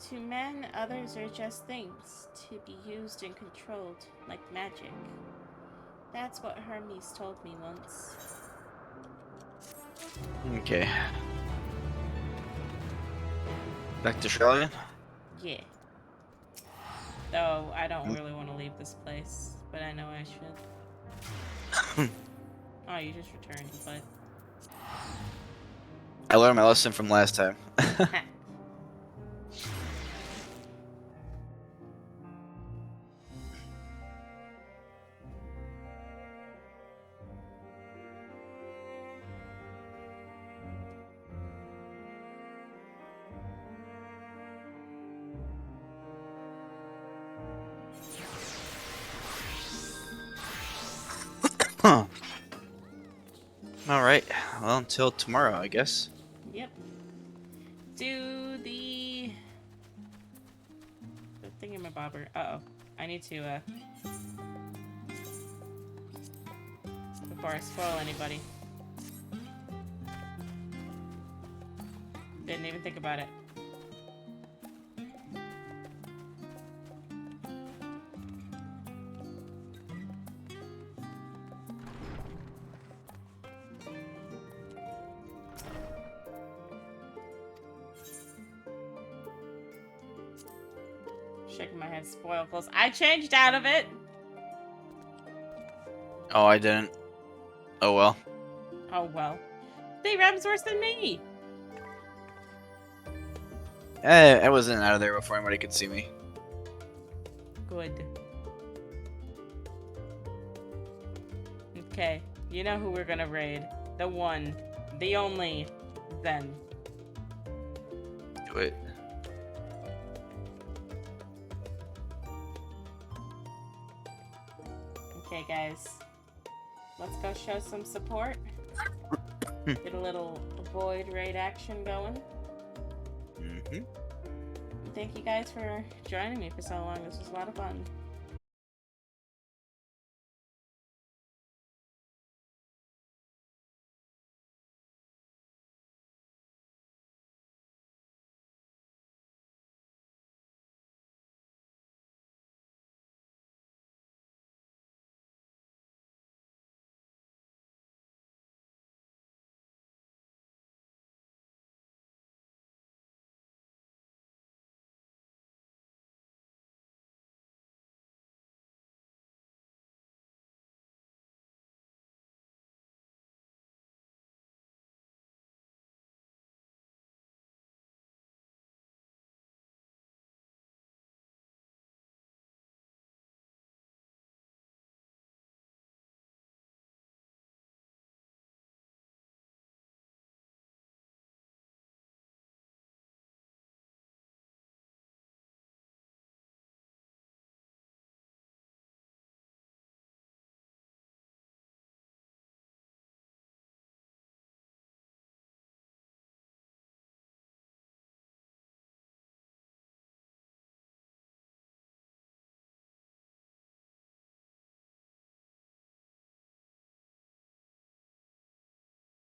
To men, others are just things, to be used and controlled, like magic. That's what Hermes told me once. Okay. Back to Charlotte? Yeah. Though, I don't really want to leave this place, but I know I should. Oh, you just returned, but... I learned my lesson from last time. Alright, well, until tomorrow, I guess. Yep. Do the thingamabobber. Uh-oh. I need to, before I spoil anybody. Didn't even think about it. Shaking my head, spoil clothes. I changed out of it! Oh, I didn't. Oh well. Oh well. D-Ram's worse than me! I wasn't out of there before anybody could see me. Good. Okay, you know who we're gonna raid. The one, the only, Zen. Do it. Okay, guys. Let's go show some support. Get a little void raid action going. Mm-hmm. Thank you guys for joining me for so long. This was a lot of fun.